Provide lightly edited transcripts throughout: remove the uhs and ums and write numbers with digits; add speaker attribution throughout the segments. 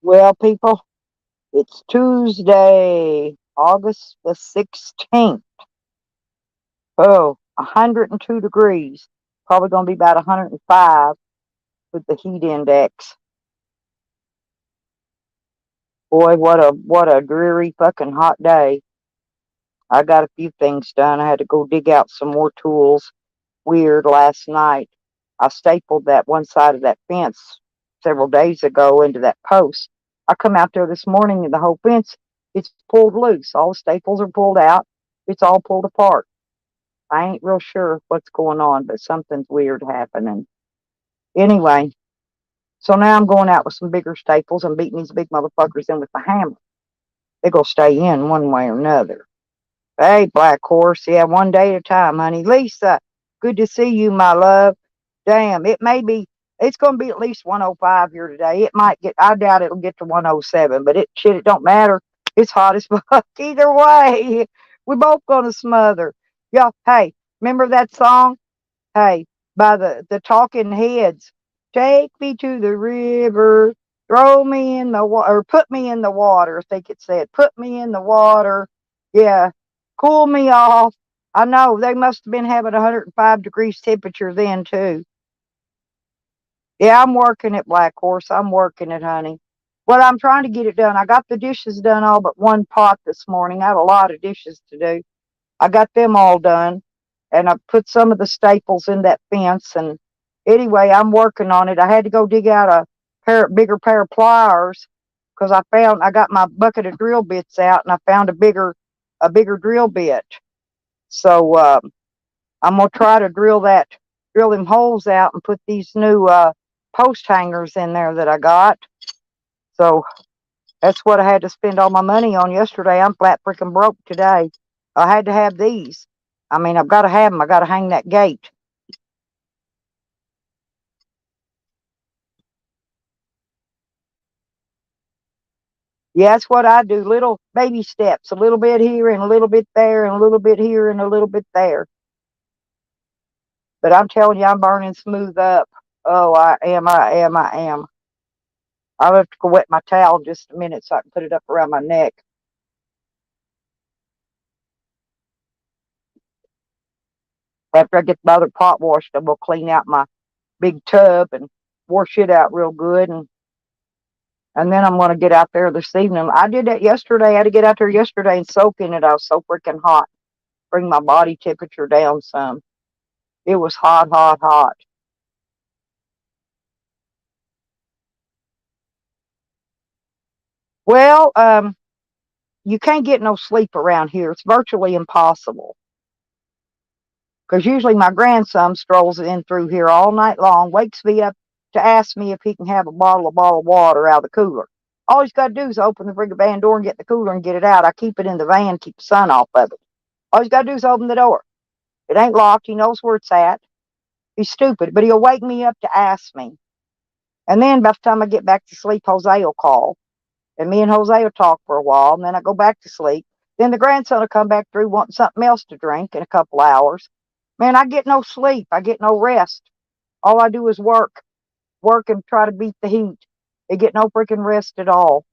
Speaker 1: Well, people, it's Tuesday, August the 16th. Oh, 102 degrees. Probably going to be about 105 with the heat index. Boy, what a dreary fucking hot day. I got a few things done. I had to go dig out some more tools. Weird last night. I stapled that one side of that fence several days ago into that post. I come out there this morning and the whole fence, it's pulled loose. All the staples are pulled out. It's all pulled apart. I ain't real sure what's going on, but something's weird happening. Anyway, so now I'm going out with some bigger staples and beating these big motherfuckers in with the hammer. They're going to stay in one way or another. Hey, Black Horse. Yeah, one day at a time, honey. Lisa, good to see you, my love. Damn, it's going to be at least 105 here today. It might get, I doubt it'll get to 107, but it don't matter. It's hot as fuck. Either way, we both going to smother. Y'all, hey, remember that song? Hey, by the Talking Heads. Take me to the river, throw me in the water, or put me in the water. I think it said, put me in the water. Yeah, cool me off. I know they must have been having 105 degrees temperature then too. Yeah, I'm working it, Black Horse. I'm working it, honey. Well, I'm trying to get it done. I got the dishes done all but one pot this morning. I have a lot of dishes to do. I got them all done, and I put some of the staples in that fence. And anyway, I'm working on it. I had to go dig out bigger pair of pliers because I got my bucket of drill bits out, and I found a bigger drill bit. So I'm gonna try to drill them holes out, and put these new post hangers in there that I got. So that's what I had to spend all my money on yesterday. I'm flat freaking broke today. I had to have these. I mean, I've got to have them. I got to hang that gate. Yeah, that's what I do. Little baby steps, a little bit here and a little bit there and a little bit here and a little bit there. But I'm telling you, I'm burning smooth up. Oh, I am, I am, I am. I'll have to go wet my towel in just a minute so I can put it up around my neck. After I get the other pot washed, I will clean out my big tub and wash it out real good. And then I'm going to get out there this evening. I did that yesterday. I had to get out there yesterday and soak in it. I was so freaking hot. Bring my body temperature down some. It was hot, hot, hot. Well, you can't get no sleep around here. It's virtually impossible. Because usually my grandson strolls in through here all night long, wakes me up to ask me if he can have a bottle of water out of the cooler. All he's got to do is open the friggin' van door and get the cooler and get it out. I keep it in the van, keep the sun off of it. All he's got to do is open the door. It ain't locked. He knows where it's at. He's stupid, but he'll wake me up to ask me. And then by the time I get back to sleep, Jose will call. And me and Jose will talk for a while. And then I go back to sleep. Then the grandson will come back through wanting something else to drink in a couple hours. Man, I get no sleep. I get no rest. All I do is work and try to beat the heat. I get no freaking rest at all.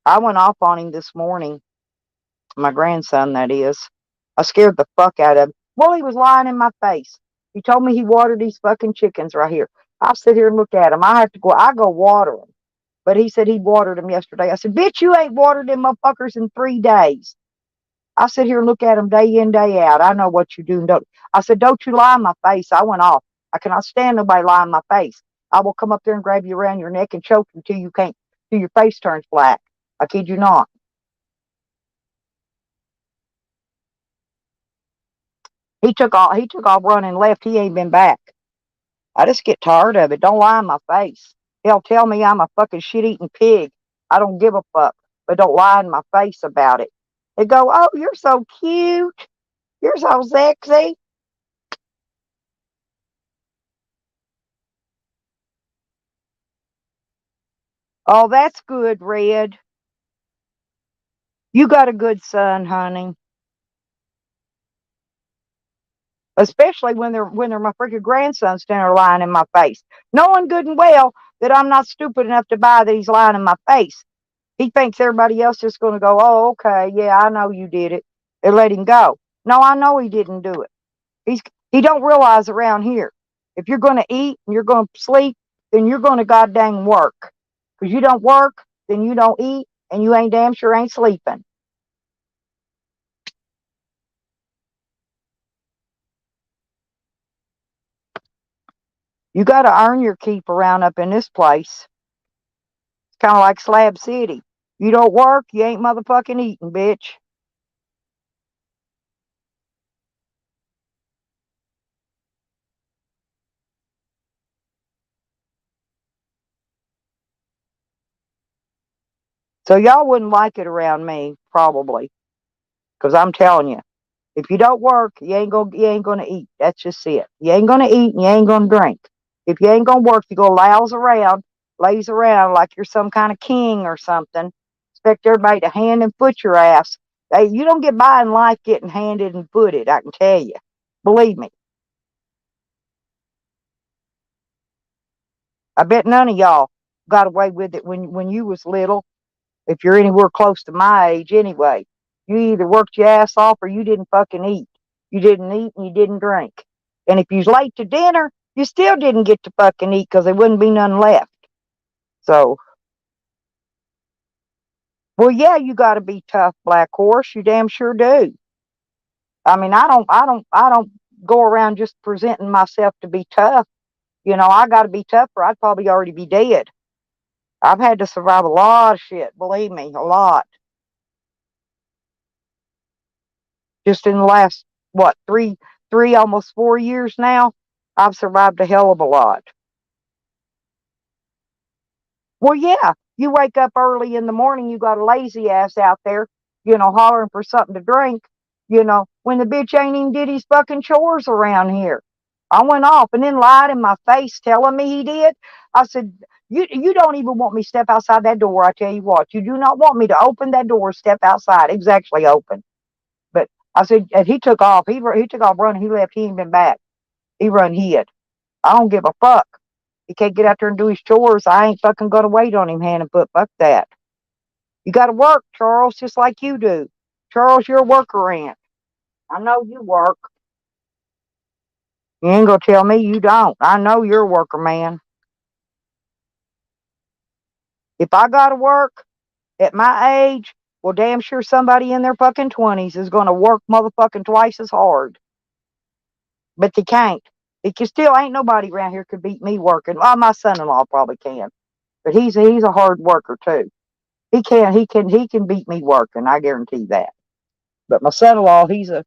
Speaker 1: I went off on him this morning. My grandson, that is. I scared the fuck out of him. Well, he was lying in my face. He told me he watered these fucking chickens right here. I'll sit here and look at them. I go water them. But he said he'd watered them yesterday. I said, bitch, you ain't watered them motherfuckers in 3 days. I sit here and look at them day in, day out. I know what you do. Don't. I said, don't you lie in my face. I went off. I cannot stand nobody lying in my face. I will come up there and grab you around your neck and choke you till you can't, till your face turns black. I kid you not. He took off running left. He ain't been back. I just get tired of it. Don't lie in my face. Hell, tell me I'm a fucking shit eating pig. I don't give a fuck. But don't lie in my face about it. They go, oh, you're so cute. You're so sexy. Oh, that's good, Red. You got a good son, honey. Especially when they're my freaking grandsons down there lying in my face. Knowing good and well that I'm not stupid enough to buy that he's lying in my face. He thinks everybody else is going to go, oh, okay, yeah, I know you did it, and let him go. No, I know he didn't do it. He's he don't realize around here, if you're going to eat and you're going to sleep, then you're going to goddamn work. Because you don't work, then you don't eat, and you ain't damn sure ain't sleeping. You got to earn your keep around up in this place. It's kind of like Slab City. You don't work, you ain't motherfucking eating, bitch. So y'all wouldn't like it around me, probably, because I'm telling you, if you don't work, you ain't gonna eat. That's just it. You ain't gonna eat and you ain't gonna drink. If you ain't gonna work, you go laze around like you're some kind of king or something. Expect everybody to hand and foot your ass. Hey, you don't get by in life getting handed and footed. I can tell you. Believe me. I bet none of y'all got away with it when you was little. If you're anywhere close to my age, anyway, you either worked your ass off or you didn't fucking eat. You didn't eat and you didn't drink. And if you was late to dinner, you still didn't get to fucking eat because there wouldn't be none left. So, well, yeah, you got to be tough, Black Horse. You damn sure do. I mean, I don't go around just presenting myself to be tough. You know, I got to be tough, or I'd probably already be dead. I've had to survive a lot of shit. Believe me, a lot. Just in the last what three almost 4 years now, I've survived a hell of a lot. Well, yeah, you wake up early in the morning, you got a lazy ass out there, hollering for something to drink, when the bitch ain't even did his fucking chores around here. I went off and then lied in my face telling me he did. I said, you don't even want me to step outside that door. I tell you what, you do not want me to open that door, step outside. It was actually open. But I said, and he took off. He took off running. He left. He ain't been back. He run hid. I don't give a fuck. He can't get out there and do his chores. I ain't fucking gonna wait on him hand and foot. Fuck that. You got to work, Charles, just like you do. Charles, you're a worker ant. I know you work. You ain't gonna tell me you don't. I know you're a worker, man. If I gotta work at my age, well, damn sure somebody in their fucking 20s is gonna work motherfucking twice as hard. But they can't. It can still ain't nobody around here could beat me working. Well, my son-in-law probably can, but he's a hard worker too. He can beat me working. I guarantee that. But my son-in-law, he's a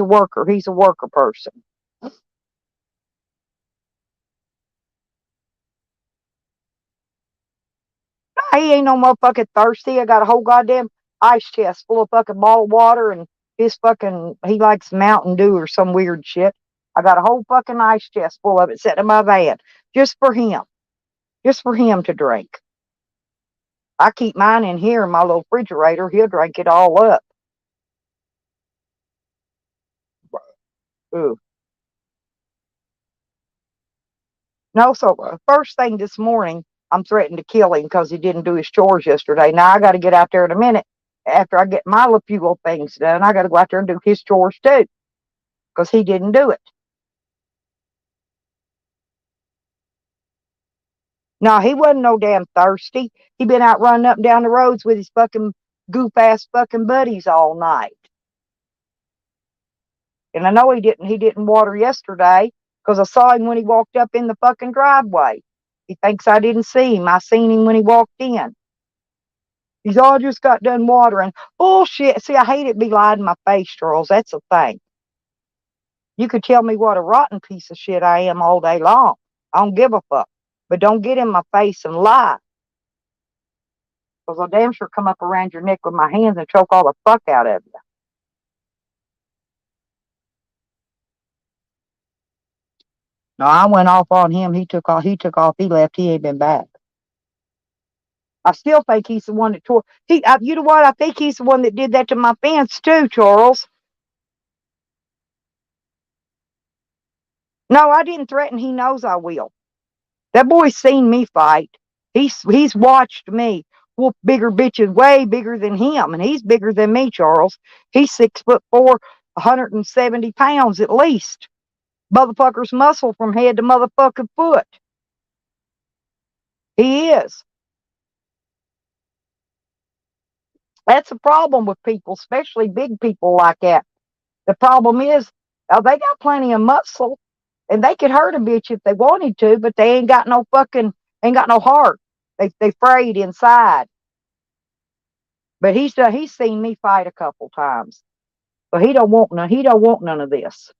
Speaker 1: worker. He's a worker person. He ain't no motherfucking thirsty. I got a whole goddamn ice chest full of fucking bottled water and he likes Mountain Dew or some weird shit. I got a whole fucking ice chest full of it sitting in my van just for him. Just for him to drink. I keep mine in here in my little refrigerator. He'll drink it all up. Ooh. No, so first thing this morning, I'm threatening to kill him because he didn't do his chores yesterday. Now I got to get out there in a minute. After I get my few little things done, I got to go out there and do his chores too because he didn't do it. No, he wasn't no damn thirsty. He been out running up and down the roads with his fucking goof ass fucking buddies all night. And I know he didn't water yesterday because I saw him when he walked up in the fucking driveway. He thinks I didn't see him. I seen him when he walked in. He's all just got done watering. Bullshit. See, I hate it be lied in my face, Charles. That's the thing. You could tell me what a rotten piece of shit I am all day long. I don't give a fuck. But don't get in my face and lie. Because I'll damn sure come up around your neck with my hands and choke all the fuck out of you. No, I went off on him. He took off. He took off. He left. He ain't been back. I still think he's the one that tore. You know what? I think he's the one that did that to my fence too, Charles. No, I didn't threaten. He knows I will. That boy's seen me fight. He's watched me whoop bigger bitches way bigger than him, and he's bigger than me, Charles. He's 6'4", 170 pounds at least. Motherfucker's muscle from head to motherfucking foot. He is. That's a problem with people, especially big people like that. The problem is, they got plenty of muscle, and they could hurt a bitch if they wanted to, but they ain't got no heart. They frayed inside. But he's seen me fight a couple times, so he don't want none. He don't want none of this.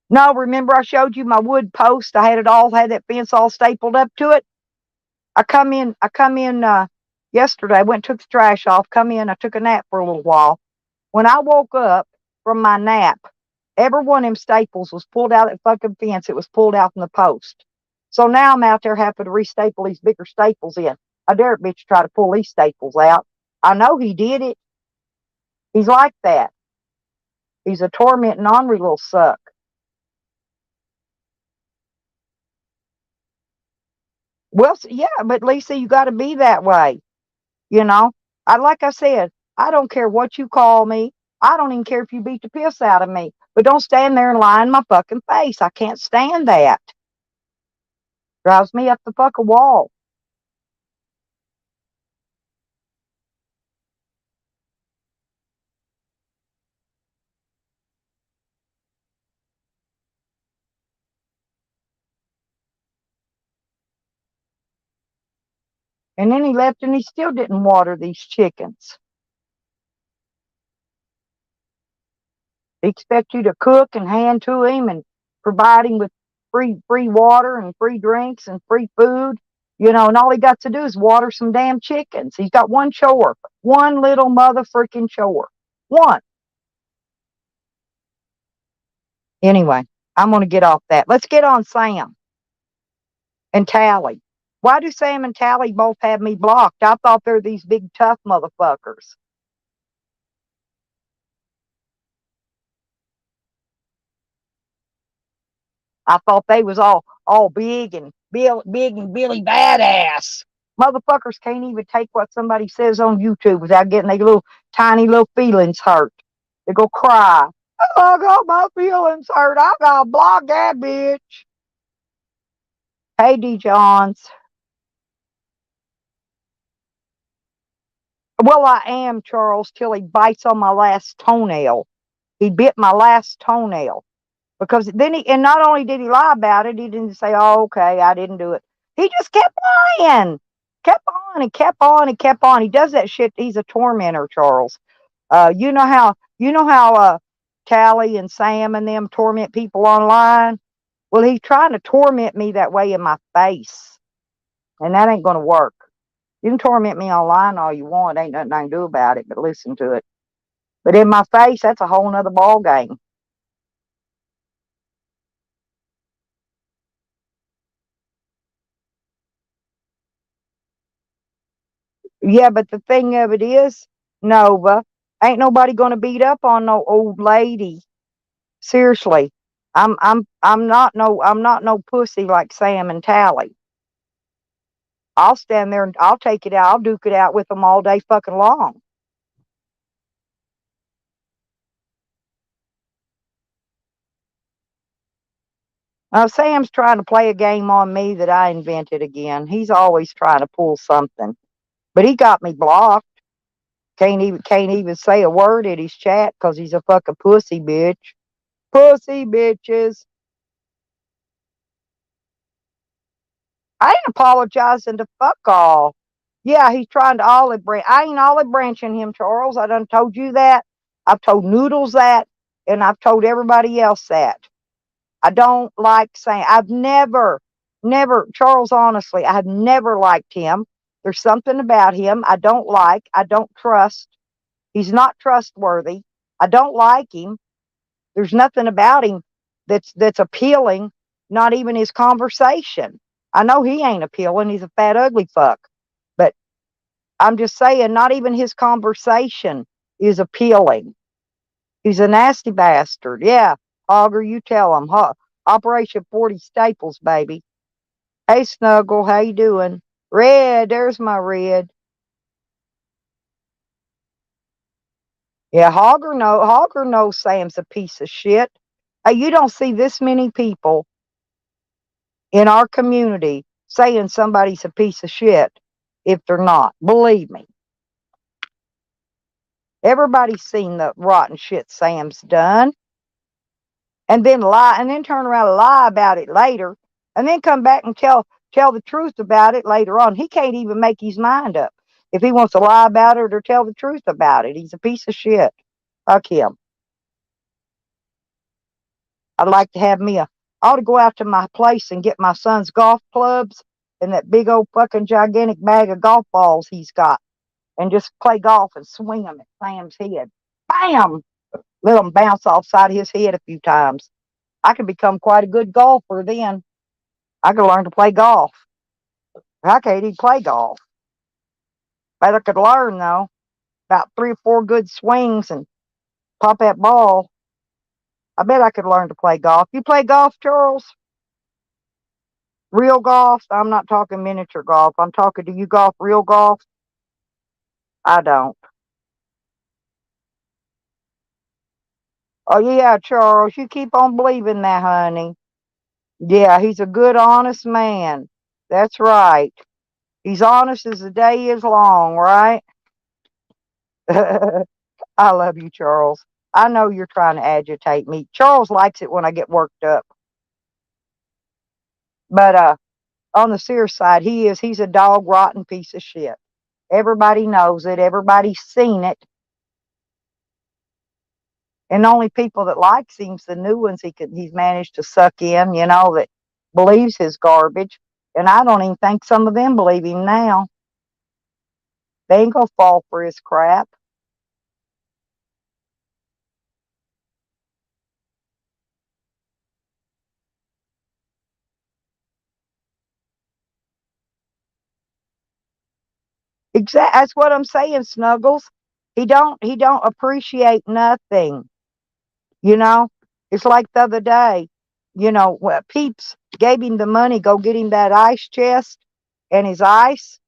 Speaker 1: No, remember I showed you my wood post? I had that fence all stapled up to it. I come in yesterday. I went and took the trash off. Come in. I took a nap for a little while. When I woke up from my nap, every one of them staples was pulled out of that fucking fence. It was pulled out from the post. So now I'm out there having to restaple these bigger staples in. I dare a bitch to try to pull these staples out. I know he did it. He's like that. He's a tormenting, ornery little suck. Well, yeah, but Lisa, you got to be that way. You know, like I said, I don't care what you call me. I don't even care if you beat the piss out of me. But don't stand there and lie in my fucking face. I can't stand that. Drives me up the fucking wall. And then he left and he still didn't water these chickens. He expects you to cook and hand to him and provide him with free water and free drinks and free food. And all he got to do is water some damn chickens. He's got one chore. One little mother freaking chore. One. Anyway, I'm going to get off that. Let's get on Sam and Tally. Why do Sam and Tally both have me blocked? I thought they're these big tough motherfuckers. I thought they was all big and big and Billy badass. Motherfuckers can't even take what somebody says on YouTube without getting their little tiny little feelings hurt. They go cry. Oh, I got my feelings hurt. I gotta block that bitch. Hey, D. Johns. Well, I am, Charles, till he bites on my last toenail. He bit my last toenail. Because then and not only did he lie about it, he didn't say, oh, okay, I didn't do it. He just kept lying. Kept on and kept on and kept on. He does that shit. He's a tormentor, Charles. You know how Callie and Sam and them torment people online? Well, he's trying to torment me that way in my face. And that ain't gonna work. You can torment me online all you want. Ain't nothing I can do about it but listen to it. But in my face, that's a whole nother ball game. Yeah, but the thing of it is, Nova, ain't nobody gonna beat up on no old lady. Seriously. I'm not no pussy like Sam and Tally. I'll stand there and I'll take it out. I'll duke it out with them all day fucking long. Sam's trying to play a game on me that I invented again. He's always trying to pull something. But he got me blocked. Can't even say a word in his chat because he's a fucking pussy bitch. Pussy bitches. I ain't apologizing to fuck all. Yeah, he's trying to olive branch. I ain't olive branching him, Charles. I done told you that. I've told Noodles that, and I've told everybody else that. I don't like saying. I've never, Charles. Honestly, I have never liked him. There's something about him I don't like. I don't trust. He's not trustworthy. I don't like him. There's nothing about him that's appealing. Not even his conversation. I know he ain't appealing. He's a fat, ugly fuck. But I'm just saying, not even his conversation is appealing. He's a nasty bastard. Yeah, Hogger, you tell him. Operation 40 Staples, baby. Hey, Snuggle, how you doing? Red, there's my Red. Yeah, Hogger knows Sam's a piece of shit. Hey, you don't see this many people in our community saying somebody's a piece of shit if they're not. Believe me. Everybody's seen the rotten shit Sam's done. And then lie, and then turn around and lie about it later, and then come back and tell the truth about it later on. He can't even make his mind up if he wants to lie about it or tell the truth about it. He's a piece of shit. Fuck him. I'd like to have me a. I ought to go out to my place and get my son's golf clubs and that big old fucking gigantic bag of golf balls he's got, and just play golf and swing them at Sam's head. Bam! Let them bounce off side of his head a few times. I could become quite a good golfer then. I could learn to play golf. I can't even play golf. But I could learn, though, about 3 or 4 good swings and pop that ball. I bet I could learn to play golf. You play golf, Charles? Real golf? I'm not talking miniature golf. I'm talking, do you golf real golf? I don't. Oh, yeah, Charles, you keep on believing that, honey. Yeah, he's a good, honest man. That's right. He's honest as the day is long, right? I love you, Charles. I know you're trying to agitate me. Charles likes it when I get worked up. But on the serious side, he's a dog rotten piece of shit. Everybody knows it. Everybody's seen it. And the only people that likes him's the new ones he's managed to suck in, that believes his garbage. And I don't even think some of them believe him now. They ain't gonna fall for his crap. That's what I'm saying, Snuggles. He don't appreciate nothing. You know, it's like the other day, Peeps gave him the money, go get him that ice chest and his ice.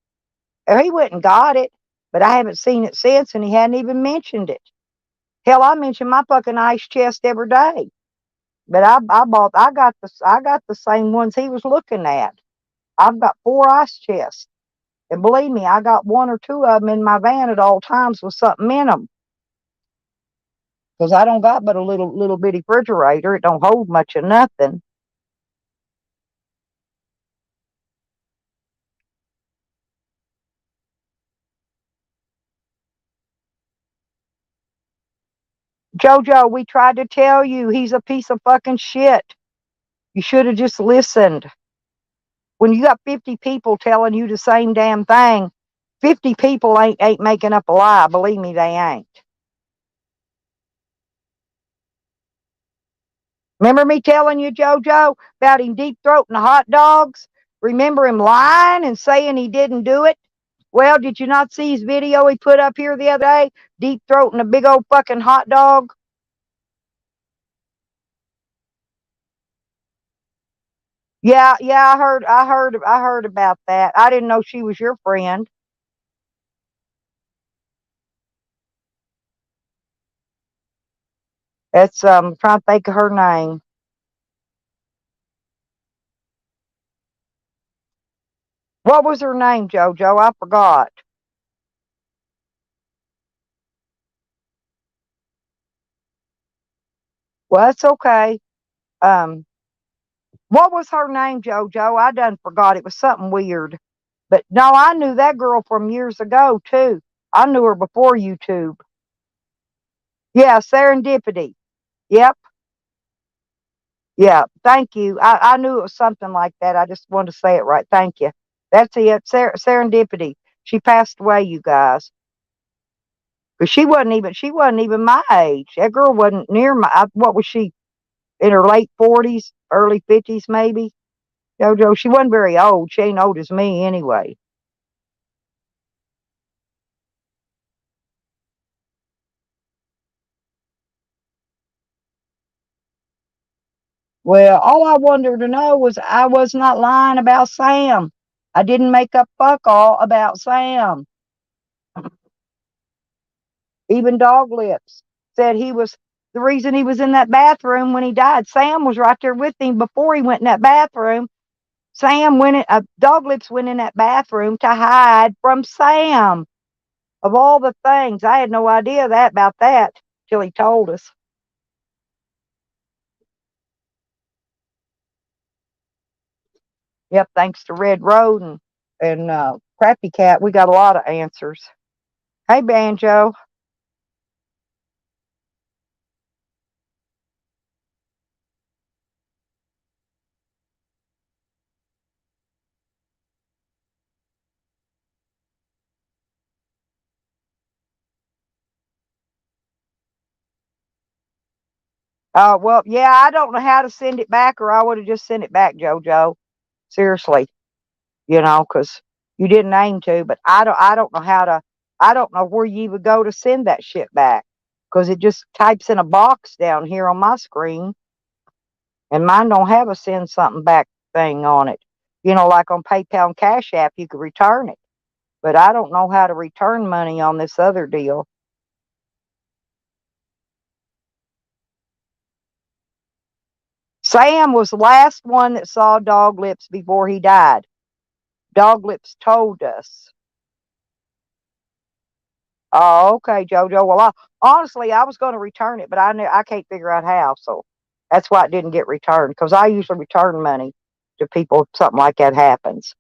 Speaker 1: And he went and got it, but I haven't seen it since, and he hadn't even mentioned it. Hell, I mention my fucking ice chest every day. But I got the same ones he was looking at. I've got 4 ice chests. And believe me, I got 1 or 2 of them in my van at all times with something in them. Because I don't got but a little bitty refrigerator. It don't hold much of nothing. Jojo, we tried to tell you he's a piece of fucking shit. You should have just listened. When you got 50 people telling you the same damn thing, 50 people ain't making up a lie. Believe me, they ain't. Remember me telling you, Jojo, about him deep throating the hot dogs? Remember him lying and saying he didn't do it? Well, did you not see his video he put up here the other day? Deep throating a big old fucking hot dog? Yeah, yeah, I heard about that. I didn't know she was your friend. That's trying to think of her name. What was her name, Jojo? I forgot. Well, that's okay. Um, what was her name, Jojo? I done forgot. It was something weird. But no, I knew that girl from years ago too. I knew her before YouTube. Yeah, serendipity. Yep. Yeah. Thank you. I knew it was something like that. I just wanted to say it right. Thank you. That's it. Serendipity. She passed away, you guys. But she wasn't even my age. That girl wasn't near what was she, in her late 40s, early 50s maybe? Jojo, she wasn't very old. She ain't old as me anyway. Well, all I wanted to know was I was not lying about Sam. I didn't make up fuck all about Sam. Even Dog Lips said he was the reason he was in that bathroom when he died. Sam was right there with him before he went in that bathroom. Sam went in, Dog Lips went in that bathroom to hide from Sam. Of all the things, I had no idea that about that till he told us. Yep, thanks to Red Road and Crappy Cat, we got a lot of answers. Hey, Banjo. Well, yeah, I don't know how to send it back, or I would have just sent it back, JoJo. Seriously, because you didn't aim to. But I don't know how to. I don't know where you would go to send that shit back, because it just types in a box down here on my screen, and mine don't have a send something back thing on it. Like on PayPal and Cash App, you could return it, but I don't know how to return money on this other deal. Sam was the last one that saw Dog Lips before he died. Dog Lips told us. Oh, okay, JoJo. Well, honestly, I was going to return it, but I can't figure out how. So that's why it didn't get returned. Because I usually return money to people if something like that happens,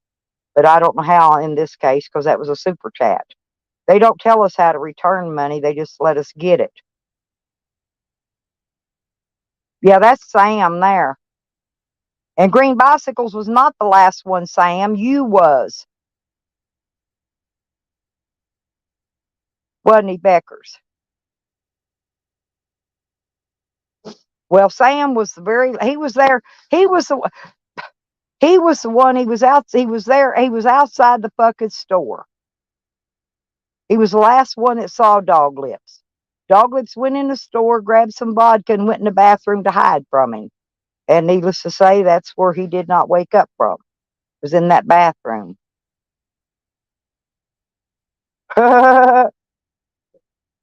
Speaker 1: but I don't know how in this case because that was a super chat. They don't tell us how to return money; they just let us get it. Yeah, that's Sam there. And Green Bicycles was not the last one, Sam. You was, wasn't he, Becker's? Well, Sam was he was there. He was the he was the one. He was out. He was there. He was outside the fucking store. He was the last one that saw Dog Lips. Dog Lips went in the store, grabbed some vodka, and went in the bathroom to hide from him. And needless to say, that's where he did not wake up from. Was in that bathroom.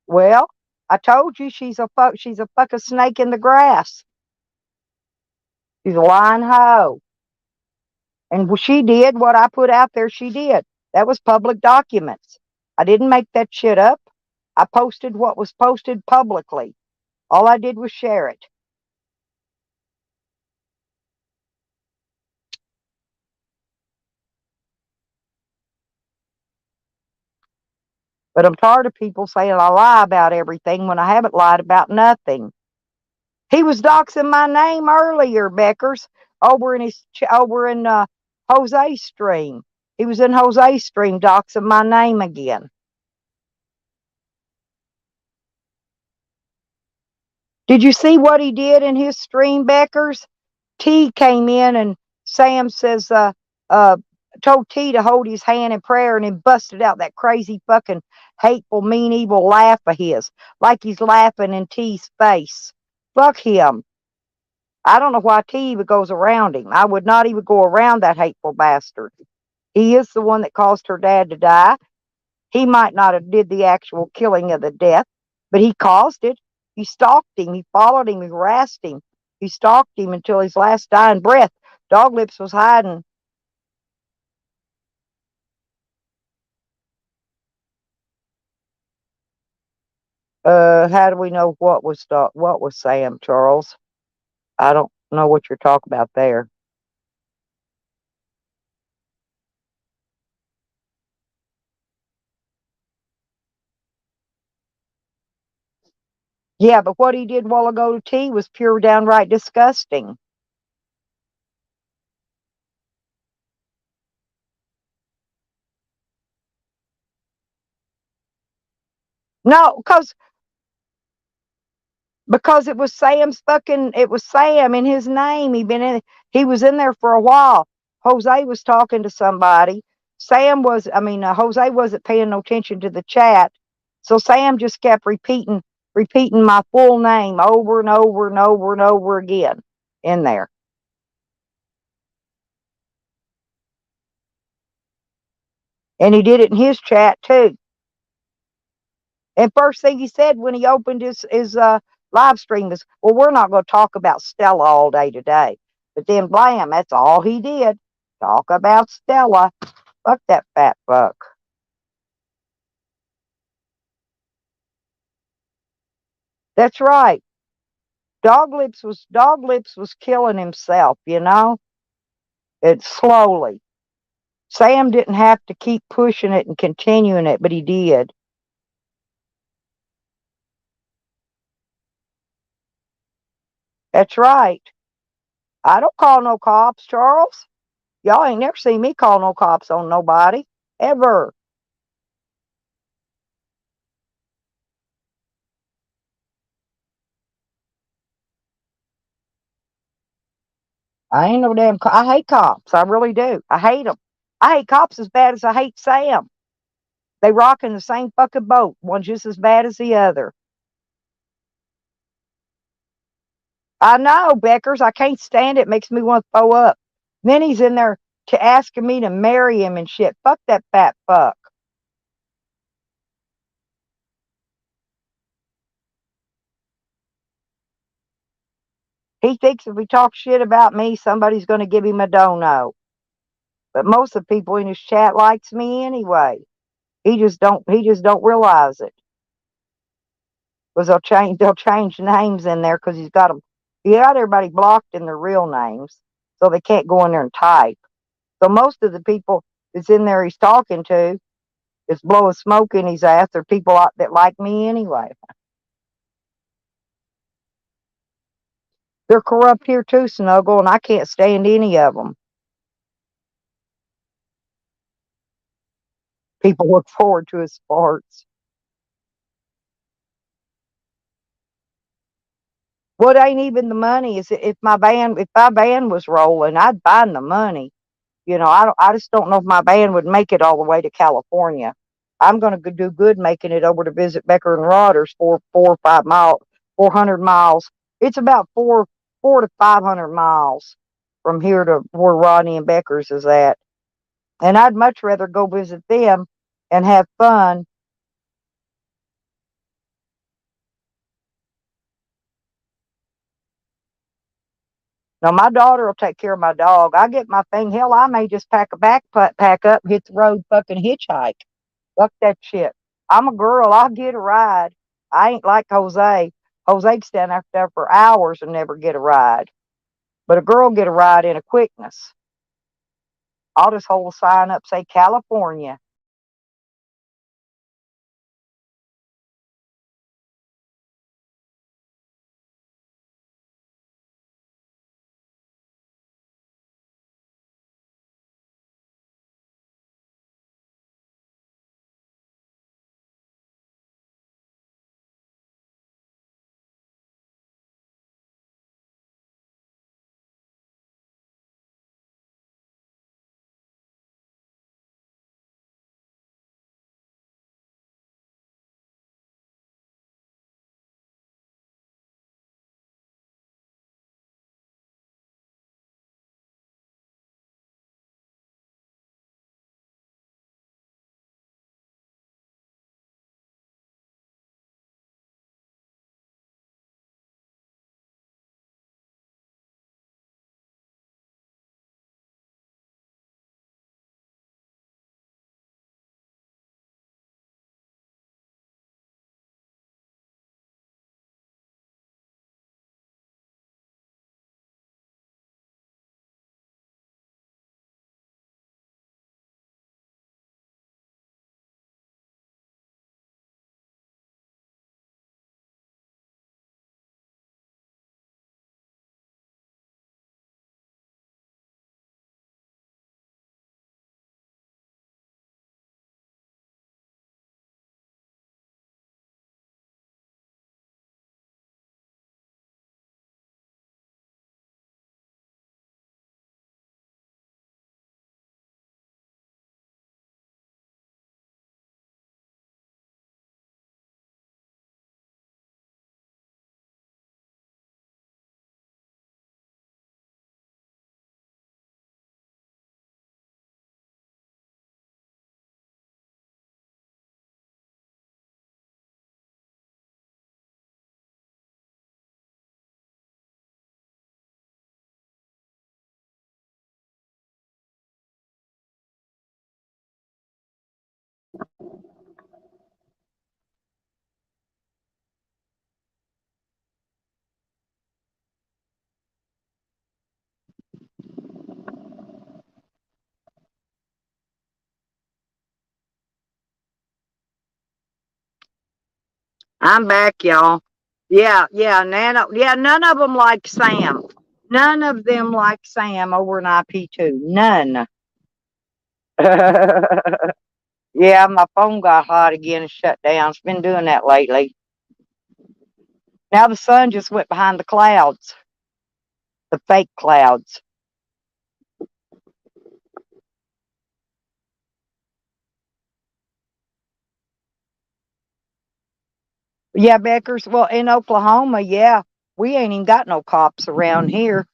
Speaker 1: Well, I told you she's a fuck. She's a fucking snake in the grass. She's a lying hoe. And she did what I put out there. She did. That was public documents. I didn't make that shit up. I posted what was posted publicly. All I did was share it. But I'm tired of people saying I lie about everything when I haven't lied about nothing. He was doxing my name earlier, Beckers, over in Jose's stream. He was in Jose's stream doxing my name again. Did you see what he did in his stream, Beckers? T came in and Sam says, uh, told T to hold his hand in prayer and then busted out that crazy fucking hateful, mean, evil laugh of his, like he's laughing in T's face. Fuck him. I don't know why T even goes around him. I would not even go around that hateful bastard. He is the one that caused her dad to die. He might not have did the actual killing of the death, but he caused it. He stalked him. He followed him. He harassed him. He stalked him until his last dying breath. Dog Lips was hiding. How do we know what was Sam, Charles? I don't know what you're talking about there. Yeah, but what he did a while ago to T was pure downright disgusting. No, because it was Sam in his name. He was in there for a while. Jose was talking to somebody. Jose wasn't paying no attention to the chat. So Sam just kept repeating my full name over and over and over and over again in there. And he did it in his chat too. And first thing he said when he opened his live stream is, "Well, we're not going to talk about Stella all day today." But then, blam, that's all he did. Talk about Stella. Fuck that fat fuck. That's right. Dog Lips was killing himself, you know? It slowly. Sam didn't have to keep pushing it and continuing it, but he did. That's right. I don't call no cops, Charles. Y'all ain't never seen me call no cops on nobody. Ever. I ain't no damn I hate cops. I really do. I hate them. I hate cops as bad as I hate Sam. They rock in the same fucking boat. One just as bad as the other. I know, Beckers. I can't stand it. Makes me want to throw up. Then he's in there to asking me to marry him and shit. Fuck that fat fuck. He thinks if he talks shit about me, somebody's going to give him a dono. But most of the people in his chat likes me anyway. He just don't realize it. Because they'll change names in there because he got everybody blocked in their real names, so they can't go in there and type. So most of the people that's in there he's talking to is blowing smoke in his ass. They're people that like me anyway. They're corrupt here too, Snuggle, and I can't stand any of them. People look forward to his farts. What ain't even the money is if my band was rolling, I'd find the money. I just don't know if my band would make it all the way to California. I'm going to do good making it over to visit Becker and Rodders for 4 or 5 miles, 400 miles. It's about four to 500 miles from here to where Rodney and Becker's is at. And I'd much rather go visit them and have fun. Now my daughter will take care of my dog. I get my thing. Hell, I may just pack a backpack, pack up, hit the road, fucking hitchhike. Fuck that shit. I'm a girl. I'll get a ride. I ain't like Jose. Jose can stand out there for hours and never get a ride. But a girl get a ride in a quickness. I'll just hold a sign up, say California. I'm back, y'all. Yeah, yeah, none of them like Sam. None of them like Sam over in IP2. None. Yeah, my phone got hot again and shut down. It's been doing that lately. Now the sun just went behind the clouds, the fake clouds. Yeah, Beckers. Well, in Oklahoma, yeah, we ain't even got no cops around here.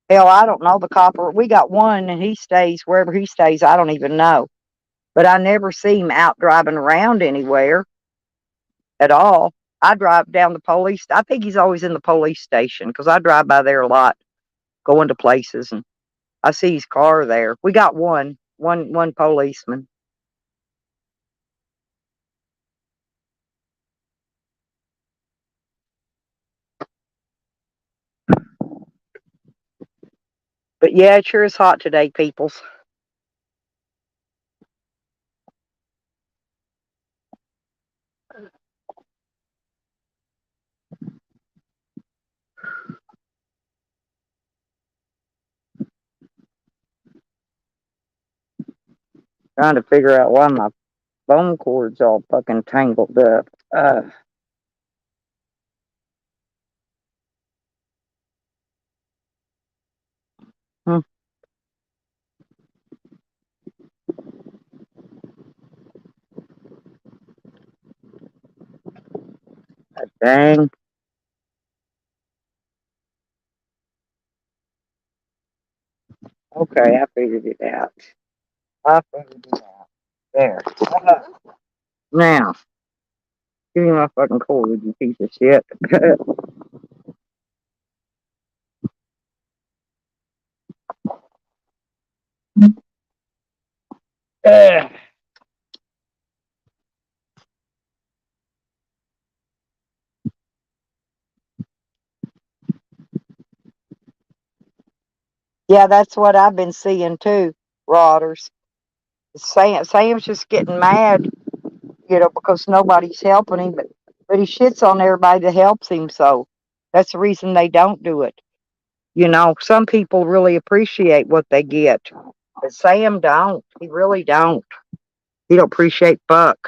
Speaker 1: Hell, I don't know the copper. We got one, and he stays wherever he stays. I don't even know. But I never see him out driving around anywhere at all. I drive down the police. I think he's always in the police station because I drive by there a lot, going to places, and I see his car there. We got one policeman. But yeah, it sure is hot today, peoples. Trying to figure out why my phone cord's all fucking tangled up. Hmm, dang. Okay, I figured it out. I figured it out. There. Now, give me my fucking cord, you piece of shit. Uh, yeah, that's what I've been seeing too, Rodders. Sam's just getting mad, because nobody's helping him, but he shits on everybody that helps him, so that's the reason they don't do it. Some people really appreciate what they get, but Sam don't. He really don't. He don't appreciate fuck.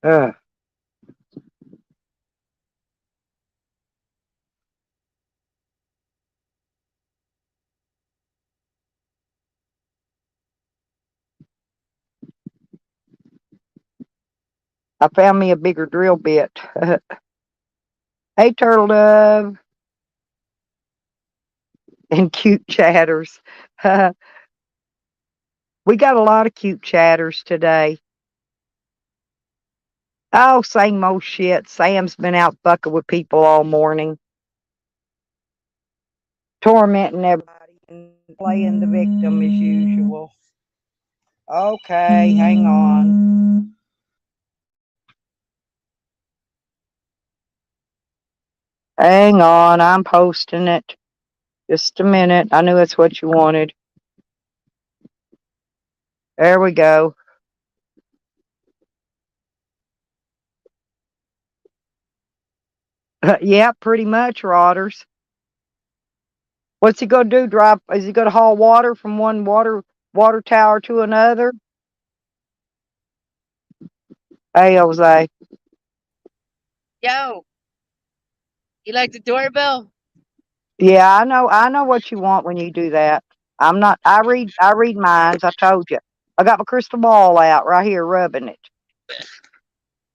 Speaker 1: Ugh. I found me a bigger drill bit. Hey, Turtle Dove and cute chatters. We got a lot of cute chatters today. Oh, same old shit. Sam's been out fucking with people all morning, tormenting everybody and playing the victim as usual. Okay, hang on. Hang on, I'm posting it. Just a minute. I knew that's what you wanted. There we go. Yeah, pretty much, Rodders. What's he gonna do? Drive? Is he gonna haul water from one water tower to another? Hey, Jose.
Speaker 2: Yo, you like the doorbell?
Speaker 1: Yeah, I know what you want when you do that. I'm not. I read minds. I told you. I got my crystal ball out right here, rubbing it.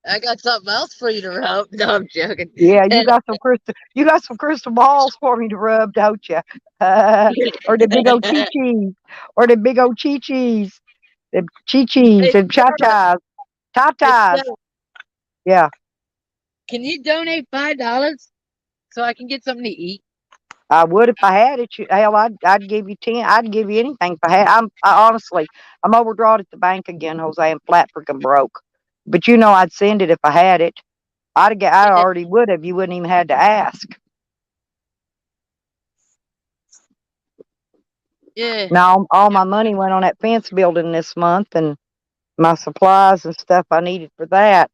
Speaker 2: I got something else for you to rub. No, I'm joking.
Speaker 1: Yeah, you
Speaker 2: And
Speaker 1: got some crystal. You got some crystal balls for me to rub, don't you? Or the big old chi chis, or the big old chi chis, the chi chis
Speaker 2: hey,
Speaker 1: and cha
Speaker 2: Joe,
Speaker 1: chas, ta
Speaker 2: hey,
Speaker 1: tas.
Speaker 2: Joe,
Speaker 1: Yeah,
Speaker 2: can you donate $5 so I can get something to eat?
Speaker 1: I would if I had it. Hell, I'd give you 10. I'd give you anything if I had. Honestly, I'm overdrawn at the bank again, Jose. I'm flat freaking broke. But I'd send it if I had it. I
Speaker 2: Yeah,
Speaker 1: already would have. You wouldn't even had to ask.
Speaker 2: yeah.
Speaker 1: Now all my money went on that fence building this month, and my supplies and stuff I needed for that,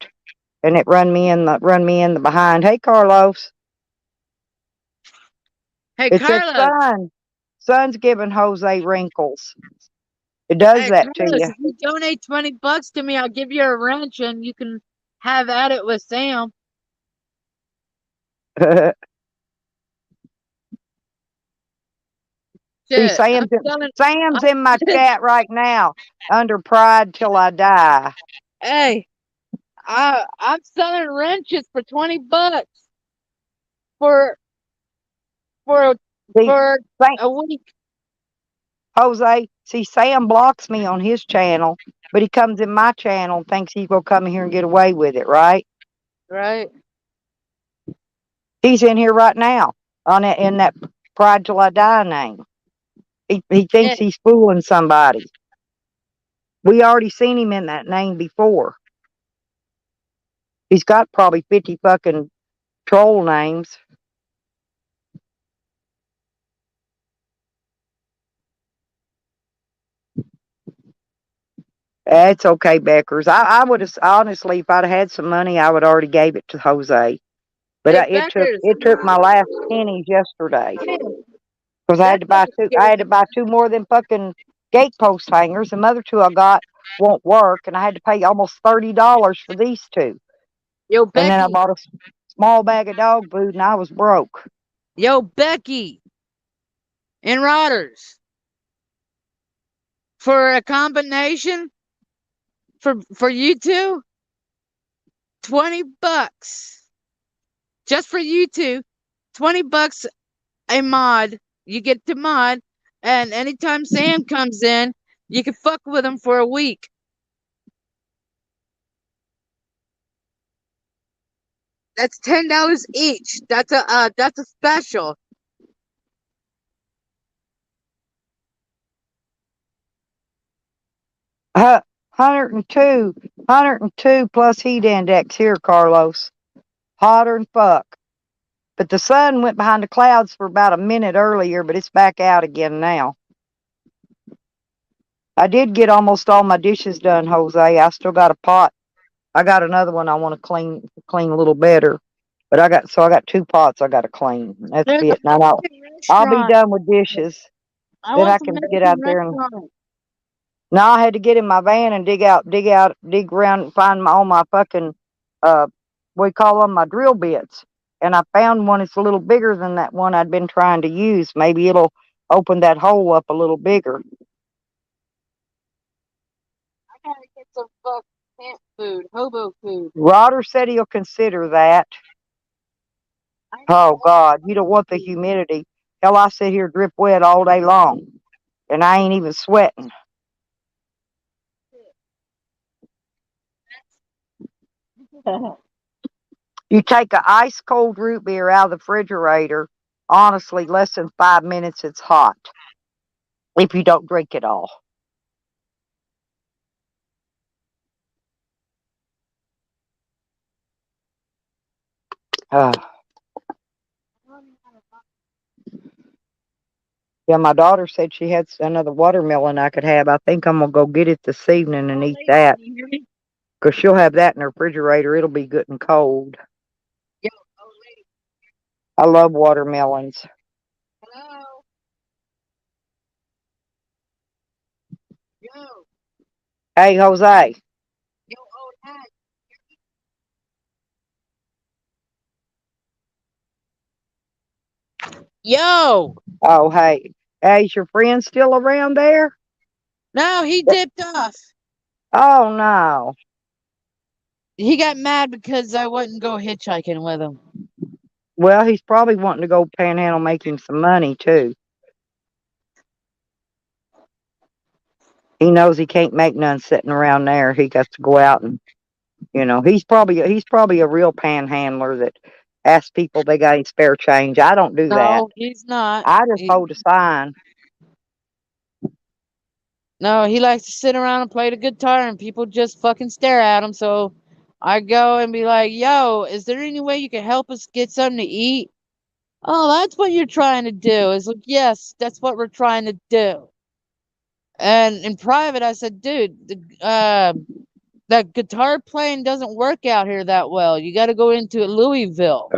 Speaker 1: and it run me in the behind. Hey, Carlos,
Speaker 2: Hey,
Speaker 1: it said
Speaker 2: Carlos.
Speaker 1: sun's giving Jose wrinkles. It does
Speaker 2: Hey,
Speaker 1: that to
Speaker 2: Carlos,
Speaker 1: you.
Speaker 2: if you donate $20 to me, I'll give you a wrench and you can have at it with Sam.
Speaker 1: See,
Speaker 2: Shit,
Speaker 1: Sam's
Speaker 2: I'm,
Speaker 1: in my chat right now under Pride Till I Die.
Speaker 2: hey, I'm selling wrenches for $20 for for
Speaker 1: See,
Speaker 2: for
Speaker 1: Sam,
Speaker 2: a week,
Speaker 1: Jose, see, Sam blocks me on his channel, but he comes in my channel and thinks he's going to come in here and get away with it, right?
Speaker 2: right?
Speaker 1: He's in here right now in that Pride Till I Die name. He
Speaker 2: Yeah,
Speaker 1: thinks he's fooling somebody. We already seen him in that name before. He's got probably 50 fucking troll names. It's okay, Beckers. I would have honestly, if I'd had some money, I would already gave it to Jose. But
Speaker 2: hey,
Speaker 1: it took
Speaker 2: Beckers,
Speaker 1: it took my last pennies yesterday
Speaker 2: man,
Speaker 1: because I had to buy two. I
Speaker 2: Beckers,
Speaker 1: had to buy two more than fucking gatepost hangers. The other two I got won't work, and I had to pay almost $30 for these two.
Speaker 2: yo,
Speaker 1: And then I
Speaker 2: Becky,
Speaker 1: bought a small bag of dog food, and I was broke.
Speaker 2: yo, Becky, and Rotters for a combination for you two, $20 just for you two, $20 a mod. You get to mod, and anytime Sam comes in, you can fuck with him for a week. That's $10 each. That's a special.
Speaker 1: 102 plus heat index here, Carlos. Hotter than fuck. But the sun went behind the clouds for about a minute earlier, but it's back out again now. I did get almost all my dishes done, Jose. I still got a pot. I got another one I want to clean a little better. But I got two pots I got to clean. That's
Speaker 2: There's a
Speaker 1: it. Now
Speaker 2: Mexican
Speaker 1: I'll be
Speaker 2: restaurant.
Speaker 1: done with dishes.
Speaker 2: I
Speaker 1: Then
Speaker 2: want
Speaker 1: I
Speaker 2: some
Speaker 1: can get out
Speaker 2: Mexican
Speaker 1: there and
Speaker 2: restaurant.
Speaker 1: now I had to get in my van and dig around and find all my fucking uh we call them my drill bits. And I found one that's a little bigger than that one I'd been trying to use. Maybe it'll open that hole up a little bigger.
Speaker 2: I gotta get some fuck camp food, hobo food.
Speaker 1: Rodder said he'll consider that.
Speaker 2: I need
Speaker 1: Oh
Speaker 2: more
Speaker 1: God, you don't
Speaker 2: hobo
Speaker 1: want the
Speaker 2: food.
Speaker 1: humidity. Hell, I sit here drip wet all day long, and I ain't even sweating. You take a ice cold root beer out of the refrigerator. Honestly, less than 5 minutes, it's hot. If you don't drink it all. Uh, yeah, my daughter said she had another watermelon I could have. I think I'm gonna go get it this evening and
Speaker 2: Old
Speaker 1: eat
Speaker 2: lady,
Speaker 1: that.
Speaker 2: can you hear me?
Speaker 1: 'Cause she'll have that in her refrigerator. It'll be good and cold.
Speaker 2: Yo, old lady,
Speaker 1: I love watermelons.
Speaker 2: hello, yo,
Speaker 1: Hey, Jose.
Speaker 2: yo, old hat, yo.
Speaker 1: Oh, hey. Hey, is your friend still around there?
Speaker 2: No, he dipped off.
Speaker 1: Oh, no.
Speaker 2: He got mad because I wouldn't go hitchhiking with him.
Speaker 1: Well, he's probably wanting to go panhandle, make him some money, too. He knows he can't make none sitting around there. He got to go out and, he's probably a real panhandler that asks people they got any spare change. I don't do that.
Speaker 2: No, he's not.
Speaker 1: I just hold a sign.
Speaker 2: No, he likes to sit around and play the guitar and people just fucking stare at him. So I go and be like, yo, is there any way you can help us get something to eat? Oh, that's what you're trying to do. It's like, yes, that's what we're trying to do. And in private, I said, dude, that guitar playing doesn't work out here that well. You got to go into Louisville.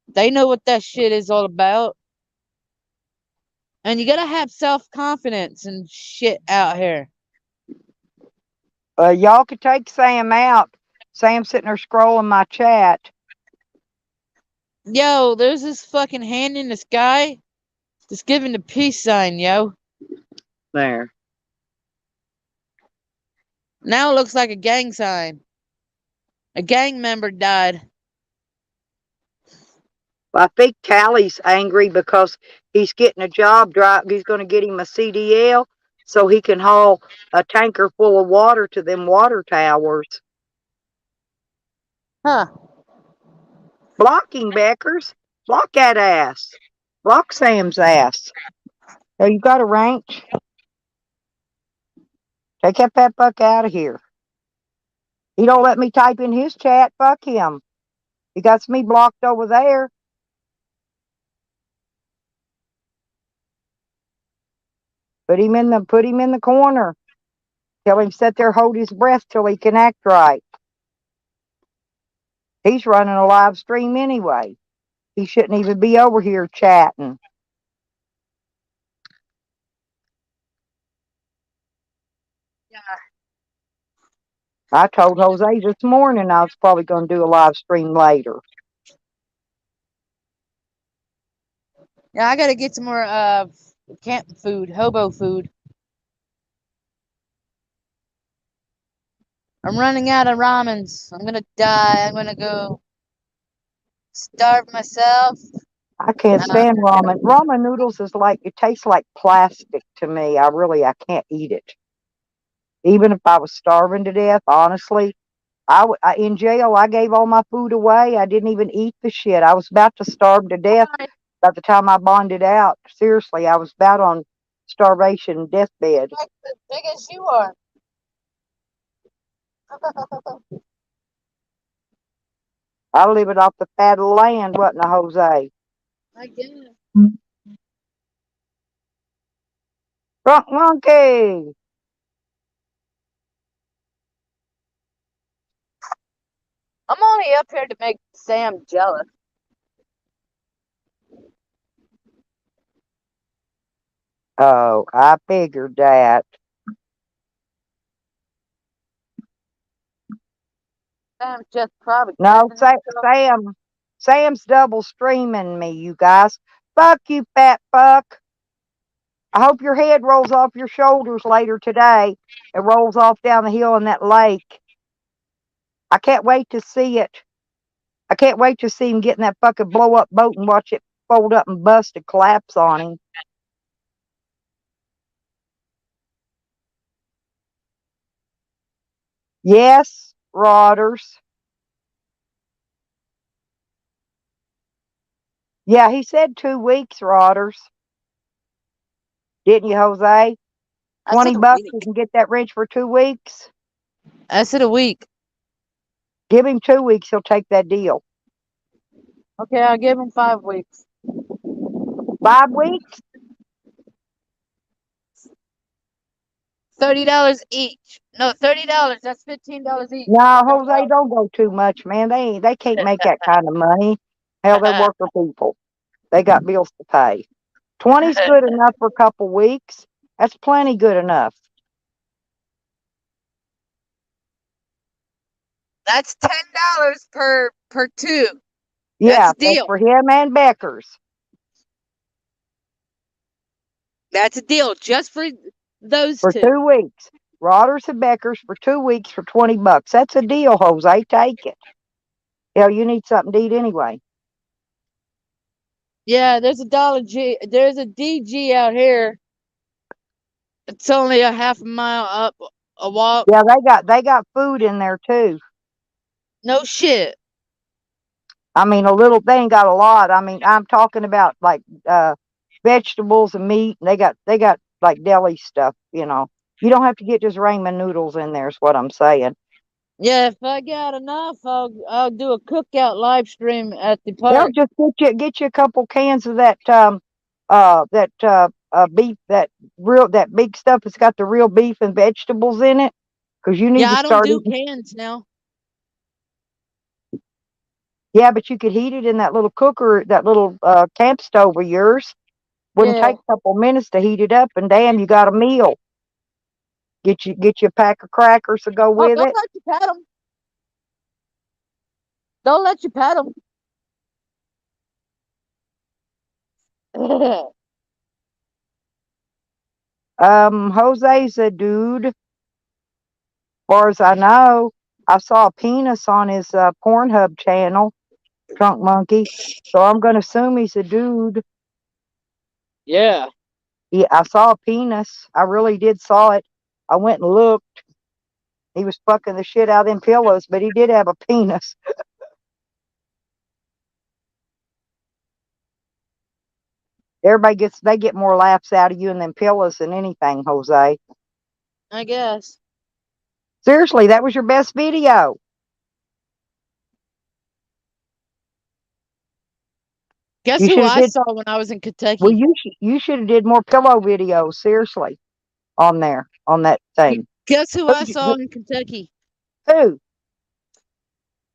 Speaker 2: They know what that shit is all about. And you got to have self confidence and shit out here.
Speaker 1: Y'all could take Sam out. Sam's sitting there scrolling my chat.
Speaker 2: Yo, there's this fucking hand in the sky that's giving the peace sign, yo.
Speaker 1: There.
Speaker 2: Now it looks like a gang sign. A gang member died.
Speaker 1: I think Tally's angry because he's getting a job drive. He's going to get him a CDL so he can haul a tanker full of water to them water towers.
Speaker 2: Huh.
Speaker 1: Blocking Beckers. Block that ass. Block Sam's ass. Oh, you got a ranch? Take that fuck out of here. He don't let me type in his chat. Fuck him. He got me blocked over there. Put him in the corner. Tell him sit there, hold his breath till he can act right. He's running a live stream anyway. He shouldn't even be over here chatting.
Speaker 2: Yeah.
Speaker 1: I told Jose this morning I was probably going to do a live stream later.
Speaker 2: Yeah, I got to get some more camp food, hobo food. I'm running out of ramens. I'm gonna die. I'm gonna go starve myself.
Speaker 1: I can't stand ramen. Ramen noodles is like, it tastes like plastic to me. I can't eat it. Even if I was starving to death, honestly, in jail, I gave all my food away. I didn't even eat the shit. I was about to starve to death by the time I bonded out. Seriously, I was about on starvation deathbed.
Speaker 2: As big as you are.
Speaker 1: I live it off the fat of the land, wasn't I, Jose?
Speaker 2: I guess.
Speaker 1: Drunk monkey.
Speaker 2: I'm only up here to make Sam jealous.
Speaker 1: Oh, I figured that.
Speaker 2: Sam's just probably
Speaker 1: No,
Speaker 2: kissing himself.
Speaker 1: Sam's double streaming me, you guys. Fuck you, fat fuck. I hope your head rolls off your shoulders later today. It rolls off down the hill in that lake. I can't wait to see it. I can't wait to see him get in that fucking blow up boat and watch it fold up and bust and collapse on him. Yes, Rodders. Yeah, he said 2 weeks, Rodders. Didn't you, Jose?
Speaker 2: I said
Speaker 1: 20
Speaker 2: a
Speaker 1: bucks,
Speaker 2: week.
Speaker 1: you can get that wrench for 2 weeks.
Speaker 2: I said a week.
Speaker 1: Give him 2 weeks, he'll take that deal.
Speaker 2: Okay, I'll give him 5 weeks.
Speaker 1: 5 weeks?
Speaker 2: $30 each. No, $30. That's $15 each.
Speaker 1: No, Jose, don't go too much, man. They can't make that kind of money. Hell, they're worker people. They got bills to pay. 20's good enough for a couple weeks. That's plenty good enough.
Speaker 2: That's $10 per tube.
Speaker 1: Yeah,
Speaker 2: That's a deal.
Speaker 1: for him and Becker's.
Speaker 2: That's a deal just for those
Speaker 1: For
Speaker 2: two.
Speaker 1: 2 weeks. Rodders and Becker's for 2 weeks for 20 bucks. That's a deal, Jose. Take it. Hell, you need something to eat anyway.
Speaker 2: Yeah, there's a there's a DG out here. It's only a half a mile up a walk.
Speaker 1: Yeah, they got food in there too.
Speaker 2: No shit.
Speaker 1: I mean, they ain't got a lot. I mean, I'm talking about like vegetables and meat. And they got like deli stuff. You know, you don't have to get just ramen noodles in there. Is what I'm saying.
Speaker 2: Yeah, if I got enough, I'll do a cookout live stream at the
Speaker 1: They'll
Speaker 2: park.
Speaker 1: just get you a couple cans of that beef, that big stuff that's got the real beef and vegetables in it, because you need
Speaker 2: Yeah,
Speaker 1: to
Speaker 2: I don't
Speaker 1: start
Speaker 2: do
Speaker 1: eating.
Speaker 2: cans now.
Speaker 1: Yeah, but you could heat it in that little cooker, that little camp stove of yours. Wouldn't
Speaker 2: Yeah.
Speaker 1: take a couple minutes to heat it up, and damn, you got a meal. Get you a pack of crackers to go
Speaker 2: Oh,
Speaker 1: with
Speaker 2: don't
Speaker 1: it.
Speaker 2: let you pet them. Don't let you pet them.
Speaker 1: Jose's a dude. As far as I know, I saw a penis on his Pornhub channel, Drunk Monkey. So I'm gonna assume he's a dude.
Speaker 2: Yeah.
Speaker 1: Yeah, I saw a penis. I really did saw it. I went and looked. He was fucking the shit out of them pillows, but he did have a penis. They get more laughs out of you and them pillows than anything, Jose.
Speaker 2: I guess.
Speaker 1: Seriously, that was your best video.
Speaker 2: Guess
Speaker 1: You
Speaker 2: who
Speaker 1: should have
Speaker 2: I
Speaker 1: did
Speaker 2: saw when I was in
Speaker 1: well.
Speaker 2: Kentucky?
Speaker 1: You should have did more pillow videos. Seriously, on there on that thing.
Speaker 2: Guess who
Speaker 1: Who?
Speaker 2: I saw in Kentucky?
Speaker 1: Who?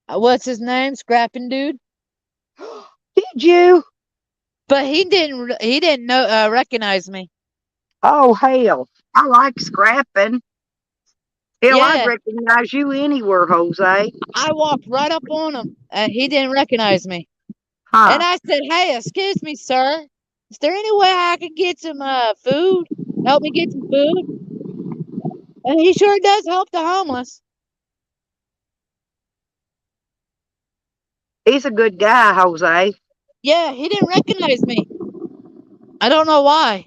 Speaker 2: What's his name? Scrapping dude.
Speaker 1: Did you?
Speaker 2: But he didn't know recognize me.
Speaker 1: Oh hell! I like scrapping. Hell, I'd
Speaker 2: Yeah,
Speaker 1: recognize you anywhere, Jose.
Speaker 2: I walked right up on him and he didn't recognize me. And
Speaker 1: Huh?
Speaker 2: I said, "Hey, excuse me, sir. Is there any way I could get some food? Help me get some food?" And he sure does help the homeless.
Speaker 1: He's a good guy, Jose.
Speaker 2: Yeah, he didn't recognize me. I don't know why.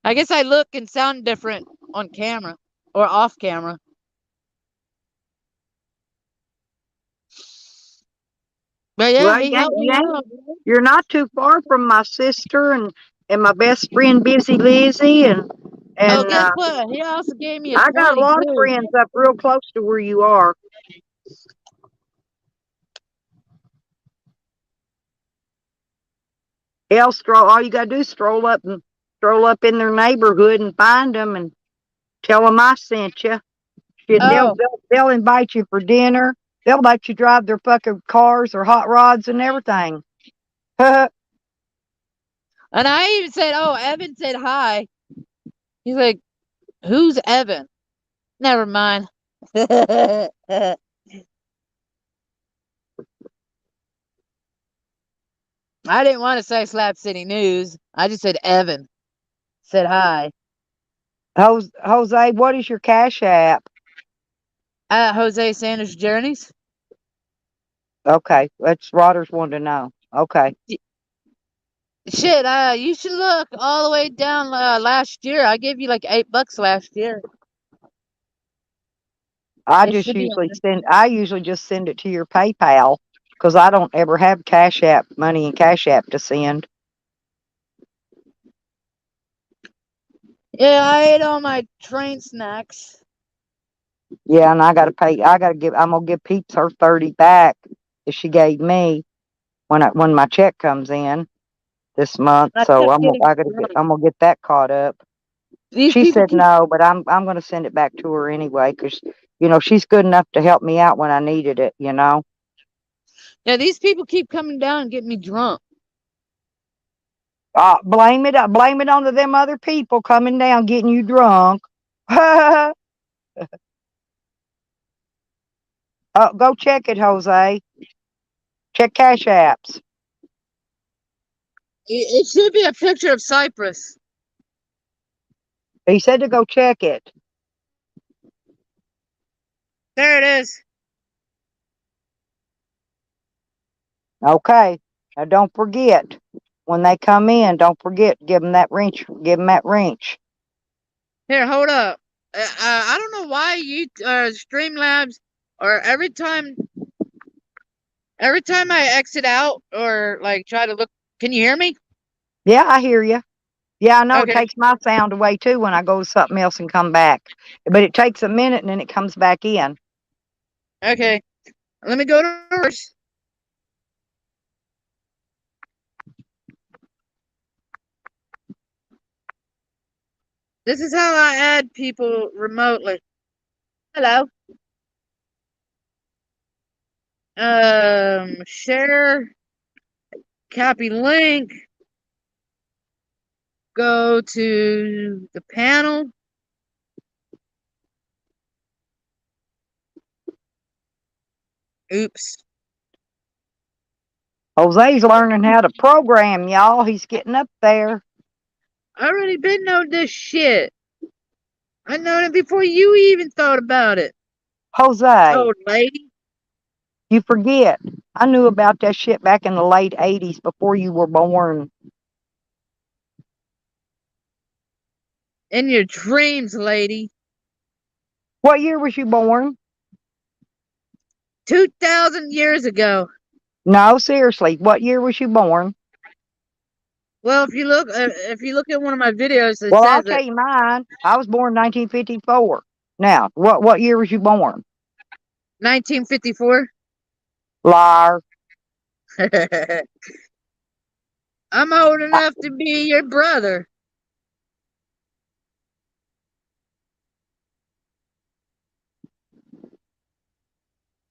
Speaker 2: I guess I look and sound different on camera or off camera. But yeah,
Speaker 1: Well,
Speaker 2: he helped me out.
Speaker 1: you're not too far from my sister and my best friend Busy Lizzie
Speaker 2: Oh,
Speaker 1: and
Speaker 2: guess what? He also gave me a
Speaker 1: I got a lot of
Speaker 2: 22.
Speaker 1: friends up real close to where you are. Hell, all you gotta do is stroll up in their neighborhood and find them and tell them I sent you. Shit,
Speaker 2: Oh,
Speaker 1: they'll invite you for dinner. They'll let you drive their fucking cars or hot rods and everything.
Speaker 2: and I even said, "Oh, Evan said hi." He's like, "Who's Evan?" Never mind. I didn't want to say Slap City News. I just said Evan. Said hi.
Speaker 1: Jose, what is your Cash App?
Speaker 2: Jose Sanders Journeys.
Speaker 1: Okay, that's Rodders wanted to know. Okay.
Speaker 2: Shit, you should look all the way down last year. I gave you like $8 last year. It should be on
Speaker 1: I usually just send it to your PayPal because I don't ever have Cash App money in Cash App to send.
Speaker 2: there. Yeah, I ate all my train snacks.
Speaker 1: Yeah, and I'm gonna give Peeps her 30 back that she gave me when my check comes in this month.
Speaker 2: I
Speaker 1: So
Speaker 2: kept getting drunk.
Speaker 1: I'm gonna get that caught up.
Speaker 2: These
Speaker 1: She
Speaker 2: people
Speaker 1: said
Speaker 2: keep,
Speaker 1: no, but I'm gonna send it back to her anyway because she's good enough to help me out when I needed it.
Speaker 2: yeah, these people keep coming down and getting me drunk.
Speaker 1: Blame it on to them other people coming down getting you drunk. Go check it, Jose. Check Cash Apps.
Speaker 2: It should be a picture of Cypress.
Speaker 1: He said to go check it.
Speaker 2: There it is.
Speaker 1: Okay. Now don't forget when they come in. Don't forget give them that wrench. Give them that wrench.
Speaker 2: Here, hold up. I don't know why you Streamlabs or every time I exit out or like try to look. Can you hear me?
Speaker 1: Yeah, I hear you. Yeah, I know it
Speaker 2: Okay.
Speaker 1: takes my sound away too when I go to something else and come back. But it takes a minute and then it comes back in.
Speaker 2: Okay. Let me go to reverse. This is how I add people remotely. Hello. Share, copy link, go to the panel. Oops.
Speaker 1: Jose's learning how to program, y'all. He's getting up there.
Speaker 2: I already been know this shit. I known it before you even thought about it.
Speaker 1: Jose,
Speaker 2: Old lady.
Speaker 1: you forget. I knew about that shit back in the late 80s before you were born.
Speaker 2: In your dreams, lady.
Speaker 1: What year was you born?
Speaker 2: 2,000 years ago.
Speaker 1: No, seriously. What year was you born?
Speaker 2: Well, if you look at one of my videos, it
Speaker 1: Well, I'll
Speaker 2: says
Speaker 1: tell
Speaker 2: it
Speaker 1: you mine. I was born 1954. Now, what year was you born?
Speaker 2: 1954.
Speaker 1: Liar.
Speaker 2: I'm old enough to be your brother.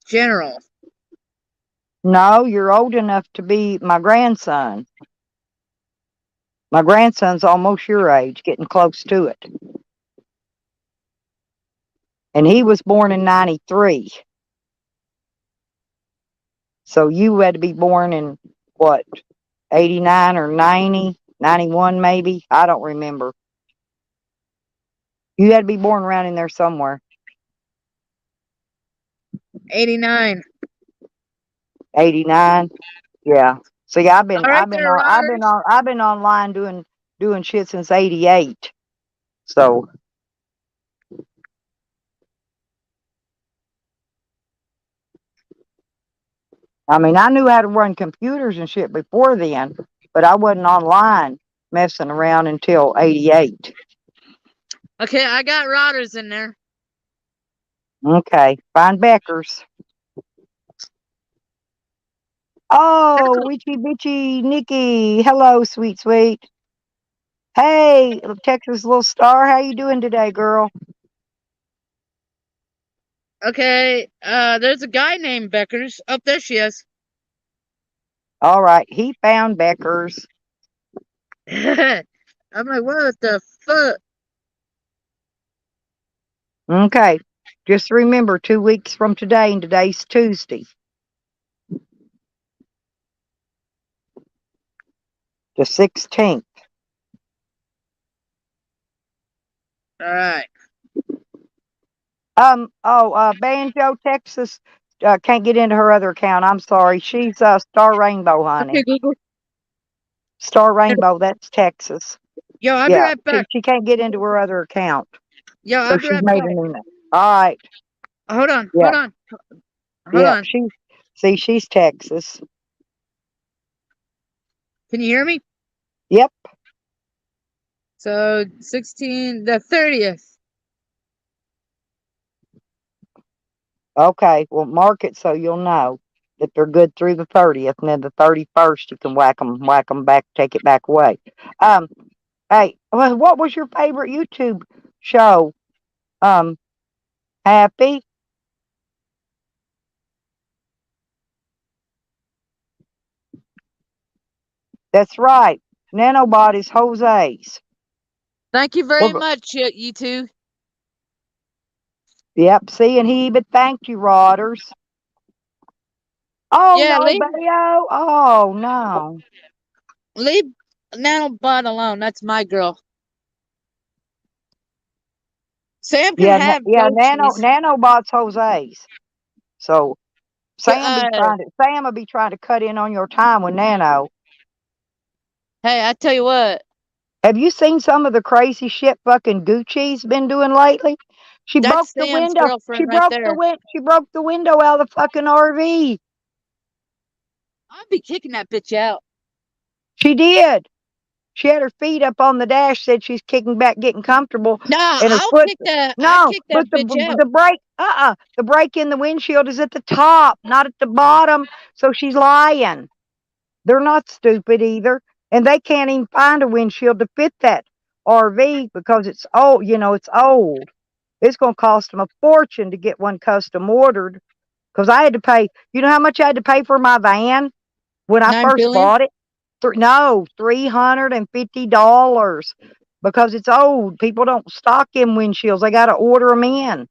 Speaker 2: General.
Speaker 1: No, you're old enough to be my grandson. My grandson's almost your age, getting close to it. And he was born in 93. So you had to be born in what, 89 or 90, 91 maybe? I don't remember. You had to be born around in there somewhere.
Speaker 2: 89.
Speaker 1: 89. Yeah. See,
Speaker 2: All right there, Rotters.
Speaker 1: I've been online doing shit since 88. So, I mean, I knew how to run computers and shit before then, but I wasn't online messing around until 88.
Speaker 2: Okay, I got Rotters in there.
Speaker 1: Okay. Find Beckers. Oh, witchy bitchy Nikki. Hello, sweet sweet. Hey, Texas little star, how you doing today, girl?
Speaker 2: Okay, there's a guy named Beckers. Oh, there she is.
Speaker 1: All right, he found Beckers.
Speaker 2: I'm like, what the fuck?
Speaker 1: Okay, just remember 2 weeks from today, and today's Tuesday, the 16th.
Speaker 2: All right.
Speaker 1: Banjo, Texas, can't get into her other account. I'm sorry. She's Star Rainbow, honey.
Speaker 2: Okay, Google.
Speaker 1: Star Rainbow, that's Texas.
Speaker 2: Yo, I'll be
Speaker 1: Yeah,
Speaker 2: right back.
Speaker 1: she can't get into her other account,
Speaker 2: Yo,
Speaker 1: so
Speaker 2: I'll be
Speaker 1: she's
Speaker 2: right
Speaker 1: made a
Speaker 2: back.
Speaker 1: new one. All right.
Speaker 2: Hold on,
Speaker 1: Yeah,
Speaker 2: hold on, hold
Speaker 1: yeah.
Speaker 2: on.
Speaker 1: She's Texas.
Speaker 2: Can you hear me?
Speaker 1: Yep.
Speaker 2: So 16, the 30th.
Speaker 1: Okay. Well, mark it so you'll know that they're good through the 30th, and then the 31st you can whack them back, take it back away. Um. Hey, well, what was your favorite YouTube show? Um. Happy. That's right. Nanobot is Jose's.
Speaker 2: Thank you very
Speaker 1: Well,
Speaker 2: much, you two.
Speaker 1: yep. See, and he even thanked you, Rodders. Oh
Speaker 2: Yeah,
Speaker 1: no, Bayo. Oh no.
Speaker 2: leave Nanobot alone. That's my girl. Sam can
Speaker 1: Yeah,
Speaker 2: have
Speaker 1: yeah.
Speaker 2: goat cheese.
Speaker 1: Nanobot's Jose's. So
Speaker 2: Uh,
Speaker 1: Sam will be trying to cut in on your time with Nano.
Speaker 2: hey, I tell you what.
Speaker 1: Have you seen some of the crazy shit fucking Gucci's been doing lately? She broke
Speaker 2: That's
Speaker 1: the
Speaker 2: Sam's
Speaker 1: window.
Speaker 2: girlfriend right there.
Speaker 1: She broke the window out of the fucking RV.
Speaker 2: I'd be kicking that bitch out.
Speaker 1: She did. She had her feet up on the dash, said she's kicking back, getting comfortable,
Speaker 2: Nah,
Speaker 1: and her foot.
Speaker 2: I
Speaker 1: No,
Speaker 2: kick that
Speaker 1: but
Speaker 2: bitch out.
Speaker 1: the brake in the windshield is at the top, not at the bottom. So she's lying. They're not stupid either, and they can't even find a windshield to fit that RV because it's old. You know, it's old. It's going to cost them a fortune to get one custom ordered. Because I had to pay. You know how much I had to pay for my van when I
Speaker 2: Nine
Speaker 1: first
Speaker 2: billion.
Speaker 1: bought it? No, $350 because it's old. People don't stock them windshields. They got to order them in.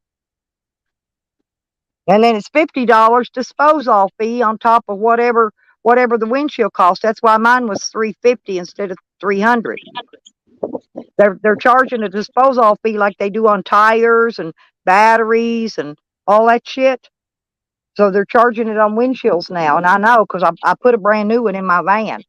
Speaker 1: And then it's $50 disposal fee on top of whatever the windshield cost. That's why mine was $350 instead of $300. They're charging a disposal fee like they do on tires and batteries and all that shit. So they're charging it on windshields now, and I know because I put a brand new one in my van.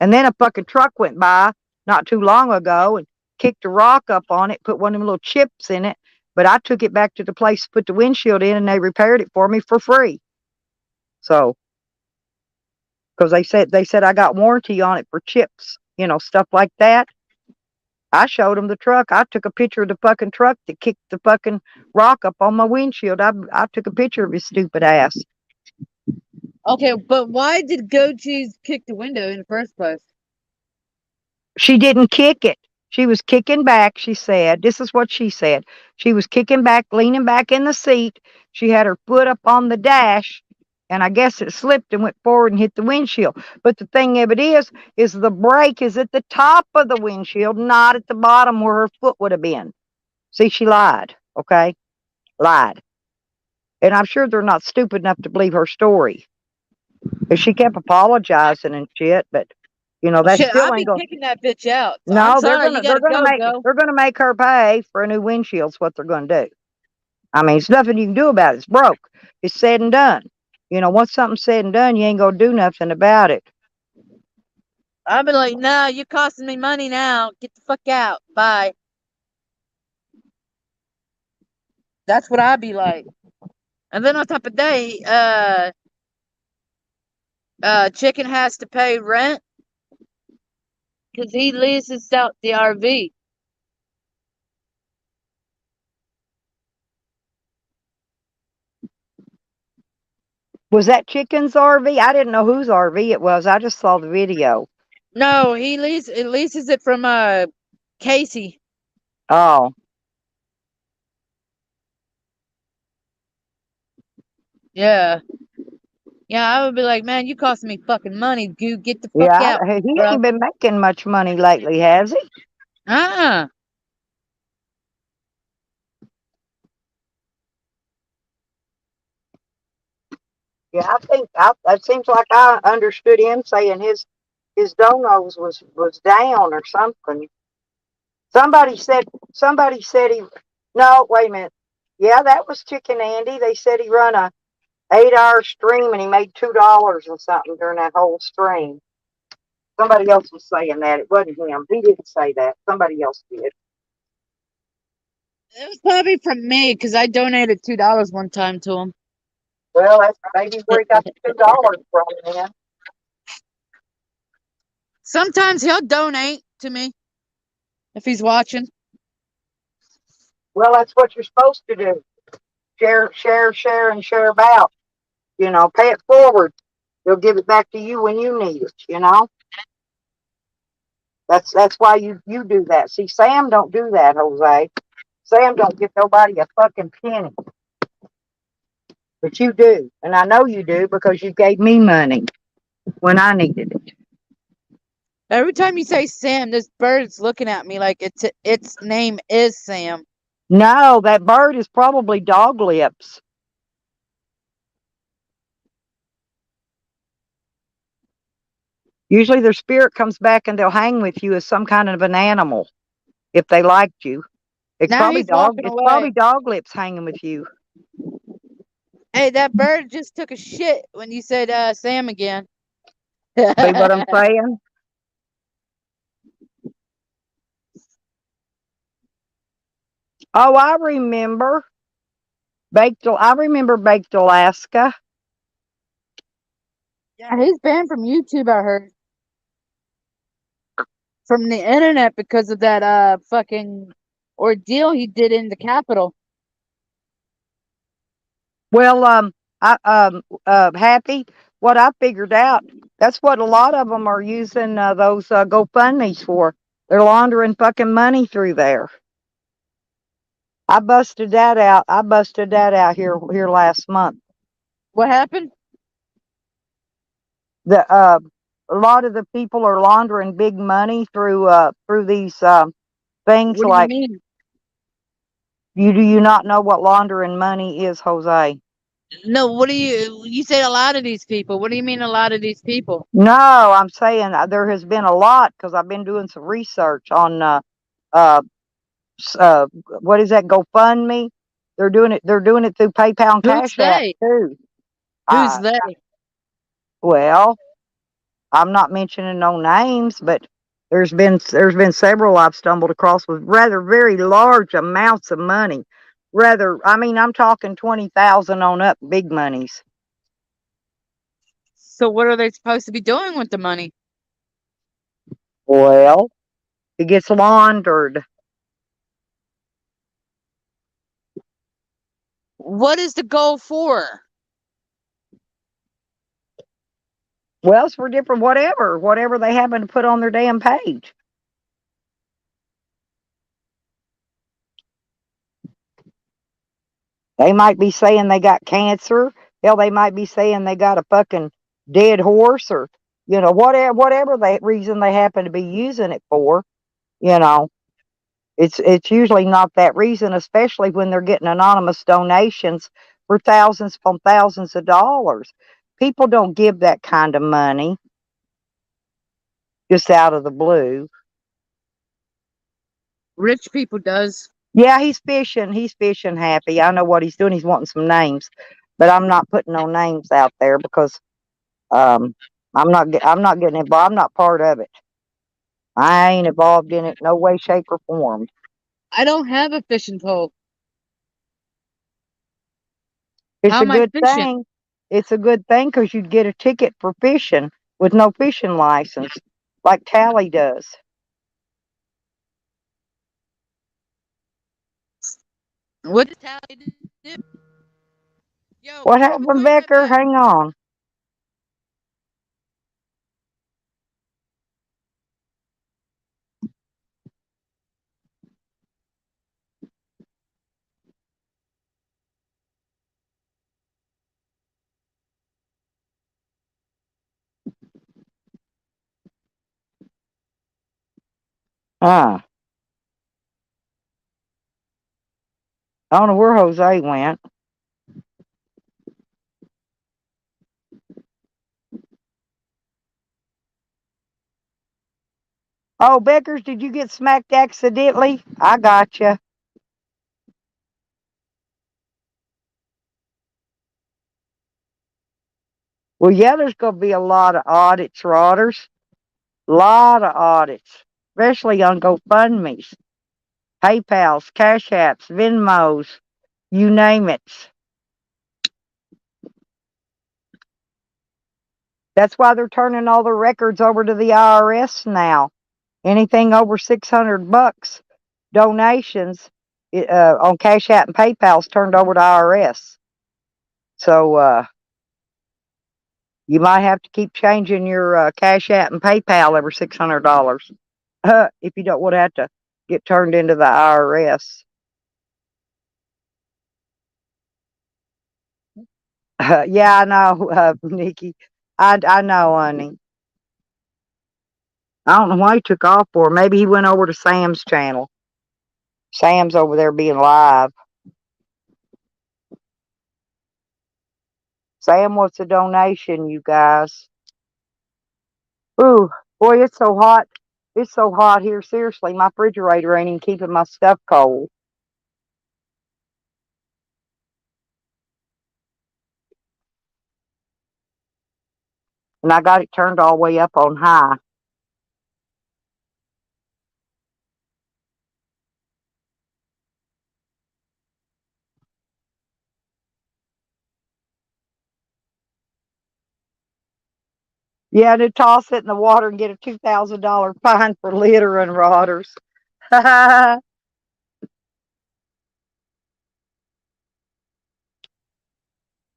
Speaker 1: And then a fucking truck went by not too long ago and kicked a rock up on it, put one of them little chips in it. But I took it back to the place, put the windshield in, and they repaired it for me for free. So, because they said I got warranty on it for chips, stuff like that. I showed them the truck. I took a picture of the fucking truck that kicked the fucking rock up on my windshield. I took a picture of his stupid ass.
Speaker 2: Okay, but why did Go Cheese kick the window in the first place?
Speaker 1: She didn't kick it. She was kicking back, she said. This is what she said. She was kicking back, leaning back in the seat. She had her foot up on the dash, and I guess it slipped and went forward and hit the windshield. But the thing of it is the brake is at the top of the windshield, not at the bottom where her foot would have been. See, she lied, okay? Lied. And I'm sure they're not stupid enough to believe her story. But she kept apologizing and shit, but that
Speaker 2: Shit,
Speaker 1: still
Speaker 2: I'll
Speaker 1: ain't
Speaker 2: be
Speaker 1: going.
Speaker 2: kicking that bitch out. I'm
Speaker 1: No, they're
Speaker 2: sorry, you
Speaker 1: gonna they're
Speaker 2: gotta
Speaker 1: gonna
Speaker 2: go,
Speaker 1: make
Speaker 2: Go.
Speaker 1: they're gonna make her pay for a new windshield. Is what they're gonna do. I mean, it's nothing you can do about it. It's broke. It's said and done. Once something's said and done, you ain't gonna do nothing about it.
Speaker 2: I'll be like, no, you're costing me money now. Get the fuck out. Bye. That's what I'd be like. And then on top of that, Chicken has to pay rent because he leases out the RV.
Speaker 1: Was that Chicken's RV? I didn't know whose RV it was. I just saw the video.
Speaker 2: No, leases it from Casey.
Speaker 1: Oh,
Speaker 2: Yeah. Yeah, I would be like, man, you costing me fucking money, goo. Get the fuck
Speaker 1: yeah.
Speaker 2: out,
Speaker 1: He
Speaker 2: bro.
Speaker 1: ain't been making much money lately, has he?
Speaker 2: Uh-uh.
Speaker 1: Yeah, I think it seems like I understood him saying his donos was down or something. Somebody said he. No, wait a minute. Yeah, that was Chicken Andy. They said he run a 8-hour stream and he made $2 and something during that whole stream. Somebody else was saying that. It wasn't him. He didn't say that. Somebody else did.
Speaker 2: It was probably from me because I donated $2 one time to him.
Speaker 1: Well, that's maybe where he got the $2 from, man.
Speaker 2: Sometimes he'll donate to me if he's watching.
Speaker 1: Well, that's what you're supposed to do. Share, share, share, and share about. Pay it forward. They'll give it back to you when you need it. That's why you do that. See, Sam don't do that, Jose. Sam don't give nobody a fucking penny. But you do. And I know you do because you gave me money when I needed it.
Speaker 2: Every time you say Sam, this bird's looking at me like its name is Sam.
Speaker 1: No, that bird is probably dog lips. Usually their spirit comes back and they'll hang with you as some kind of an animal if they liked you. It's
Speaker 2: Now
Speaker 1: probably
Speaker 2: he's
Speaker 1: dog
Speaker 2: walking
Speaker 1: it's probably
Speaker 2: away.
Speaker 1: dog lips hanging with you.
Speaker 2: Hey, that bird just took a shit when you said Sam again.
Speaker 1: See what I'm saying? Oh, I remember Baked Alaska.
Speaker 2: Yeah, he's banned from YouTube, I heard. From the internet because of that fucking ordeal he did in the Capitol.
Speaker 1: Well, Happy, what I figured out, that's what a lot of them are using those GoFundMe's for. They're laundering fucking money through there. I busted that out. I busted that out here last month.
Speaker 2: What happened?
Speaker 1: The A lot of the people are laundering big money through these things
Speaker 2: What do you
Speaker 1: like
Speaker 2: mean?
Speaker 1: you. Do you not know what laundering money is, Jose?
Speaker 2: No, what do you said a lot of these people. What do you mean a lot of these people?
Speaker 1: No, I'm saying there has been a lot because I've been doing some research on uh, what is that GoFundMe? They're doing it. They're doing it through PayPal and
Speaker 2: Who's
Speaker 1: Cash App
Speaker 2: they?
Speaker 1: too.
Speaker 2: Who's
Speaker 1: Uh,
Speaker 2: they?
Speaker 1: well, I'm not mentioning no names, but there's been several I've stumbled across with rather very large amounts of money. Rather, I mean, I'm talking 20,000 on up, big monies.
Speaker 2: So what are they supposed to be doing with the money?
Speaker 1: Well, it gets laundered.
Speaker 2: What is the goal for?
Speaker 1: Well, it's for different whatever they happen to put on their damn page. They might be saying they got cancer. Hell, they might be saying they got a fucking dead horse, or whatever they reason they happen to be using it for. You know, it's usually not that reason, especially when they're getting anonymous donations for thousands upon thousands of dollars. People don't give that kind of money just out of the blue.
Speaker 2: Rich people does.
Speaker 1: Yeah, he's fishing. He's fishing happy. I know what he's doing. He's wanting some names, but I'm not putting no names out there because um, I'm not getting involved. I'm not part of it. I ain't involved in it no way, shape, or form.
Speaker 2: I don't have a fishing pole.
Speaker 1: It's
Speaker 2: How
Speaker 1: a
Speaker 2: am I
Speaker 1: good
Speaker 2: fishing?
Speaker 1: thing. It's a good thing because you'd get a ticket for fishing with no fishing license, like Tally does.
Speaker 2: What does Tally do? Yo,
Speaker 1: What
Speaker 2: let me
Speaker 1: happened,
Speaker 2: call you right
Speaker 1: Becker?
Speaker 2: back.
Speaker 1: Hang on. I don't know where Jose went. Oh, Beckers, did you get smacked accidentally? I got you. Well, yeah, there's going to be a lot of audits, Rodders. Lot of audits, especially on GoFundMe's, PayPal's, Cash Apps, Venmos, you name it. That's why they're turning all the records over to the IRS now. Anything over $600 donations on Cash App and PayPal's turned over to IRS. So you might have to keep changing your Cash App and PayPal every $600 if you don't want to have to get turned into the IRS. Yeah, I know, Nikki. I know, honey. I don't know why he took off for. Maybe he went over to Sam's channel. Sam's over there being live. Sam wants a donation, you guys. Ooh, boy, it's so hot. It's so hot here. Seriously, my refrigerator ain't even keeping my stuff cold. And I got it turned all the way up on high. Yeah, to toss it in the water and get a $2,000 fine for littering, Rodders.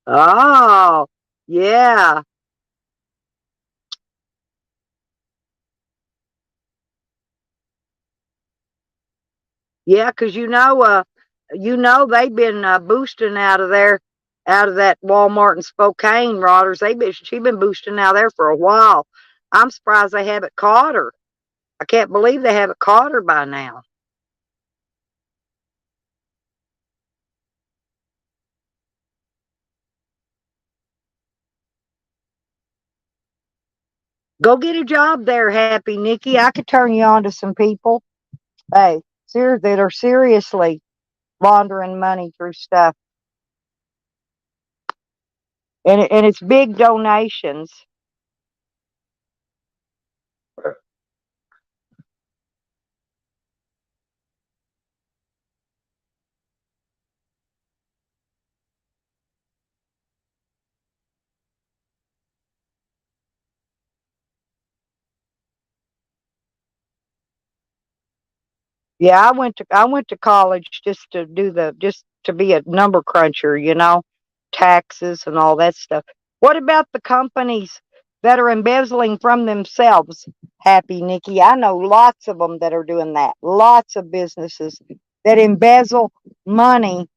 Speaker 1: Oh, yeah. Yeah, 'cause they've been boosting out of there, out of that Walmart in Spokane, Rodders. She been boosting out there for a while. I'm surprised they haven't caught her. I can't believe they haven't caught her by now. Go get a job there, Happy Nikki. I could turn you on to some people. Hey, that are seriously laundering money through stuff, and it's big donations. Yeah, I went to college just to be a number cruncher, taxes and all that stuff. What about the companies that are embezzling from themselves? Happy Nikki, I know lots of them that are doing that. Lots of businesses that embezzle money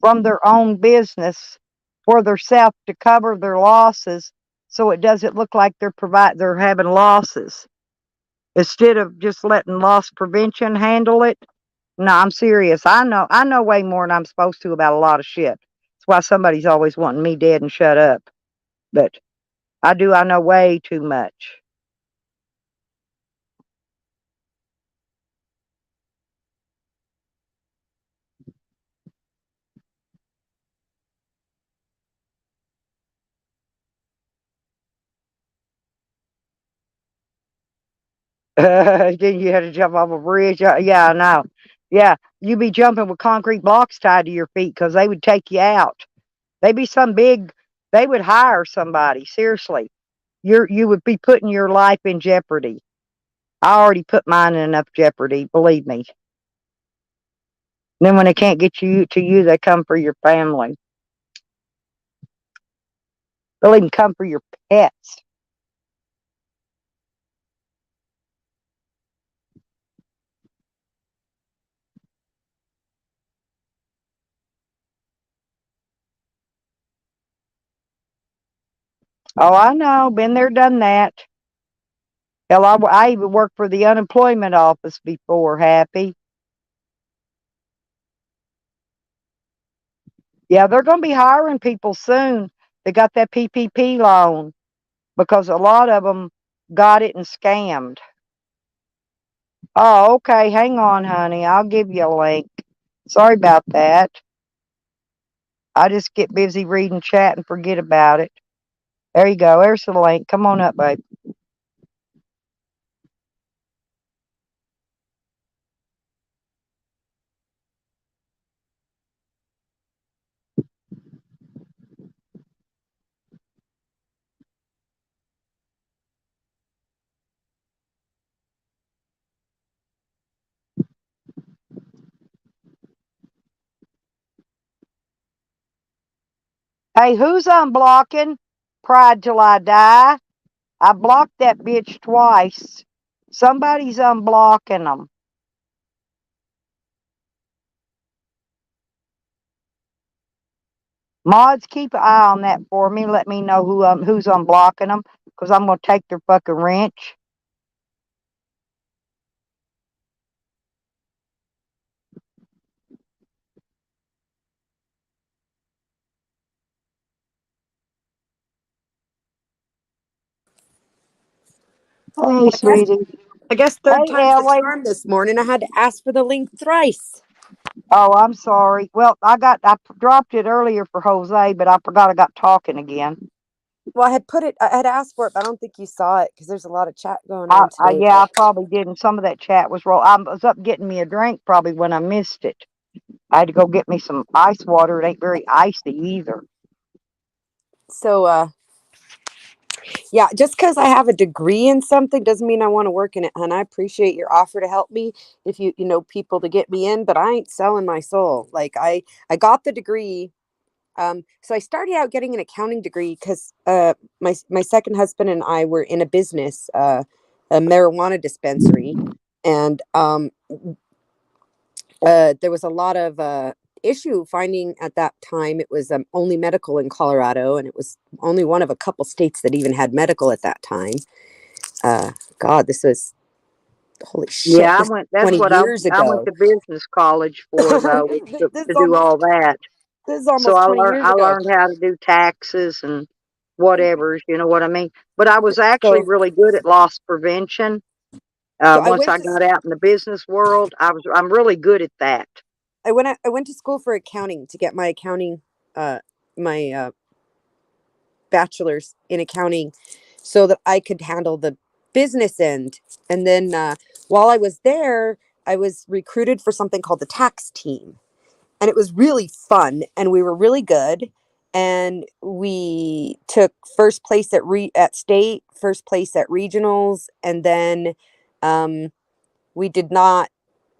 Speaker 1: from their own business for themselves to cover their losses, so it doesn't look like they're having losses. Instead of just letting loss prevention handle it. No, I'm serious. I know way more than I'm supposed to about a lot of shit. That's why somebody's always wanting me dead and shut up. But I know way too much. Then you had to jump off a bridge. Yeah, I know. Yeah, you be jumping with concrete blocks tied to your feet because they would take you out. They be some big. They would hire somebody. Seriously, you would be putting your life in jeopardy. I already put mine in enough jeopardy. Believe me. Then when they can't get you, they come for your family. They'll even come for your pets. Oh, I know. Been there, done that. Hell, I even worked for the unemployment office before, Happy. Yeah, they're going to be hiring people soon. They got that PPP loan because a lot of them got it and scammed. Oh, okay. Hang on, honey. I'll give you a link. Sorry about that. I just get busy reading chat and forget about it. There you go. There's the link. Come on up, babe. Hey, who's unblocking? Pride till I die. I blocked that bitch twice. Somebody's unblocking them. Mods, keep an eye on that for me. Let me know who's unblocking them, because I'm gonna take their fucking wrench. Hey,
Speaker 3: I guess
Speaker 1: sweetie.
Speaker 3: I guess third
Speaker 1: Hey,
Speaker 3: time's the
Speaker 1: Ellie.
Speaker 3: charm this morning. I had to ask for the link thrice.
Speaker 1: Oh, I'm sorry. Well, I dropped it earlier for Jose, but I forgot I got talking again.
Speaker 3: Well, I had asked for it, but I don't think you saw it because there's a lot of chat going on today.
Speaker 1: Yeah, I
Speaker 3: But
Speaker 1: probably did, and some of that chat was roll. I was up getting me a drink probably when I missed it. I had to go get me some ice water. It ain't very icy either.
Speaker 3: so yeah, just because I have a degree in something doesn't mean I want to work in it. And I appreciate your offer to help me if you know people to get me in, but I ain't selling my soul. Like I got the degree. So I started out getting an accounting degree because my second husband and I were in a business, a marijuana dispensary, and there was a lot of issue finding at that time. It was only medical in Colorado, and it was only one of a couple states that even had medical at that time. God, this was holy shit.
Speaker 1: Yeah, I
Speaker 3: This
Speaker 1: went.
Speaker 3: was
Speaker 1: That's
Speaker 3: 20
Speaker 1: what I
Speaker 3: years
Speaker 1: I went
Speaker 3: ago.
Speaker 1: to business college for, though, was
Speaker 3: this
Speaker 1: to
Speaker 3: is
Speaker 1: do
Speaker 3: almost
Speaker 1: all that.
Speaker 3: this is
Speaker 1: So
Speaker 3: almost 20 years
Speaker 1: I
Speaker 3: ago.
Speaker 1: learned how to do taxes and whatever. You know what I mean? But I was actually
Speaker 3: So
Speaker 1: really good at loss prevention.
Speaker 3: so I
Speaker 1: Once
Speaker 3: went
Speaker 1: I
Speaker 3: to
Speaker 1: got out in the business world, I'm really good at that.
Speaker 3: I went to school for accounting to get my accounting my bachelor's in accounting so that I could handle the business end. And then while I was there, I was recruited for something called the tax team. And it was really fun and we were really good. And we took first place at state, first place at regionals, and then um, we did not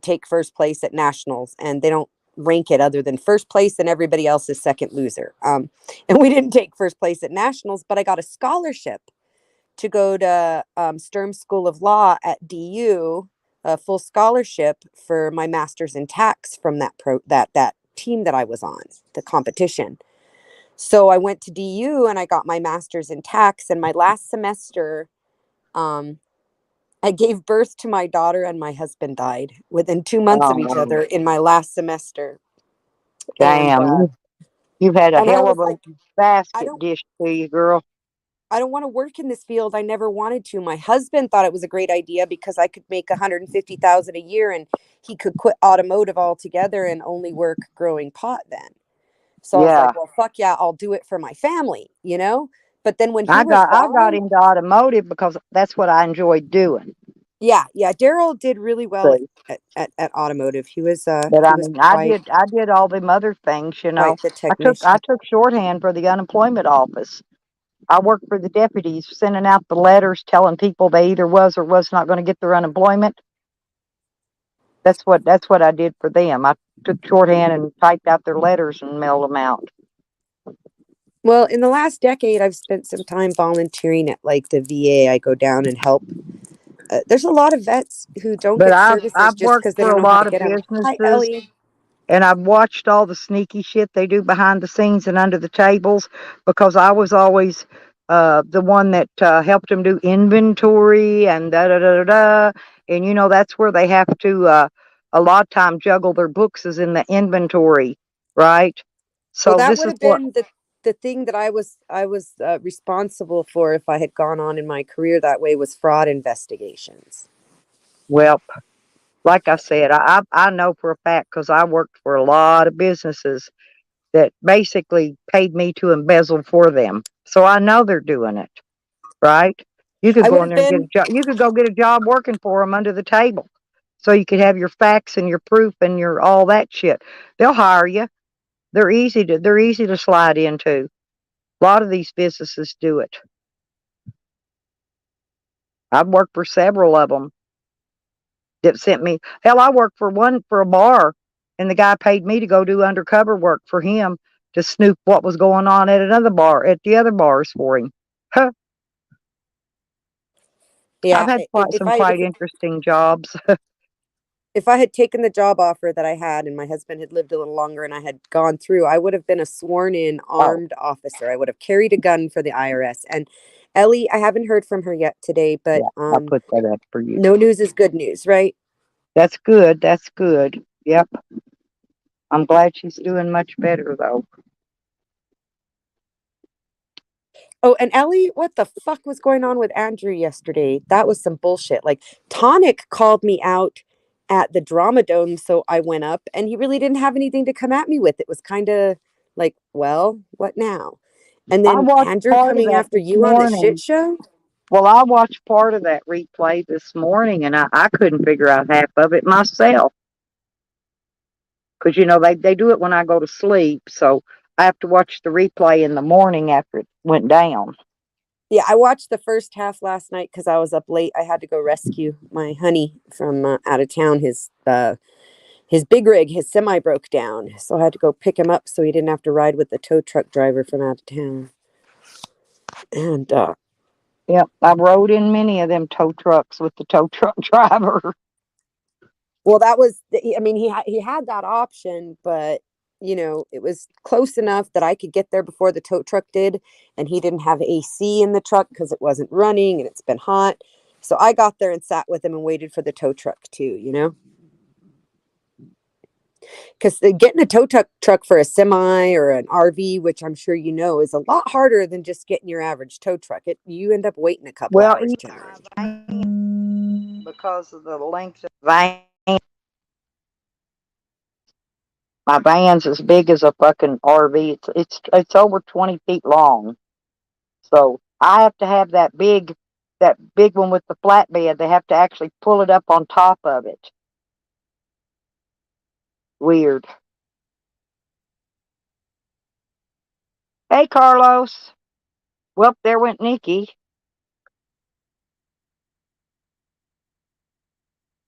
Speaker 3: take first place at nationals, and they don't rank it other than first place, and everybody else is second loser. And we didn't take first place at nationals, but I got a scholarship to go to Sturm School of Law at DU, a full scholarship for my master's in tax from that team that I was on, the competition. So I went to DU and I got my master's in tax. And my last semester, um, I gave birth to my daughter and my husband died within 2 months of each
Speaker 1: Um,
Speaker 3: other in my last semester. And
Speaker 1: Damn, you've had a
Speaker 3: I
Speaker 1: hell of
Speaker 3: was
Speaker 1: a
Speaker 3: like, I
Speaker 1: basket
Speaker 3: don't
Speaker 1: dish to you, girl.
Speaker 3: I don't want to work in this field. I never wanted to. My husband thought it was a great idea because I could make 150,000 a year and he could quit automotive altogether and only work growing pot then. So I was
Speaker 1: Yeah,
Speaker 3: like, well, fuck yeah, I'll do it for my family, you know? But then when he was
Speaker 1: I got
Speaker 3: gone,
Speaker 1: into automotive because that's what I enjoyed doing.
Speaker 3: yeah, Daryl did really well
Speaker 1: See,
Speaker 3: at automotive.
Speaker 1: but
Speaker 3: He
Speaker 1: I
Speaker 3: was
Speaker 1: mean,
Speaker 3: quite
Speaker 1: I did all them other things. You know,
Speaker 3: quite the
Speaker 1: I
Speaker 3: technician.
Speaker 1: took shorthand for the unemployment office. I worked for the deputies, sending out the letters telling people they either was or was not going to get their unemployment. That's what I did for them. I took shorthand and typed out their letters and mailed them out.
Speaker 3: Well, in the last decade, I've spent some time volunteering at like the VA. I go down and help. There's a lot of vets who don't
Speaker 1: But
Speaker 3: get services
Speaker 1: I've
Speaker 3: just
Speaker 1: worked
Speaker 3: because they
Speaker 1: for
Speaker 3: don't
Speaker 1: a
Speaker 3: know how to
Speaker 1: lot of
Speaker 3: get them. Hi,
Speaker 1: businesses,
Speaker 3: Ellie.
Speaker 1: and I've watched all the sneaky shit they do behind the scenes and under the tables because I was always the one that helped them do inventory and da da da da da. And you know that's where they have to a lot of time juggle their books is in the inventory, right?
Speaker 3: Well,
Speaker 1: So
Speaker 3: that
Speaker 1: this
Speaker 3: would
Speaker 1: is
Speaker 3: have
Speaker 1: what.
Speaker 3: been the thing that I was responsible for if I had gone on in my career that way was fraud investigations.
Speaker 1: Well, like I said, I know for a fact because I worked for a lot of businesses that basically paid me to embezzle for them. So I know they're doing it, right? You could
Speaker 3: I
Speaker 1: go
Speaker 3: would
Speaker 1: in
Speaker 3: have
Speaker 1: there and get a
Speaker 3: been
Speaker 1: job. You could go get a job working for them under the table. So you could have your facts and your proof and your all that shit. They'll hire you. They're easy to slide into. A lot of these businesses do it. I've worked for several of them that sent me. Hell, I worked for one for a bar, and the guy paid me to go do undercover work for him to snoop what was going on at another bar, at the other bars for him. Huh. I've
Speaker 3: yeah.
Speaker 1: had some quite interesting jobs.
Speaker 3: If I had taken the job offer that I had and my husband had lived a little longer and I had gone through, I would have been a sworn in
Speaker 1: Oh,
Speaker 3: armed officer. I would have carried a gun for the IRS. And Ellie, I haven't heard from her yet today, but
Speaker 1: yeah, I put that up for you.
Speaker 3: no news is good news, right?
Speaker 1: That's good. That's good. Yep. I'm glad she's doing much better though.
Speaker 3: Oh, and Ellie, what the fuck was going on with Andrew yesterday? That was some bullshit. Like, Tonic called me out at the Drama Dome, so I went up, and he really didn't have anything to come at me with. It was kind of like, well, what now? And
Speaker 1: I
Speaker 3: then
Speaker 1: watched
Speaker 3: Andrew
Speaker 1: part of
Speaker 3: coming
Speaker 1: that
Speaker 3: after
Speaker 1: this
Speaker 3: you on the shit
Speaker 1: morning.
Speaker 3: show.
Speaker 1: Well, I watched part of that replay this morning, and I couldn't figure out half of it myself. Because you know they do it when I go to sleep, so I have to watch the replay in the morning after it went down.
Speaker 3: Yeah, I watched the first half last night because I was up late. I had to go rescue my honey from out of town. His big rig, his semi broke down, so I had to go pick him up so he didn't have to ride with the tow truck driver from out of town. And
Speaker 1: Yep, I rode in many of them tow trucks with the tow truck driver.
Speaker 3: Well, that was, I mean, he had that option, but it was close enough that I could get there before the tow truck did, and he didn't have AC in the truck because it wasn't running and it's been hot. So I got there and sat with him and waited for the tow truck too. Because getting a truck for a semi or an RV, which I'm sure is a lot harder than just getting your average tow truck. You end up waiting a couple
Speaker 1: Well,
Speaker 3: hours generally.
Speaker 1: because of the length of the van, my van's as big as a fucking RV. It's over 20 feet long. So I have to have that big one with the flatbed. They have to actually pull it up on top of it. Weird. Hey, Carlos. Well, there went Nikki.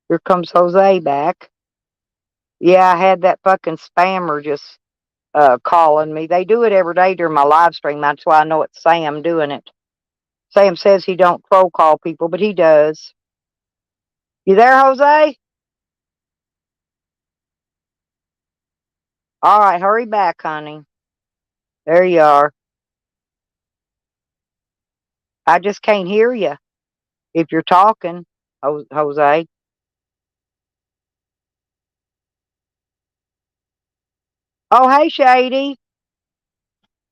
Speaker 1: Here comes Jose back. Yeah, I had that fucking spammer just calling me. They do it every day during my live stream. That's why I know it's Sam doing it. Sam says he don't troll call people, but he does. You there, Jose? All right, hurry back, honey. There you are. I just can't hear you if you're talking, Jose. Oh, hey, Shady.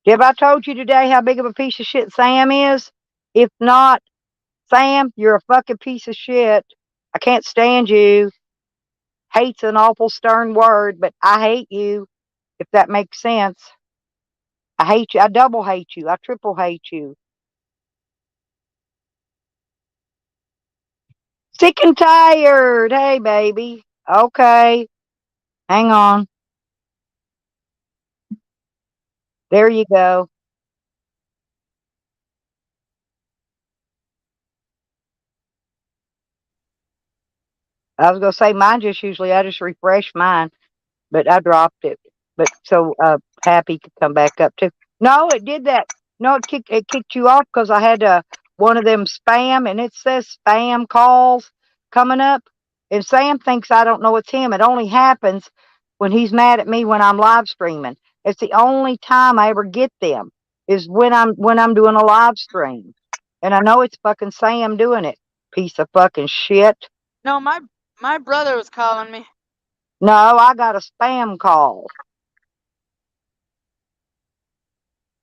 Speaker 1: Have I told you today how big of a piece of shit Sam is? If not, Sam, you're a fucking piece of shit. I can't stand you. Hate's an awful stern word, but I hate you, if that makes sense. I hate you. I double hate you. I triple hate you. Sick and tired. Hey, baby. Okay. Hang on. There you go. I was going to say mine I just refresh mine, but I dropped it. But so Happy could come back up too. No, it did that. No, it kicked you off because I had one of them spam, and it says spam calls coming up. And Sam thinks I don't know it's him. It only happens when he's mad at me when I'm live streaming. It's the only time I ever get them is when I'm doing a live stream. And I know it's fucking Sam doing it. Piece of fucking shit.
Speaker 2: No, my brother was calling me.
Speaker 1: No, I got a spam call.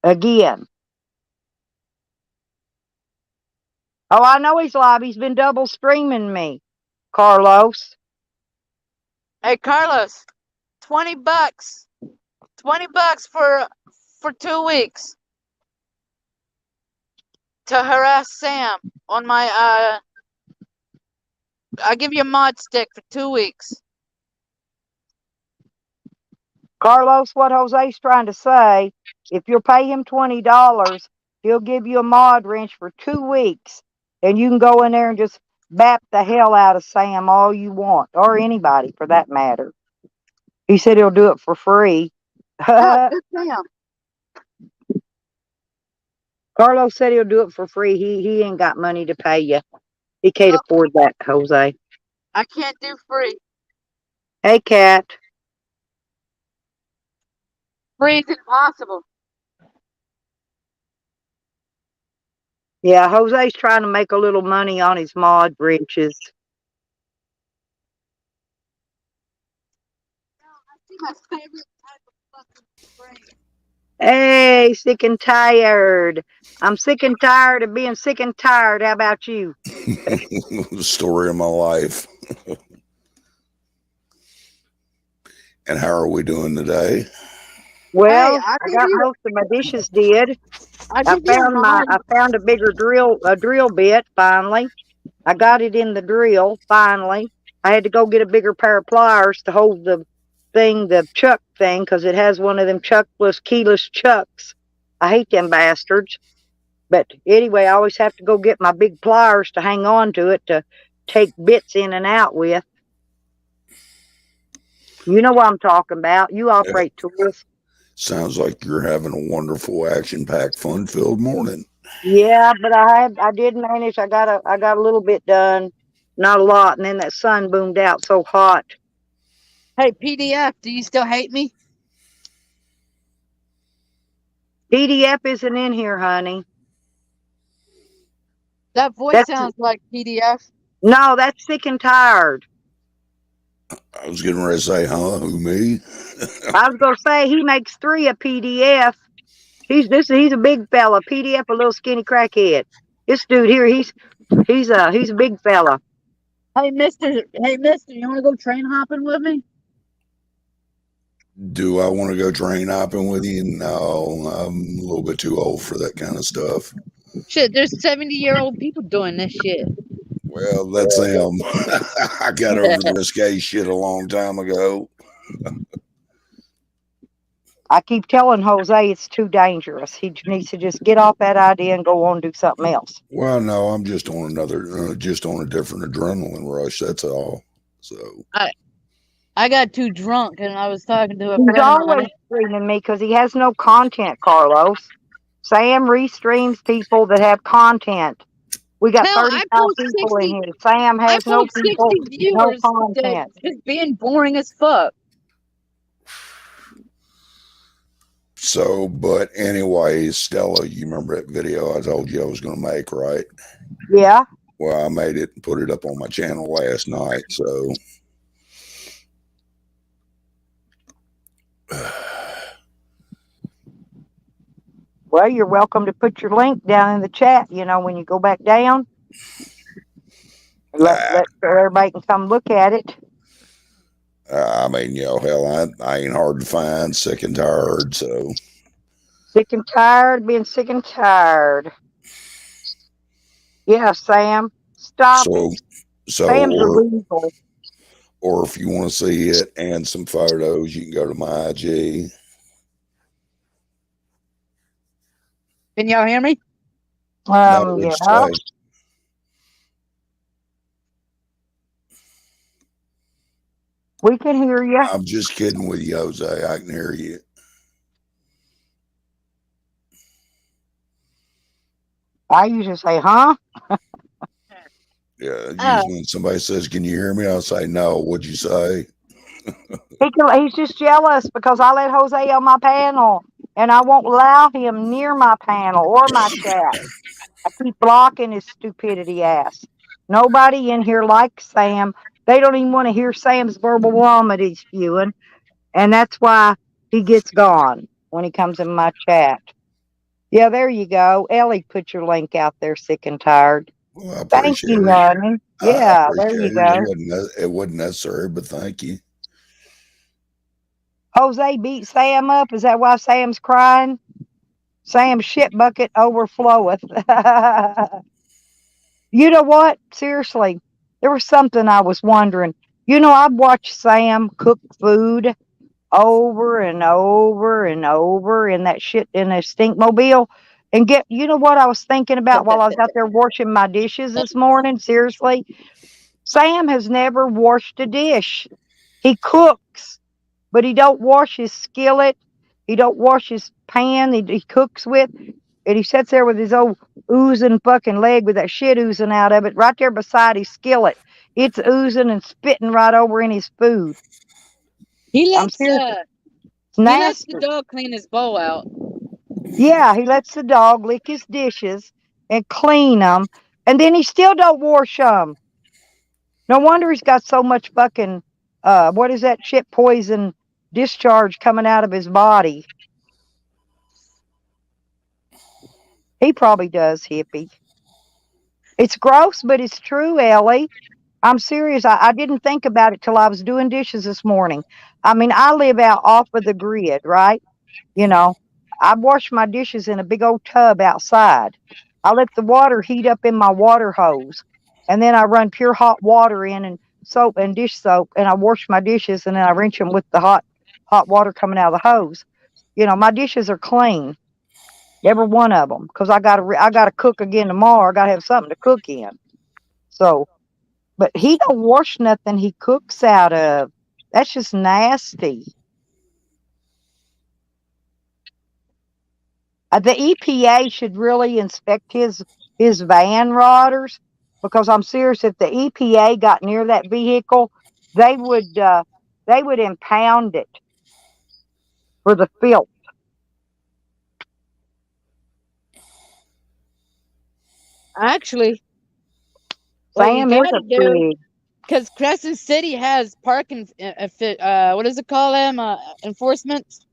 Speaker 1: Again. Oh, I know he's live. He's been double streaming me, Carlos.
Speaker 2: Hey, Carlos, $20. $20 for 2 weeks to harass Sam on my I'll give you a mod stick for 2 weeks.
Speaker 1: Carlos, what Jose's trying to say, if you'll pay him $20, he'll give you a mod wrench for 2 weeks, and you can go in there and just bap the hell out of Sam all you want, or anybody for that matter. He said he'll do it for free.
Speaker 2: Oh, good Sam.
Speaker 1: Carlos said he'll do it for free. He ain't got money to pay you. He can't afford that, Jose.
Speaker 2: I can't do free.
Speaker 1: Hey, Cat.
Speaker 2: Free is impossible.
Speaker 1: Yeah, Jose's trying to make a little money on his mod wrenches.
Speaker 2: My favorite type of fucking frame.
Speaker 1: Hey, sick and tired. I'm sick and tired of being sick and tired. How about you?
Speaker 4: Story of my life. And how are we doing today?
Speaker 1: Well,
Speaker 2: Hey,
Speaker 1: I got most of my dishes did.
Speaker 2: I
Speaker 1: found a bigger drill bit finally. I got it in the drill finally. I had to go get a bigger pair of pliers to hold the chuck thing, because it has one of them keyless chucks. I hate them bastards. But anyway, I always have to go get my big pliers to hang on to it to take bits in and out with. You know what I'm talking about. You operate tools.
Speaker 4: Sounds like you're having a wonderful, action-packed, fun-filled morning.
Speaker 1: Yeah, but I did manage. I got a little bit done. not a lot. And then that sun boomed out so hot.
Speaker 2: Hey, PDF, do you still hate me?
Speaker 1: PDF isn't in here, honey.
Speaker 2: That voice
Speaker 1: That's
Speaker 2: sounds like PDF.
Speaker 1: no, that's sick and tired.
Speaker 4: I was getting ready to say, huh? Who, me?
Speaker 1: I was gonna say he makes 3 a PDF. He's a big fella. PDF, a little skinny crackhead. This dude here, he's a big fella.
Speaker 2: Hey, mister, you want to go train hopping with me?
Speaker 4: Do I want to go train hopping with you? No, I'm a little bit too old for that kind of stuff.
Speaker 2: Shit, there's 70-year-old people doing this shit.
Speaker 4: Well, that's them. I got over the risque shit a long time ago.
Speaker 1: I keep telling Jose it's too dangerous. He needs to just get off that idea and go on and do something else.
Speaker 4: Well, no, I'm just on just on a different adrenaline rush. That's all. So
Speaker 2: I got too drunk and I was talking to a
Speaker 1: He's
Speaker 2: friend of
Speaker 1: always
Speaker 2: mine.
Speaker 1: streaming me because he has no content, Carlos. Sam restreams people that have content. We got
Speaker 2: Hell,
Speaker 1: 35 people in here. Sam
Speaker 2: I
Speaker 1: has no
Speaker 2: post
Speaker 1: people,
Speaker 2: 60
Speaker 1: no
Speaker 2: viewers that
Speaker 1: content.
Speaker 2: just being boring as fuck.
Speaker 4: So, but anyways, Stella, you remember that video I told you I was going to make, right?
Speaker 1: Yeah.
Speaker 4: Well, I made it and put it up on my channel last night. So,
Speaker 1: Well, you're welcome to put your link down in the chat, when you go back down. Let everybody can come look at it.
Speaker 4: I mean, hell, I ain't hard to find, sick and tired. So,
Speaker 1: Sick and tired, being sick and tired. Yeah, Sam, stop it. Sam's a weasel.
Speaker 4: or if you want to see it and some photos, you can go to my IG.
Speaker 2: Can y'all hear me?
Speaker 4: No, what'd you
Speaker 1: Yeah.
Speaker 4: say?
Speaker 1: We can hear you.
Speaker 4: I'm just kidding with you, Jose. I can hear you.
Speaker 1: I usually say, huh?
Speaker 4: Yeah, usually when somebody says, "Can you hear me?" I'll say, "No." What'd you say?
Speaker 1: He's just jealous because I let Jose on my panel and I won't allow him near my panel or my chat. I keep blocking his stupidity ass. Nobody in here likes Sam. They don't even want to hear Sam's verbal vomit he's spewing. And that's why he gets gone when he comes in my chat. Yeah, there you go. Ellie put your link out there, sick and tired.
Speaker 4: Well, I
Speaker 1: Thank
Speaker 4: appreciate
Speaker 1: you,
Speaker 4: it.
Speaker 1: honey.
Speaker 4: I
Speaker 1: Yeah, there
Speaker 4: appreciate
Speaker 1: you
Speaker 4: it.
Speaker 1: go.
Speaker 4: It wasn't necessary, but thank you.
Speaker 1: Jose beat Sam up. Is that why Sam's crying? Sam's shit bucket overfloweth. You know what? Seriously, there was something I was wondering. I've watched Sam cook food over and over and over in that shit in a stinkmobile. And you know what I was thinking about while I was out there washing my dishes this morning? Seriously, Sam has never washed a dish. He cooks, but he don't wash his skillet. He don't wash his pan he cooks with. And he sits there with his old oozing fucking leg with that shit oozing out of it right there beside his skillet. It's oozing and spitting right over in his food. I'm serious. It's
Speaker 2: he lets
Speaker 1: nasty.
Speaker 2: the dog clean his bowl out.
Speaker 1: Yeah, he lets the dog lick his dishes and clean them, and then he still don't wash them. No wonder he's got so much fucking what is that shit poison discharge coming out of his body. He probably does, hippie. It's gross, but it's true, Ellie. I'm serious. I didn't think about it till I was doing dishes this morning. I mean, I live out off of the grid, right? I wash my dishes in a big old tub outside. I let the water heat up in my water hose, and then I run pure hot water in and soap and dish soap, and I wash my dishes, and then I rinse them with the hot water coming out of the hose. My dishes are clean, every one of them, because I gotta cook again tomorrow. I gotta have something to cook in. So, but he don't wash nothing he cooks out of. That's just nasty. The EPA should really inspect his van rodders because I'm serious. If the EPA got near that vehicle, they would impound it for the filth.
Speaker 2: Actually, what you
Speaker 1: Sam is a
Speaker 2: gotta do,
Speaker 1: pig.
Speaker 2: because Crescent City has parking, what does it call them? Enforcement.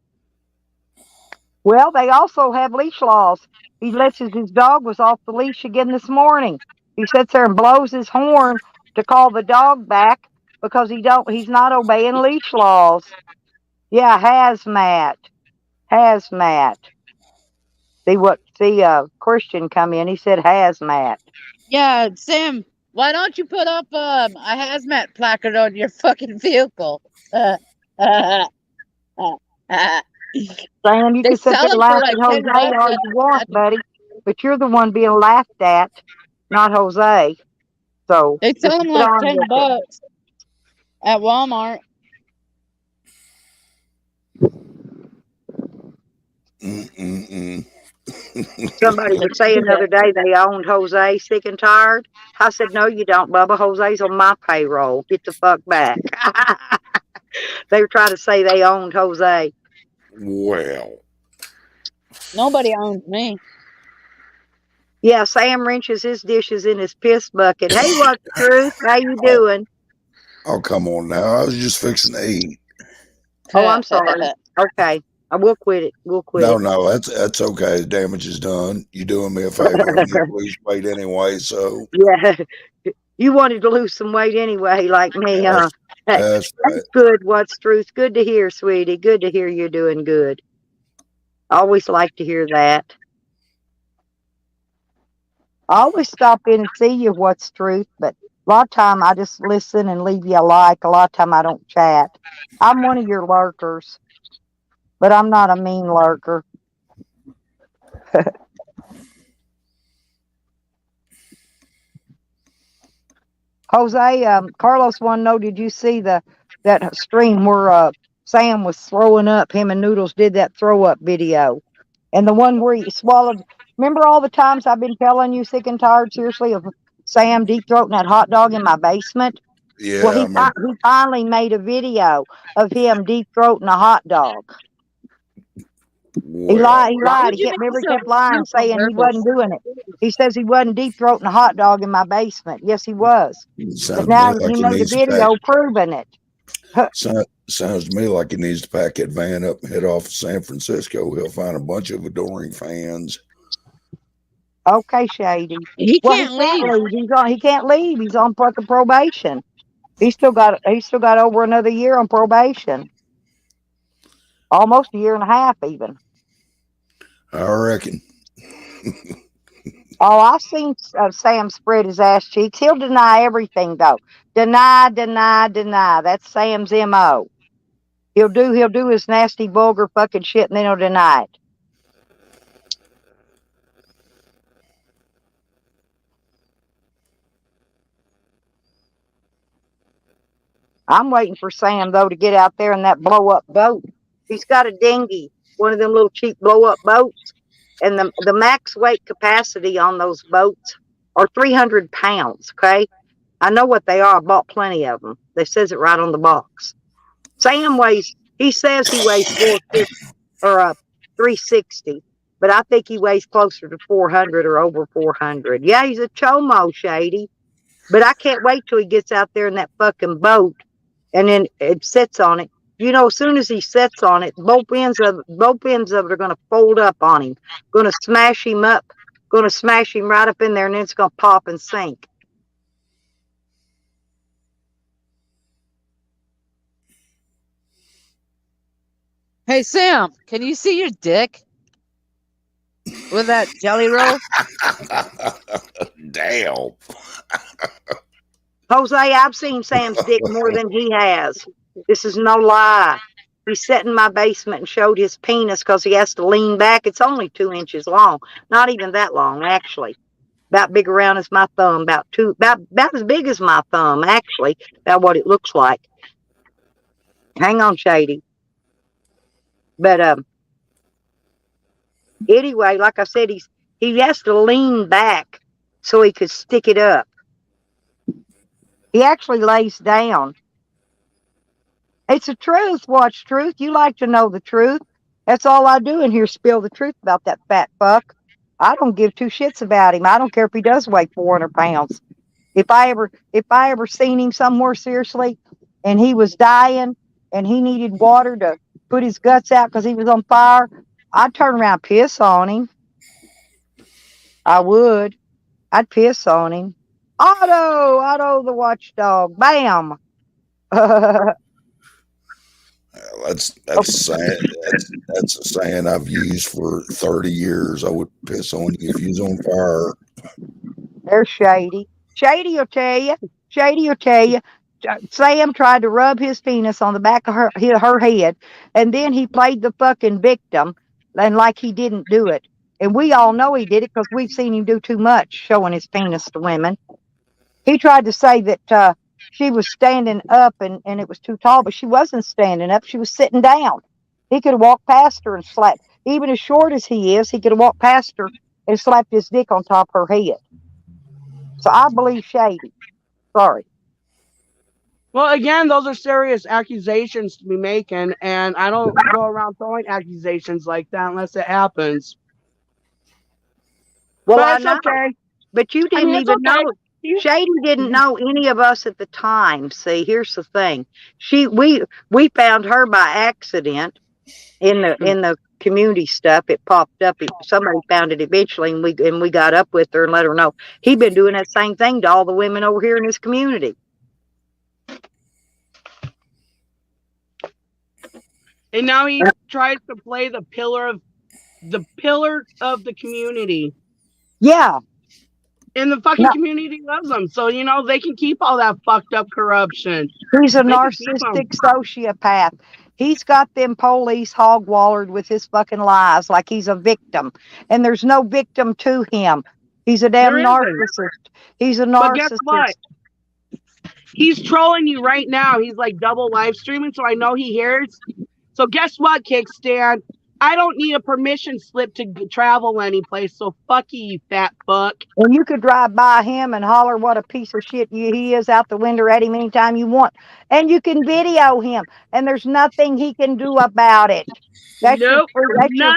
Speaker 1: Well, they also have leash laws. He lets his dog was off the leash again this morning. He sits there and blows his horn to call the dog back because he's not obeying leash laws. Yeah, hazmat. Hazmat. Christian come in, he said hazmat.
Speaker 2: Yeah, Sam. Why don't you put up a hazmat placard on your fucking vehicle? They
Speaker 1: Sam, you can sit
Speaker 2: sell
Speaker 1: there
Speaker 2: them for
Speaker 1: laughing
Speaker 2: like
Speaker 1: at Jose
Speaker 2: $10
Speaker 1: all you want, buddy. But you're the one being laughed at, not Jose. So
Speaker 2: They
Speaker 1: just
Speaker 2: sell them
Speaker 1: get
Speaker 2: like
Speaker 1: on with it.
Speaker 2: $10 at Walmart.
Speaker 4: Mm-mm-mm.
Speaker 1: Somebody was saying the other day they owned Jose, sick and tired. I said, no, you don't, Bubba. Jose's on my payroll. Get the fuck back. They were trying to say they owned Jose.
Speaker 4: Well,
Speaker 2: Nobody owns me.
Speaker 1: Yeah, Sam wrenches his dishes in his piss bucket. Hey, what's truth? How you doing?
Speaker 4: oh, come on now. I was just fixing to eat.
Speaker 1: Oh, I'm sorry. Okay. We'll quit it. We'll quit
Speaker 4: No,
Speaker 1: it.
Speaker 4: no, that's okay. The damage is done. You're doing me a favor. I need to lose weight anyway, so
Speaker 1: Yeah. You wanted to lose some weight anyway, like me, huh?
Speaker 4: that's right.
Speaker 1: That's good. What's truth? Good to hear, sweetie. Good to hear you're doing good. Always like to hear that. I always stop in and see you, what's truth, but a lot of time I just listen and leave you a like. A lot of time I don't chat. I'm one of your lurkers, but I'm not a mean lurker. Jose, Carlos wanted to know, did you see that stream where Sam was throwing up? Him and Noodles did that throw up video. And the one where he swallowed. Remember all the times I've been telling you, sick and tired, seriously, of Sam deep throating that hot dog in my basement? Well,
Speaker 4: Yeah, I remember.
Speaker 1: he finally made a video of him deep throating a hot dog. He
Speaker 4: Well,
Speaker 2: Why
Speaker 1: lied.
Speaker 2: would
Speaker 1: He
Speaker 2: you
Speaker 1: kept,
Speaker 2: make
Speaker 1: remember, he
Speaker 2: yourself
Speaker 1: kept lying,
Speaker 2: feel so
Speaker 1: saying he wasn't
Speaker 2: nervous?
Speaker 1: doing it. He says he wasn't deep throating a hot dog in my basement. Yes, he was. But
Speaker 4: sounds to
Speaker 1: now
Speaker 4: me
Speaker 1: he
Speaker 4: like he
Speaker 1: made a
Speaker 4: needs to pack.
Speaker 1: video proving it.
Speaker 4: Sounds to me like he needs to pack that van up and head off to San Francisco. He'll find a bunch of adoring fans.
Speaker 1: Okay, Shady.
Speaker 2: He
Speaker 1: Well, he
Speaker 2: can't
Speaker 1: can't
Speaker 2: leave.
Speaker 1: leave. He can't leave. He's on fucking probation. He's still got over another year on probation. Almost a year and a half, even.
Speaker 4: I reckon.
Speaker 1: Oh, I've seen Sam spread his ass cheeks. He'll deny everything, though. Deny, deny, deny. That's Sam's MO. He'll do his nasty, vulgar fucking shit, and then he'll deny it. I'm waiting for Sam, though, to get out there in that blow up boat. He's got a dinghy, one of them little cheap blow up boats. And the max weight capacity on those boats are 300 pounds. Okay. I know what they are. I bought plenty of them. They says it right on the box. He says he weighs 450 or 360, but I think he weighs closer to 400 or over 400. Yeah, he's a chomo, Shady. But I can't wait till he gets out there in that fucking boat and then it sits on it. You know, as soon as he sits on it, both ends of it are going to fold up on him, going to smash him up, going to smash him right up in there, and then it's going to pop and sink.
Speaker 2: Hey, Sam, can you see your dick with that jelly roll?
Speaker 4: Damn.
Speaker 1: Jose, I've seen Sam's dick more than he has. This is no lie. He sat in my basement and showed his penis because he has to lean back. It's only 2 inches long. Not even that long, actually. About big around as my thumb. About as big as my thumb, actually. About what it looks like. Hang on, Shady. But anyway, like I said, he has to lean back so he could stick it up. He actually lays down. It's the truth. Watch truth. You like to know the truth. That's all I do in here, spill the truth about that fat fuck. I don't give two shits about him. I don't care if he does weigh 400 pounds. If I ever seen him somewhere seriously and he was dying and he needed water to put his guts out because he was on fire, I'd turn around and piss on him. I would. I'd piss on him. Otto the watchdog. Bam.
Speaker 4: That's a saying. That's a saying I've used for 30 years. I would piss on you if you was on fire.
Speaker 1: There's Shady. Shady will tell you. Shady will tell you. Sam tried to rub his penis on the back of her head, and then he played the fucking victim, and like he didn't do it. And we all know he did it because we've seen him do too much, showing his penis to women. He tried to say that she was standing up and it was too tall, but she wasn't standing up. She was sitting down. He could have walked past her and slapped. Even as short as he is, he could have walked past her and slapped his dick on top of her head. So I believe Shady. Sorry.
Speaker 5: Well, again, those are serious accusations to be making, and I don't go around throwing accusations like that unless it happens.
Speaker 1: Well,
Speaker 5: But
Speaker 1: I
Speaker 5: it's
Speaker 1: know.
Speaker 5: okay.
Speaker 1: But you
Speaker 5: I
Speaker 1: didn't
Speaker 5: mean, it's
Speaker 1: even know.
Speaker 5: okay.
Speaker 1: Shady didn't know any of us at the time. See, here's the thing. We found her by accident in the community stuff. It popped up. Somebody found it eventually, and we got up with her and let her know. He'd been doing that same thing to all the women over here in his community.
Speaker 5: And now he tries to play the pillar of the community.
Speaker 1: Yeah.
Speaker 5: And the fucking
Speaker 1: No,
Speaker 5: community loves him. So, they can keep all that fucked up corruption.
Speaker 1: he's a
Speaker 5: They can keep him.
Speaker 1: narcissistic sociopath. He's got them police hog-wallered with his fucking lies like he's a victim. And there's no victim to him. He's a damn
Speaker 5: There isn't.
Speaker 1: narcissist. He's a
Speaker 5: But guess what?
Speaker 1: narcissist.
Speaker 5: He's trolling you right now. He's like double live streaming, so I know he hears. So guess what, Kickstand? I don't need a permission slip to travel anyplace, so fuck you fat fuck.
Speaker 1: And you could drive by him and holler what a piece of shit he is out the window at him anytime you want. And you can video him, and there's nothing he can do about it. That's
Speaker 5: Nope,
Speaker 1: your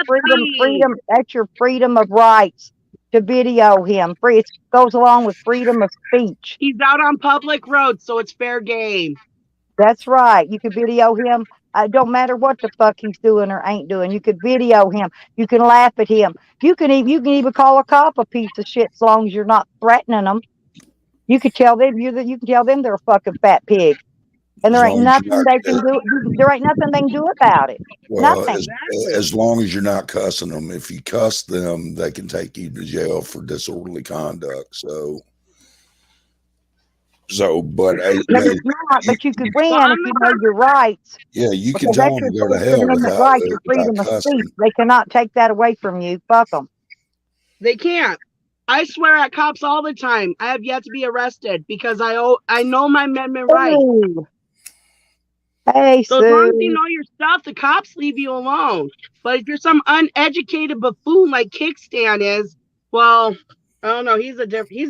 Speaker 1: freedom. That's your freedom of rights to video him. It goes along with freedom of speech.
Speaker 5: He's out on public roads, so it's fair game.
Speaker 1: That's right. You can video him. It don't matter what the fuck he's doing or ain't doing. You could video him. You can laugh at him. You can even call a cop a piece of shit as long as you're not threatening them. You could tell them you can tell them they're a fucking fat pig, and there ain't nothing they can do. There ain't nothing they can do about it.
Speaker 4: Well,
Speaker 1: Nothing.
Speaker 4: as long as you're not cussing them. If you cuss them, they can take you to jail for disorderly conduct. But
Speaker 1: It's not. But you could win if you know your rights.
Speaker 4: yeah, you can
Speaker 1: Because
Speaker 4: tell
Speaker 1: that's
Speaker 4: them
Speaker 1: your
Speaker 4: to go to
Speaker 1: First
Speaker 4: hell
Speaker 1: Amendment right, your
Speaker 4: without
Speaker 1: freedom of
Speaker 4: cussing.
Speaker 1: speech. They cannot take that away from you. Fuck them.
Speaker 5: They can't. I swear at cops all the time. I have yet to be arrested because I know my amendment rights.
Speaker 1: Hey,
Speaker 5: So as long as
Speaker 1: Sue.
Speaker 5: you know your stuff, the cops leave you alone. But if you're some uneducated buffoon like Kickstand is, well, I don't know. He's a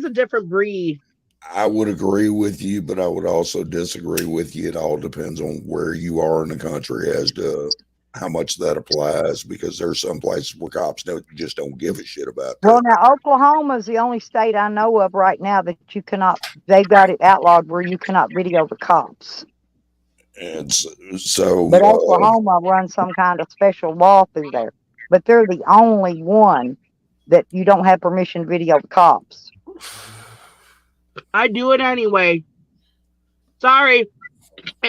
Speaker 5: different breed.
Speaker 4: I would agree with you, but I would also disagree with you. It all depends on where you are in the country as to how much that applies, because there's some places where cops just don't give a shit about that.
Speaker 1: Well, now Oklahoma is the only state I know of right now that you cannot. They've got it outlawed where you cannot video the cops.
Speaker 4: And so
Speaker 1: But Oklahoma runs some kind of special law through there. But they're the only one that you don't have permission to video the cops.
Speaker 5: I do it anyway. Sorry.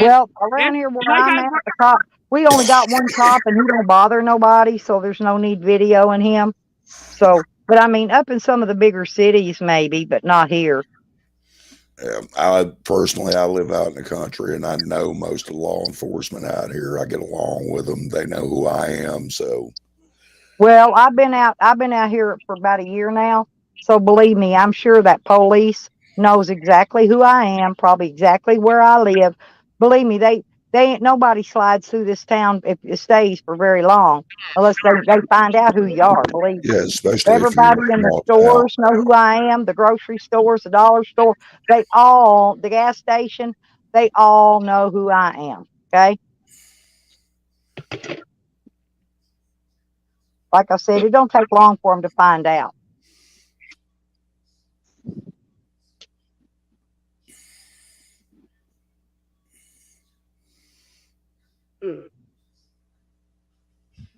Speaker 1: Well, around here where I'm at, the cop, we only got one cop, and he don't bother nobody, so there's no need videoing him. So, but I mean, up in some of the bigger cities, maybe, but not here.
Speaker 4: I live out in the country, and I know most of the law enforcement out here. I get along with them. They know who I am. So,
Speaker 1: well, I've been out here for about a year now. So believe me, I'm sure that police knows exactly who I am, probably exactly where I live. Believe me, ain't nobody slides through this town if it stays for very long unless they find out who you are, believe me.
Speaker 4: Yeah, especially if you're in
Speaker 1: Everybody
Speaker 4: a
Speaker 1: in the
Speaker 4: small town.
Speaker 1: stores know who I am, the grocery stores, the dollar store, the gas station, they all know who I am. Okay? Like I said, it don't take long for them to find out.
Speaker 5: Mm.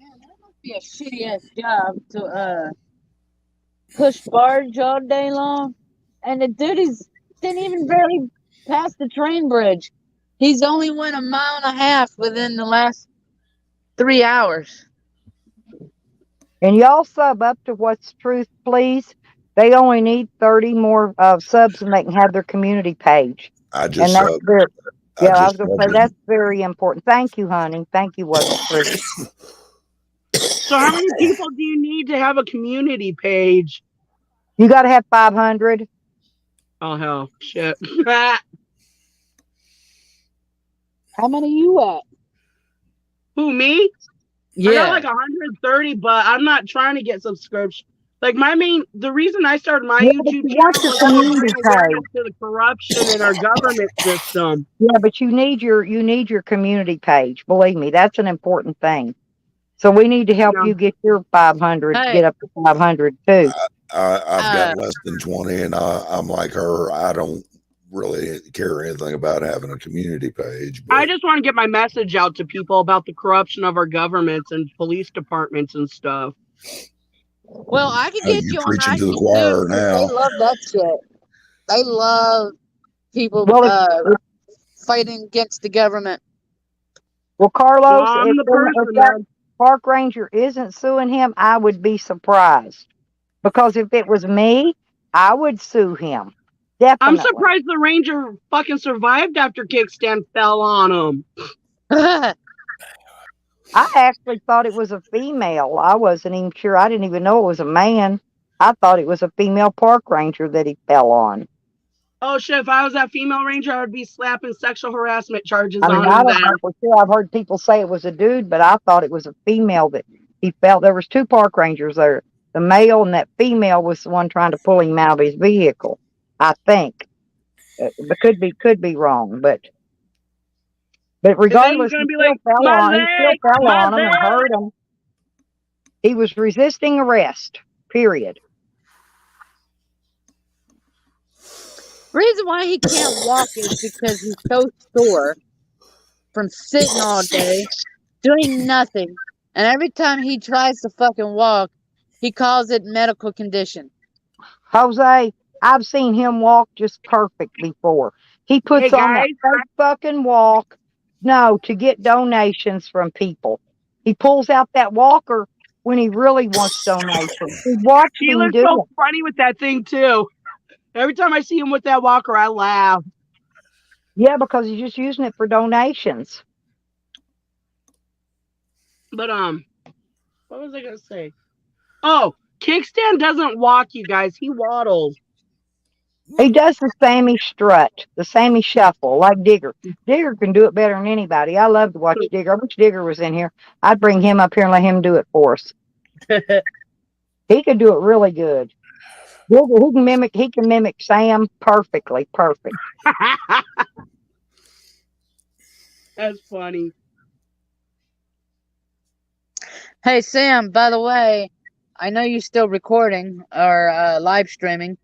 Speaker 2: Man, that must be a shitty ass job to push barge all day long. And the dude didn't even barely pass the train bridge. He's only went a mile and a half within the last 3 hours.
Speaker 1: And y'all sub up to What's Truth, please. They only need 30 more subs and they can have their community page.
Speaker 4: I
Speaker 1: And
Speaker 4: just
Speaker 1: that's
Speaker 4: subbed.
Speaker 1: very,
Speaker 4: I
Speaker 1: yeah, I was
Speaker 4: just
Speaker 1: going to say
Speaker 4: subbed
Speaker 1: that's
Speaker 4: him.
Speaker 1: very important. Thank you, honey. Thank you, What's Truth.
Speaker 5: So how many people do you need to have a community page?
Speaker 1: You got to have 500.
Speaker 5: Oh hell, shit.
Speaker 2: How many you at?
Speaker 5: Who, me? I got
Speaker 2: Yeah.
Speaker 5: like 130, but I'm not trying to get subscription. Like the reason I started my
Speaker 1: Yeah, but
Speaker 5: YouTube
Speaker 1: you want
Speaker 5: channel
Speaker 1: your
Speaker 5: was to bring
Speaker 1: community
Speaker 5: awareness
Speaker 1: page.
Speaker 5: to the corruption in our government system.
Speaker 1: Yeah, but you need your community page. Believe me, that's an important thing. So we need to help
Speaker 5: Yeah.
Speaker 1: you get your 500,
Speaker 2: Hey,
Speaker 1: get up to 500 too.
Speaker 4: I've
Speaker 2: uh,
Speaker 4: got less than 20, and I'm like her. I don't really care anything about having a community page,
Speaker 5: I
Speaker 4: but
Speaker 5: just want to get my message out to people about the corruption of our governments and police departments and stuff.
Speaker 2: well, I could get
Speaker 4: you're
Speaker 2: you on
Speaker 4: preaching to the
Speaker 2: ISIS too,
Speaker 4: choir
Speaker 2: because they
Speaker 4: now.
Speaker 2: love that shit. They love people
Speaker 1: Well,
Speaker 2: fighting against the government.
Speaker 1: well,
Speaker 5: Well,
Speaker 1: Carlos,
Speaker 5: I'm the
Speaker 1: if
Speaker 5: person,
Speaker 1: that
Speaker 5: man.
Speaker 1: park ranger isn't suing him, I would be surprised. Because if it was me, I would sue him.
Speaker 5: I'm
Speaker 1: Definitely.
Speaker 5: surprised the ranger fucking survived after Kickstand fell on him.
Speaker 1: I actually thought it was a female. I wasn't even sure. I didn't even know it was a man. I thought it was a female park ranger that he fell on.
Speaker 5: Oh shit, if I was that female ranger, I would be slapping sexual harassment charges
Speaker 1: I mean,
Speaker 5: on
Speaker 1: I
Speaker 5: his
Speaker 1: don't know
Speaker 5: ass.
Speaker 1: for sure. I've heard people say it was a dude, but I thought it was a female that he felt. There was two park rangers there. The male and that female was the one trying to pull him out of his vehicle. I think, but could be wrong. But
Speaker 5: And then he's
Speaker 1: regardless,
Speaker 5: gonna be like, my
Speaker 1: he still
Speaker 5: leg,
Speaker 1: fell
Speaker 5: my
Speaker 1: on him and
Speaker 5: leg.
Speaker 1: hurt him. He was resisting arrest. Period.
Speaker 2: Reason why he can't walk is because he's so sore from sitting all day, doing nothing. And every time he tries to fucking walk, he calls it medical condition.
Speaker 1: Jose, I've seen him walk just perfect before. He
Speaker 5: Hey
Speaker 1: puts on that
Speaker 5: guys,
Speaker 1: fake fucking walk, no, to get donations from people. He pulls out that walker when he really wants donations. We watched
Speaker 5: he
Speaker 1: him
Speaker 5: looks
Speaker 1: do
Speaker 5: so
Speaker 1: it.
Speaker 5: funny with that thing too. Every time I see him with that walker, I laugh.
Speaker 1: Yeah, because he's just using it for donations.
Speaker 5: But what was I gonna say? Oh, Kickstand doesn't walk, you guys. He waddles.
Speaker 1: He does the Sammy strut, the Sammy shuffle, like Digger. Digger can do it better than anybody. I love to watch Digger. I wish Digger was in here. I'd bring him up here and let him do it for us. He could do it really good. Digger, he can mimic Sam perfectly. Perfect.
Speaker 5: That's funny.
Speaker 2: Hey, Sam, by the way, I know you're still recording or live streaming.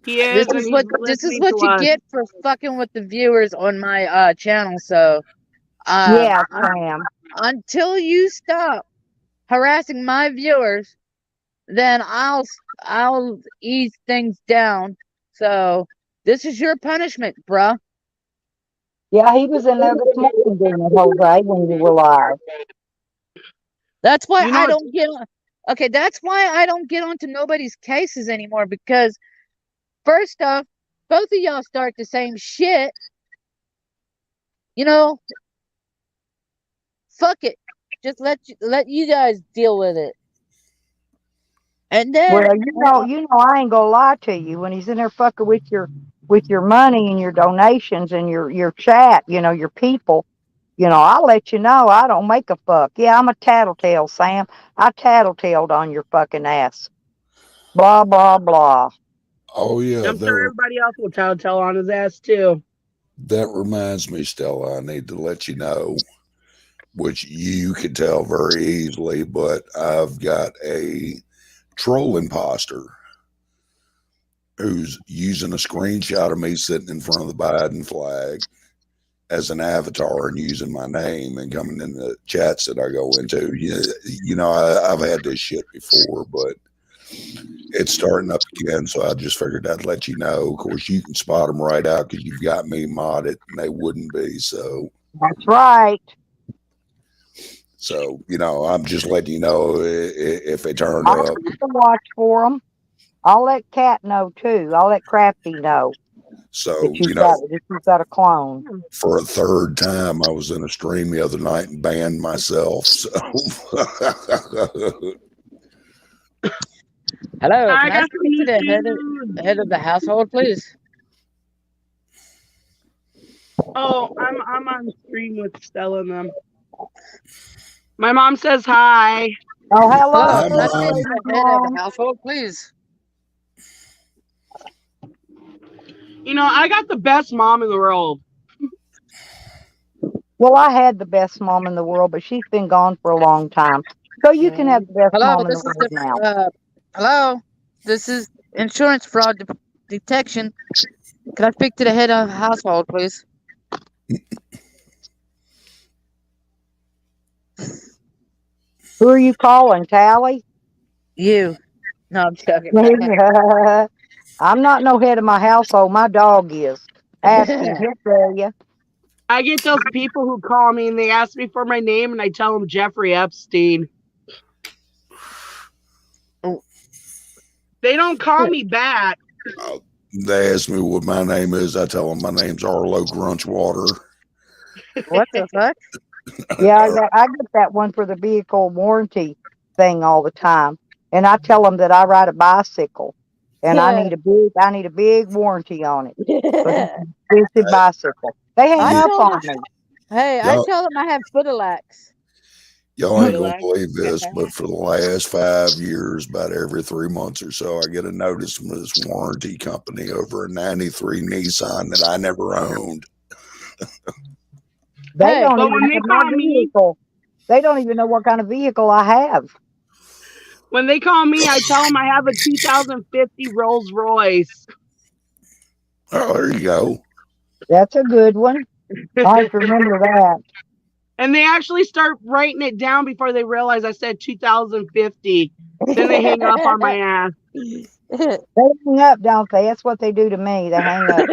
Speaker 5: He is, and he's
Speaker 2: This is
Speaker 5: listening
Speaker 2: what
Speaker 5: to
Speaker 2: you
Speaker 5: us.
Speaker 2: get for fucking with the viewers on my channel. So,
Speaker 1: Yeah, Sam.
Speaker 2: until you stop harassing my viewers, then I'll ease things down. So, this is your punishment, bruh.
Speaker 1: Yeah, he was in there this morning doing the whole day when you were live.
Speaker 2: That's why
Speaker 5: You know,
Speaker 2: I don't get on. Okay, that's why I don't get onto nobody's cases anymore because first off, both of y'all start the same shit. You know, fuck it. Just let you guys deal with it. And then
Speaker 1: Well, I ain't gonna lie to you. When he's in there fucking with your money and your donations and your chat, your people, I'll let you know. I don't make a fuck. Yeah, I'm a tattletale, Sam. I tattletaled on your fucking ass. Blah, blah, blah.
Speaker 4: Oh yeah,
Speaker 5: I'm sure everybody else will tell on his ass too.
Speaker 4: that reminds me, Stella. I need to let you know, which you can tell very easily, but I've got a troll imposter who's using a screenshot of me sitting in front of the Biden flag as an avatar and using my name and coming in the chats that I go into. I've had this shit before, but it's starting up again. So I just figured I'd let you know. Of course, you can spot them right out because you've got me modded, and they wouldn't be.
Speaker 1: That's right.
Speaker 4: I'm just letting you know if they turn
Speaker 1: I'll
Speaker 4: up.
Speaker 1: keep a watch for them. I'll let Cat know too. I'll let Crafty know
Speaker 4: So,
Speaker 1: that you've got a clone.
Speaker 4: for a third time, I was in a stream the other night and banned myself. So,
Speaker 2: Hello,
Speaker 5: I
Speaker 2: can I
Speaker 5: got
Speaker 2: speak to the head of the household, please?
Speaker 5: Oh, I'm on stream with Stella and them. My mom says hi.
Speaker 1: Oh,
Speaker 2: Hello,
Speaker 1: hello.
Speaker 2: can I speak
Speaker 4: Mom.
Speaker 2: to the head of the household, please?
Speaker 5: I got the best mom in the world.
Speaker 1: Well, I had the best mom in the world, but she's been gone for a long time. So you can have the best
Speaker 2: Hello,
Speaker 1: mom in
Speaker 2: this
Speaker 1: the
Speaker 2: is
Speaker 1: world now.
Speaker 2: hello, this is insurance fraud detection. Can I speak to the head of household, please?
Speaker 1: Who are you calling, Tally?
Speaker 2: You. No, I'm joking.
Speaker 1: I'm not no head of my household. My dog is. Ask him. He'll tell you.
Speaker 5: I get those people who call me and they ask me for my name and I tell them Jeffrey Epstein. They don't call me back.
Speaker 4: They ask me what my name is. I tell them my name's Arlo Grunchwater.
Speaker 2: What the fuck?
Speaker 1: Yeah, I get that one for the vehicle warranty thing all the time, and I tell them that I ride a bicycle, and I need a big warranty on it because it's an expensive bicycle. They hang
Speaker 2: I
Speaker 1: up
Speaker 2: tell
Speaker 1: on
Speaker 2: them,
Speaker 1: me.
Speaker 2: hey, I
Speaker 4: Y'all,
Speaker 2: tell them I have footalax.
Speaker 4: y'all ain't gonna
Speaker 5: Relax.
Speaker 4: believe this, but for the last 5 years, about every 3 months or so, I get a notice from this warranty company over a '93 Nissan that I never owned.
Speaker 1: They
Speaker 2: Hey,
Speaker 1: don't
Speaker 5: But
Speaker 1: even
Speaker 5: when they
Speaker 1: have my
Speaker 5: call me,
Speaker 1: vehicle. They don't even know what kind of vehicle I have.
Speaker 5: I tell them I have a 2050 Rolls Royce.
Speaker 4: Oh, there you go.
Speaker 1: That's a good one. I have to remember that.
Speaker 5: And they actually start writing it down before they realize I said 2050. Then they hang up on my ass.
Speaker 1: They hang up, don't they? That's what they do to me. They hang up.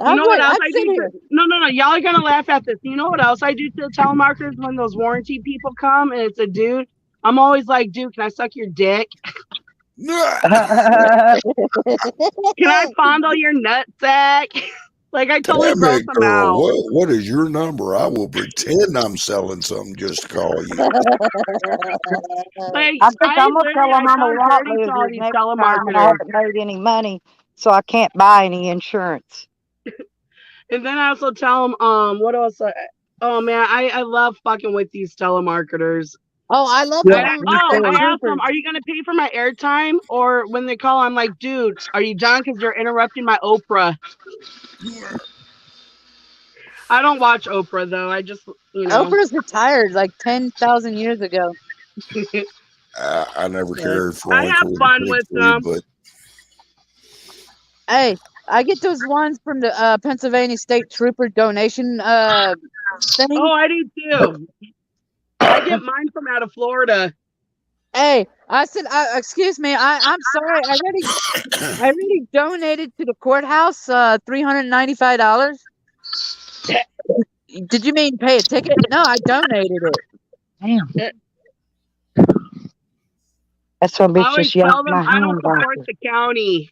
Speaker 5: You know what else
Speaker 2: I'm
Speaker 5: I
Speaker 2: sitting
Speaker 5: do? No. Y'all are gonna laugh at this. You know what else I do to the telemarketers when those warranty people come and it's a dude? I'm always like, dude, can I suck your dick? Can I fondle your nutsack? Like I totally
Speaker 4: Damn
Speaker 5: gross
Speaker 4: it,
Speaker 5: them
Speaker 4: girl.
Speaker 5: out.
Speaker 4: What is your number? I will pretend I'm selling something just to call you.
Speaker 5: Like
Speaker 1: I think
Speaker 5: I
Speaker 1: I'm gonna tell
Speaker 5: literally
Speaker 1: them
Speaker 5: I
Speaker 1: I'm a
Speaker 5: talk
Speaker 1: lot
Speaker 5: dirty to all
Speaker 1: lizard
Speaker 5: these
Speaker 1: next time, and I
Speaker 5: telemarketers.
Speaker 1: haven't made any money, so I can't buy any insurance.
Speaker 5: And then I also tell them, what else? Oh man, I love fucking with these telemarketers.
Speaker 2: Oh, I love
Speaker 1: Yeah,
Speaker 2: calling
Speaker 1: me
Speaker 2: state
Speaker 5: I
Speaker 1: too.
Speaker 5: ask them,
Speaker 2: troopers.
Speaker 5: are you gonna pay for my airtime? Or when they call, I'm like, dude, are you done? Because you're interrupting my Oprah. I don't watch Oprah though. I just,
Speaker 2: Oprah's retired like 10,000 years ago.
Speaker 4: I never
Speaker 2: Yeah.
Speaker 4: cared for
Speaker 5: I have
Speaker 4: Uncle with
Speaker 5: fun
Speaker 4: pig
Speaker 5: with
Speaker 4: food,
Speaker 5: them.
Speaker 4: but
Speaker 2: Hey, I get those ones from the Pennsylvania State Trooper donation thing.
Speaker 5: Oh, I do too. I get mine from out of Florida.
Speaker 2: Hey, I said, excuse me, I'm sorry. I already donated to the courthouse $395. Did you mean pay a ticket? No, I donated
Speaker 1: Damn,
Speaker 2: it.
Speaker 1: that son of a
Speaker 5: I
Speaker 1: bitch
Speaker 5: always
Speaker 1: just yanked
Speaker 5: tell them
Speaker 1: my
Speaker 5: I don't
Speaker 1: hand
Speaker 5: support
Speaker 1: back.
Speaker 5: the county.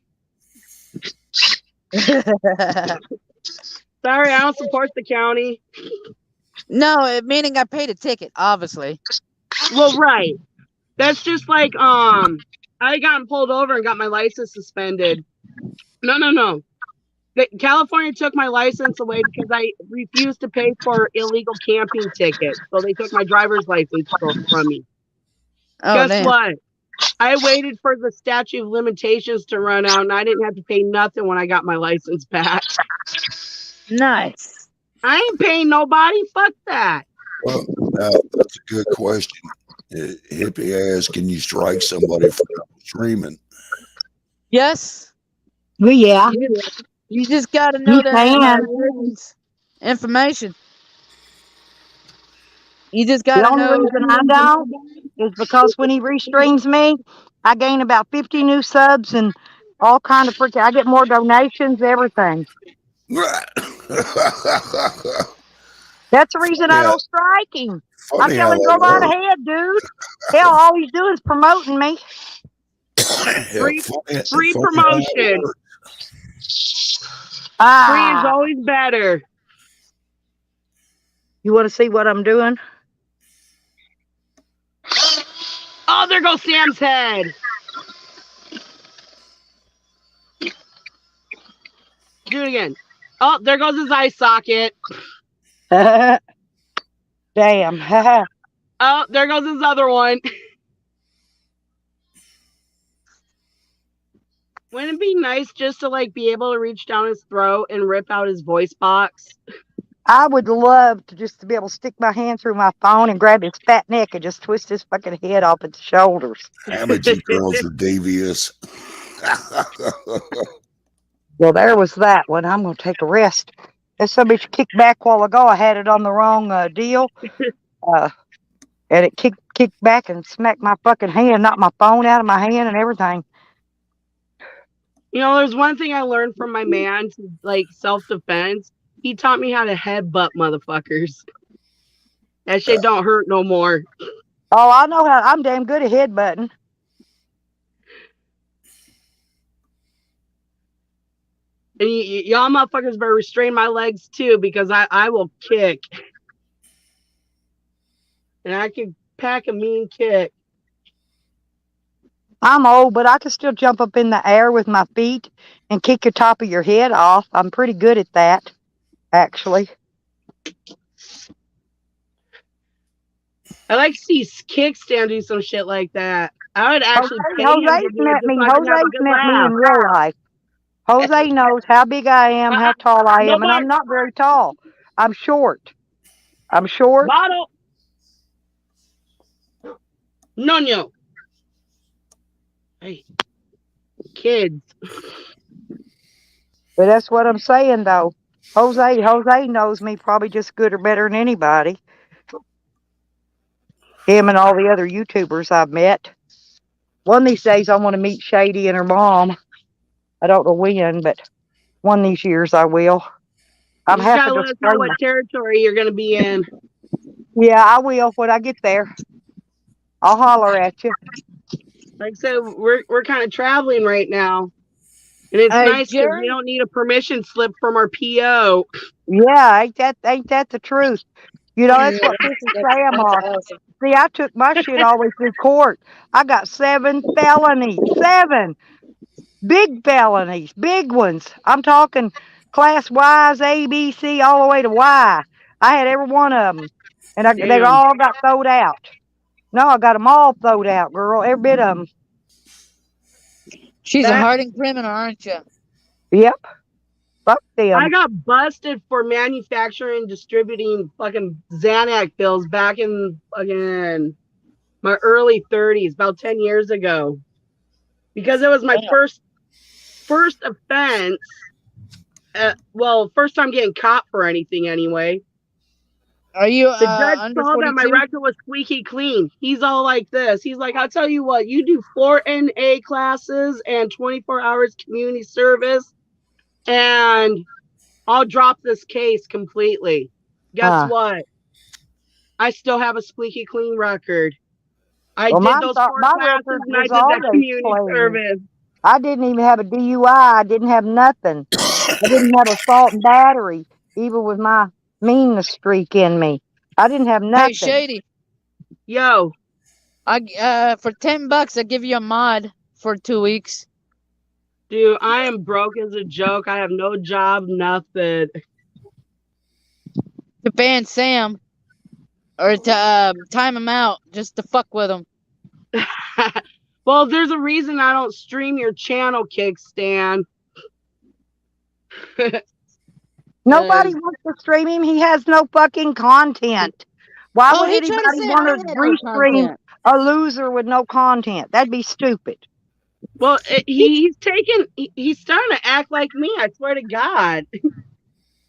Speaker 5: Sorry, I don't support the county.
Speaker 2: No, meaning I paid a ticket, obviously.
Speaker 5: Well, right. That's just like I got pulled over and got my license suspended. No. California took my license away because I refused to pay for illegal camping tickets. So they took my driver's license from me.
Speaker 2: Oh,
Speaker 5: Guess
Speaker 2: damn.
Speaker 5: what? I waited for the statute of limitations to run out, and I didn't have to pay nothing when I got my license back.
Speaker 2: Nice.
Speaker 5: I ain't paying nobody. Fuck that.
Speaker 4: Well, now that's a good question. Hippie asks, can you strike somebody for streaming?
Speaker 2: Yes.
Speaker 1: Well, yeah,
Speaker 2: You just got to
Speaker 1: you
Speaker 2: know their
Speaker 1: can.
Speaker 2: information. You just got
Speaker 1: The
Speaker 2: to
Speaker 1: only
Speaker 2: know.
Speaker 1: reason I don't is because when he restreams me, I gain about 50 new subs and all kind of freaking. I get more donations, everything. That's the reason I
Speaker 4: Yeah,
Speaker 1: don't strike him. I
Speaker 4: funny
Speaker 1: tell
Speaker 4: how
Speaker 1: him go
Speaker 4: that
Speaker 1: right
Speaker 4: works.
Speaker 1: ahead, dude. Hell, all he's doing is promoting me.
Speaker 4: Yeah,
Speaker 5: Free
Speaker 4: funny how
Speaker 5: promotion.
Speaker 4: it works.
Speaker 5: Free is
Speaker 1: Ah,
Speaker 5: always better.
Speaker 1: you want to see what I'm doing?
Speaker 5: Oh, there goes Sam's head. Do it again. Oh, there goes his eye socket.
Speaker 1: Damn.
Speaker 5: Oh, there goes his other one. Wouldn't it be nice just to like be able to reach down his throat and rip out his voice box?
Speaker 1: I would love to just to be able to stick my hand through my phone and grab his fat neck and just twist his fucking head off its shoulders.
Speaker 4: Damn it, you girls are devious.
Speaker 1: Well, there was that one. I'm going to take a rest. There's some bitch kicked back a while ago. I had it on the wrong deal. And it kicked back and smacked my fucking hand, knocked my phone out of my hand and everything.
Speaker 5: You know, there's one thing I learned from my man, like self-defense. He taught me how to headbutt motherfuckers. That shit don't hurt no more.
Speaker 1: Oh, I know how. I'm damn good at headbutting.
Speaker 5: And y'all motherfuckers better restrain my legs too, because I will kick. And I can pack a mean kick.
Speaker 1: I'm old, but I can still jump up in the air with my feet and kick the top of your head off. I'm pretty good at that, actually.
Speaker 5: I like to see Kickstand do some shit like that. I would actually pay him to
Speaker 1: Jose's
Speaker 5: do it
Speaker 1: met
Speaker 5: just
Speaker 1: me.
Speaker 5: so I can have a
Speaker 1: Jose's
Speaker 5: good
Speaker 1: met me
Speaker 5: laugh.
Speaker 1: in real life. Jose knows how big I am, how tall I am, and
Speaker 5: Nobody,
Speaker 1: I'm not very tall. I'm short. I'm short.
Speaker 5: bottle. No. Hey, kids.
Speaker 1: But that's what I'm saying, though. Jose knows me probably just good or better than anybody. Him and all the other YouTubers I've met. One of these days I want to meet Shady and her mom. I don't know when, but one of these years I will.
Speaker 5: You
Speaker 1: I'm
Speaker 5: just
Speaker 1: half a
Speaker 5: gotta let us know what
Speaker 1: disclaimer.
Speaker 5: territory you're gonna be in.
Speaker 1: Yeah, I will when I get there. I'll holler at you.
Speaker 5: Like I said, we're kind of traveling right now, and it's
Speaker 2: Hey,
Speaker 5: nice because we
Speaker 2: Jerry.
Speaker 5: don't need a permission slip from our PO.
Speaker 1: Yeah, ain't that the truth? You know, that's what pisses Sam off.
Speaker 2: Awesome.
Speaker 1: See, I took my shit always to court. I got 7 felonies. 7 big felonies, big ones. I'm talking class Y's, A, B, C, all the way to Y. I had every one of them, and they
Speaker 5: Damn.
Speaker 1: all got thrown out. No, I got them all thrown out, girl. Every bit of them.
Speaker 2: She's a
Speaker 5: That
Speaker 2: hardened criminal, aren't you?
Speaker 1: Yep. Fuck them.
Speaker 5: I got busted for manufacturing and distributing fucking Xanax pills back in fucking my early 30s, about 10 years ago, because it was my first offense. Well, first time getting caught for anything anyway.
Speaker 2: Are you
Speaker 5: The judge
Speaker 2: under
Speaker 5: saw that my
Speaker 2: 42?
Speaker 5: record was squeaky clean. He's all like this. He's like, I'll tell you what, you do 4 NA classes and 24 hours community service, and I'll drop this case completely. Guess what? I still have a squeaky clean record. I
Speaker 1: Well,
Speaker 5: did those 4
Speaker 1: my
Speaker 5: classes
Speaker 1: record
Speaker 5: and I
Speaker 1: was
Speaker 5: did that
Speaker 1: always
Speaker 5: community
Speaker 1: clean.
Speaker 5: service.
Speaker 1: I didn't even have a DUI. I didn't have nothing. I didn't have assault and battery, even with my meanness streak in me. I didn't have
Speaker 2: Hey,
Speaker 1: nothing.
Speaker 2: Shady.
Speaker 5: Yo,
Speaker 2: For $10, I give you a mod for 2 weeks.
Speaker 5: Dude, I am broke as a joke. I have no job, nothing.
Speaker 2: To ban Sam or to time him out just to fuck with him.
Speaker 5: Well, there's a reason I don't stream your channel, Kickstand.
Speaker 1: Nobody wants to stream him. He has no fucking content. Why
Speaker 2: Oh,
Speaker 1: would
Speaker 2: he tried to
Speaker 1: anybody
Speaker 2: say
Speaker 1: want
Speaker 2: I
Speaker 1: to
Speaker 2: had no
Speaker 1: restream
Speaker 2: content.
Speaker 1: a loser with no content? That'd be stupid.
Speaker 5: Well, he's starting to act like me. I swear to God.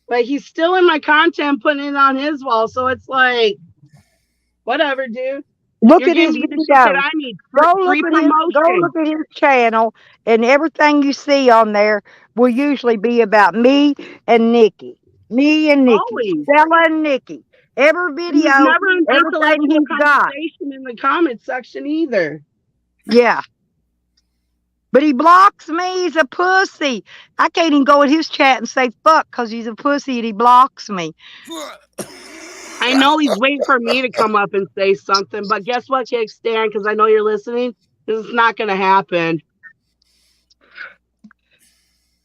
Speaker 5: Like, he's still in my content, putting it on his wall. So it's like, whatever, dude.
Speaker 1: Look
Speaker 5: You're
Speaker 1: at
Speaker 5: giving
Speaker 1: his
Speaker 5: me the shit that
Speaker 1: videos.
Speaker 5: I need.
Speaker 1: Go
Speaker 5: Free
Speaker 1: look
Speaker 5: promotion.
Speaker 1: at his channel, and everything you see on there will usually be about me and Nikki. Me and Nikki.
Speaker 5: Always.
Speaker 1: Stella and Nikki. Every
Speaker 5: And there's
Speaker 1: video,
Speaker 5: never an
Speaker 1: everything
Speaker 5: intellectual
Speaker 1: he's got.
Speaker 5: conversation in the comment section either.
Speaker 1: Yeah. But he blocks me. He's a pussy. I can't even go in his chat and say fuck because he's a pussy and he blocks me.
Speaker 5: I know he's waiting for me to come up and say something, but guess what, Kickstand? Because I know you're listening. This is not going to happen.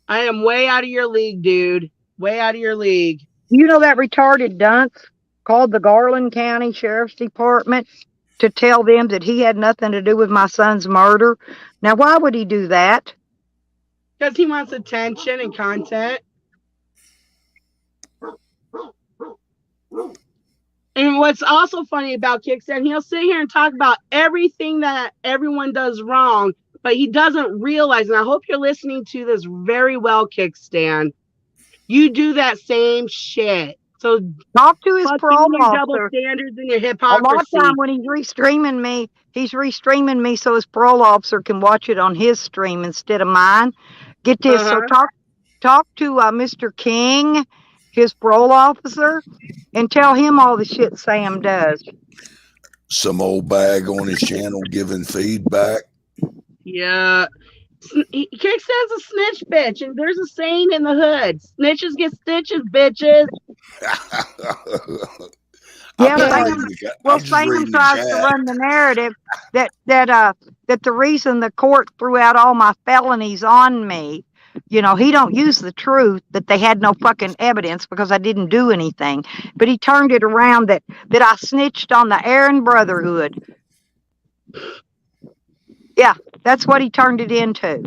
Speaker 5: I am way out of your league, dude. Way out of your league.
Speaker 1: You know that retarded dunce called the Garland County Sheriff's Department to tell them that he had nothing to do with my son's murder? Now, why would he do that?
Speaker 5: Because he wants attention and content. And what's also funny about Kickstand, he'll sit here and talk about everything that everyone does wrong, but he doesn't realize, and I hope you're listening to this very well, Kickstand. You do that same shit. So
Speaker 1: talk to his parole
Speaker 5: your double
Speaker 1: officer.
Speaker 5: standards and your
Speaker 1: A
Speaker 5: hypocrisy.
Speaker 1: lot of time when he's restreaming me so his parole officer can watch it on his stream instead of mine. Get this. So talk to Mr. King, his parole officer, and tell him all the shit Sam does.
Speaker 4: Some old bag on his channel giving feedback.
Speaker 5: Yeah. Kickstand's a snitch bitch, and there's a saying in the hood: snitches get stitches, bitches.
Speaker 1: Yeah,
Speaker 4: Sam
Speaker 1: tries to run the narrative that the reason the court threw out all my felonies on me, he don't use the truth that they had no fucking evidence because I didn't do anything. But he turned it around that I snitched on the Aaron Brotherhood. Yeah, that's what he turned it into.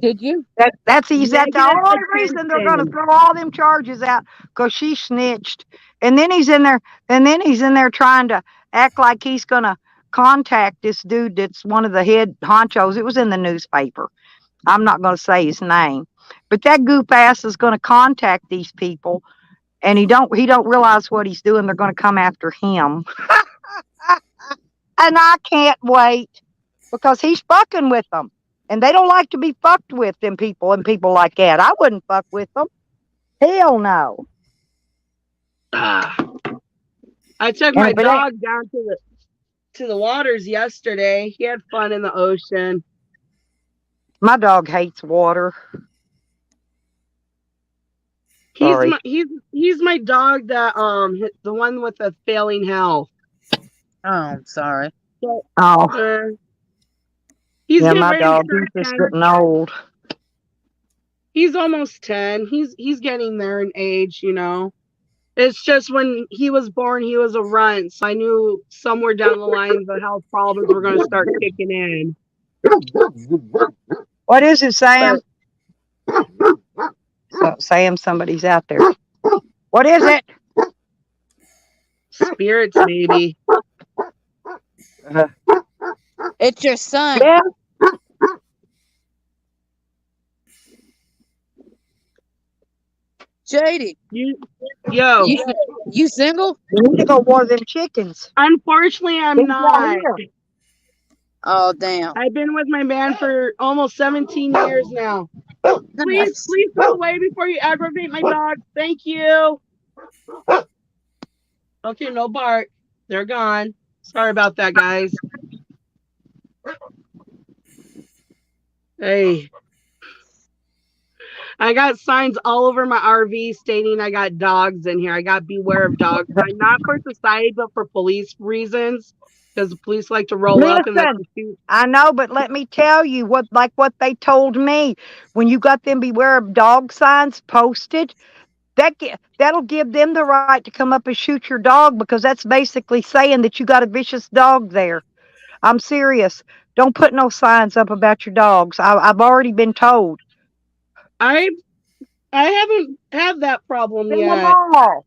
Speaker 2: Did you?
Speaker 1: That's the only reason they're going to throw all them charges out, because she snitched. And then he's in there trying to act like he's going to contact this dude that's one of the head honchos. It was in the newspaper. I'm not going to say his name, but that goof ass is going to contact these people, and he don't realize what he's doing. They're going to come after him, and I can't wait because he's fucking with them. And they don't like to be fucked with, them people and people like that. I wouldn't fuck with them. Hell no.
Speaker 5: I took my dog down to the waters yesterday. He had fun in the ocean.
Speaker 1: My dog hates water.
Speaker 5: He's my dog that the one with the failing health.
Speaker 2: Oh, I'm sorry.
Speaker 5: He's
Speaker 1: my dog. He's just getting old.
Speaker 5: He's almost 10. He's getting there in age, It's just when he was born, he was a runt. So I knew somewhere down the line the health problems were going to start kicking in.
Speaker 1: What is it, Sam? Sam, somebody's out there. What is it?
Speaker 5: Spirits, maybe.
Speaker 2: It's your son.
Speaker 1: Yeah.
Speaker 2: JD. You single?
Speaker 1: You need to go water them chickens.
Speaker 5: Unfortunately, I'm not.
Speaker 2: Oh, damn.
Speaker 5: I've been with my man for almost 17 years now. Please go away before you aggravate my dog. Thank you. Okay, no bark. They're gone. Sorry about that, guys. Hey. I got signs all over my RV stating I got dogs in here. I got beware of dogs. Not for society, but for police reasons. because the police like to roll up and like
Speaker 1: Listen,
Speaker 5: to shoot.
Speaker 1: I know, but let me tell you what they told me. When you got them beware of dog signs posted, that'll give them the right to come up and shoot your dog, because that's basically saying that you got a vicious dog there. I'm serious. Don't put no signs up about your dogs. I've already been told.
Speaker 5: I I haven't had that problem
Speaker 1: Fill them
Speaker 5: yet.
Speaker 1: all.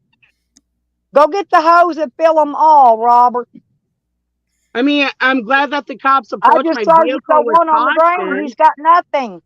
Speaker 1: Go get the hose and fill them all, Robert.
Speaker 5: I mean, I'm glad that the cops
Speaker 1: I
Speaker 5: approached
Speaker 1: just
Speaker 5: my
Speaker 1: saw you
Speaker 5: vehicle
Speaker 1: throw
Speaker 5: with
Speaker 1: one on the ground.
Speaker 5: caution.
Speaker 1: He's got nothing.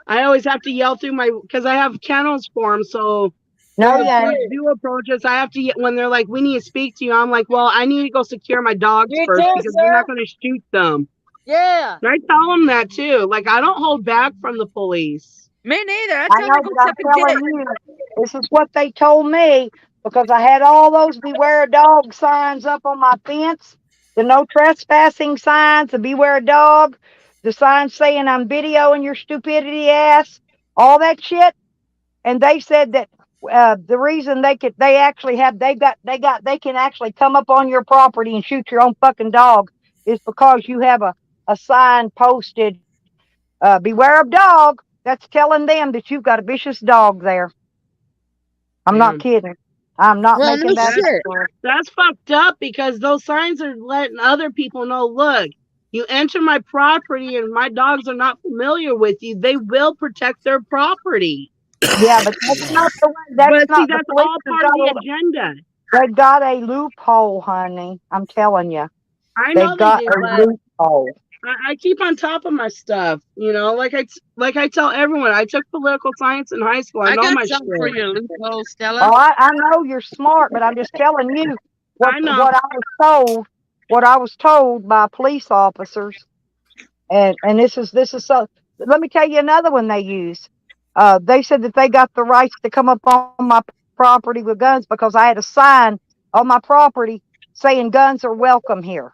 Speaker 5: I always have to yell through my because I have kennels for them. So
Speaker 1: No,
Speaker 5: when
Speaker 1: you
Speaker 5: the
Speaker 1: ain't.
Speaker 5: police do approach us, I have to when they're like, "We need to speak to you." I'm like, "Well, I need to go secure my dogs
Speaker 2: You
Speaker 5: first
Speaker 2: too,
Speaker 5: because we're
Speaker 2: sir.
Speaker 5: not going to shoot them."
Speaker 2: Yeah.
Speaker 5: And I tell them that too. Like I don't hold back from the police.
Speaker 2: Me neither. I
Speaker 1: I
Speaker 2: tell
Speaker 1: know,
Speaker 2: her go
Speaker 1: but I'm
Speaker 2: suck a dick.
Speaker 1: telling you, this is what they told me, because I had all those beware a dog signs up on my fence, the no trespassing signs, the beware a dog, the signs saying I'm videoing your stupidity ass, all that shit. And they said that the reason they can actually come up on your property and shoot your own fucking dog is because you have a sign posted, beware of dog, that's telling them that you've got a vicious dog there. I'm not
Speaker 5: Damn,
Speaker 1: kidding. I'm not
Speaker 2: Well, no
Speaker 1: making that up.
Speaker 5: that's
Speaker 2: shit.
Speaker 5: that's fucked up because those signs are letting other people know. Look, you enter my property and my dogs are not familiar with you. They will protect their property.
Speaker 1: Yeah, but that's not the way. That's
Speaker 5: But see,
Speaker 1: not the
Speaker 5: that's
Speaker 1: police
Speaker 5: all
Speaker 1: have
Speaker 5: part of
Speaker 1: got
Speaker 5: the
Speaker 1: a.
Speaker 5: agenda.
Speaker 1: They've got a loophole, honey. I'm telling you,
Speaker 5: I
Speaker 1: they've
Speaker 5: know they
Speaker 1: got
Speaker 5: do,
Speaker 1: a
Speaker 5: but
Speaker 1: loophole.
Speaker 5: I keep on top of my stuff. You know, like I tell everyone, I took political science in high school. I
Speaker 2: I
Speaker 5: know
Speaker 2: got
Speaker 5: my
Speaker 2: something for
Speaker 5: shit.
Speaker 2: you, loophole, Stella.
Speaker 1: Oh, I know you're smart, but I'm just telling you
Speaker 5: I know.
Speaker 1: what I was told. What I was told by police officers, and this is so. Let me tell you another one they use. They said that they got the rights to come up on my property with guns because I had a sign on my property saying guns are welcome here.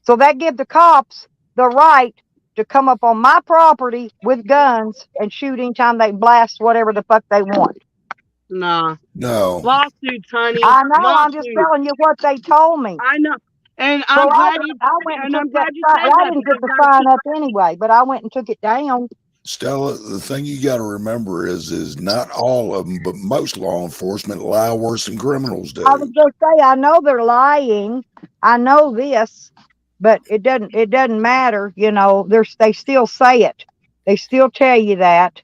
Speaker 1: So that give the cops the right to come up on my property with guns and shoot anytime they blast whatever the fuck they want.
Speaker 5: Nah.
Speaker 4: No,
Speaker 5: Lawsuits, honey.
Speaker 1: I know. I'm just
Speaker 5: Lawsuits.
Speaker 1: telling you what they told me.
Speaker 5: I know. And
Speaker 1: So I went and
Speaker 5: and
Speaker 1: took
Speaker 5: I'm
Speaker 1: that
Speaker 5: glad you
Speaker 1: sign.
Speaker 5: said
Speaker 1: I
Speaker 5: that
Speaker 1: didn't
Speaker 5: because
Speaker 1: get the
Speaker 5: that
Speaker 1: sign up anyway, but I went and took it down.
Speaker 4: Stella, the thing you got to remember is not all of them, but most law enforcement lie worse than criminals
Speaker 1: I was
Speaker 4: do.
Speaker 1: going to say, I know they're lying. I know this, but it doesn't matter. They still say it. They still tell you that.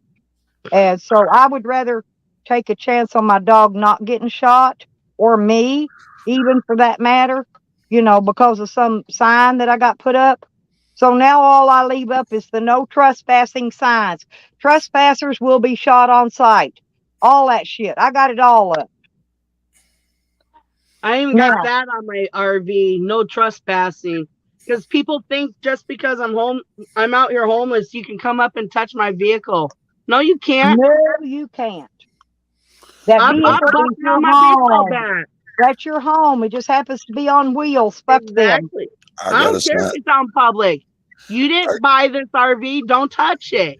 Speaker 1: And so I would rather take a chance on my dog not getting shot, or me, even for that matter, because of some sign that I got put up. So now all I leave up is the no trespassing signs. Trespassers will be shot on sight. All that shit. I got it all up.
Speaker 5: I even got
Speaker 1: Now,
Speaker 5: that on my RV. No trespassing. Because people think just because I'm out here homeless, you can come up and touch my vehicle. No, you can't.
Speaker 1: no, you can't. That
Speaker 5: I
Speaker 1: vehicle
Speaker 5: bust
Speaker 1: is
Speaker 5: down
Speaker 1: your
Speaker 5: my baseball
Speaker 1: home.
Speaker 5: bat.
Speaker 1: That's your home. It just happens to be on wheels. Fuck them.
Speaker 5: Exactly.
Speaker 4: I
Speaker 5: I
Speaker 4: got a
Speaker 5: don't care if
Speaker 4: sign.
Speaker 5: it's on public. You
Speaker 4: I,
Speaker 5: didn't buy this RV. Don't touch it.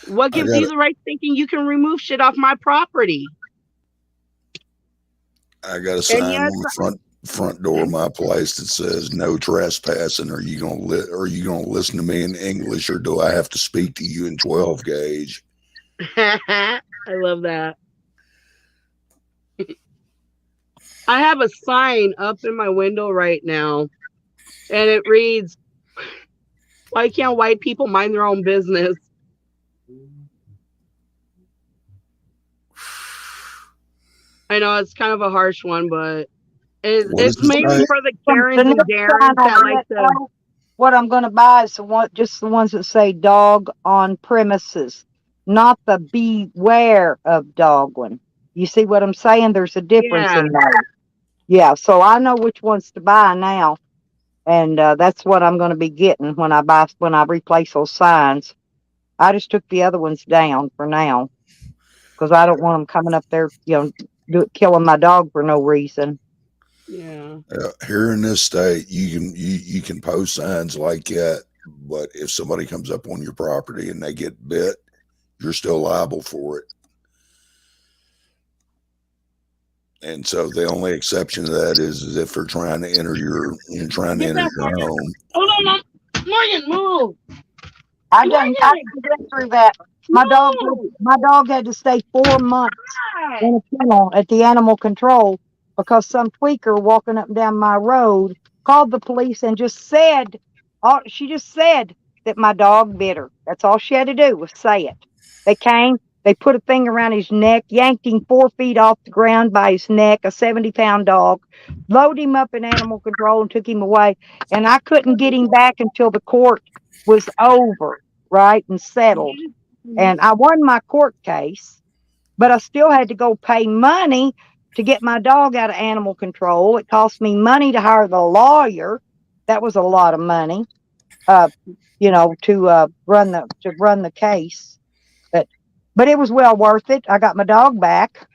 Speaker 5: What
Speaker 4: I
Speaker 5: gives
Speaker 4: got
Speaker 5: you the right thinking you can remove shit off my property?
Speaker 4: a
Speaker 5: And
Speaker 4: sign
Speaker 5: yes,
Speaker 4: on the front door of my place that says no trespassing. Are you gonna listen to me in English, or do I have to speak to you in 12 gauge?
Speaker 5: I love that. I have a sign up in my window right now, and it reads, "Why can't white people mind their own business?" I know it's kind of a harsh one, but
Speaker 4: What does
Speaker 5: it's
Speaker 4: it
Speaker 5: mainly
Speaker 4: say?
Speaker 5: for the
Speaker 1: The
Speaker 5: Karens and
Speaker 1: next sign
Speaker 5: Darrens
Speaker 1: I
Speaker 5: that like
Speaker 1: get,
Speaker 5: to.
Speaker 1: though, what I'm going to buy is just the ones that say dog on premises, not the beware of dog one. You see what I'm saying? There's a difference
Speaker 5: Yeah,
Speaker 1: in that. Yeah, so I know which ones to buy now, and that's what I'm going to be getting when I replace those signs. I just took the other ones down for now because I don't want them coming up there, killing my dog for no reason.
Speaker 5: yeah.
Speaker 4: Here in this state, you can post signs like that, but if somebody comes up on your property and they get bit, you're still liable for it. And so the only exception to that is if they're trying to enter your
Speaker 5: Get back, Morgan.
Speaker 4: home.
Speaker 5: Hold on, Mom. Morgan, move.
Speaker 1: I
Speaker 5: Morgan,
Speaker 1: went through that.
Speaker 5: move.
Speaker 1: My dog had to stay 4 months
Speaker 5: Hi.
Speaker 1: in a kennel at the animal control because some tweaker walking up and down my road called the police and just said, she just said that my dog bit her. That's all she had to do was say it. They came, they put a thing around his neck, yanked him 4 feet off the ground by his neck, a 70-pound dog, loaded him up in animal control and took him away. And I couldn't get him back until the court was over, right, and settled. And I won my court case, but I still had to go pay money to get my dog out of animal control. It cost me money to hire the lawyer. That was a lot of money, to run the case. But it was well worth it. I got my dog back.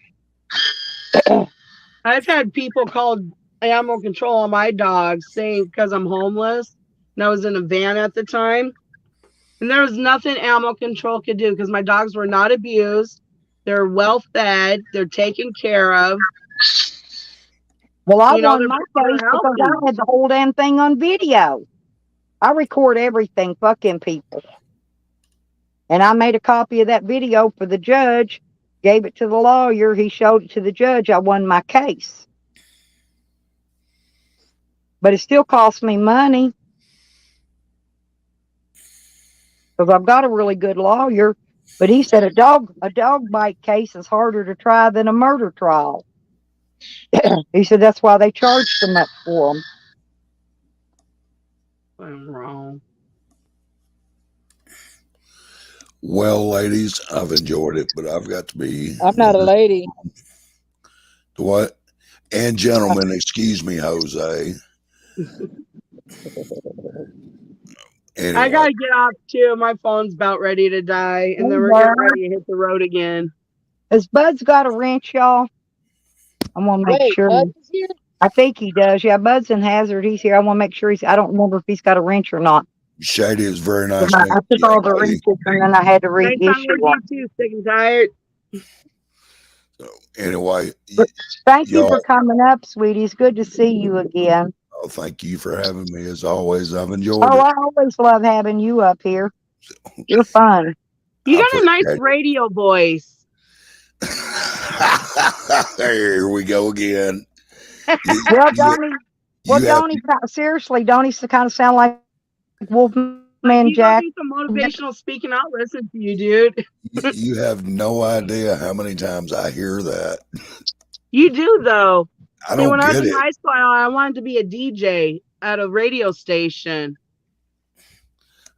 Speaker 5: I've had people call animal control on my dog saying because I'm homeless and I was in a van at the time. And there was nothing animal control could do because my dogs were not abused. They're well fed. They're taken care of.
Speaker 1: Well, I
Speaker 5: You know,
Speaker 1: won my case
Speaker 5: they're
Speaker 1: because I
Speaker 5: healthy.
Speaker 1: had the whole damn thing on video. I record everything, fucking people. And I made a copy of that video for the judge, gave it to the lawyer. He showed it to the judge. I won my case. But it still cost me money because I've got a really good lawyer. But he said a dog bite case is harder to try than a murder trial. He said that's why they charge so much for them.
Speaker 5: I'm wrong.
Speaker 4: Well, ladies, I've enjoyed it, but I've got to be.
Speaker 2: I'm not a lady.
Speaker 4: What? And gentlemen, excuse me, Jose. Anyway,
Speaker 5: I gotta get off too. My phone's about ready to die, and then we're getting ready to hit the road again.
Speaker 1: Has Bud's got a wrench, y'all? I want to make sure.
Speaker 2: Bud is here?
Speaker 1: I think he does. Yeah, Bud's in Hazard. He's here. I want to make sure I don't remember if he's got a wrench or not.
Speaker 4: Shady is very nice.
Speaker 1: I took all the wrenches and then I had to
Speaker 5: Nice
Speaker 1: reissue
Speaker 5: talking with
Speaker 1: one.
Speaker 5: you too, sick and tired.
Speaker 4: So anyway,
Speaker 1: Thank you for coming up, sweeties. Good to see you again.
Speaker 4: oh, thank you for having me. As always, I've enjoyed
Speaker 1: Oh,
Speaker 4: it.
Speaker 1: I always love having you up here. You're fun.
Speaker 5: You got a nice radio voice.
Speaker 4: Here we go again.
Speaker 1: Well, Donnie, seriously, Donnie kind of sound like Wolfman Jack.
Speaker 5: You some motivational speaking. I'll listen to you, dude.
Speaker 4: You have no idea how many times I hear that.
Speaker 5: You do, though.
Speaker 4: I don't
Speaker 5: when I was
Speaker 4: get
Speaker 5: in
Speaker 4: it.
Speaker 5: high school, I wanted to be a DJ at a radio station.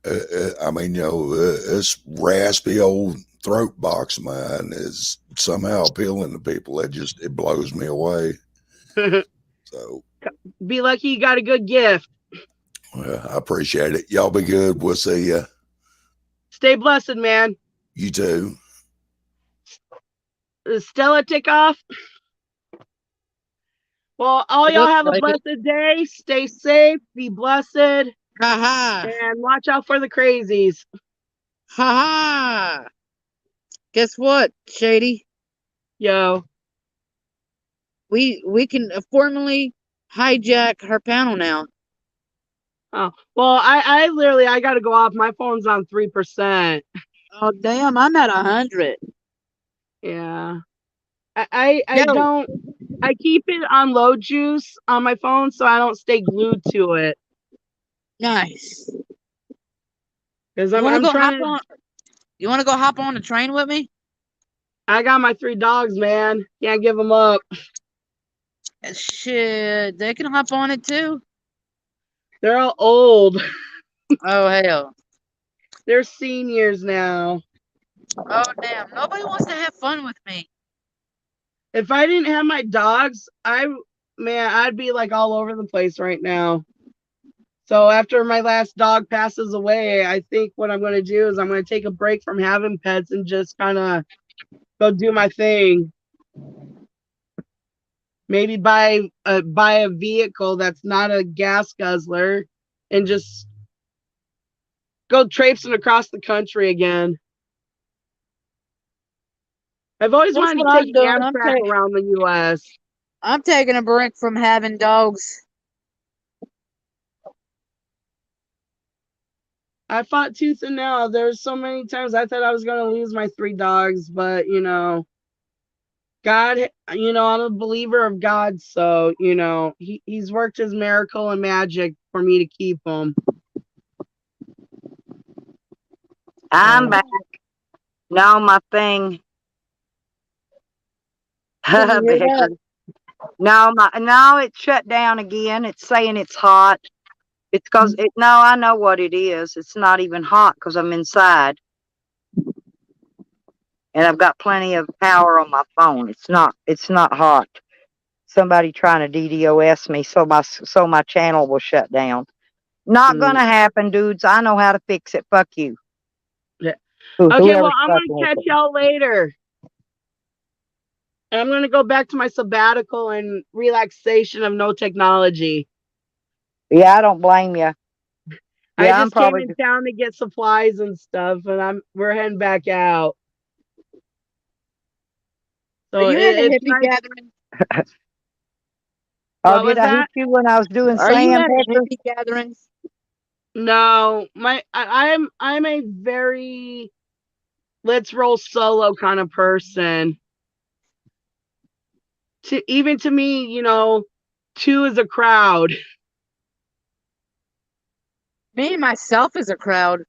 Speaker 4: I mean, this raspy old throat box of mine is somehow appealing to people. It blows me away. So
Speaker 5: be lucky you got a good gift.
Speaker 4: I appreciate it. Y'all be good. We'll see you.
Speaker 5: Stay blessed, man.
Speaker 4: You too.
Speaker 5: Stella, tick off. Well, all y'all have a blessed day. Stay safe. Be blessed.
Speaker 2: Ha
Speaker 5: and watch out for the crazies.
Speaker 2: ha. Guess what, Shady?
Speaker 5: Yo.
Speaker 2: We can formally hijack her panel now.
Speaker 5: Oh, well, I literally got to go off. My phone's on 3%.
Speaker 2: Oh, damn, I'm at 100.
Speaker 5: Yeah. I keep it on low juice on my phone so I don't stay glued to it.
Speaker 2: Nice.
Speaker 5: Because
Speaker 2: You want to go hop on the train with me?
Speaker 5: I got my 3 dogs, man. Can't give them up.
Speaker 2: Shit, they can hop on it too.
Speaker 5: They're all old.
Speaker 2: Oh, hell.
Speaker 5: They're seniors now.
Speaker 2: Oh, damn. Nobody wants to have fun with me.
Speaker 5: If I didn't have my dogs, I'd be like all over the place right now. So after my last dog passes away, I think what I'm going to do is I'm going to take a break from having pets and just kind of go do my thing. Maybe buy a vehicle that's not a gas guzzler and just go traipsing across the country again. I've always wanted to take Amtrak around the U.S.
Speaker 2: I'm taking a break from having dogs.
Speaker 5: I fought tooth and nail. There's so many times I thought I was gonna lose my 3 dogs, but God, I'm a believer of God, so he's worked his miracle and magic for me to keep them.
Speaker 1: I'm back. Now my thing.
Speaker 2: Can you hear that?
Speaker 1: Becker. No, it's shut down again. It's saying it's hot. It's because no, I know what it is. It's not even hot because I'm inside and I've got plenty of power on my phone. It's not hot. Somebody trying to DDoS me, so my channel will shut down. Not gonna happen, dudes. I know how to fix it. Fuck you.
Speaker 5: Yeah. Okay, well,
Speaker 1: Whoever's
Speaker 5: I'm
Speaker 1: fucking
Speaker 5: gonna
Speaker 1: with
Speaker 5: catch
Speaker 1: it.
Speaker 5: y'all later. And I'm gonna go back to my sabbatical and relaxation of no technology.
Speaker 1: Yeah, I don't blame you.
Speaker 5: I
Speaker 1: Yeah, I'm
Speaker 5: just came
Speaker 1: probably
Speaker 5: in town to get supplies and stuff, and we're heading back out.
Speaker 2: Are
Speaker 5: So
Speaker 2: you in a
Speaker 5: it's
Speaker 2: hippie
Speaker 5: nice.
Speaker 2: gathering?
Speaker 1: Oh,
Speaker 5: What
Speaker 1: did
Speaker 5: was
Speaker 1: I hit
Speaker 5: that?
Speaker 1: you when I was doing
Speaker 2: Are you at a
Speaker 1: sandpaper?
Speaker 2: hippie gathering?
Speaker 5: No, I'm a very let's roll solo kind of person. Even to me, 2 is a crowd.
Speaker 2: Me and myself as a crowd.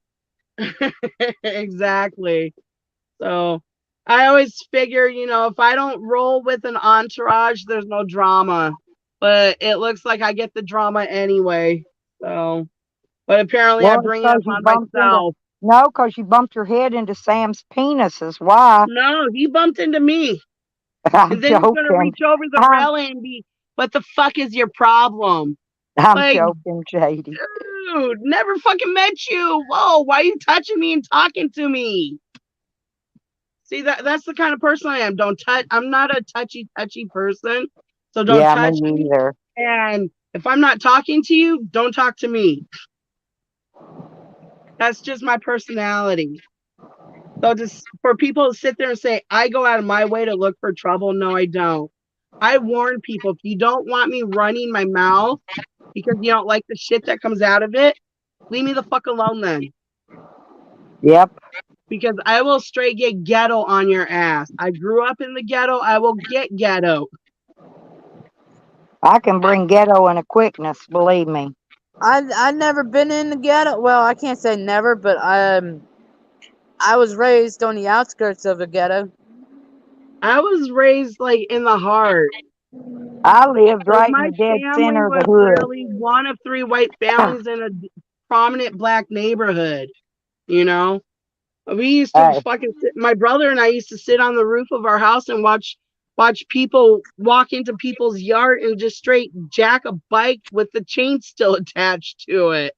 Speaker 5: Exactly. So I always figure, if I don't roll with an entourage, there's no drama. But it looks like I get the drama anyway. So, but apparently I
Speaker 1: Well, it's
Speaker 5: bring it
Speaker 1: 'cause you
Speaker 5: upon
Speaker 1: bumped into
Speaker 5: myself.
Speaker 1: no, 'cause you bumped your head into Sam's penis is why.
Speaker 5: No, he bumped into me.
Speaker 1: I'm
Speaker 5: And then he's going to
Speaker 1: joking.
Speaker 5: reach over the
Speaker 1: I'm,
Speaker 5: railing and be, what the fuck is your problem?
Speaker 1: I'm
Speaker 5: Like,
Speaker 1: joking, Shady.
Speaker 5: dude, never fucking met you. Whoa, why are you touching me and talking to me? See, that's the kind of person I am. Don't touch. I'm not a touchy person. So don't
Speaker 1: Yeah, me
Speaker 5: touch me.
Speaker 1: either.
Speaker 5: And if I'm not talking to you, don't talk to me. That's just my personality. So just for people to sit there and say, I go out of my way to look for trouble. No, I don't. I warn people, if you don't want me running my mouth because you don't like the shit that comes out of it, leave me the fuck alone then.
Speaker 1: Yep.
Speaker 5: Because I will straight get ghetto on your ass. I grew up in the ghetto. I will get ghetto.
Speaker 1: I can bring ghetto in a quickness, believe me.
Speaker 2: I've never been in the ghetto. Well, I can't say never, but I was raised on the outskirts of a ghetto.
Speaker 5: I was raised like in the heart.
Speaker 1: I lived
Speaker 5: Because
Speaker 1: right in
Speaker 5: my
Speaker 1: the dead
Speaker 5: family
Speaker 1: center of the
Speaker 5: was
Speaker 1: hood.
Speaker 5: literally one of 3 white families in a prominent black neighborhood. You know, we used to
Speaker 1: Hey,
Speaker 5: fucking sit, my brother and I used to sit on the roof of our house and watch people walk into people's yard and just straight jack a bike with the chain still attached to it.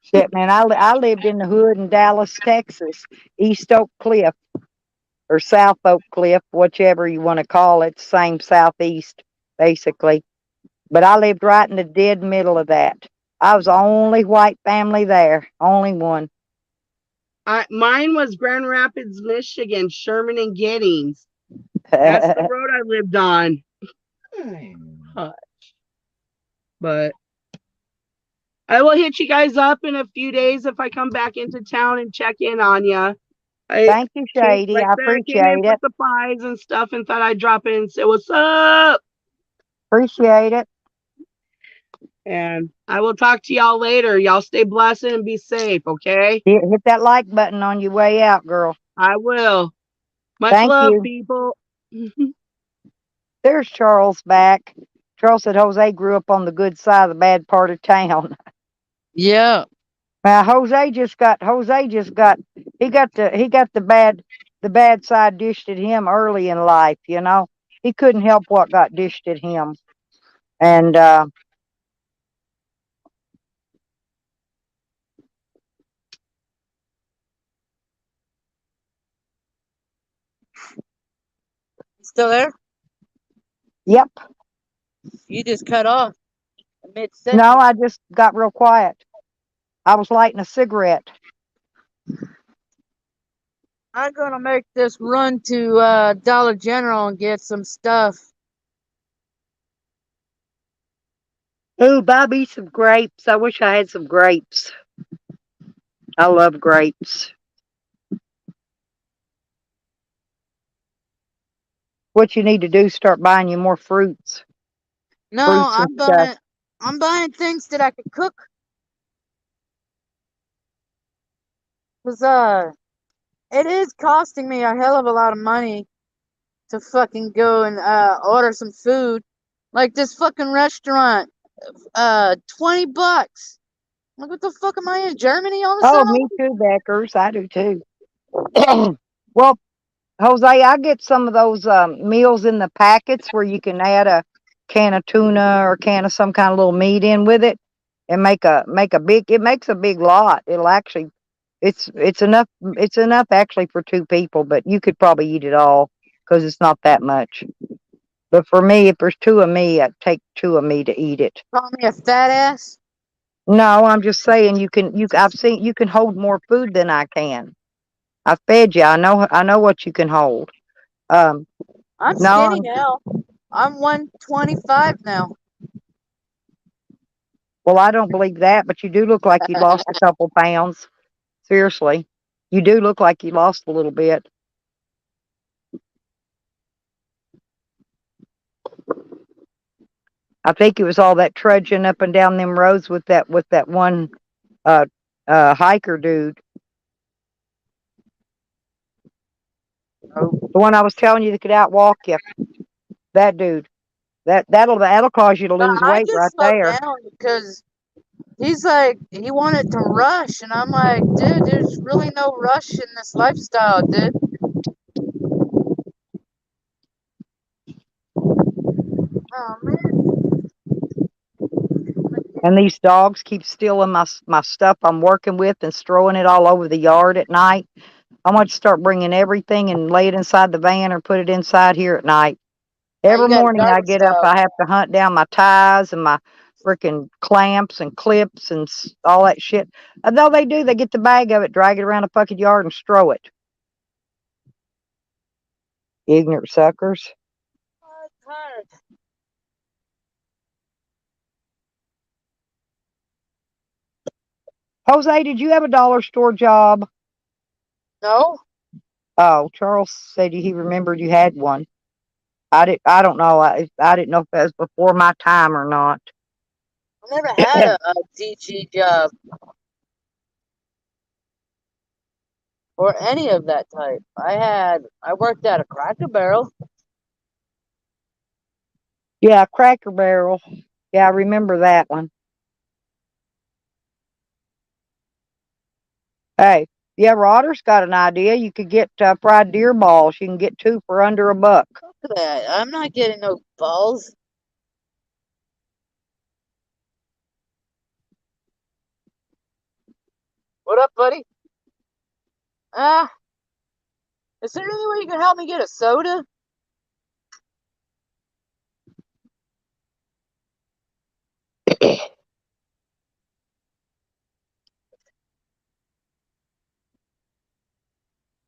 Speaker 1: shit, man, I lived in the hood in Dallas, Texas, East Oak Cliff or South Oak Cliff, whichever you want to call it, same southeast, basically. But I lived right in the dead middle of that. I was the only white family there, only one.
Speaker 5: Mine was Grand Rapids, Michigan, Sherman and Giddings. That's the road I lived on. But I will hit you guys up in a few days if I come back into town and check in on you. I
Speaker 1: Thank you,
Speaker 5: came,
Speaker 1: Shady.
Speaker 5: like
Speaker 1: I
Speaker 5: I said, I came in
Speaker 1: appreciate
Speaker 5: for
Speaker 1: it.
Speaker 5: supplies and stuff and thought I'd drop in and say what's up.
Speaker 1: Appreciate it.
Speaker 5: And I will talk to y'all later. Y'all stay blessed and be safe, okay?
Speaker 1: Hit that like button on your way out, girl.
Speaker 5: I will. Much
Speaker 1: Thank
Speaker 5: love,
Speaker 1: you.
Speaker 5: people.
Speaker 1: There's Charles back. Charles said Jose grew up on the good side of the bad part of town.
Speaker 2: Yeah.
Speaker 1: Now Jose just got he got the bad side dished at him early in life, you know. He couldn't help what got dished at him. And
Speaker 2: Still there?
Speaker 1: yep.
Speaker 2: You just cut off mid
Speaker 1: No,
Speaker 2: sentence.
Speaker 1: I just got real quiet. I was lighting a cigarette.
Speaker 2: I'm gonna make this run to Dollar General and get some stuff.
Speaker 1: Ooh, buy me some grapes. I wish I had some grapes. I love grapes. What you need to do is start buying you more fruits.
Speaker 2: No,
Speaker 1: Fruits and stuff.
Speaker 2: I'm buying things that I could cook. Cause it is costing me a hell of a lot of money to fucking go and order some food. Like this fucking restaurant, $20. Like what the fuck am I in Germany all of a
Speaker 1: Oh,
Speaker 2: sudden?
Speaker 1: me too, Beckers. I do too. Well, Jose, I get some of those meals in the packets where you can add a can of tuna or a can of some kind of little meat in with it and make a big. It makes a big lot. It'll actually, it's enough. It's enough actually for two people, but you could probably eat it all because it's not that much. But for me, if there's two of me, I'd take two of me to eat it.
Speaker 2: Call me a fat ass.
Speaker 1: No, I'm just saying you can. I've seen you can hold more food than I can. I fed you. I know what you can hold. Um,
Speaker 2: I'm
Speaker 1: no,
Speaker 2: skinny now. I'm 125 now.
Speaker 1: well, I don't believe that, but you do look like you lost a couple pounds. Seriously, you do look like you lost a little bit. I think it was all that trudging up and down them roads with that one uh hiker dude,
Speaker 2: Oh,
Speaker 1: the one I was telling you that could outwalk you. That dude. That'll cause you to
Speaker 2: but
Speaker 1: lose
Speaker 2: I
Speaker 1: weight
Speaker 2: just
Speaker 1: right
Speaker 2: slowed
Speaker 1: there.
Speaker 2: down because he's like he wanted to rush, and I'm like, dude, there's really no rush in this lifestyle, dude. Oh man.
Speaker 1: And these dogs keep stealing my stuff I'm working with and throwing it all over the yard at night. I want to start bringing everything and lay it inside the van or put it inside here at night.
Speaker 2: Now you
Speaker 1: Every
Speaker 2: got a
Speaker 1: morning I
Speaker 2: garbage
Speaker 1: get up,
Speaker 2: dog.
Speaker 1: I have to hunt down my ties and my freaking clamps and clips and all that shit. And all they do, they get the bag of it, drag it around the fucking yard and throw it. Ignorant suckers.
Speaker 2: I'm tired.
Speaker 1: Jose, did you have a dollar store job?
Speaker 2: No,
Speaker 1: Oh, Charles said he remembered you had one. I don't know. I didn't know if that was before my time or not.
Speaker 2: I never had a DG job or any of that type. I worked at a Cracker Barrel.
Speaker 1: Yeah, Cracker Barrel. Yeah, I remember that one. Hey, yeah, Rodder's got an idea. You could get fried deer balls. You can get two for under $1.
Speaker 2: Look at that. I'm not getting no balls. What up, buddy? Ah, is there any way you can help me get a soda?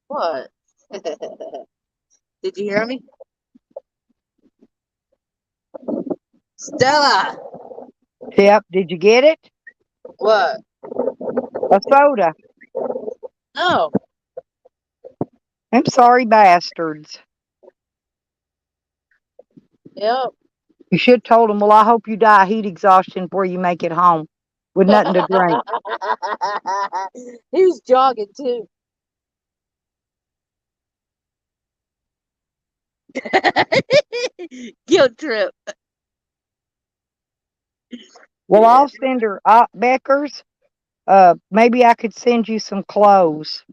Speaker 2: What? Did you hear me? Stella!
Speaker 1: Yep. Did you get it?
Speaker 2: What?
Speaker 1: A soda.
Speaker 2: No.
Speaker 1: I'm sorry, bastards.
Speaker 2: Yep.
Speaker 1: You should have told them, well, I hope you die of heat exhaustion before you make it home with nothing to drink.
Speaker 2: He was jogging too. Guilt trip.
Speaker 1: Well, I'll send her Becker's. Maybe I could send you some clothes.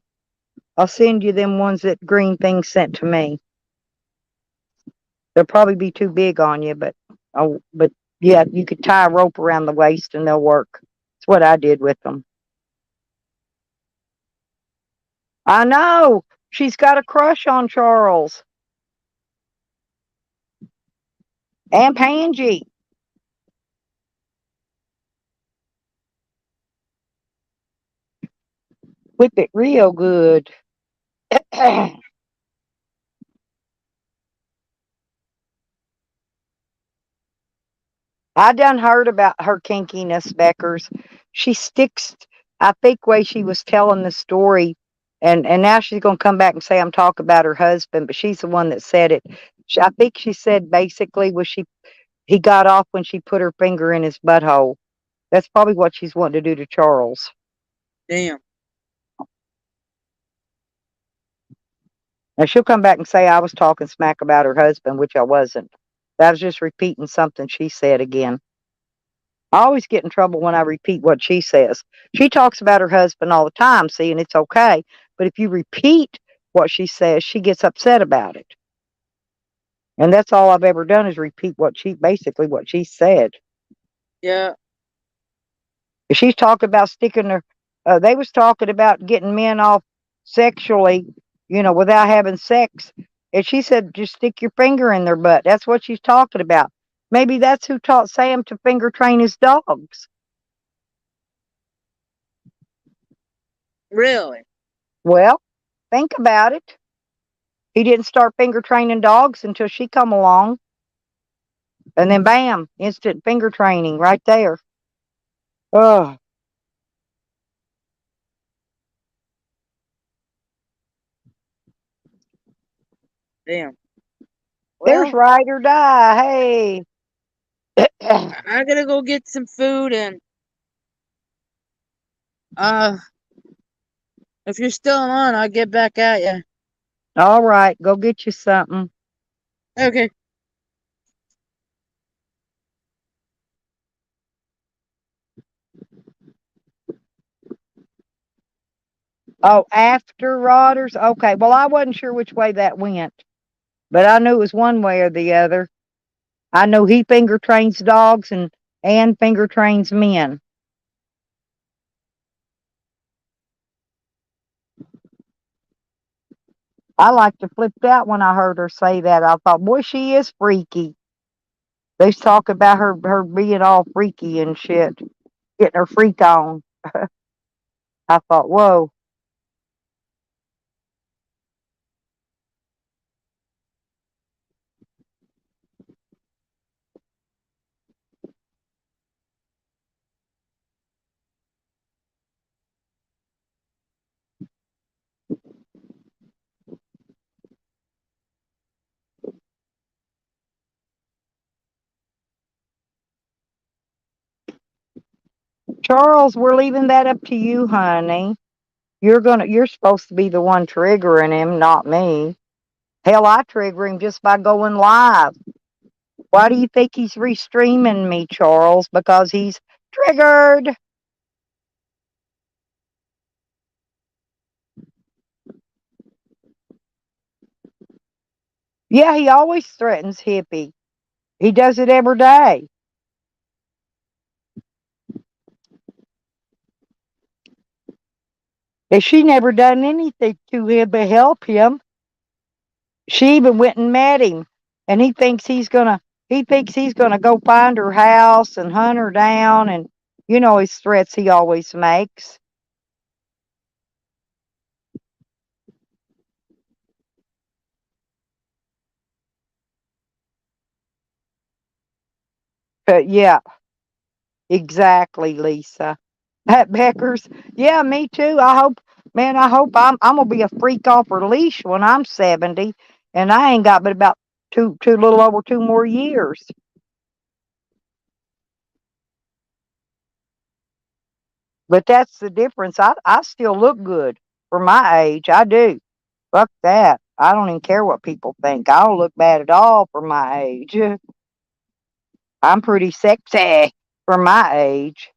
Speaker 1: I'll send you them ones that Green Thing sent to me. They'll probably be too big on you, but yeah, you could tie a rope around the waist and they'll work. It's what I did with them. I know. She's got a crush on Charles and Pangy. Whip it real good. I done heard about her kinkiness, Beckers. She sticks. I think way she was telling the story, and now she's gonna come back and say I'm talking about her husband, but she's the one that said it. I think she said basically was he got off when she put her finger in his butthole. That's probably what she's wanting to do to Charles.
Speaker 2: Damn.
Speaker 1: Now she'll come back and say I was talking smack about her husband, which I wasn't. I was just repeating something she said again. I always get in trouble when I repeat what she says. She talks about her husband all the time, see, and it's okay. But if you repeat what she says, she gets upset about it. And that's all I've ever done is repeat what she said.
Speaker 2: Yeah.
Speaker 1: If she's talking about sticking her, they was talking about getting men off sexually, without having sex. And she said, just stick your finger in their butt. That's what she's talking about. Maybe that's who taught Sam to finger train his dogs.
Speaker 2: Really?
Speaker 1: Well, think about it. He didn't start finger training dogs until she come along. And then bam, instant finger training right there. Oh,
Speaker 2: Damn.
Speaker 1: there's
Speaker 2: Well,
Speaker 1: ride or die. Hey.
Speaker 2: I gotta go get some food and uh if you're still on, I'll get back at you.
Speaker 1: All right, go get you something.
Speaker 2: Okay.
Speaker 1: Oh, after Rodders? Okay, well, I wasn't sure which way that went, but I knew it was one way or the other. I know he finger trains dogs and finger trains men. I like to flipped out when I heard her say that. I thought, boy, she is freaky. They talk about her being all freaky and shit, getting her freak on. I thought, whoa. Charles, we're leaving that up to you, honey. You're supposed to be the one triggering him, not me. Hell, I trigger him just by going live. Why do you think he's restreaming me, Charles? Because he's triggered. Yeah, he always threatens Hippie. He does it every day. And she never done anything to him but help him. She even went and met him, and he thinks he's gonna go find her house and hunt her down, and his threats he always makes. But yeah, exactly, Lisa. At Becker's, yeah, me too. I hope I'm gonna be a freak off her leash when I'm 70, and I ain't got but about two little over 2 more years. But that's the difference. I still look good for my age. I do. Fuck that. I don't even care what people think. I don't look bad at all for my age. I'm pretty sexy for my age.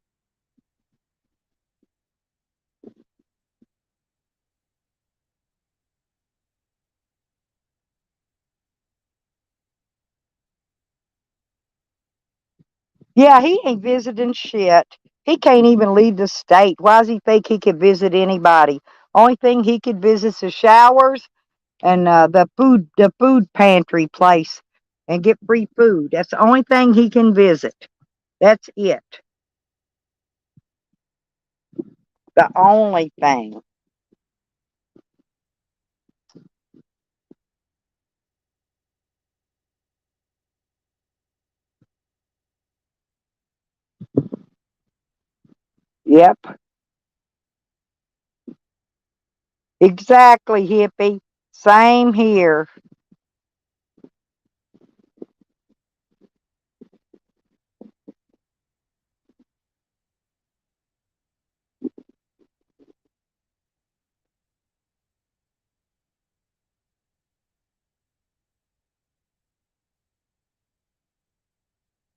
Speaker 1: Yeah, he ain't visiting shit. He can't even leave the state. Why does he think he could visit anybody? Only thing he could visit is the showers and the food pantry place and get free food. That's the only thing he can visit. That's it. The only thing. Yep, exactly, hippie. Same here.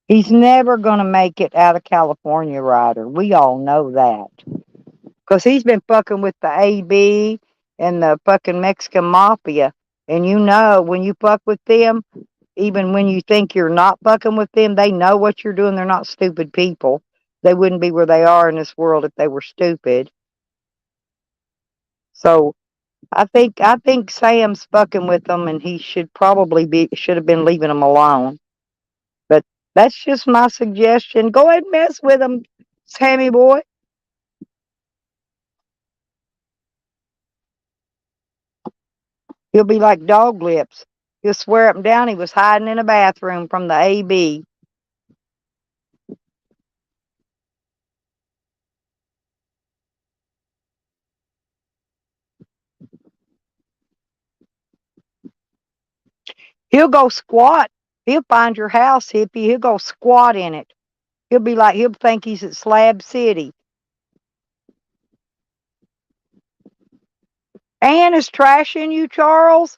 Speaker 1: He's never going to make it out of California, Ryder. We all know that. Because he's been fucking with the AB and the fucking Mexican mafia. And you know, when you fuck with them, even when you think you're not fucking with them, they know what you're doing. They're not stupid people. They wouldn't be where they are in this world if they were stupid. So I think Sam's fucking with them, and he should have been leaving them alone. But that's just my suggestion. Go ahead and mess with him, Sammy boy. He'll be like dog lips. He'll swear up and down he was hiding in a bathroom from the AB. He'll go squat. He'll find your house, hippie. He'll go squat in it. He'll think he's at Slab City. Ann is trashing you, Charles.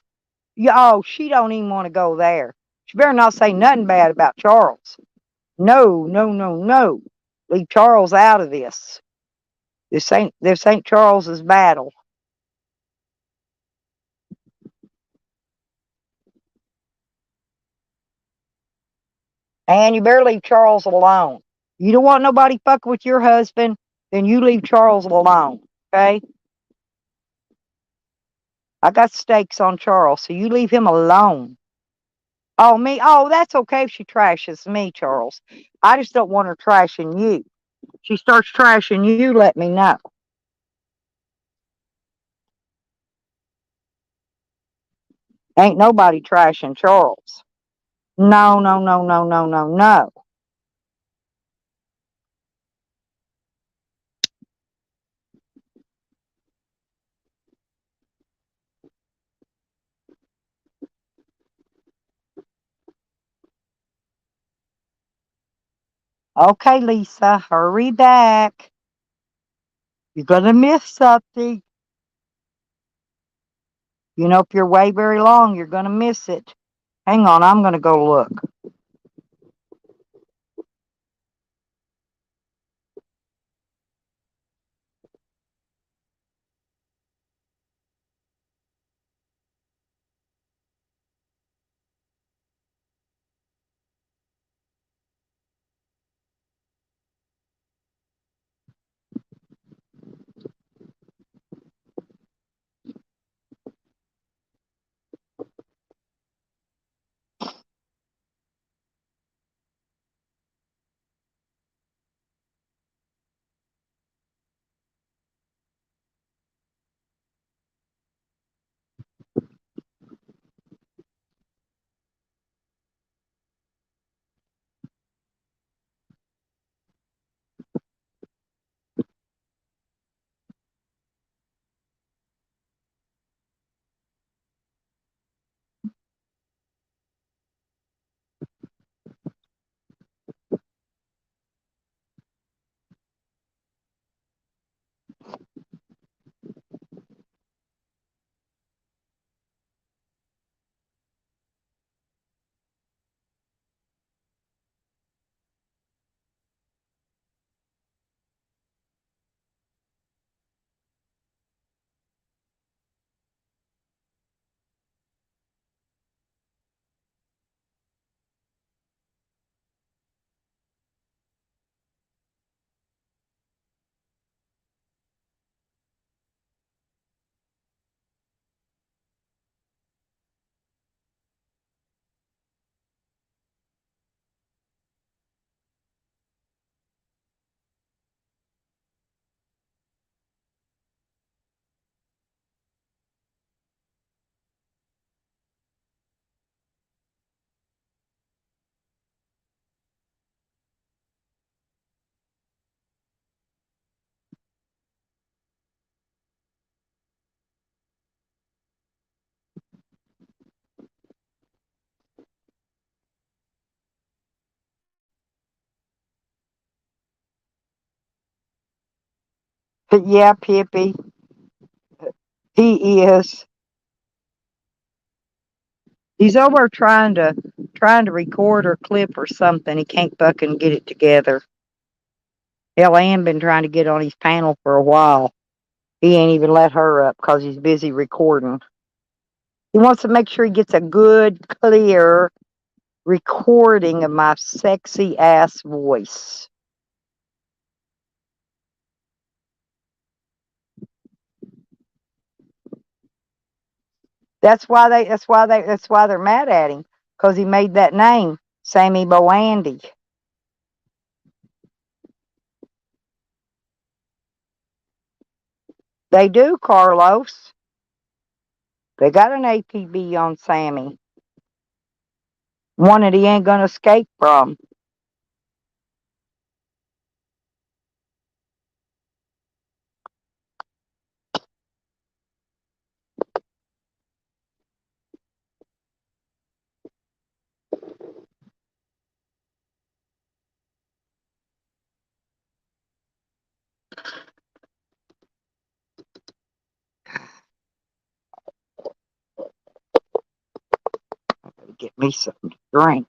Speaker 1: Oh, she don't even want to go there. She better not say nothing bad about Charles. No, no, no, no. Leave Charles out of this. This ain't Charles's battle. And you better leave Charles alone. You don't want nobody fucking with your husband, then you leave Charles alone. Okay? I got stakes on Charles, so you leave him alone. Oh, me? Oh, that's okay if she trashes me, Charles. I just don't want her trashing you. She starts trashing you, let me know. Ain't nobody trashing Charles. No, no, no, no, no, no, no. Okay, Lisa, hurry back. You're going to miss something. You know, if you're way very long, you're going to miss it. Hang on, I'm going to go look. Yeah, Pippi. He is. He's over trying to record or clip or something. He can't fucking get it together. Hell, Ann been trying to get on his panel for a while. He ain't even let her up because he's busy recording. He wants to make sure he gets a good, clear recording of my sexy ass voice. That's why they're mad at him, because he made that name, Sammy Boandy. They do, Carlos. They got an APB on Sammy. One that he ain't gonna escape from. Get me something to drink,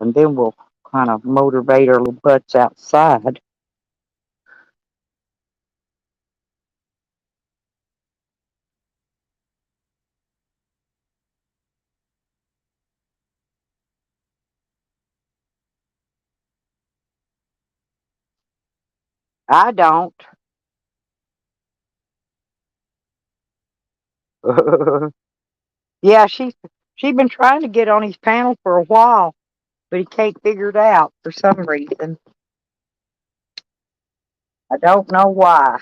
Speaker 1: and then we'll kind of motivate our little butts outside. I don't. Yeah, she's been trying to get on his panel for a while, but he can't figure it out for some reason. I don't know why.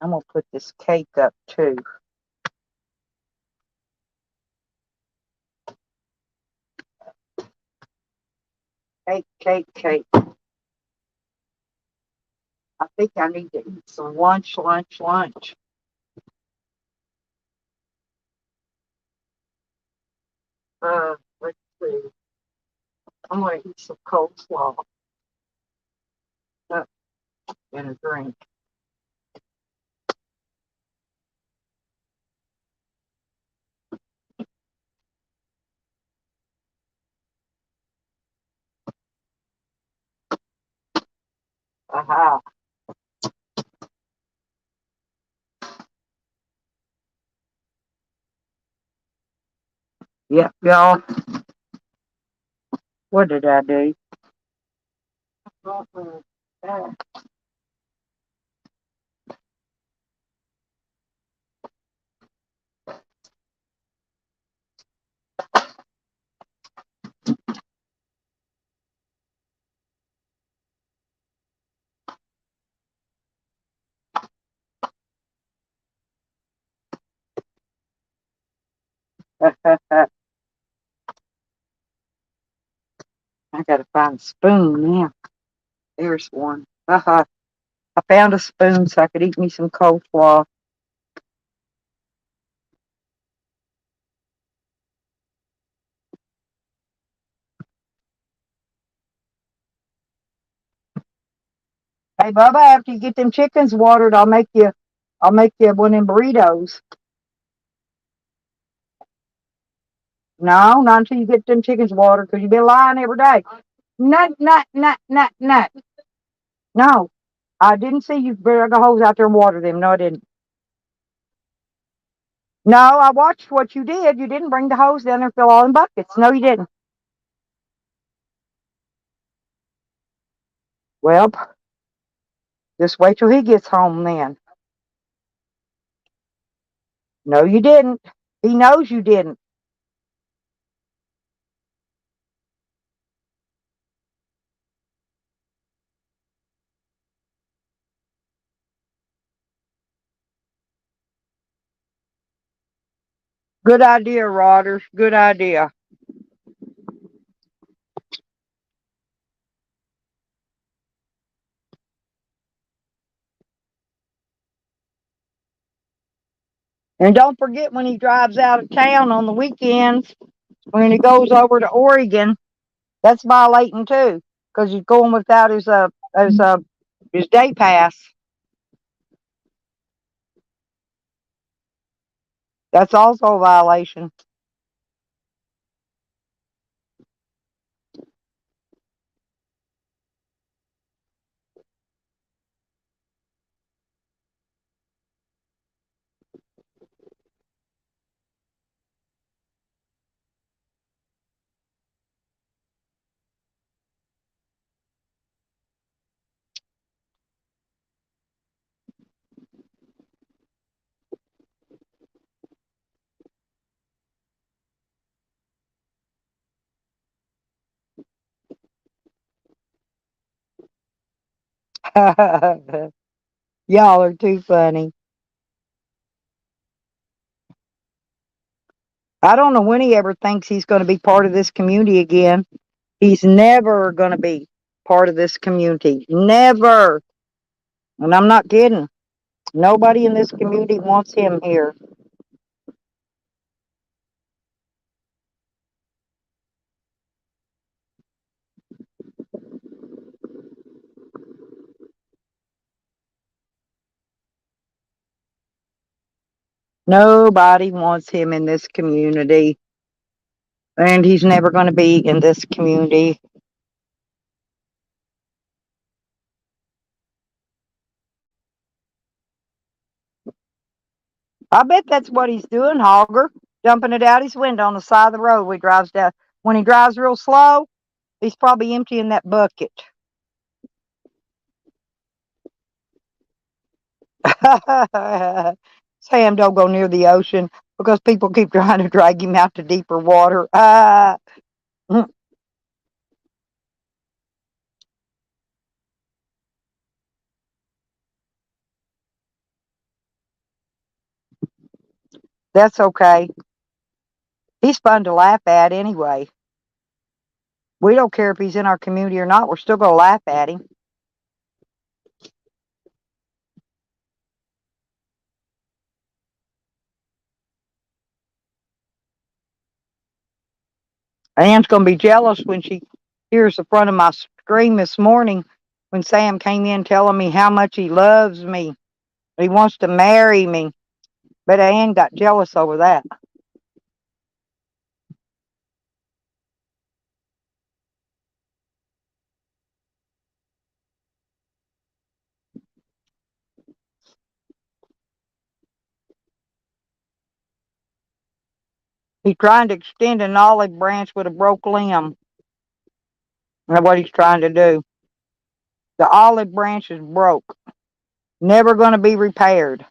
Speaker 1: I'm gonna put this cake up too. Cake, cake, cake. I think I need to eat some lunch. Let's see. I'm gonna eat some coleslaw and a drink. Aha. Yep, y'all. What did I do? I gotta find a spoon now. There's one. Haha. I found a spoon so I could eat me some coleslaw. Hey Bubba, after you get them chickens watered, I'll make you one of them burritos. No, not until you get them chickens watered, because you've been lying every day. Nut, nut, nut, nut, nut. No, I didn't see you bring the hose out there and water them. No, I didn't. No, I watched what you did. You didn't bring the hose down there and fill all in buckets. No, you didn't. Well, just wait till he gets home then. No, you didn't. He knows you didn't. Good idea, Rodders. Good idea. And don't forget when he drives out of town on the weekends, when he goes over to Oregon, that's violating too, because he's going without his day pass. That's also a violation. Y'all are too funny. I don't know when he ever thinks he's going to be part of this community again. He's never going to be part of this community. Never. And I'm not kidding. Nobody in this community wants him here. Nobody wants him in this community. And he's never going to be in this community. I bet that's what he's doing, Hogger. Dumping it out his window on the side of the road when he drives down. When he drives real slow, he's probably emptying that bucket. Sam, don't go near the ocean because people keep trying to drag him out to deeper water. That's okay. He's fun to laugh at anyway. We don't care if he's in our community or not. We're still going to laugh at him. Ann's going to be jealous when she hears the front of my screen this morning when Sam came in telling me how much he loves me. He wants to marry me. But Ann got jealous over that. He's trying to extend an olive branch with a broke limb. That's what he's trying to do. The olive branch is broke. Never going to be repaired.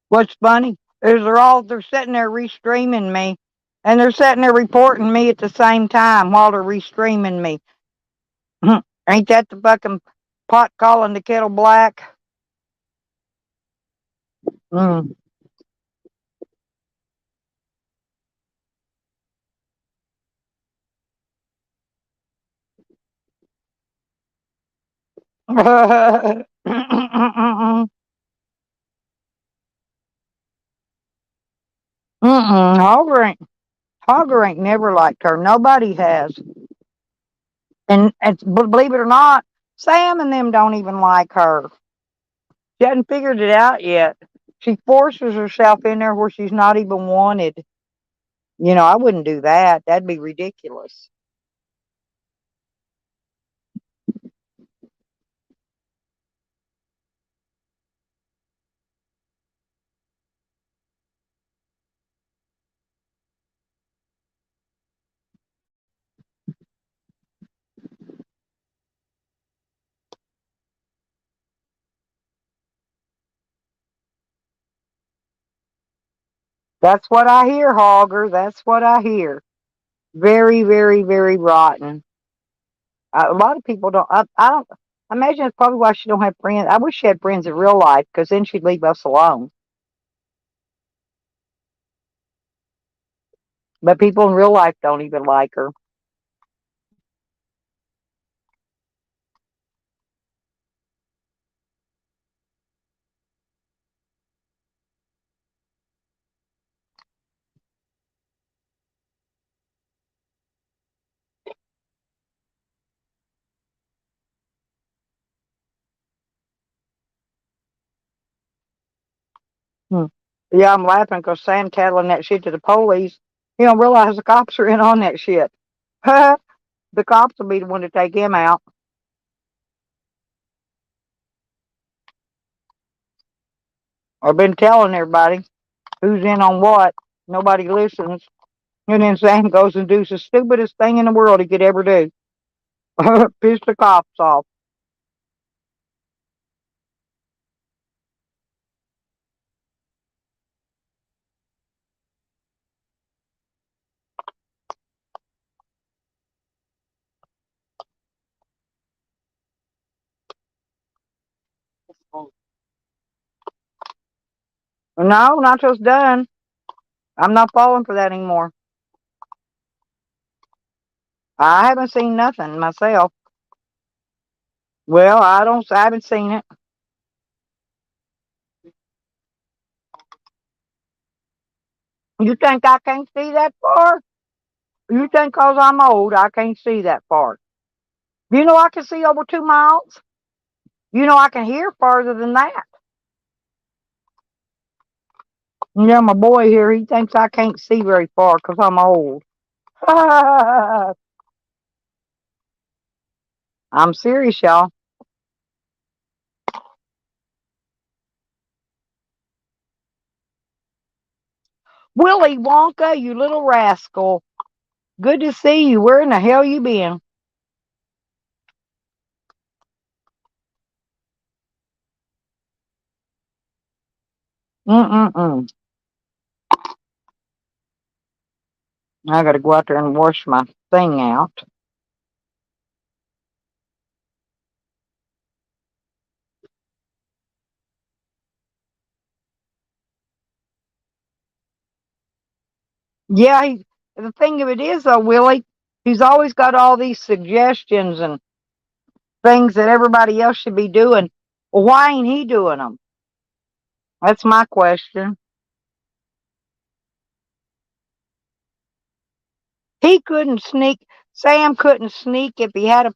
Speaker 1: What's funny is they're sitting there restreaming me, and they're sitting there reporting me at the same time while they're restreaming me. Ain't that the fucking pot calling the kettle black? Mm. Hogger ain't never liked her. Nobody has. And believe it or not, Sam and them don't even like her. She hasn't figured it out yet. She forces herself in there where she's not even wanted. I wouldn't do that. That'd be ridiculous. That's what I hear, Hogger. That's what I hear. Very, very, very rotten. A lot of people don't. I don't. I imagine it's probably why she don't have friends. I wish she had friends in real life because then she'd leave us alone. But people in real life don't even like her. Yeah, I'm laughing because Sam tattling that shit to the police. He don't realize the cops are in on that shit. The cops will be the one to take him out. I've been telling everybody who's in on what. Nobody listens. And then Sam goes and does the stupidest thing in the world he could ever do. Piss the cops off. No, Nacho's done. I'm not falling for that anymore. I haven't seen nothing myself. Well, I haven't seen it. You think I can't see that far? You think 'cause I'm old, I can't see that far? You know I can see over 2 miles. You know I can hear farther than that. Yeah, my boy here, he thinks I can't see very far 'cause I'm old. I'm serious, y'all. Willy Wonka, you little rascal. Good to see you. Where in the hell you been? Mm-mm-mm. I gotta go out there and wash my thing out. Yeah, the thing of it is, though, Willie, he's always got all these suggestions and things that everybody else should be doing. Well, why ain't he doing them? That's my question. He couldn't sneak. Sam couldn't sneak if he had a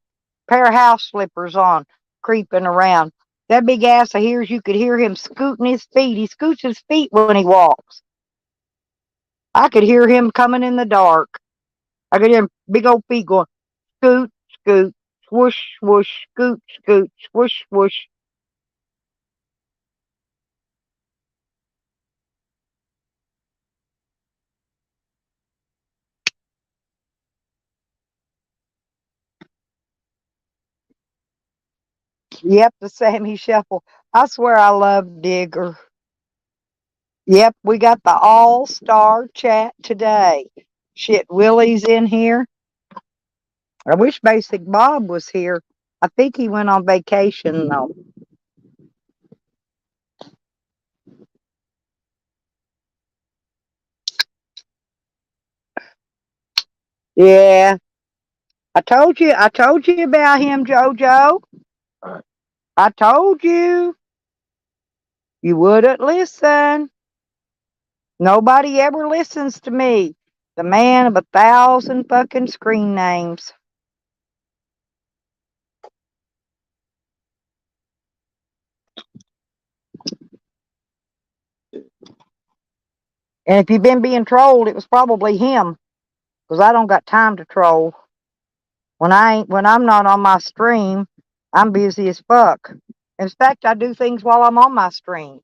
Speaker 1: pair of house slippers on, creeping around. That big ass of his, you could hear him scooting his feet. He scoots his feet when he walks. I could hear him coming in the dark. I could hear him big old feet going scoot, scoot, swoosh, swoosh, scoot, scoot, swoosh, swoosh. Yep, the Sammy Shuffle. I swear I love Digger. Yep, we got the all-star chat today. Shit, Willie's in here. I wish Basic Bob was here. I think he went on vacation though. Yeah, I told you about him, JoJo. I told you. You wouldn't listen. Nobody ever listens to me. The man of 1,000 fucking screen names. And if you've been being trolled, it was probably him. Because I don't got time to troll. When I'm not on my stream, I'm busy as fuck. In fact, I do things while I'm on my stream.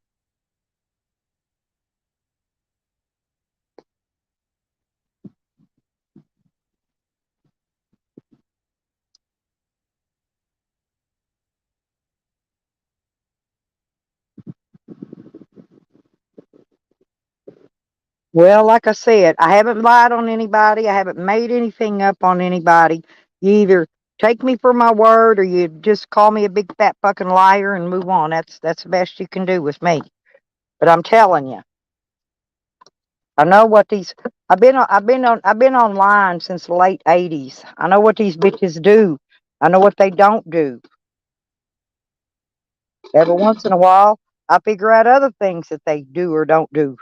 Speaker 1: Well, like I said, I haven't lied on anybody. I haven't made anything up on anybody. You either take me for my word or you just call me a big fat fucking liar and move on. That's the best you can do with me. But I'm telling you, I know what these I've been online since the late 80s. I know what these bitches do. I know what they don't do. Every once in a while, I figure out other things that they do or don't do.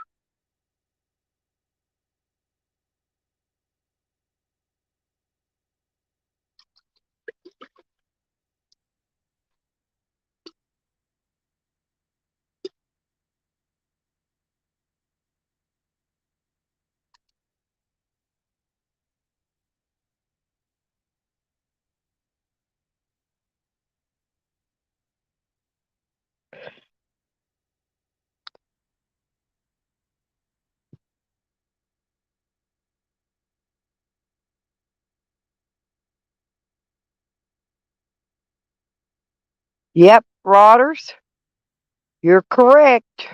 Speaker 1: Yep, Rotters, you're correct.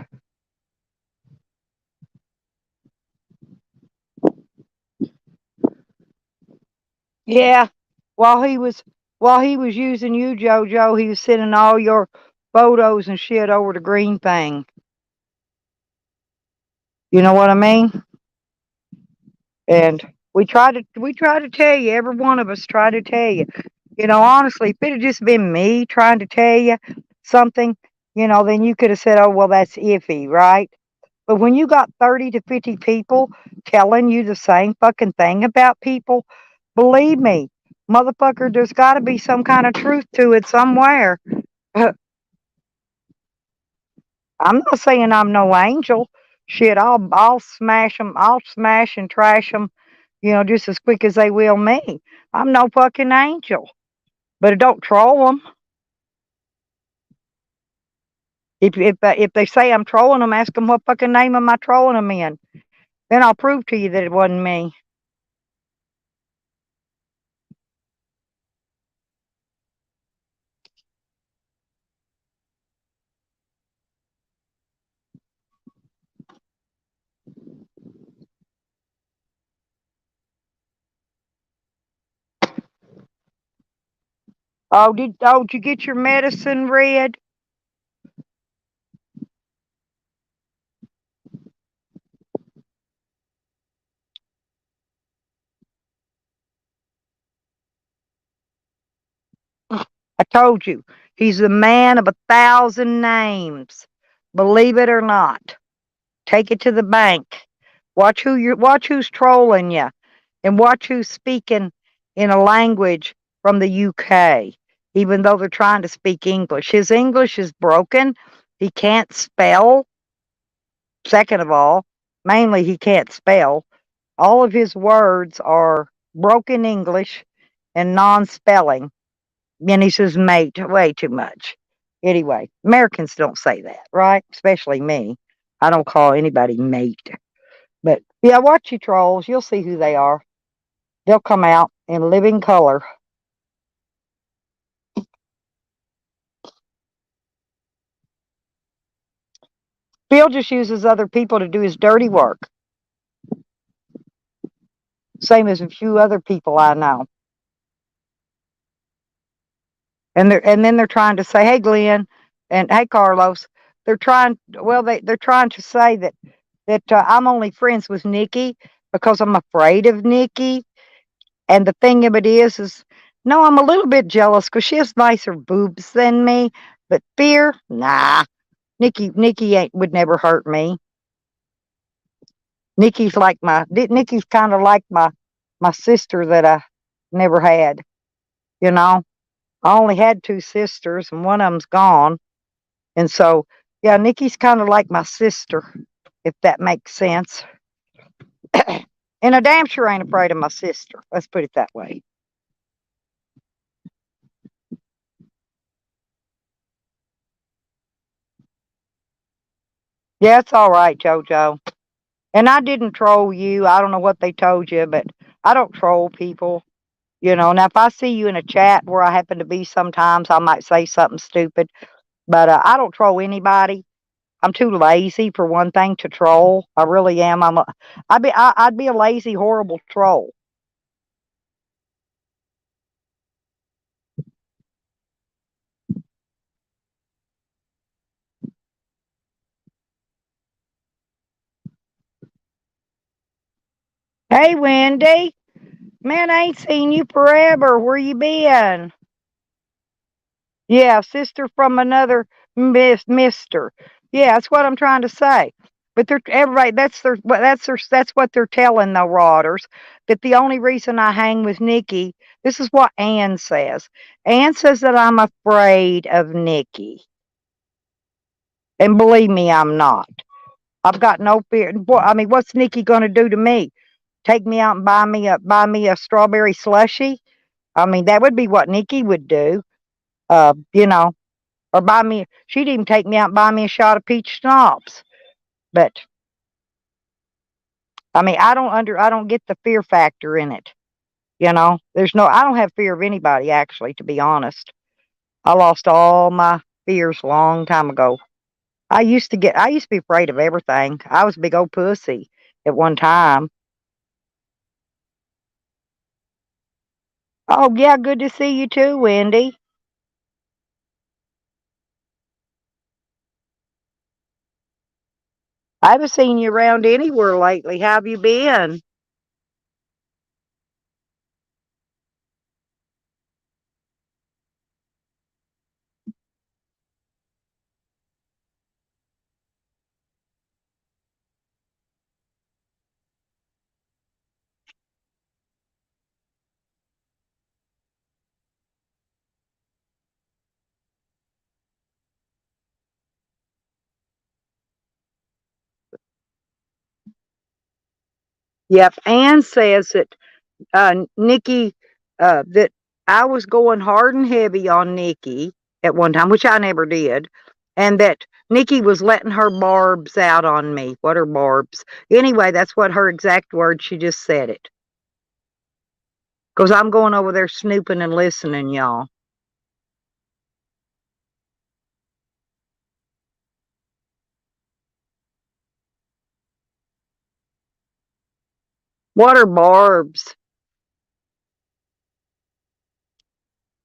Speaker 1: Yeah, while he was while he was using you, JoJo, he was sending all your photos and shit over the green thing. You know what I mean? And we try to tell you, every one of us try to tell you. You know, honestly, if it had just been me trying to tell you something, then you could have said, "Oh, well, that's iffy," right? But when you got 30 to 50 people telling you the same fucking thing about people, believe me, motherfucker, there's got to be some kind of truth to it somewhere. I'm not saying I'm no angel. Shit, I'll smash them. I'll smash and trash them, just as quick as they will me. I'm no fucking angel, but I don't troll them. If they say I'm trolling them, ask them what fucking name am I trolling them in. Then I'll prove to you that it wasn't me. Did you get your medicine, Red? I told you, he's the man of 1,000 names. Believe it or not. Take it to the bank. Watch who's trolling you, and watch who's speaking in a language from the UK, even though they're trying to speak English. His English is broken. He can't spell. Second of all, mainly he can't spell. All of his words are broken English and non-spelling. And he says mate way too much. Anyway, Americans don't say that, right? Especially me. I don't call anybody mate. But yeah, watch you trolls. You'll see who they are. They'll come out in living color. Bill just uses other people to do his dirty work. Same as a few other people I know. And then they're trying to say, "Hey, Glenn," and "Hey, Carlos." They're trying to say that I'm only friends with Nikki because I'm afraid of Nikki. And the thing of it is no, I'm a little bit jealous because she has nicer boobs than me. But fear, nah. Nikki would never hurt me. Nikki's kind of like my sister that I never had. You know, I only had two sisters, and one of them's gone. And so, yeah, Nikki's kind of like my sister, if that makes sense. And I damn sure ain't afraid of my sister. Let's put it that way. Yeah, it's all right, JoJo. And I didn't troll you. I don't know what they told you, but I don't troll people. Now if I see you in a chat where I happen to be sometimes, I might say something stupid, but I don't troll anybody. I'm too lazy for one thing to troll. I really am. I'd be a lazy, horrible troll. Hey, Wendy. Man, I ain't seen you forever. Where you been? Yeah, sister from another mister. Yeah, that's what I'm trying to say. But they're everybody. That's what they're telling the Rotters. That the only reason I hang with Nikki. This is what Ann says. Ann says that I'm afraid of Nikki, and believe me, I'm not. I've got no fear. I mean, what's Nikki going to do to me? Take me out and buy me a strawberry slushy? I mean, that would be what Nikki would do. Uh, you know, or buy me. She'd even take me out and buy me a shot of peach schnapps. But I mean, I don't get the fear factor in it. There's no. I don't have fear of anybody actually, to be honest. I lost all my fears a long time ago. I used to be afraid of everything. I was a big old pussy at one time. Oh yeah, good to see you too, Wendy. I haven't seen you around anywhere lately. How have you been? Yep. Ann says that Nikki, that I was going hard and heavy on Nikki at one time, which I never did, and that Nikki was letting her barbs out on me. What are barbs? Anyway, that's what her exact words. She just said it. Because I'm going over there snooping and listening, y'all. What are barbs?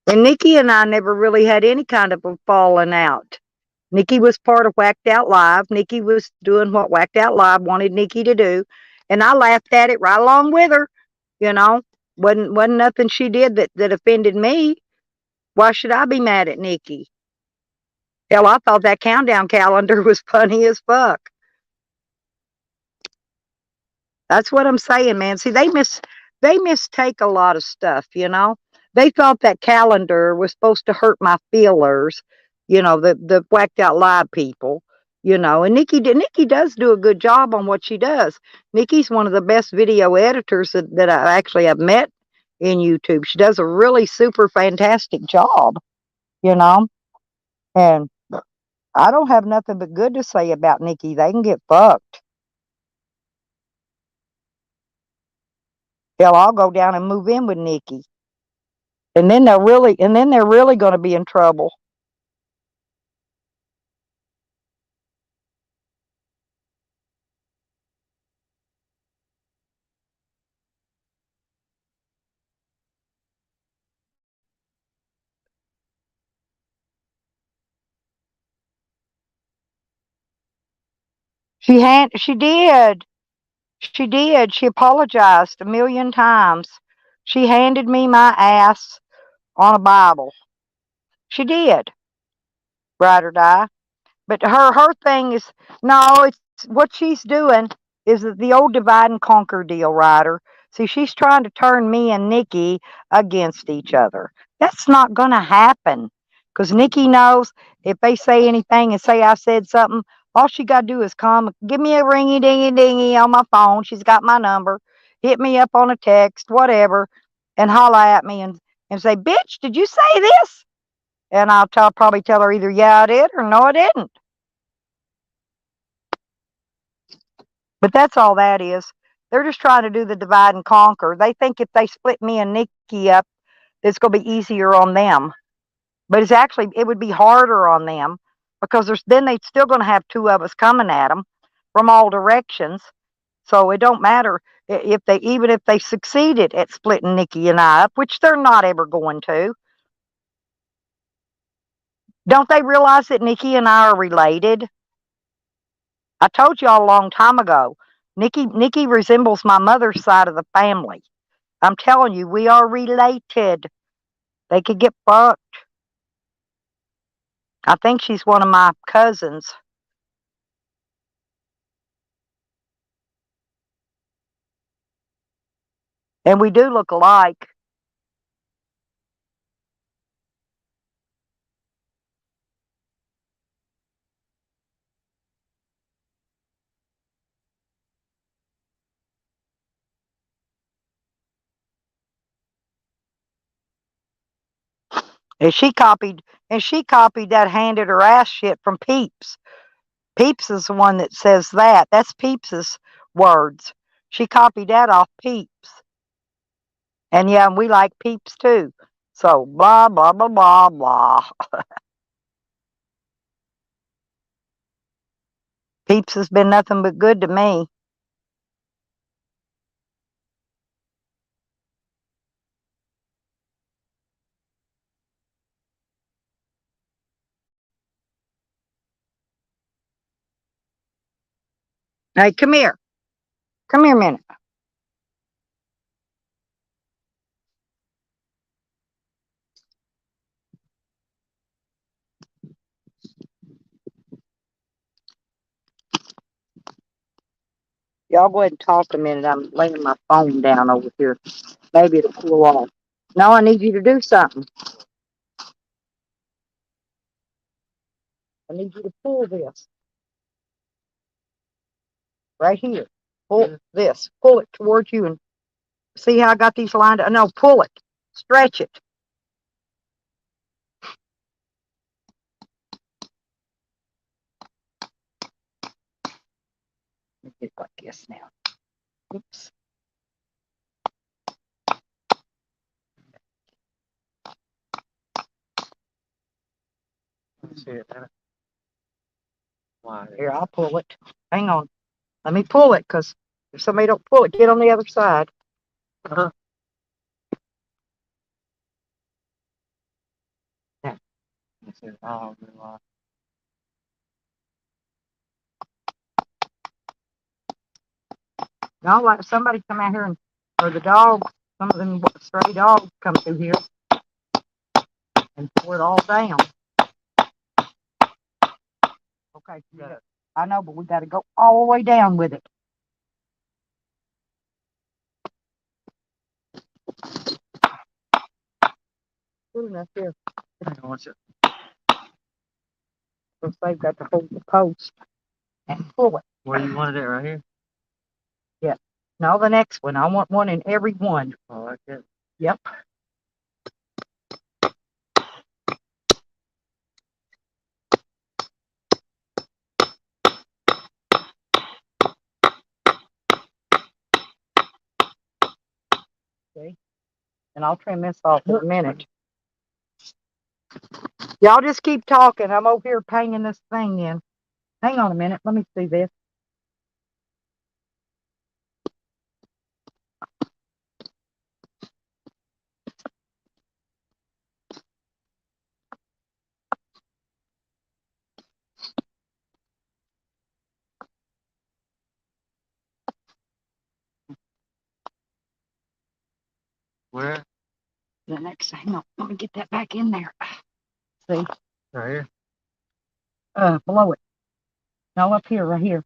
Speaker 1: And Nikki and I never really had any kind of a falling out. Nikki was part of Whacked Out Live. Nikki was doing what Whacked Out Live wanted Nikki to do. And I laughed at it right along with her. You know, wasn't nothing she did that offended me. Why should I be mad at Nikki? Hell, I thought that countdown calendar was funny as fuck. That's what I'm saying, man. See, they mistake a lot of stuff, you know. They thought that calendar was supposed to hurt my feelers, you know, the whacked out live people, you know. And Nikki does do a good job on what she does. Nikki's one of the best video editors that I actually have met in YouTube. She does a really super fantastic job, you know. And I don't have nothing but good to say about Nikki. They can get fucked. Hell, I'll go down and move in with Nikki. And then they're really going to be in trouble. She did. She did. She apologized a million times. She handed me my ass on a Bible. She did. Ride or die. But her thing is no, it's what she's doing is the old divide and conquer deal, Ryder. See, she's trying to turn me and Nikki against each other. That's not gonna happen. Because Nikki knows if they say anything and say I said something, all she gotta do is come, give me a ringy dingy dingy on my phone. She's got my number. Hit me up on a text, whatever, and holla at me and say, bitch, did you say this? And probably tell her either yeah I did or no I didn't. But that's all that is. They're just trying to do the divide and conquer. They think if they split me and Nikki up, it's going to be easier on them. But it would be harder on them because then they're still going to have two of us coming at them from all directions. So it don't matter even if they succeeded at splitting Nikki and I up, which they're not ever going to. Don't they realize that Nikki and I are related? I told y'all a long time ago. Nikki resembles my mother's side of the family. I'm telling you, we are related. They could get fucked. I think she's one of my cousins. And we do look alike. And she copied that handed her ass shit from Peeps. Peeps is the one that says that. That's Peeps's words. She copied that off Peeps. And yeah, we like Peeps too. So blah blah blah blah blah. Peeps has been nothing but good to me. Hey, come here. Come here a minute. Y'all go ahead and talk a minute. I'm laying my phone down over here. Maybe it'll cool off. No, I need you to do something. I need you to pull this right here. Pull this. Pull it towards you and see how I got these lined up. No, pull it. Stretch it. Let me get it like this now. Oops.
Speaker 6: Let's see it. Why?
Speaker 1: Here, I'll pull it. Hang on. Let me pull it, because if somebody don't pull it, get on the other side.
Speaker 6: Uh-huh.
Speaker 1: Yeah.
Speaker 6: Let's see it. Oh, good luck.
Speaker 1: No, like somebody come out here and, or the dog, some of them stray dogs come through here and pull it all down. Okay, yeah. I know, but we got to go all the way down with it. Good enough here.
Speaker 6: Hang on, what's it?
Speaker 1: So they've got to hold the post and pull it.
Speaker 6: Where you wanted it, right here?
Speaker 1: Yeah. No, the next one. I want one in every one.
Speaker 6: Oh, like that.
Speaker 1: Yep. See? And I'll trim this off in a minute. Y'all just keep talking. I'm over here painting this thing in. Hang on a minute. Let me see this.
Speaker 6: Where?
Speaker 1: The next, hang on. Let me get that back in there. See?
Speaker 6: Right here.
Speaker 1: Below it. No, up here, right here.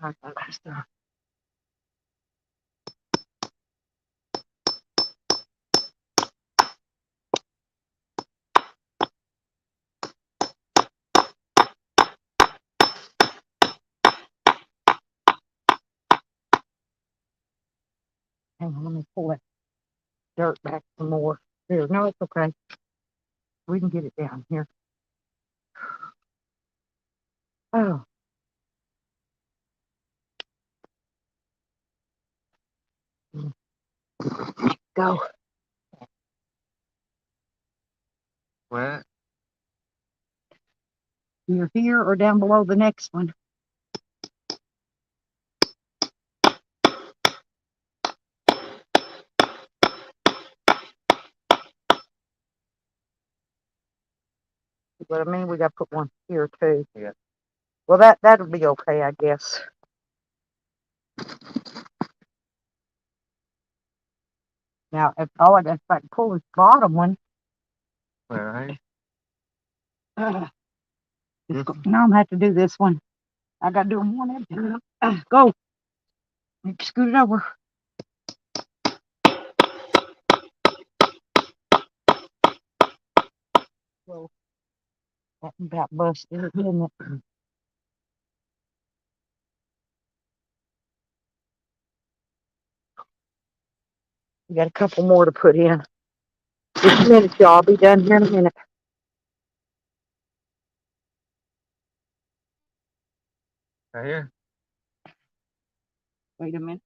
Speaker 1: That's there. Hang on, let me pull that dirt back some more. Here, no, it's okay. We can get it down here. Oh. Go.
Speaker 6: Where?
Speaker 1: Either here or down below the next one. But I mean, we got to put one here too.
Speaker 6: Yeah.
Speaker 1: Well, that'll be okay, I guess. Now, if all I got to pull this bottom one.
Speaker 6: Where, right here?
Speaker 1: Now I'm gonna have to do this one. I got to do them one at a time. Go. Scoot it over. Well, that about busted it, didn't it? We got a couple more to put in. Just a minute, y'all. I'll be done here in a minute.
Speaker 6: Right here.
Speaker 1: Wait a minute.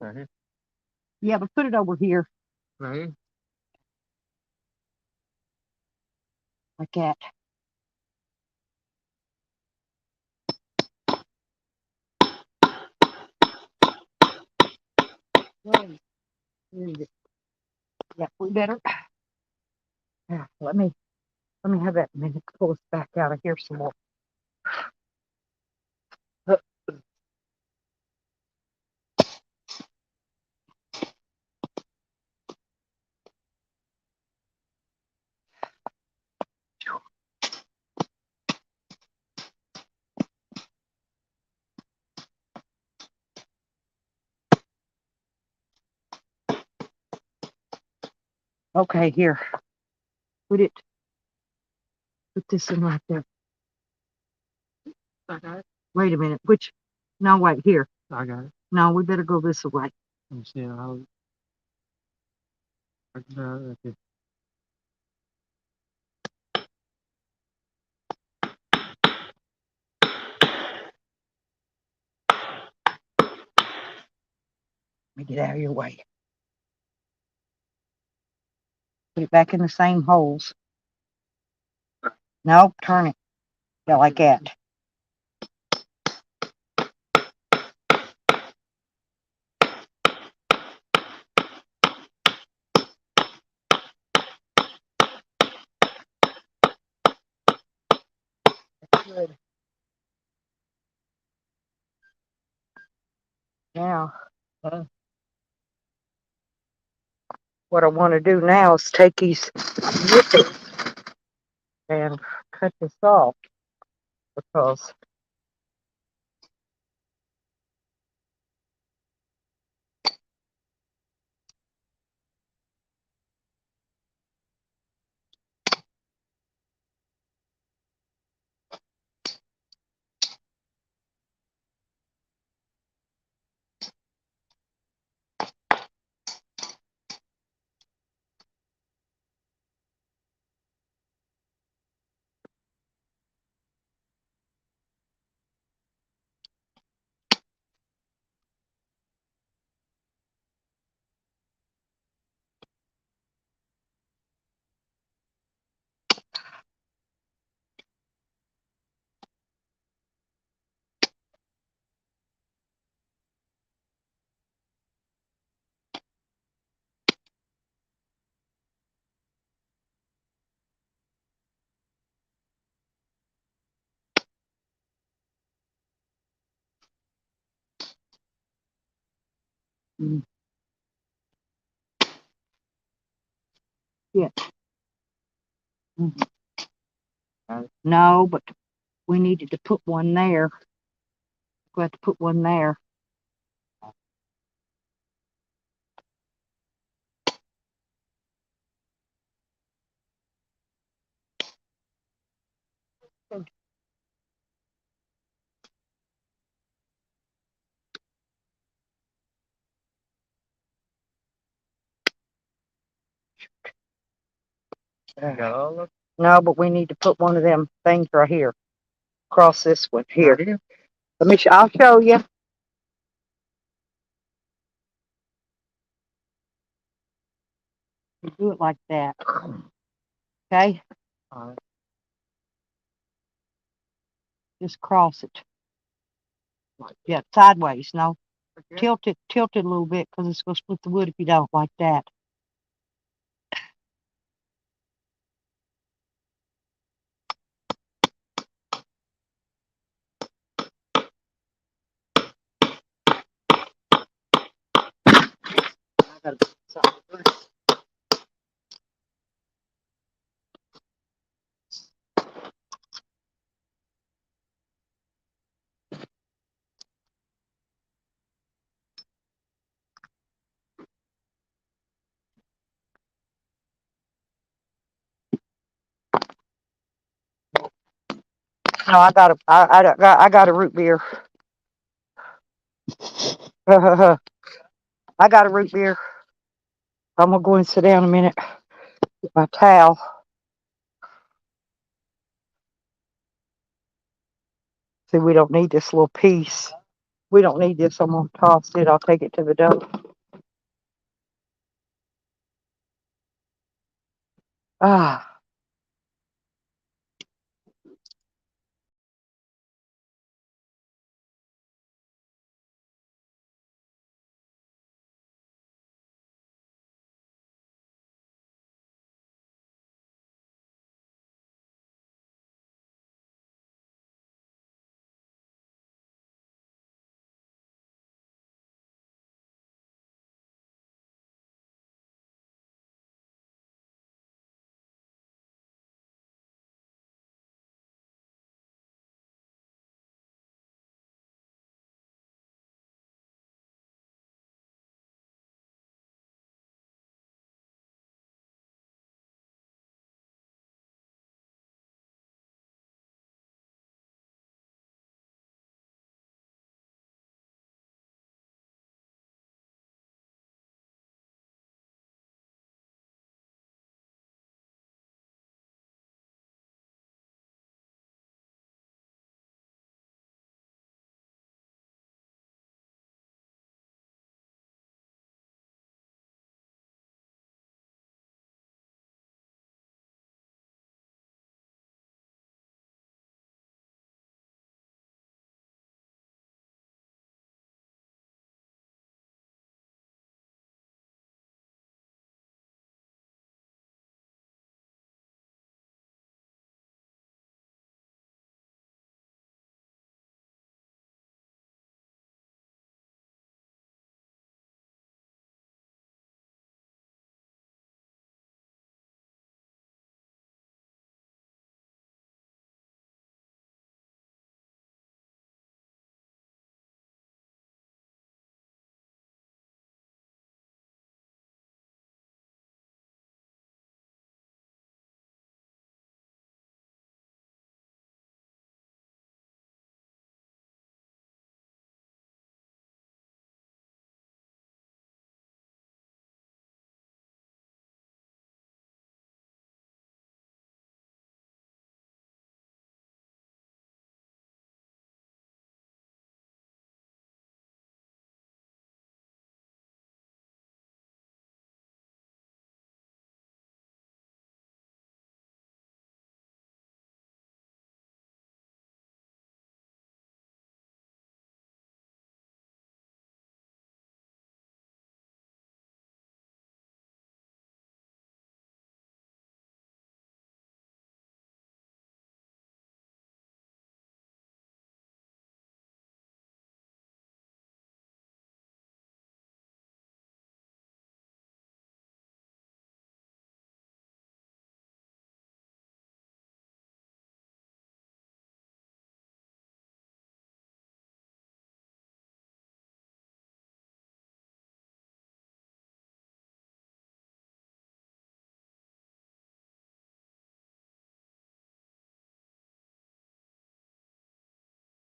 Speaker 6: Right here.
Speaker 1: Yeah, but put it over here
Speaker 6: Right here.
Speaker 1: like that. Where is it? Yeah, we better. Yeah, let me have that minute. Pull us back out of here some more. Okay, here. Put it. Put this in right there.
Speaker 6: I got it.
Speaker 1: Wait a minute. Which? No, wait here.
Speaker 6: I got it.
Speaker 1: No, we better go this way.
Speaker 6: Let me see how. Okay.
Speaker 1: Let me get out of your way. Put it back in the same holes. No, turn it. Yeah, like that. Good. Now, what I want to do now is take these nippers and cut this off because mm, yeah. Mhm. No, but we needed to put one there. We have to put one there.
Speaker 6: You got all of them?
Speaker 1: No, but we need to put one of them things right here. Across this one here.
Speaker 6: Right here.
Speaker 1: Let me. I'll show you. You do it like that. Okay.
Speaker 6: All right.
Speaker 1: Just cross it. Yeah, sideways. No,
Speaker 6: Okay.
Speaker 1: tilt it a little bit because it's gonna split the wood if you don't like that. I gotta put something first. No, I got a root beer. I got a root beer. I'm gonna go and sit down a minute. Get my towel. See, we don't need this little piece. We don't need this. I'm going to toss it. I'll take it to the dump. Ah.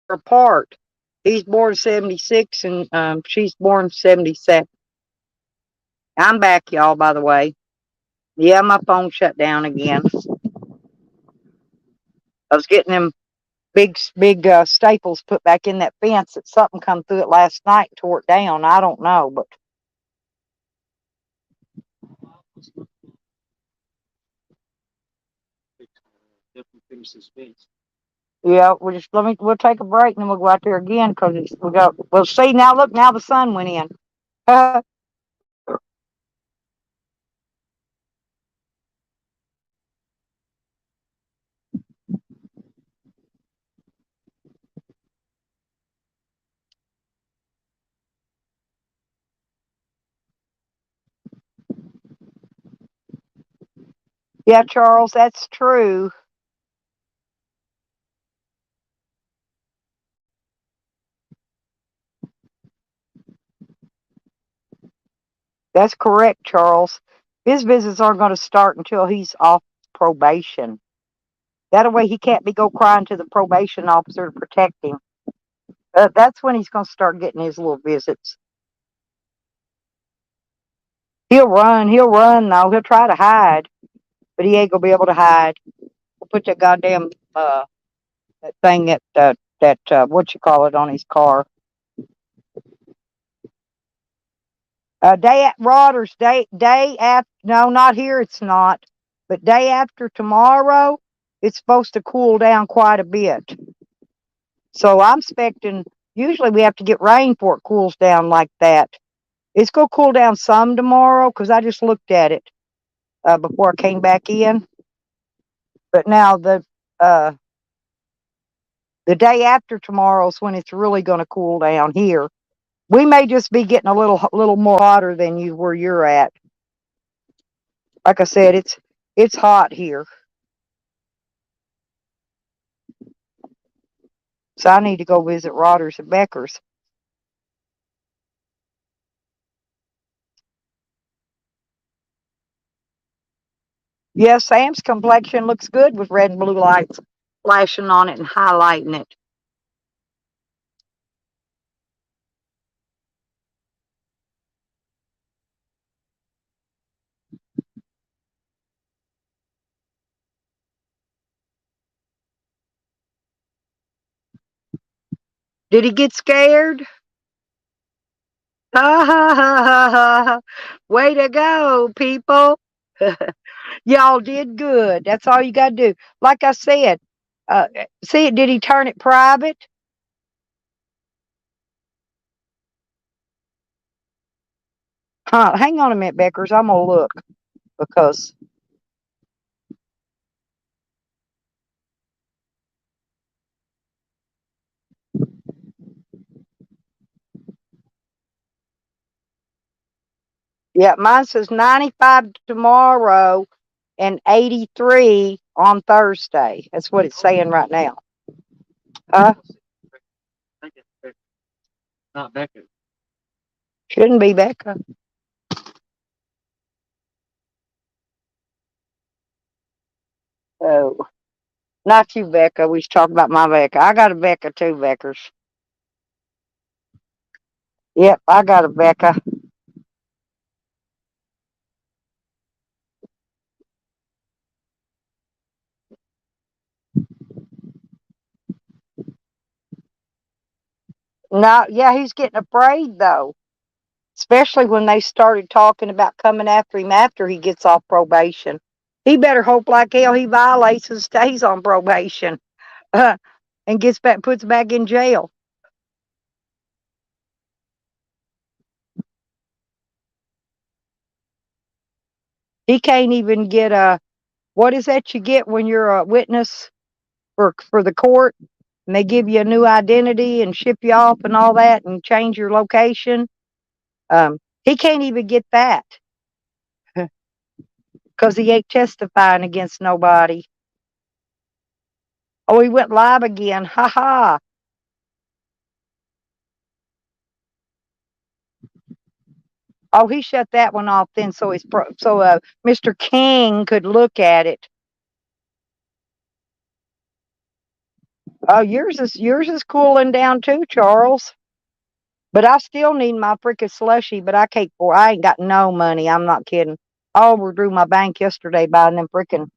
Speaker 1: Apart. He's born 76 and she's born 77. I'm back, y'all, by the way. Yeah, my phone shut down again. I was getting them big staples put back in that fence that something come through it last night and tore it down. I don't know, but
Speaker 6: Definitely finish this fence.
Speaker 1: yeah, we'll take a break and then we'll go out there again because we'll see now. Look, now the sun went in. Yeah, Charles, that's true. That's correct, Charles. His visits aren't going to start until he's off probation. That way he can't go crying to the probation officer to protect him. That's when he's going to start getting his little visits. He'll run though. He'll try to hide, but he ain't going to be able to hide. We'll put that goddamn that thing that that what you call it on his car. Day at Rotters, day after. No, not here. It's not. But day after tomorrow, it's supposed to cool down quite a bit. So I'm expecting. Usually we have to get rain before it cools down like that. It's gonna cool down some tomorrow because I just looked at it before I came back in. But now the day after tomorrow is when it's really going to cool down here. We may just be getting a little more hotter than you where you're at. Like I said, it's hot here, so I need to go visit Rotters and Beckers. Yeah, Sam's complexion looks good with red and blue lights flashing on it and highlighting it. Did he get scared? Ha ha ha ha ha! Way to go, people! Y'all did good. That's all you got to do. Like I said, see it. Did he turn it private? Huh? Hang on a minute, Beckers. I'm gonna look because yeah, mine says 95 tomorrow and 83 on Thursday. That's what it's saying right now.
Speaker 6: I think it's Becca. Not Becca.
Speaker 1: Shouldn't be Becca. Oh, not you, Becca. We was talking about my Becca. I got a Becca too, Beckers. Yep, I got a Becca. No, yeah, he's getting afraid though. Especially when they started talking about coming after him after he gets off probation. He better hope like hell he violates and stays on probation and puts back in jail. He can't even get what is that you get when you're a witness for the court and they give you a new identity and ship you off and all that and change your location. He can't even get that because he ain't testifying against nobody. Oh, he went live again. Ha ha. Oh, he shut that one off then, so Mr. King could look at it. Oh, yours is cooling down too, Charles. But I still need my freaking slushy, but I can't. I ain't got no money. I'm not kidding. I overdrew my bank yesterday buying them freaking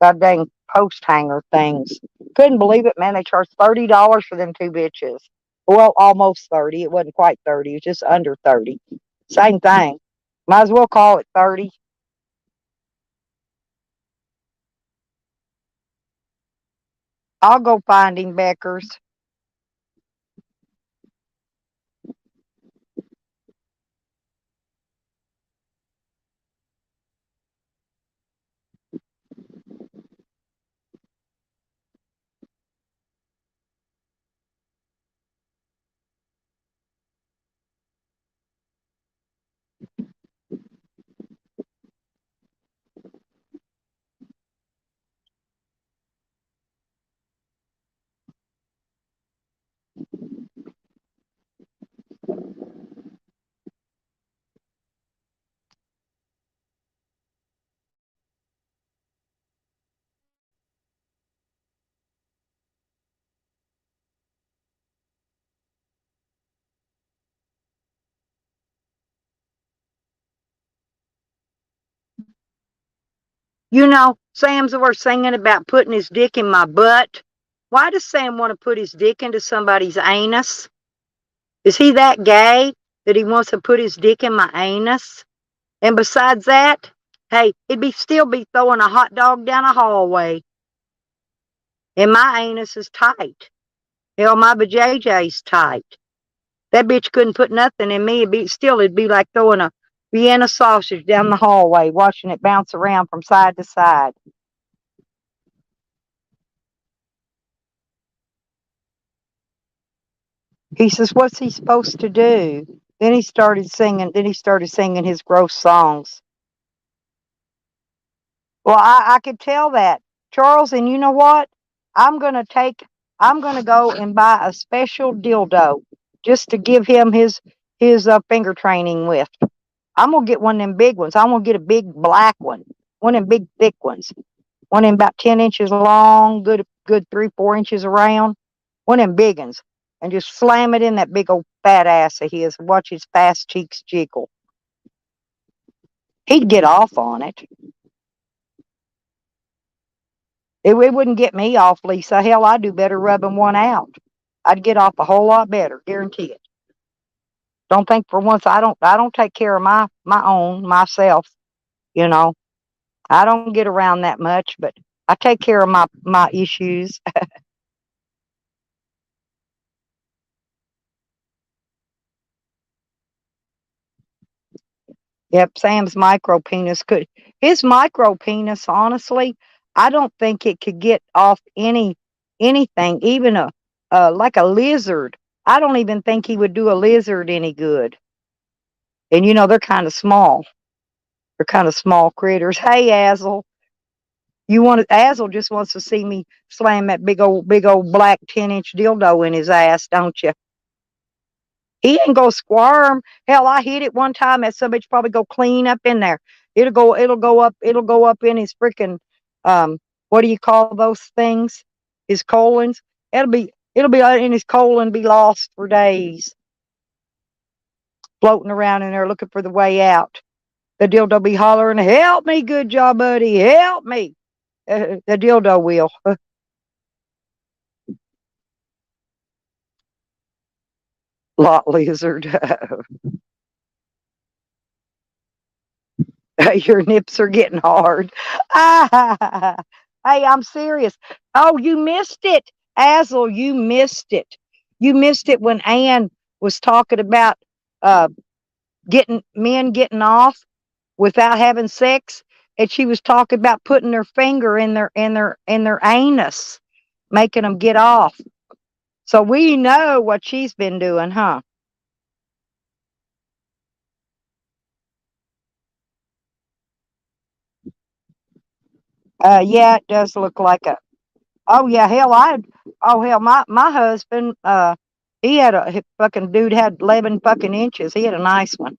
Speaker 1: goddamn post hanger things. Couldn't believe it, man. They charged $30 for them two bitches. Well, almost 30. It wasn't quite 30. It was just under 30. Same thing. Might as well call it 30. I'll go find him, Beckers. You know, Sam's over singing about putting his dick in my butt. Why does Sam want to put his dick into somebody's anus? Is he that gay that he wants to put his dick in my anus? And besides that, hey, he'd still be throwing a hot dog down a hallway. And my anus is tight. Hell, my vajayjay's tight. That bitch couldn't put nothing in me. It'd be like throwing a Vienna sausage down the hallway, watching it bounce around from side to side. He says, what's he supposed to do? Then he started singing his gross songs. Well, I could tell that, Charles, and you know what? I'm going to go and buy a special dildo just to give him his finger training with. I'm going to get one of them big ones. I'm going to get a big black one of them big thick ones. One of them about 10 inches long, good 3-4 inches around. One of them big ones. And just slam it in that big old fat ass of his. Watch his fast cheeks jiggle. He'd get off on it. It wouldn't get me off, Lisa. Hell, I'd do better rubbing one out. I'd get off a whole lot better, guarantee it. Don't think for once I don't take care of my own myself, you know. I don't get around that much, but I take care of my issues. Yep, Sam's micro penis his micro penis, honestly, I don't think it could get off anything, even like a lizard. I don't even think he would do a lizard any good. And they're kind of small. They're kind of small critters. Hey, Azel, Azel just wants to see me slam that big old black 10-inch dildo in his ass, don't you? He ain't gonna squirm. Hell, I hit it one time that somebody's probably go clean up in there. It'll go up in his freaking what do you call those things? His colons. It'll be in his colon, be lost for days. Floating around in there looking for the way out. The dildo be hollering, help me, good job, buddy, help me. The dildo will. Lot lizard. Your nips are getting hard. Ah, hey, I'm serious. Oh, you missed it. Azel, you missed it. You missed it when Ann was talking about uh, men getting off without having sex, and she was talking about putting their finger in their anus, making them get off. So we know what she's been doing, huh? Yeah, it does look like a. Oh yeah, hell, my husband, he had his fucking dude had 11 fucking inches. He had a nice one.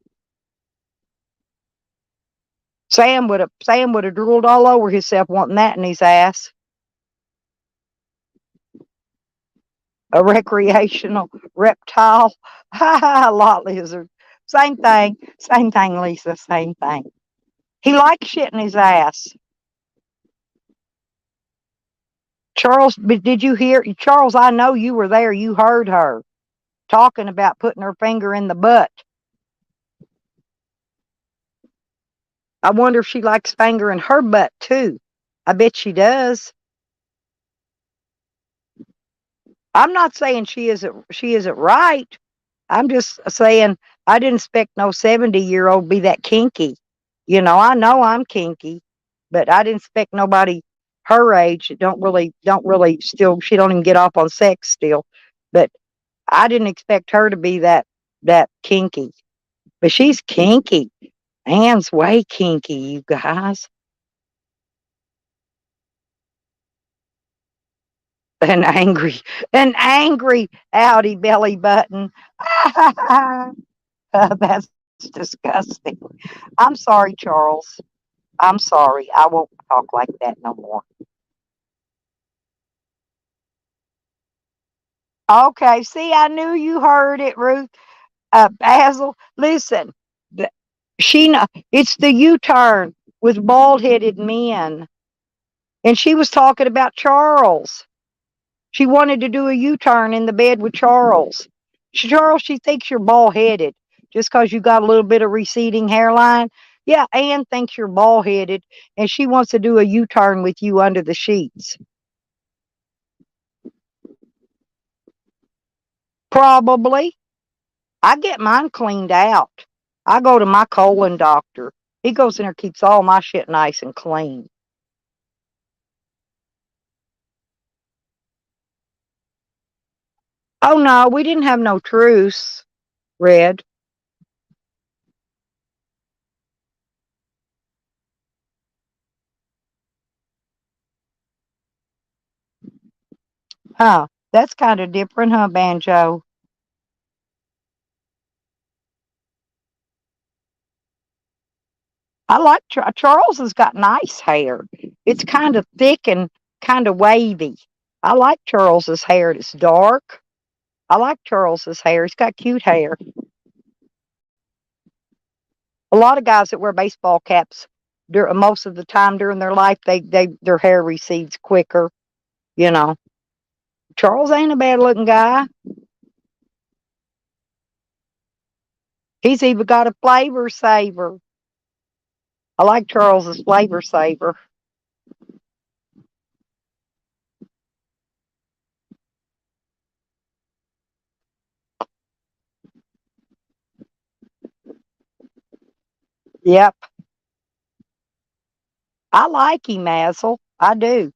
Speaker 1: Sam would have drooled all over himself wanting that in his ass. A recreational reptile, lot lizard. Same thing, Lisa. Same thing. He likes shit in his ass. Charles, but did you hear? Charles, I know you were there. You heard her talking about putting her finger in the butt. I wonder if she likes finger in her butt too. I bet she does. I'm not saying she isn't right. I'm just saying I didn't expect no 70-year-old be that kinky. I know I'm kinky, but I didn't expect nobody her age that don't really still she don't even get off on sex still. But I didn't expect her to be that kinky. But she's kinky. Anne's way kinky, you guys. An angry outie belly button. That's disgusting. I'm sorry, Charles. I'm sorry. I won't talk like that no more. Okay, see, I knew you heard it, Ruth. Basil, listen. The, it's the U-turn with bald-headed men. And she was talking about Charles. She wanted to do a U-turn in the bed with Charles. Charles, she thinks you're bald-headed just because you got a little bit of receding hairline. Yeah, Ann thinks you're bald-headed, and she wants to do a U-turn with you under the sheets. Probably. I get mine cleaned out. I go to my colon doctor. He goes in there, keeps all my shit nice and clean. Oh no, we didn't have no truce, Red. Huh. That's kind of different, huh, Banjo? I like Charles has got nice hair. It's kind of thick and kind of wavy. I like Charles's hair. It's dark. I like Charles's hair. He's got cute hair. A lot of guys that wear baseball caps, most of the time during their life, their hair recedes quicker. You know, Charles ain't a bad looking guy. He's even got a flavor saver. I like Charles's flavor saver. Yep. I like him, Mazel. I do.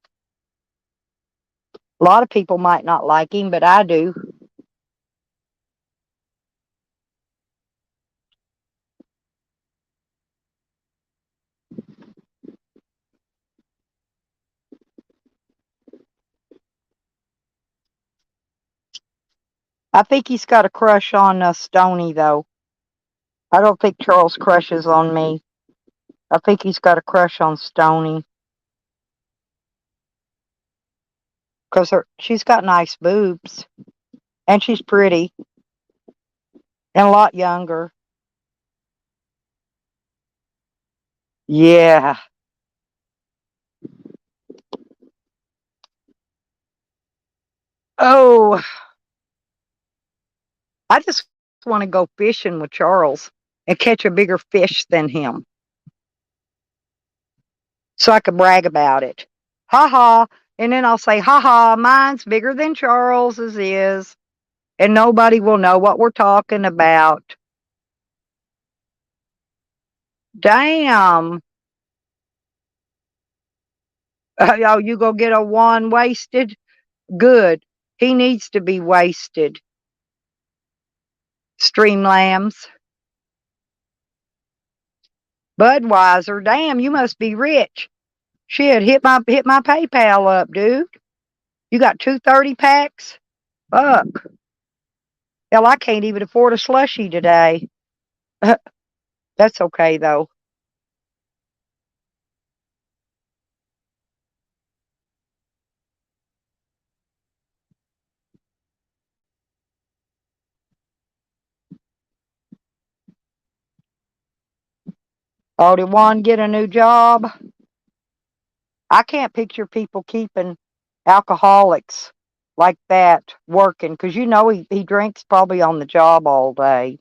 Speaker 1: A lot of people might not like him, but I do. I think he's got a crush on Stony, though. I don't think Charles crushes on me. I think he's got a crush on Stony. Because she's got nice boobs. And she's pretty. And a lot younger. Yeah. Oh, I just want to go fishing with Charles and catch a bigger fish than him. So I could brag about it. Ha ha. And then I'll say, ha ha, mine's bigger than Charles's is. And nobody will know what we're talking about. Damn. Oh, you go get a one wasted? Good. He needs to be wasted. Streamlambs. Budweiser. Damn, you must be rich. Shit, hit my PayPal up, dude. You got 230 packs? Fuck. Hell, I can't even afford a slushie today. That's okay though. Oh, did Juan get a new job? I can't picture people keeping alcoholics like that working because you know he drinks probably on the job all day.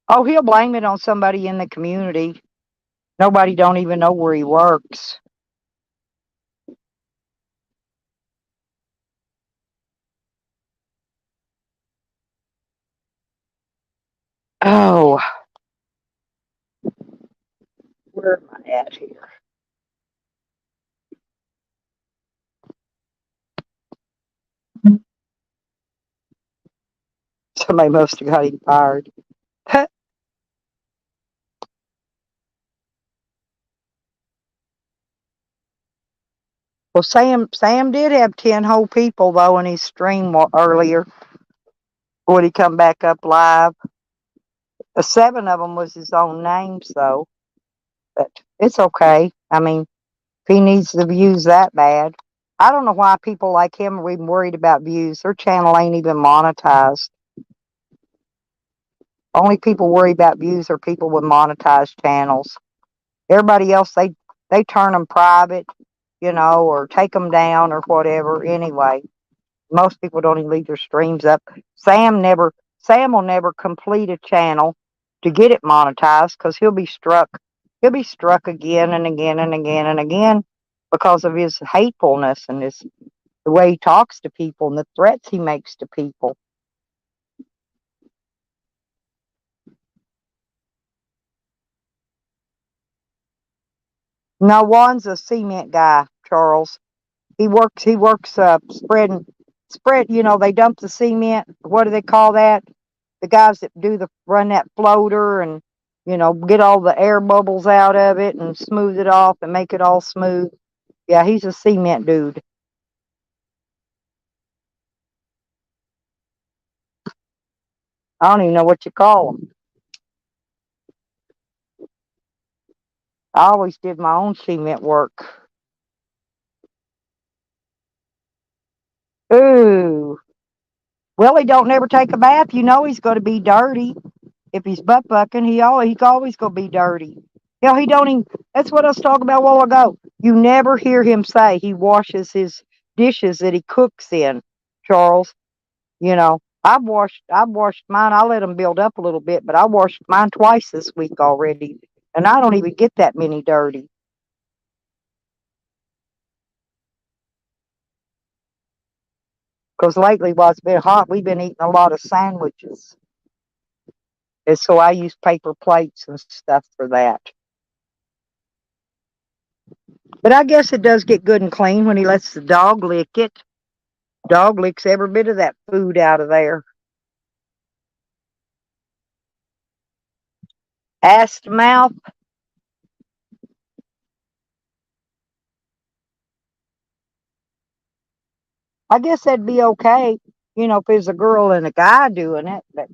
Speaker 1: Oh, he'll blame it on somebody in the community. Nobody don't even know where he works. Oh, where am I at here? Somebody must have got him fired. Well, Sam did have 10 whole people though in his stream earlier when he come back up live. 7 of them was his own names though, but it's okay. I mean, if he needs the views that bad, I don't know why people like him are even worried about views. Their channel ain't even monetized. Only people worry about views are people with monetized channels. Everybody else, they turn them private or take them down or whatever. Anyway, most people don't even leave their streams up. Sam will never complete a channel to get it monetized because he'll be struck. He'll be struck again and again and again and again because of his hatefulness and the way he talks to people and the threats he makes to people. No, Juan's a cement guy, Charles. He works spread, they dump the cement. What do they call that? The guys that run that floater and, get all the air bubbles out of it and smooth it off and make it all smooth. Yeah, he's a cement dude. I don't even know what you call him. I always did my own cement work. Ooh. Well, he don't never take a bath. You know he's going to be dirty. If he's butt fucking, he always gonna be dirty. Hell, he don't even. That's what I was talking about a while ago. You never hear him say he washes his dishes that he cooks in, Charles. I've washed mine. I let them build up a little bit, but I washed mine twice this week already, and I don't even get that many dirty. Because lately, while it's been hot, we've been eating a lot of sandwiches, and so I use paper plates and stuff for that. But I guess it does get good and clean when he lets the dog lick it. Dog licks every bit of that food out of there. Ass to mouth. I guess that'd be okay, if there's a girl and a guy doing it. But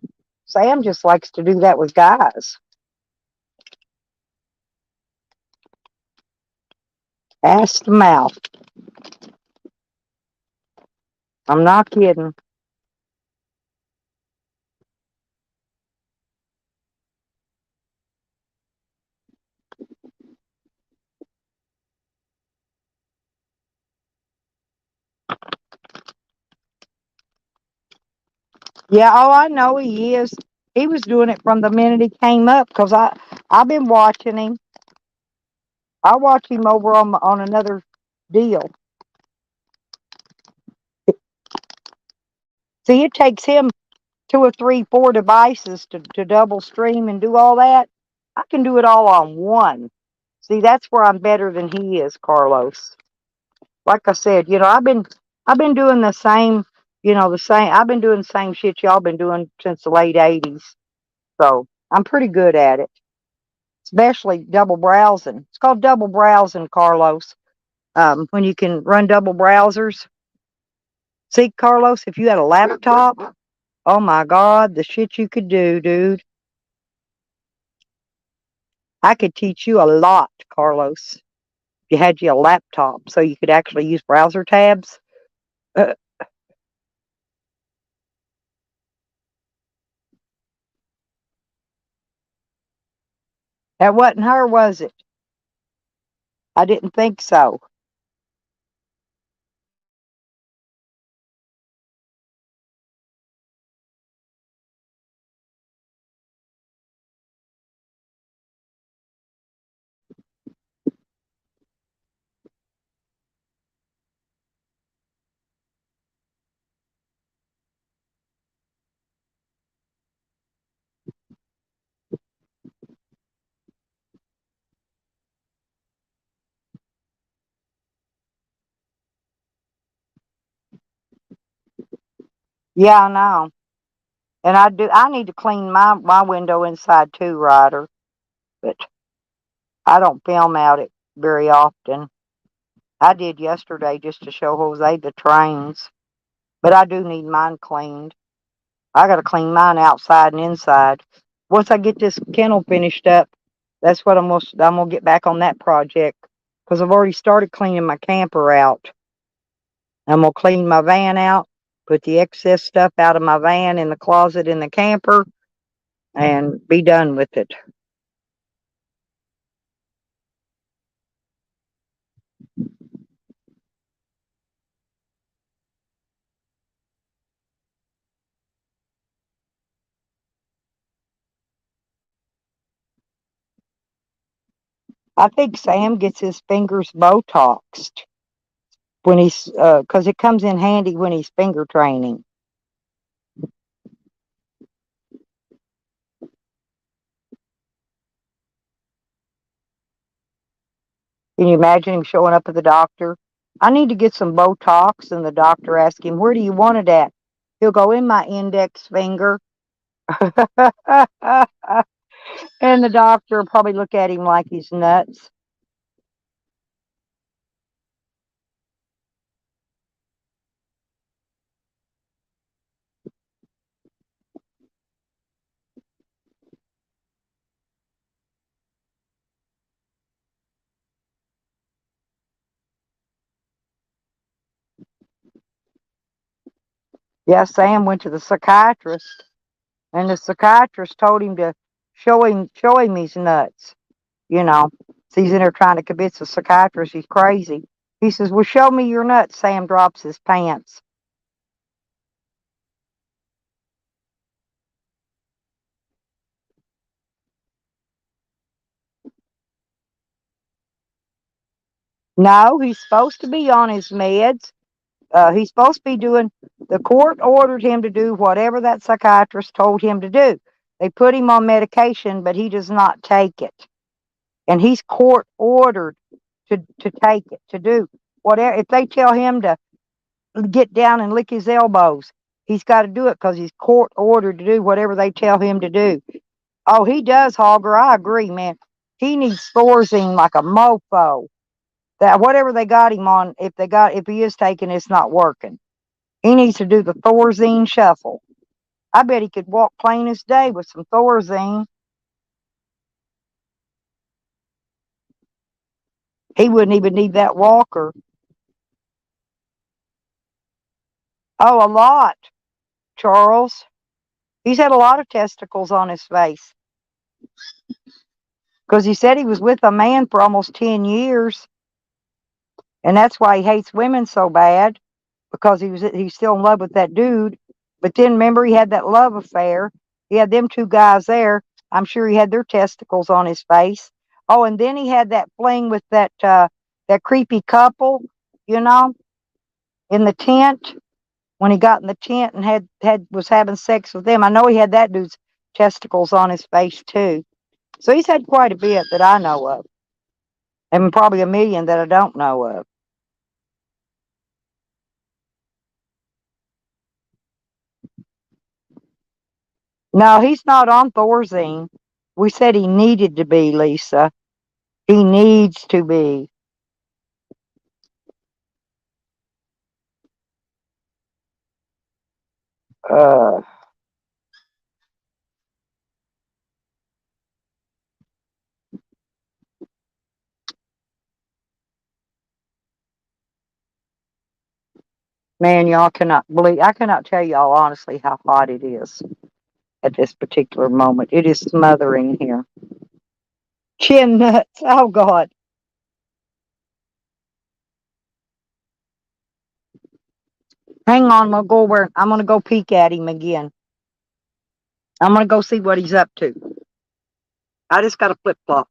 Speaker 1: Sam just likes to do that with guys. Ass to mouth. I'm not kidding. Yeah, oh, I know he is. He was doing it from the minute he came up because I've been watching him. I watch him over on another deal. See, it takes him two or three, four devices to double stream and do all that. I can do it all on one. See, that's where I'm better than he is, Carlos. Like I said, I've been doing the same, I've been doing the same shit y'all been doing since the late 80s. So I'm pretty good at it, especially double browsing. It's called double browsing, Carlos. When you can run double browsers. See, Carlos, if you had a laptop, oh my God, the shit you could do, dude. I could teach you a lot, Carlos. If you had you a laptop so you could actually use browser tabs. Uh, that wasn't her, was it? I didn't think so. Yeah, I know. And I need to clean my window inside too, Ryder. But I don't film out it very often. I did yesterday just to show Jose the trains. But I do need mine cleaned. I gotta clean mine outside and inside. Once I get this kennel finished up, that's what I'm gonna get back on that project. Because I've already started cleaning my camper out. I'm gonna clean my van out, put the excess stuff out of my van in the closet in the camper, and be done with it. I think Sam gets his fingers Botoxed when he's, because it comes in handy when he's finger training. Can you imagine him showing up at the doctor? I need to get some Botox, and the doctor asks him, "Where do you want it at?" He'll go, "In my index finger." And the doctor will probably look at him like he's nuts. Yeah, Sam went to the psychiatrist, and the psychiatrist told him to show him he's nuts. You know, so he's in there trying to convince the psychiatrist he's crazy. He says, "Well, show me your nuts." Sam drops his pants. No, he's supposed to be on his meds. He's supposed to be doing, the court ordered him to do whatever that psychiatrist told him to do. They put him on medication, but he does not take it. And he's court ordered to take it, to do whatever. If they tell him to get down and lick his elbows, he's got to do it because he's court ordered to do whatever they tell him to do. Oh, he does, Hogger. I agree, man. He needs Thorazine like a mofo. That whatever they got him on, if he is taking, it's not working. He needs to do the Thorazine shuffle. I bet he could walk plain as day with some Thorazine. He wouldn't even need that walker. Oh, a lot, Charles. He's had a lot of testicles on his face because he said he was with a man for almost 10 years, and that's why he hates women so bad, because he's still in love with that dude. But then remember, he had that love affair. He had them two guys there. I'm sure he had their testicles on his face. Oh, and then he had that fling with that creepy couple, you know, in the tent, when he got in the tent and was having sex with them. I know he had that dude's testicles on his face too. So he's had quite a bit that I know of, and probably a million that I don't know of. No, he's not on Thorazine. We said he needed to be, Lisa. He needs to be. Uh, Man, y'all cannot believe. I cannot tell y'all honestly how hot it is at this particular moment. It is smothering here. Chin nuts. Oh God. Hang on, we'll go over. I'm gonna go peek at him again. I'm gonna go see what he's up to. I just got a flip flop.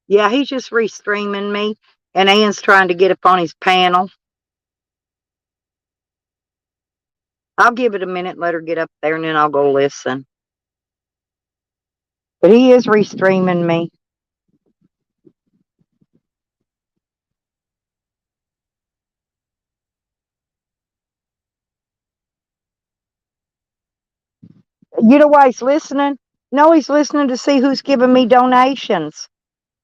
Speaker 1: Yeah, he's just restreaming me, and Ann's trying to get up on his panel. I'll give it a minute, let her get up there, and then I'll go listen. But he is restreaming me. You know why he's listening? No, he's listening to see who's giving me donations.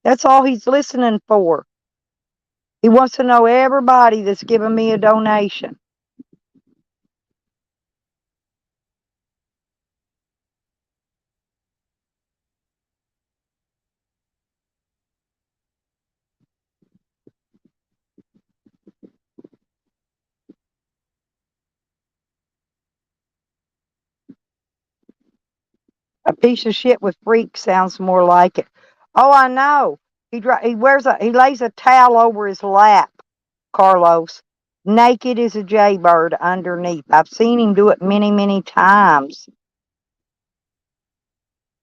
Speaker 1: That's all he's listening for. He wants to know everybody that's giving me a donation. A piece of shit with freak sounds more like it. Oh, I know. He lays a towel over his lap, Carlos, naked as a jaybird underneath. I've seen him do it many, many times.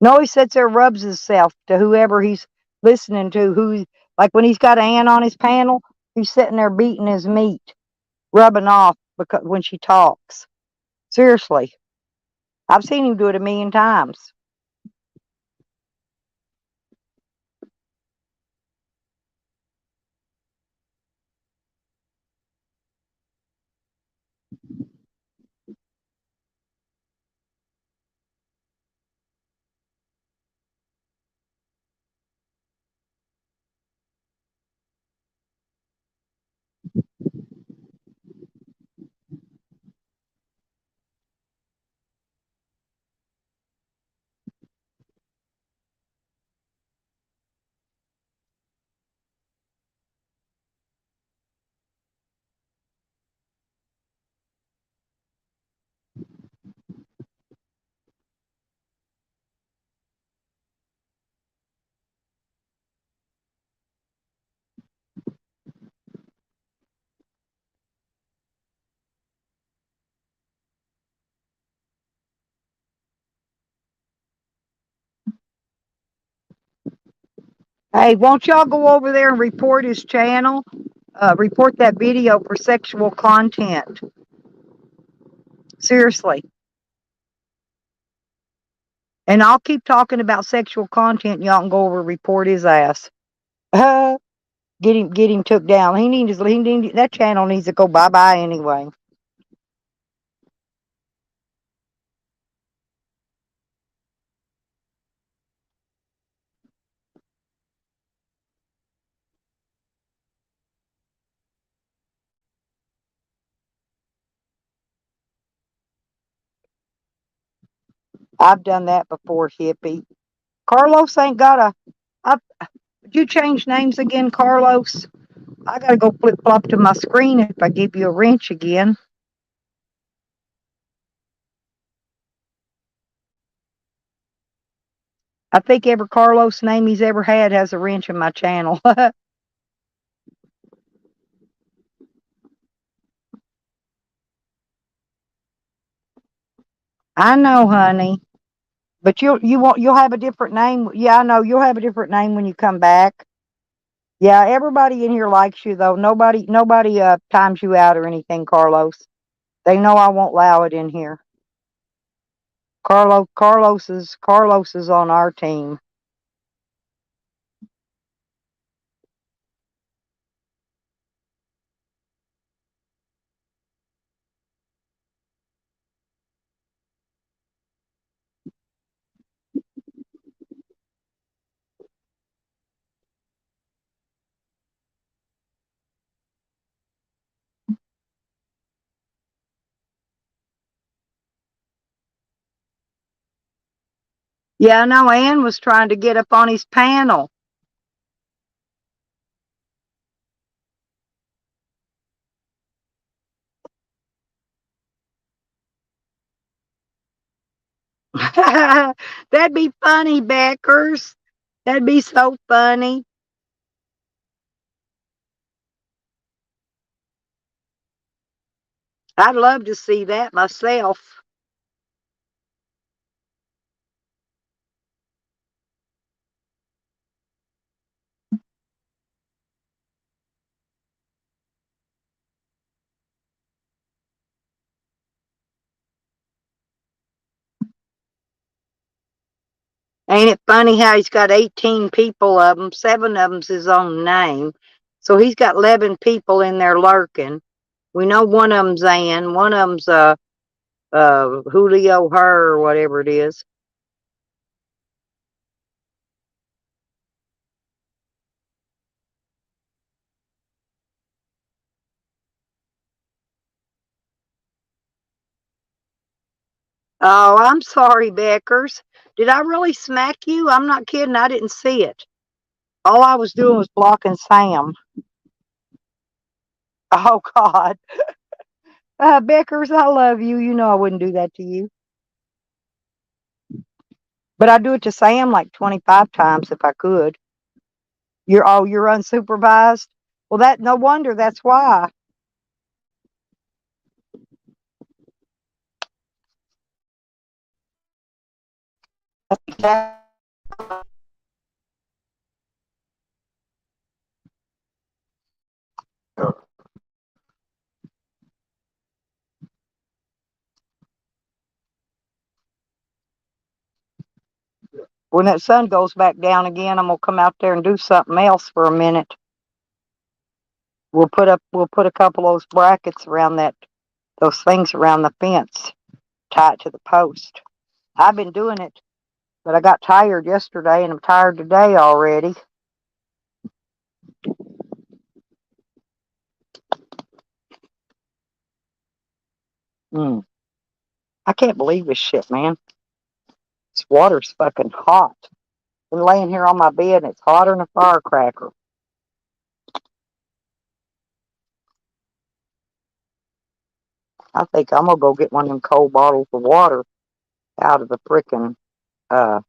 Speaker 1: No, he sits there, rubs himself to whoever he's listening to. Like when he's got Ann on his panel, he's sitting there beating his meat, rubbing off because when she talks. Seriously, I've seen him do it a million times. Hey, won't y'all go over there and report his channel? Report that video for sexual content. Seriously. And I'll keep talking about sexual content. Y'all can go over and report his ass. Get him took down. That channel needs to go bye bye anyway. I've done that before, hippie. Carlos ain't got a. Did you change names again, Carlos? I gotta go flip flop to my screen if I give you a wrench again. I think every Carlos name he's ever had has a wrench in my channel. I know, honey. But you'll have a different name. Yeah, I know you'll have a different name when you come back. Yeah, everybody in here likes you though. Nobody times you out or anything, Carlos. They know I won't allow it in here. Carlos is on our team. Yeah, I know Ann was trying to get up on his panel. That'd be funny, Beckers. That'd be so funny. I'd love to see that myself. Ain't it funny how he's got 18 people of them, 7 of them's his own name. So he's got 11 people in there lurking. We know one of them's Ann, one of them's Julio Her or whatever it is. Oh, I'm sorry, Beckers. Did I really smack you? I'm not kidding. I didn't see it. All I was doing was blocking Sam. Oh, God. Beckers, I love you. You know I wouldn't do that to you. But I do it to Sam like 25 times if I could. You're unsupervised. Well, that no wonder. That's why. When that sun goes back down again, I'm gonna come out there and do something else for a minute. We'll put a couple of those brackets around those things around the fence, tie it to the post. I've been doing it, but I got tired yesterday and I'm tired today already. Mm. I can't believe this shit, man. This water's fucking hot. Been laying here on my bed and it's hotter than a firecracker. I think I'm gonna go get one of them cold bottles of water out of the frickin' uh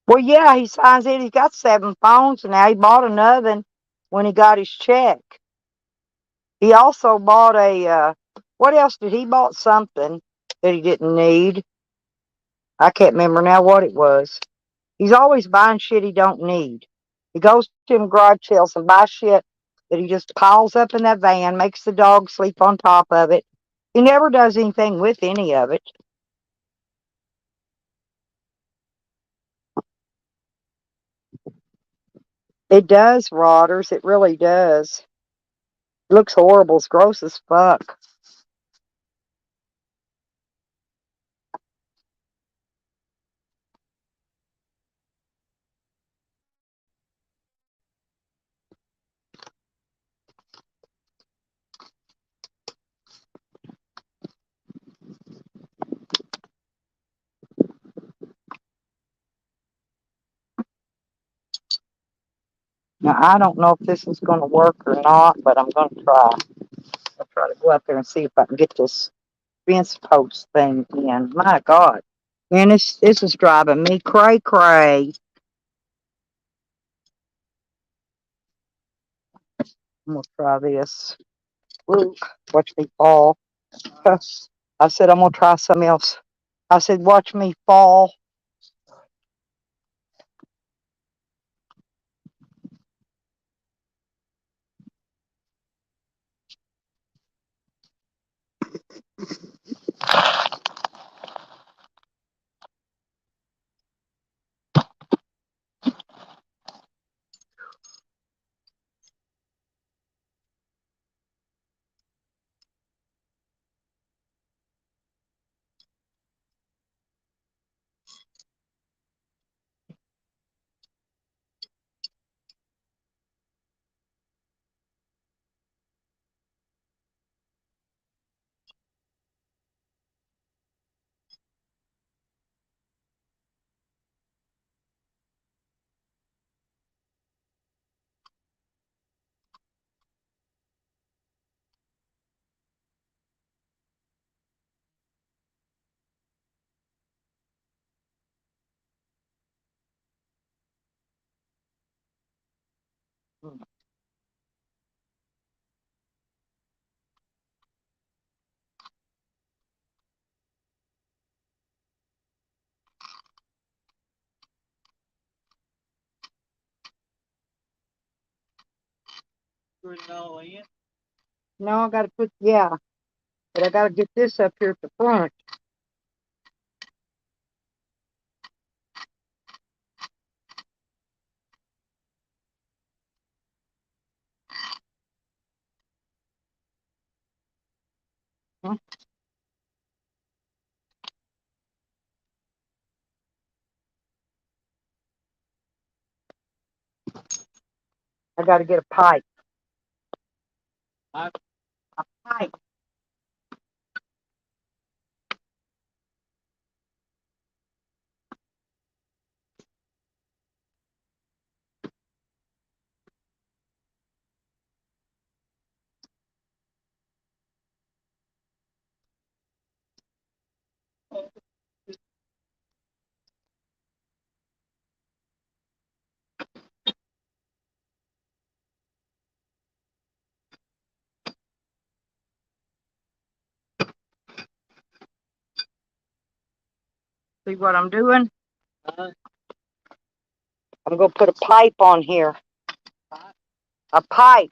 Speaker 1: well, yeah, he signs it. He's got 7 phones and now he bought another when he got his check. He also bought what else did he bought something that he didn't need. I can't remember now what it was. He's always buying shit he don't need. He goes to them garage sales and buys shit that he just piles up in that van, makes the dog sleep on top of it. He never does anything with any of it. It does, Rotters. It really does. It looks horrible. It's gross as fuck. Now, I don't know if this is going to work or not, but I'm going to try. I'll try to go out there and see if I can get this fence post thing in. My God. Man, this is driving me cray cray. I'm going to try this. Ooh, watch me fall. I said, I'm going to try something else. I said, watch me fall.
Speaker 6: Put it all in.
Speaker 1: No, I got to yeah, but I got to get this up here at the front. I got to get a pipe.
Speaker 6: I
Speaker 1: Pipe. See what I'm doing?
Speaker 6: Huh?
Speaker 1: I'm going to put a pipe on here.
Speaker 6: Pipe?
Speaker 1: A pipe.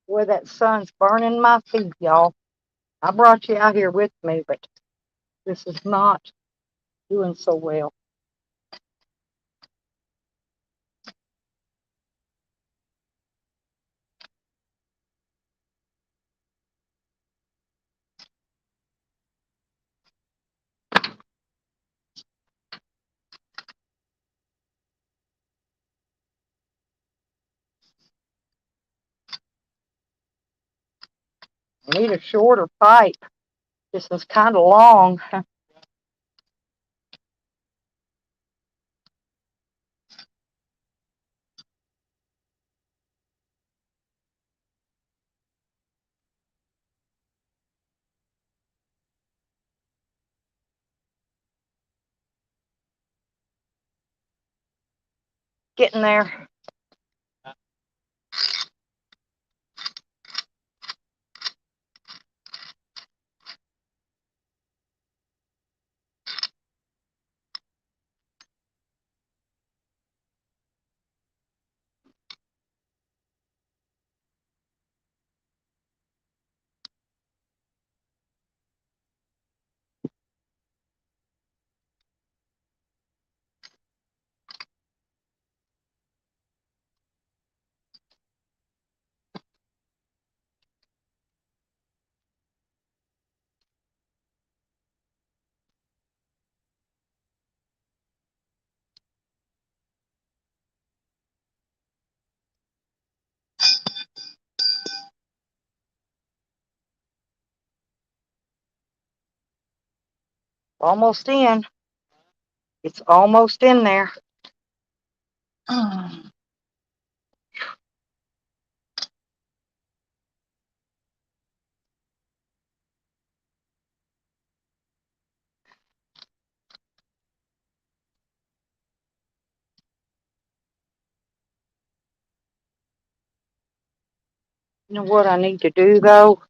Speaker 1: Boy, that sun's burning my feet, y'all. I brought you out here with me, but this is not doing so well. I need a shorter pipe. This is kind of long. Getting there. Almost in. It's almost in there. You know what I need to do, though?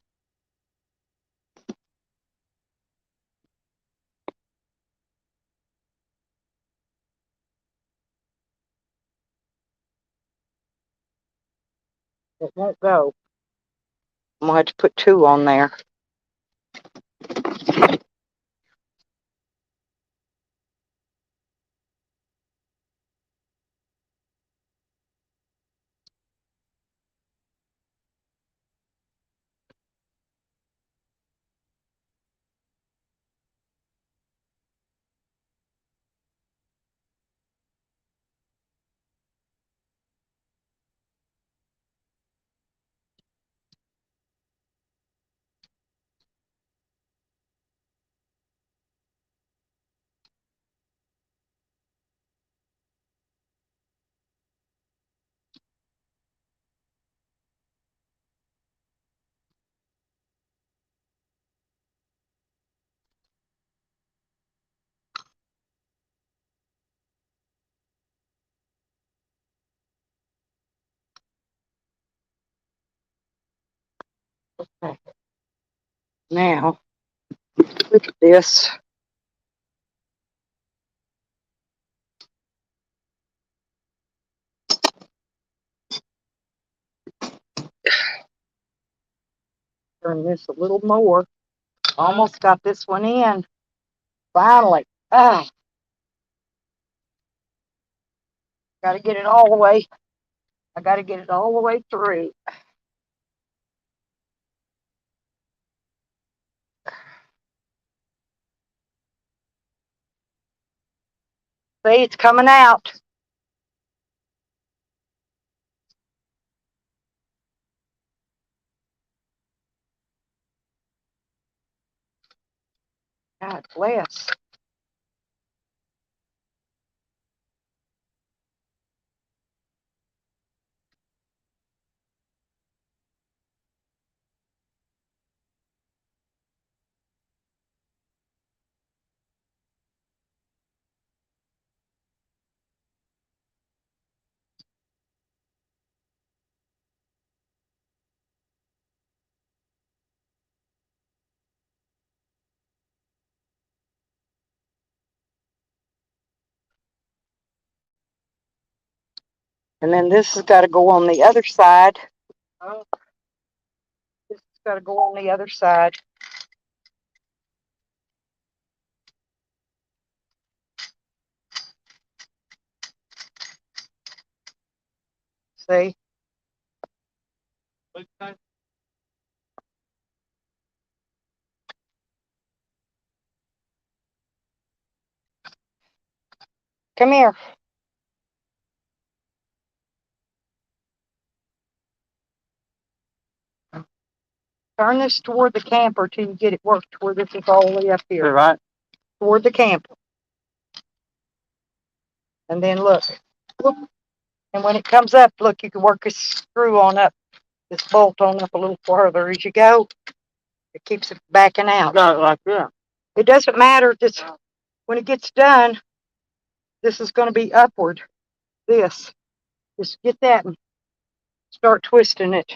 Speaker 1: It won't go. I'm going to have to put 2 on there. Okay. Now, look at this. Turn this a little more. Almost got this one in. Finally. Ah, got to get it all the way. I got to get it all the way through. See, it's coming out. God bless. And then this has got to go on the other side. This has got to go on the other side. See? Come here. Turn this toward the camper till you get it worked to where this is all the way up here.
Speaker 6: Right.
Speaker 1: Toward the camper. And then look. Whoop. And when it comes up, look, you can work this screw on up, this bolt on up a little further as you go. It keeps it backing out.
Speaker 6: Got it like that.
Speaker 1: It doesn't matter. This, when it gets done, this is going to be upward. This. Just get that and start twisting it.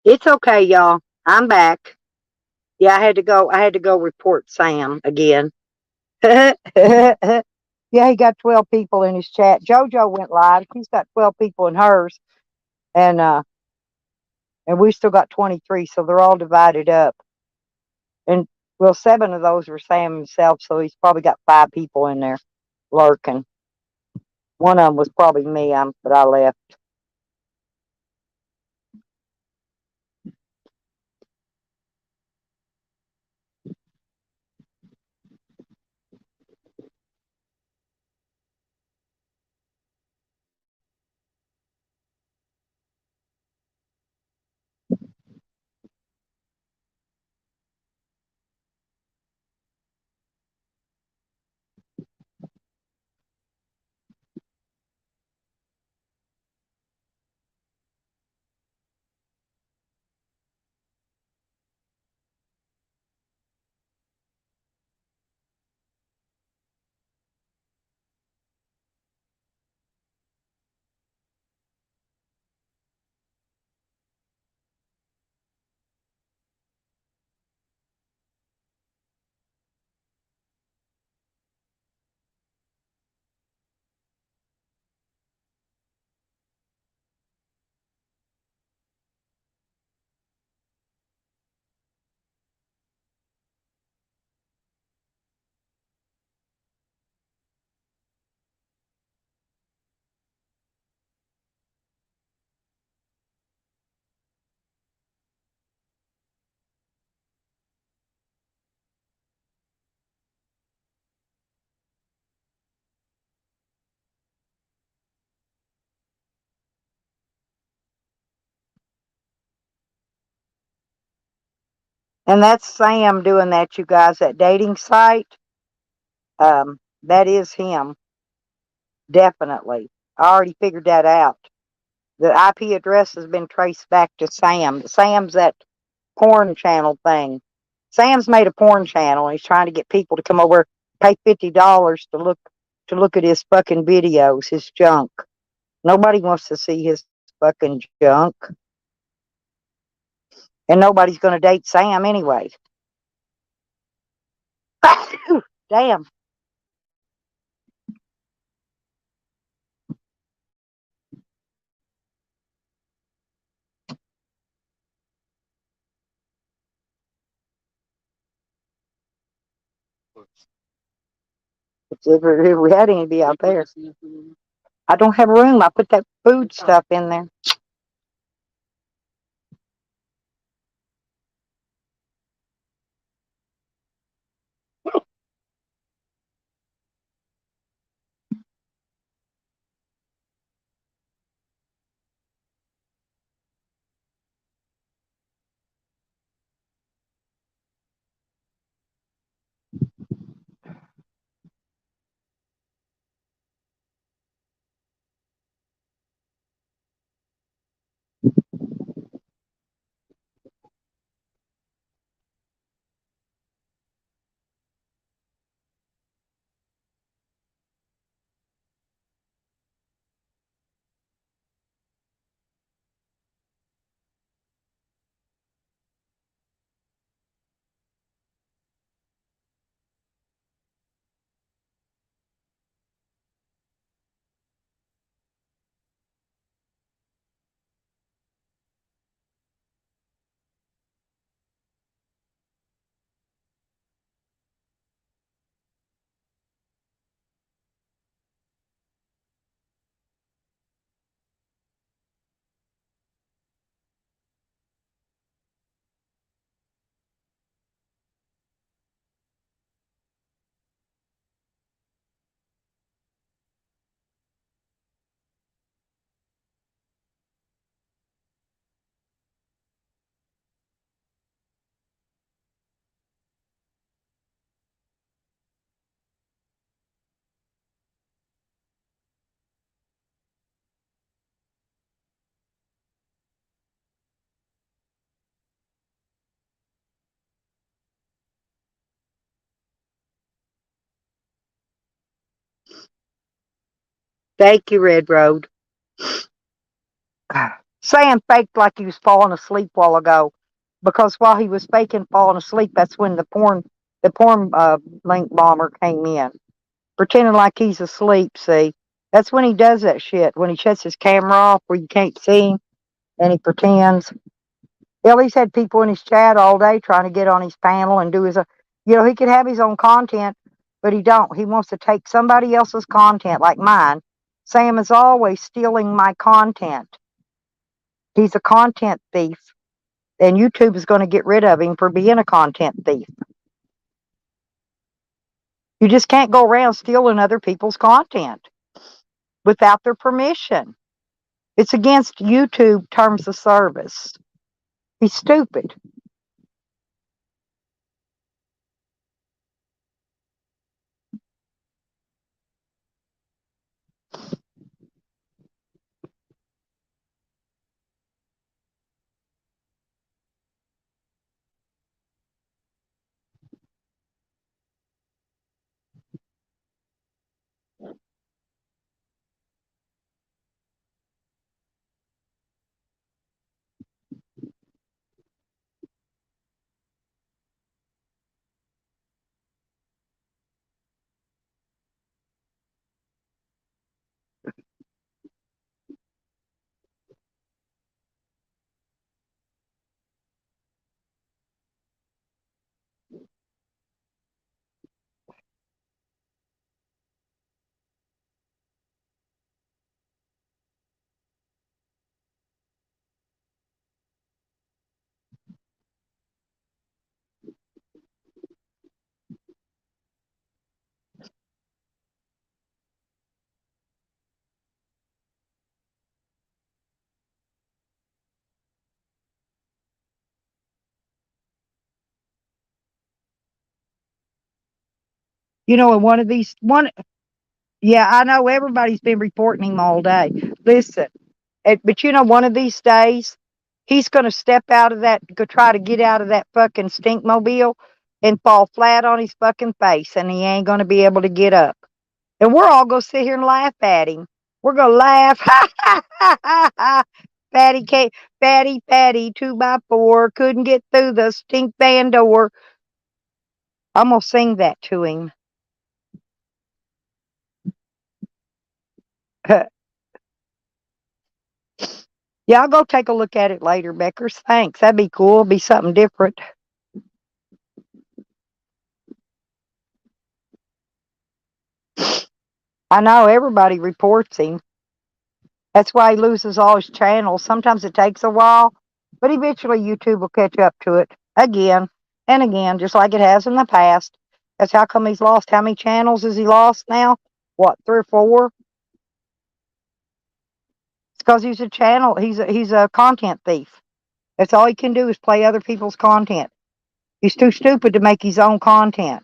Speaker 1: It's okay, y'all. I'm back. Yeah, I had to go report Sam again. Yeah, he got 12 people in his chat. JoJo went live. She's got 12 people in hers, and we still got 23, so they're all divided up. And well, 7 of those were Sam himself, so he's probably got 5 people in there lurking. One of them was probably me, but I left. And that's Sam doing that, you guys. That dating site, that is him, definitely. I already figured that out. The IP address has been traced back to Sam. Sam's that porn channel thing. Sam's made a porn channel, and he's trying to get people to come over, pay $50 to look at his fucking videos, his junk. Nobody wants to see his fucking junk, and nobody's going to date Sam anyway. Damn. If we had any, be out there. I don't have room. I put that food stuff in there. Thank you, Red Road. Sam faked like he was falling asleep a while ago, because while he was faking falling asleep, that's when the porn link bomber came in, pretending like he's asleep. See, that's when he does that shit. When he shuts his camera off where you can't see him, and he pretends. Hell, he's had people in his chat all day trying to get on his panel and do his, he could have his own content, but he don't. He wants to take somebody else's content like mine. Sam is always stealing my content. He's a content thief, and YouTube is going to get rid of him for being a content thief. You just can't go around stealing other people's content without their permission. It's against YouTube terms of service. He's stupid. And yeah, I know everybody's been reporting him all day. Listen, but one of these days, he's going to step out of that, go try to get out of that fucking stinkmobile and fall flat on his fucking face, and he ain't going to be able to get up. And we're all going to sit here and laugh at him. We're going to laugh. Ha, ha, ha, ha, ha. Fatty, 2x4, couldn't get through the stink van door. I'm going to sing that to him. Yeah, I'll go take a look at it later, Beckers. Thanks. That'd be cool. It'd be something different. I know everybody reports him. That's why he loses all his channels. Sometimes it takes a while, but eventually YouTube will catch up to it again and again, just like it has in the past. That's how come he's lost. How many channels has he lost now? What, 3 or 4? It's because he's a channel. He's a content thief. That's all he can do is play other people's content. He's too stupid to make his own content.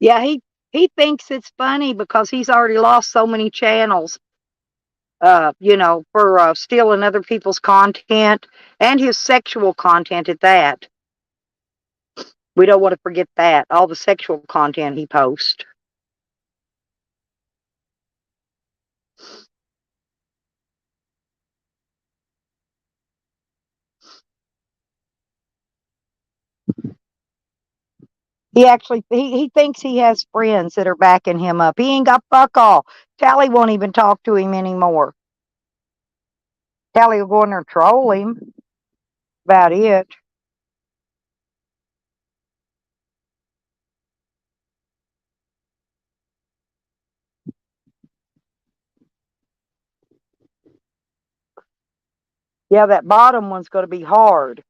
Speaker 1: Yeah, he thinks it's funny because he's already lost so many channels. For stealing other people's content and his sexual content at that. We don't want to forget that. All the sexual content he posts. He thinks he has friends that are backing him up. He ain't got fuck all. Tally won't even talk to him anymore. Tally will go in there and troll him. About it. Yeah, that bottom one's going to be hard.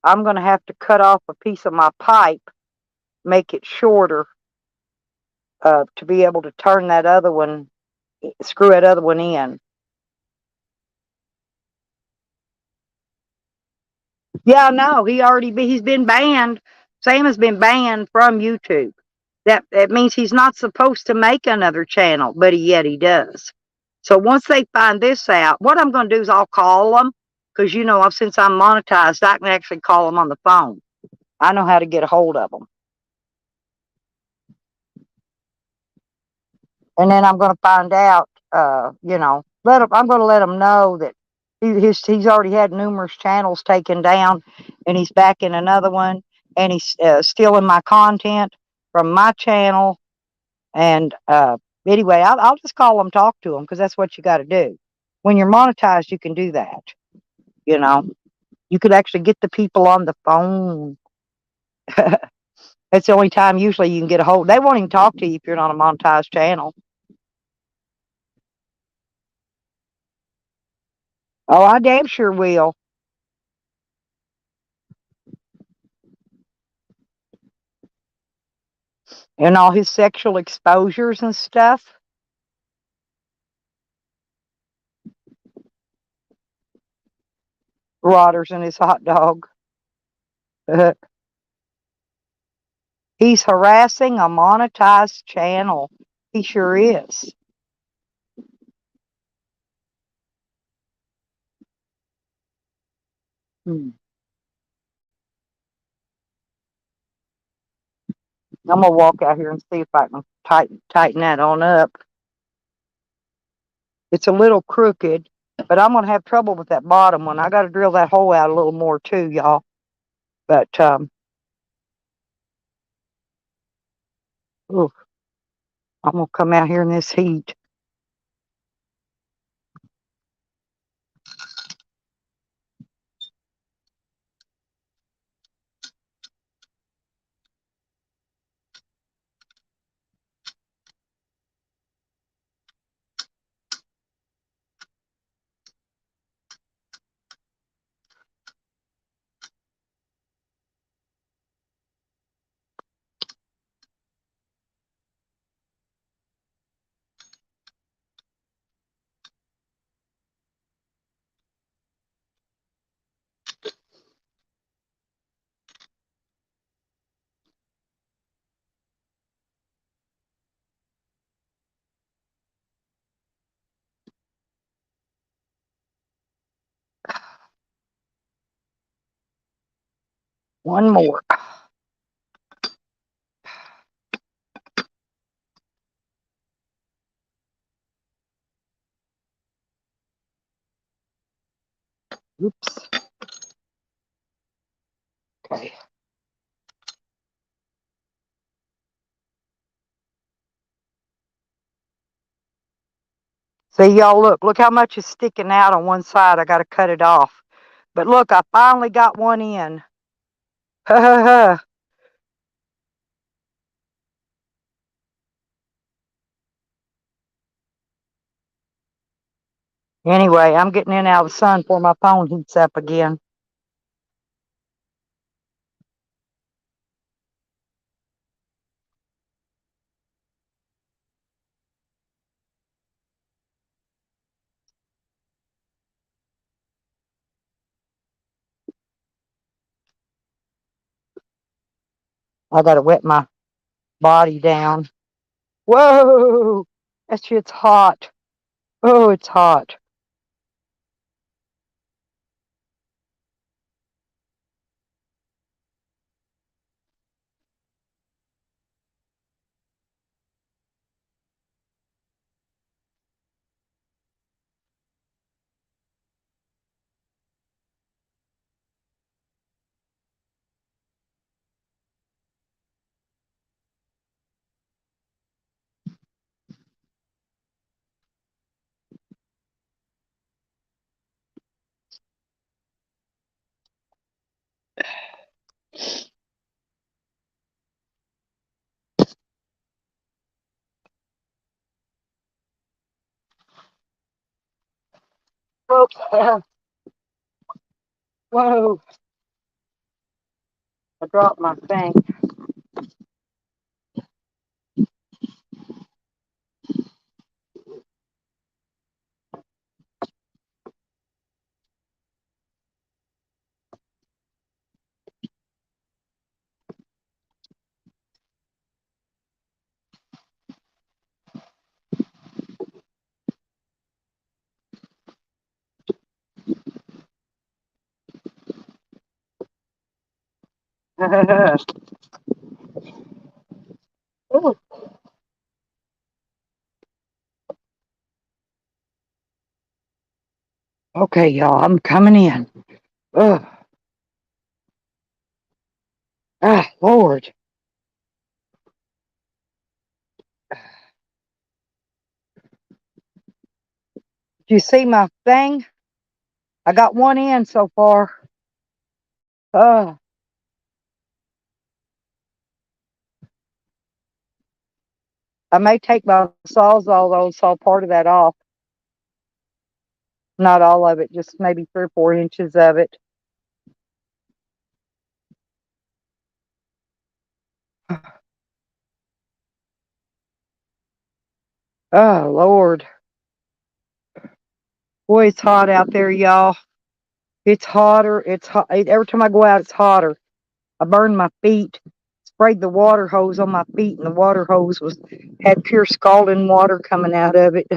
Speaker 1: I'm going to have to cut off a piece of my pipe, make it shorter, to be able to turn that other one, screw that other one in. Yeah, no, he's been banned. Sam has been banned from YouTube. That means he's not supposed to make another channel, but yet he does. So once they find this out, what I'm going to do is I'll call them because since I'm monetized, I can actually call them on the phone. I know how to get a hold of them, and then I'm going to find out. I'm going to let him know that he's already had numerous channels taken down, and he's back in another one, and he's stealing my content from my channel. And anyway, I'll just call them, talk to them, because that's what you got to do. When you're monetized, you can do that. You know, you could actually get the people on the phone. That's the only time usually you can get a hold. They won't even talk to you if you're not a monetized channel. Oh, I damn sure will. And all his sexual exposures and stuff. Rotters in his hot dog. He's harassing a monetized channel. He sure is. Hmm. I'm gonna walk out here and see if I can tighten that on up. It's a little crooked, but I'm gonna have trouble with that bottom one. I got to drill that hole out a little more too, y'all. But oof, I'm gonna come out here in this heat. One more. Oops. Okay. See, y'all, look how much is sticking out on one side. I got to cut it off. But look, I finally got one in. Ha ha ha. Anyway, I'm getting in out of the sun before my phone heats up again. I got to wet my body down. Whoa, that shit's hot. Oh, it's hot. Whoa, whoa, I dropped my thing. Ooh, okay, y'all, I'm coming in. Ugh. Ah, Lord. Do you see my thing? I got one in so far. Uh, I may take my sawzall though, saw part of that off. Not all of it, just maybe 3 or 4 inches of it. Oh, Lord. Boy, it's hot out there, y'all. It's hotter. It's hot. Every time I go out, it's hotter. I burned my feet, sprayed the water hose on my feet, and the water hose had pure scalding water coming out of it.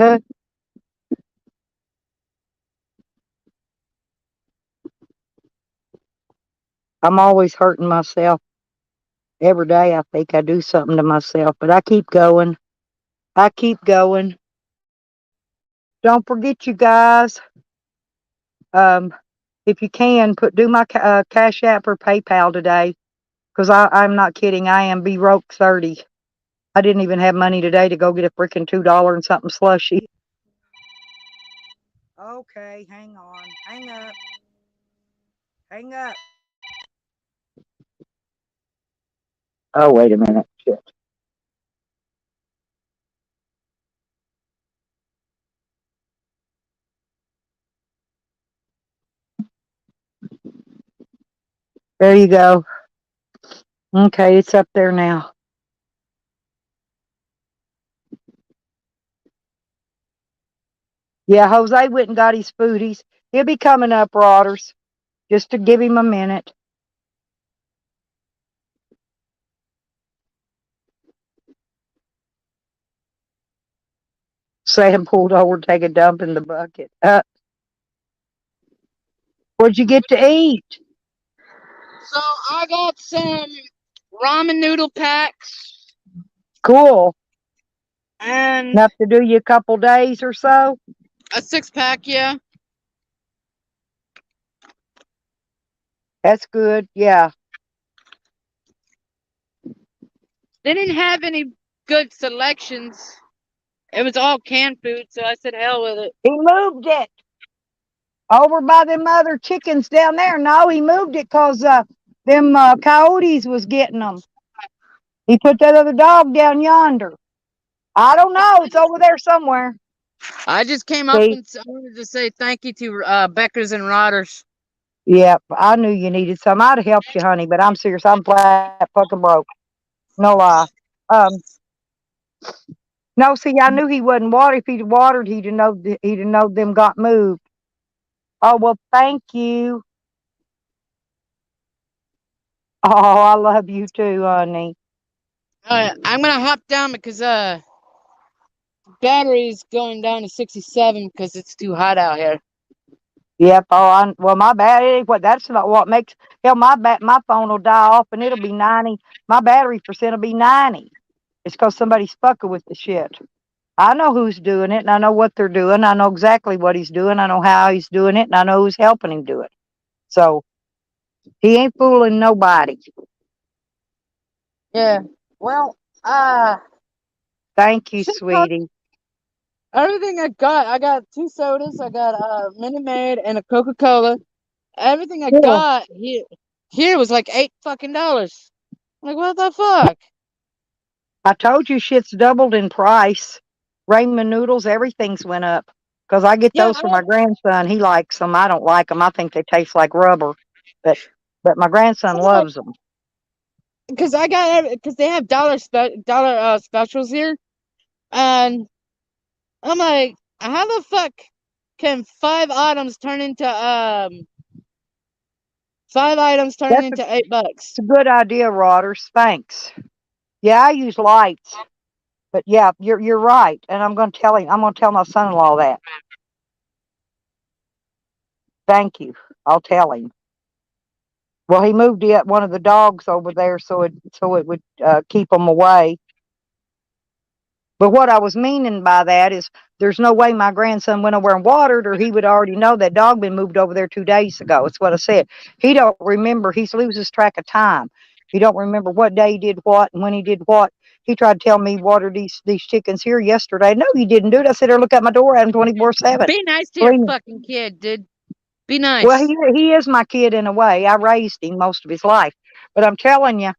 Speaker 1: I'm always hurting myself. Every day I think I do something to myself, but I keep going. I keep going. Don't forget, you guys. Um, if you can, do my Cash App or PayPal today, because I'm not kidding. I am broke 30. I didn't even have money today to go get a freaking $2 and something slushy. Okay, hang on. Hang up. Hang up. Oh, wait a minute. Shit. There you go. Okay, it's up there now. Yeah, Jose went and got his foodies. He'll be coming up, Rotters. Just to give him a minute. Sam pulled over to take a dump in the bucket. What'd you get to eat?
Speaker 2: So I got some ramen noodle packs
Speaker 1: Cool.
Speaker 2: and
Speaker 1: Enough to do you a couple days or so?
Speaker 2: a 6-pack, yeah.
Speaker 1: That's good. Yeah.
Speaker 2: They didn't have any good selections. It was all canned food, so I said hell with it.
Speaker 1: He moved it over by them other chickens down there. No, he moved it because them coyotes was getting them. He put that other dog down yonder. I don't know. It's over there somewhere.
Speaker 2: I just came up
Speaker 1: See?
Speaker 2: and I wanted to say thank you to Beckers and Rotters.
Speaker 1: Yep. I knew you needed some. I'd have helped you, honey, but I'm serious. I'm flat fucking broke. No lie. Um, no, see, I knew he wasn't watered. If he'd watered, he'd have know them got moved. Oh, well, thank you. Oh, I love you too, honey.
Speaker 2: I'm gonna hop down because battery's going down to 67 because it's too hot out here.
Speaker 1: Yep. Well, my battery. What? That's not what makes. Hell, my phone will die off and it'll be 90. My battery percent will be 90. It's because somebody's fucking with the shit. I know who's doing it, and I know what they're doing. I know exactly what he's doing. I know how he's doing it, and I know who's helping him do it. So he ain't fooling nobody.
Speaker 2: Yeah. Well,
Speaker 1: Thank you,
Speaker 2: shit, fuck,
Speaker 1: sweetie.
Speaker 2: everything I got 2 sodas. I got a Minute Maid and a Coca-Cola. Everything I
Speaker 1: Yeah.
Speaker 2: got here was like $8 fucking. Like, what the fuck?
Speaker 1: I told you shit's doubled in price. Ramen noodles, everything's went up. Because I get
Speaker 2: Yeah,
Speaker 1: those for my grandson. He likes them. I don't like them. I think they taste like rubber. But my grandson loves them.
Speaker 2: because they have dollar specials here, and I'm like, how the fuck can five items turn
Speaker 1: That's
Speaker 2: into $8?
Speaker 1: a good idea, Rodders. Thanks. Yeah, I use lights. But yeah, you're right. And I'm gonna tell him. I'm gonna tell my son-in-law that. Thank you. I'll tell him. Well, he moved one of the dogs over there so it would keep them away. But what I was meaning by that is there's no way my grandson went over and watered, or he would already know that dog been moved over there 2 days ago. It's what I said. He don't remember. He loses track of time. He don't remember what day he did what and when he did what. He tried to tell me water these chickens here yesterday. No, you didn't do it. I said, look at my door at him 24/7.
Speaker 2: Be nice to your
Speaker 1: Believe me.
Speaker 2: fucking kid, dude. Be
Speaker 1: Well,
Speaker 2: nice.
Speaker 1: he is my kid in a way. I raised him most of his life, but I'm telling you,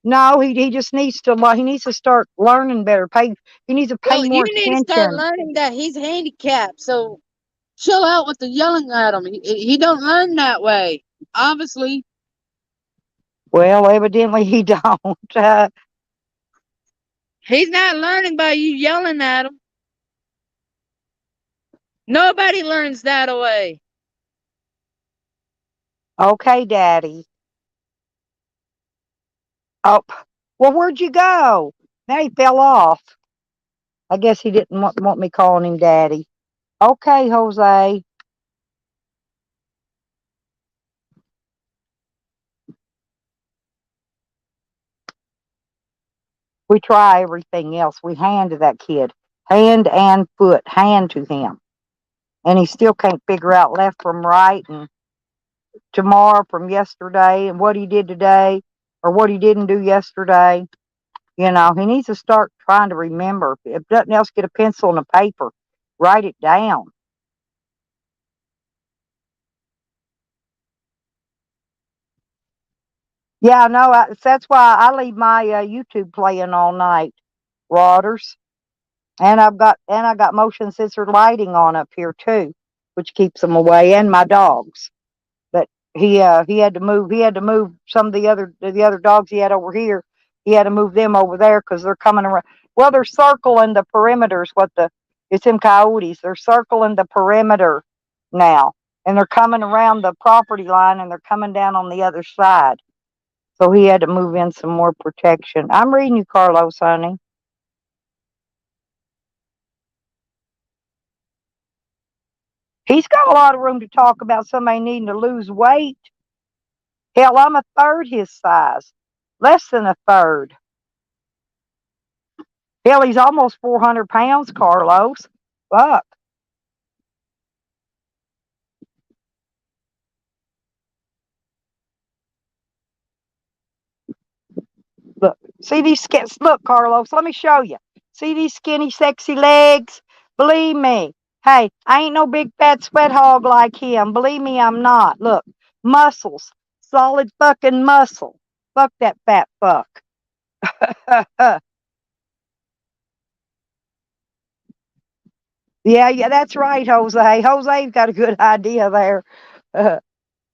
Speaker 1: no, he just needs to. Well, he needs to start learning better. He needs to pay
Speaker 2: Well, you
Speaker 1: more
Speaker 2: need to start
Speaker 1: attention.
Speaker 2: learning that he's handicapped. So chill out with the yelling at him. He don't learn that way. Obviously,
Speaker 1: Well, evidently he don't.
Speaker 2: he's not learning by you yelling at him. Nobody learns that way.
Speaker 1: Okay, Daddy. Oh, well, where'd you go? Now he fell off. I guess he didn't want me calling him Daddy. Okay, Jose. We try everything else. We hand to that kid, hand and foot, hand to him, and he still can't figure out left from right and tomorrow from yesterday and what he did today or what he didn't do yesterday. You know, he needs to start trying to remember. If nothing else, get a pencil and a paper, write it down. Yeah, no, that's why I leave my YouTube playing all night, Waters, and I got motion sensor lighting on up here too, which keeps them away, and my dogs. But he had to move. He had to move some of the other dogs he had over here. He had to move them over there because they're coming around. Well, they're circling the perimeters. It's them coyotes. They're circling the perimeter now, and they're coming around the property line, and they're coming down on the other side. So he had to move in some more protection. I'm reading you, Carlos, honey. He's got a lot of room to talk about somebody needing to lose weight. Hell, I'm a third his size, less than a third. Hell, he's almost 400 pounds, Carlos. Fuck. Look, see these skins. Look, Carlos, let me show you. See these skinny, sexy legs? Believe me. Hey, I ain't no big fat sweat hog like him. Believe me, I'm not. Look, muscles, solid fucking muscle. Fuck that fat fuck. Yeah, that's right, Jose. Jose's got a good idea there. Uh,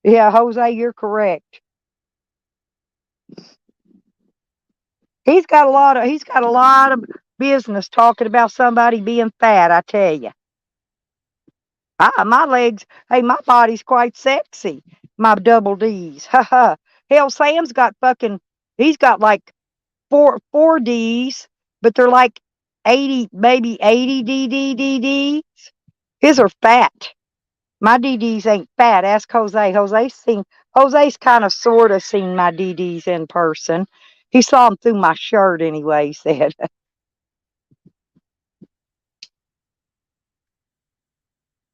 Speaker 1: yeah, Jose, you're correct. He's got a lot of business talking about somebody being fat, I tell you. My legs, hey, my body's quite sexy. My double D's. Ha ha. Hell, Sam's got fucking, he's got like four D's, but they're like 80, maybe 80 DDs. His are fat. My DDs ain't fat. Ask Jose. Jose's kind of sort of seen my DDs in person. He saw them through my shirt anyway, he said.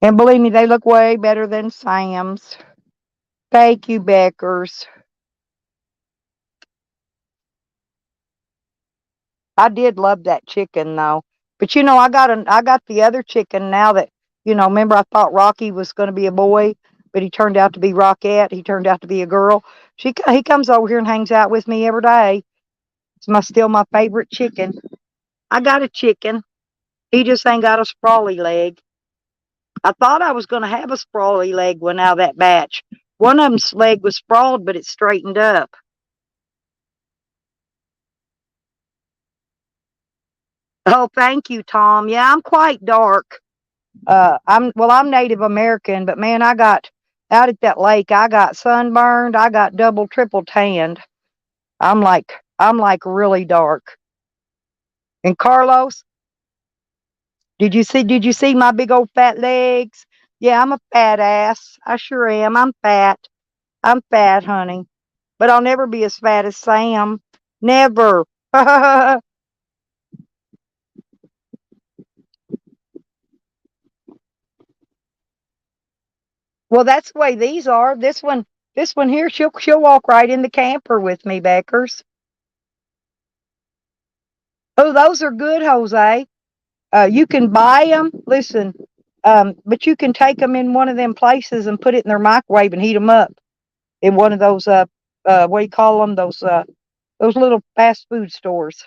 Speaker 1: And believe me, they look way better than Sam's. Thank you, Beckers. I did love that chicken though. But I got the other chicken now that, remember I thought Rocky was going to be a boy, but he turned out to be Rockette. He turned out to be a girl. He comes over here and hangs out with me every day. It's still my favorite chicken. I got a chicken. He just ain't got a sprawly leg. I thought I was going to have a sprawly leg one out of that batch. One of them's leg was sprawled, but it straightened up. Oh, thank you, Tom. Yeah, I'm quite dark. I'm Native American, but man, I got out at that lake. I got sunburned. I got double, triple tanned. I'm like really dark. And Carlos, did you see my big old fat legs? Yeah, I'm a fat ass. I sure am. I'm fat. I'm fat, honey. But I'll never be as fat as Sam. Never. Well, that's the way these are. This one here, she'll walk right in the camper with me, Beckers. Oh, those are good, Jose. You can buy them. Listen, but you can take them in one of them places and put it in their microwave and heat them up in one of those what do you call them? Those little fast food stores,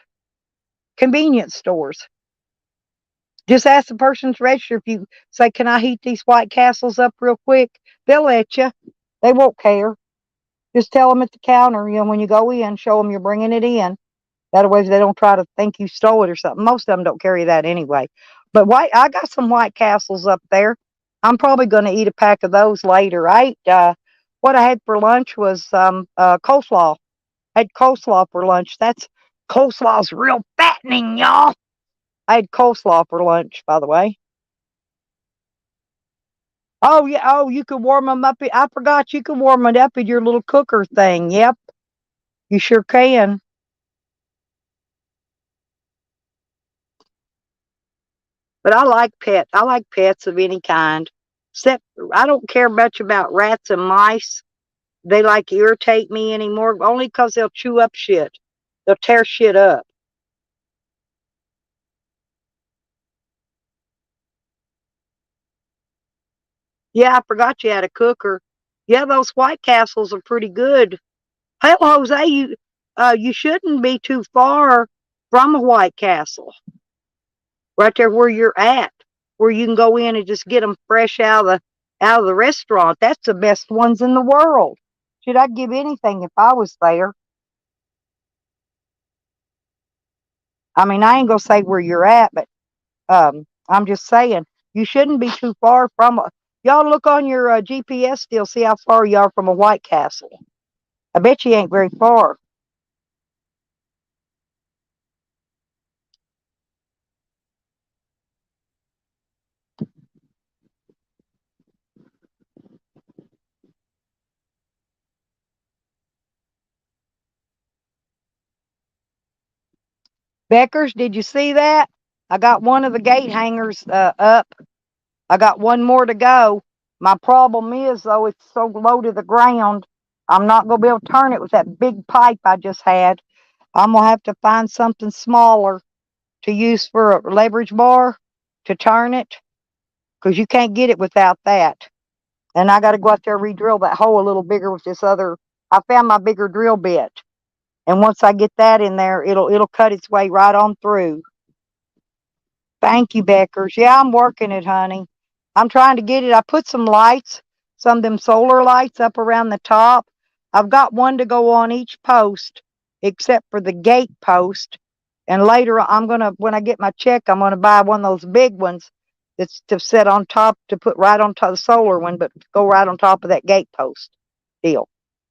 Speaker 1: convenience stores. Just ask the person's register if you say, "Can I heat these White Castles up real quick?" They'll let you. They won't care. Just tell them at the counter, when you go in, show them you're bringing it in. That way they don't try to think you stole it or something. Most of them don't carry that anyway. But I got some White Castles up there. I'm probably going to eat a pack of those later. What I had for lunch was coleslaw. I had coleslaw for lunch. Coleslaw's real fattening, y'all. I had coleslaw for lunch, by the way. Oh yeah. Oh, you could warm them up. I forgot you can warm it up in your little cooker thing. Yep, you sure can. But I like pets. I like pets of any kind. Except I don't care much about rats and mice. They like irritate me anymore, only because they'll chew up shit. They'll tear shit up. Yeah, I forgot you had a cooker. Yeah, those White Castles are pretty good. Hell, Jose, you shouldn't be too far from a White Castle. Right there where you're at, where you can go in and just get them fresh out of the restaurant. That's the best ones in the world. Should I give anything if I was there? I mean, I ain't gonna say where you're at, but I'm just saying you shouldn't be too far from. Y'all look on your GPS still, see how far you are from a White Castle. I bet you ain't very far. Beckers, did you see that? I got one of the gate hangers up. I got one more to go. My problem is, though, it's so low to the ground, I'm not going to be able to turn it with that big pipe I just had. I'm going to have to find something smaller to use for a leverage bar to turn it, because you can't get it without that. And I got to go out there and re-drill that hole a little bigger with this other. I found my bigger drill bit. And once I get that in there, it'll cut its way right on through. Thank you, Beckers. Yeah, I'm working it, honey. I'm trying to get it. I put some lights, some of them solar lights up around the top. I've got one to go on each post, except for the gate post. And later, when I get my check, I'm gonna buy one of those big ones that's to set on top, to put right on top of the solar one, but go right on top of that gate post deal.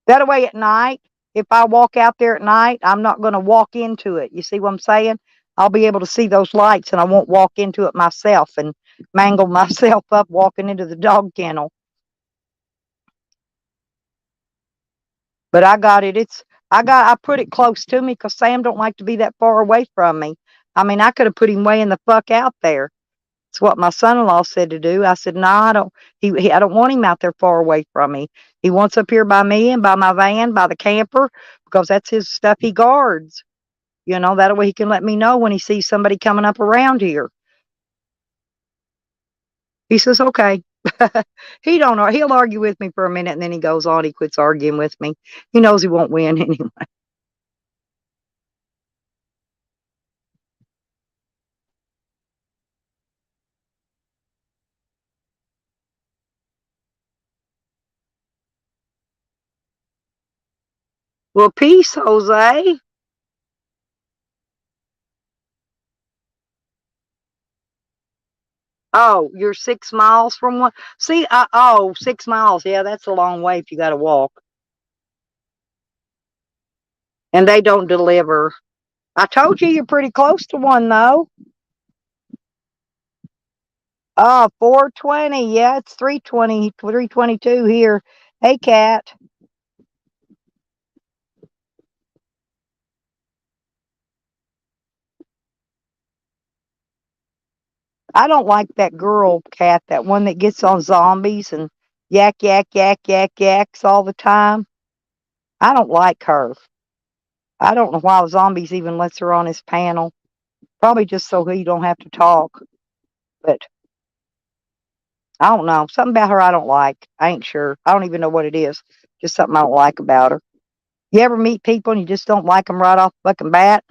Speaker 1: That way at night, if I walk out there at night, I'm not going to walk into it. You see what I'm saying? I'll be able to see those lights, and I won't walk into it myself and mangle myself up walking into the dog kennel. But I got it. I put it close to me because Sam don't like to be that far away from me. I mean, I could have put him way in the fuck out there. It's what my son-in-law said to do. I said, no, I don't. I don't want him out there far away from me. He wants up here by me and by my van, by the camper, because that's his stuff he guards. You know, that way he can let me know when he sees somebody coming up around here. He says, okay. He don't know. He'll argue with me for a minute and then he goes on. He quits arguing with me. He knows he won't win anyway. Well, peace, Jose. Oh, you're 6 miles from one. See, 6 miles. Yeah, that's a long way if you got to walk. And they don't deliver. I told you you're pretty close to one, though. Oh, 420. Yeah, it's 320, 322 here. Hey, Cat. I don't like that girl, Cat, that one that gets on zombies and yak, yak, yak, yak, yaks all the time. I don't like her. I don't know why the zombies even lets her on his panel. Probably just so he don't have to talk. But I don't know. Something about her I don't like. I ain't sure. I don't even know what it is. Just something I don't like about her. You ever meet people and you just don't like them right off the fucking bat?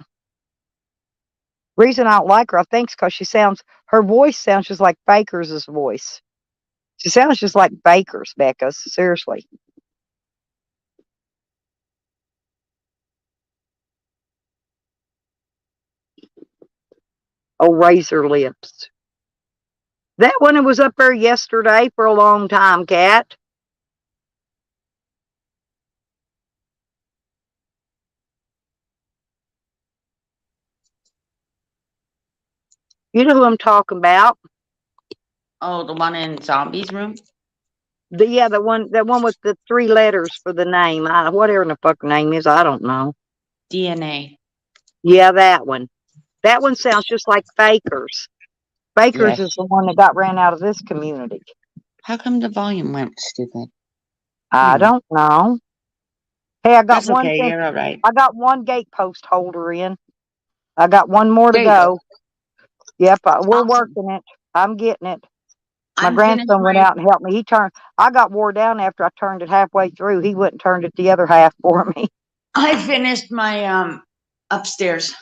Speaker 1: Reason I don't like her, I think, is because her voice sounds just like Baker's voice. She sounds just like Baker's, Becca. Seriously. Oh, razor lips. That one that was up there yesterday for a long time, Cat. You know who I'm talking about.
Speaker 7: Oh, the one in Zombie's room?
Speaker 1: The one with the 3 letters for the name. Whatever the fuck name is, I don't know.
Speaker 7: DNA.
Speaker 1: Yeah, that one. That one sounds just like Baker's. Baker's is
Speaker 7: Yes.
Speaker 1: the one that got ran out of this community.
Speaker 7: How come the volume went stupid?
Speaker 1: I don't know. Hey, I got
Speaker 7: That's
Speaker 1: one
Speaker 7: okay.
Speaker 1: thing.
Speaker 7: You're all right.
Speaker 1: I got one gatepost holder in. I got one more to
Speaker 7: There you go.
Speaker 1: go. Yep, we're
Speaker 7: Awesome.
Speaker 1: working it. I'm getting it. My
Speaker 7: I'm finished
Speaker 1: grandson went
Speaker 7: my.
Speaker 1: out and helped me. I got wore down after I turned it halfway through. He wouldn't turn it the other half for me
Speaker 7: I finished my upstairs.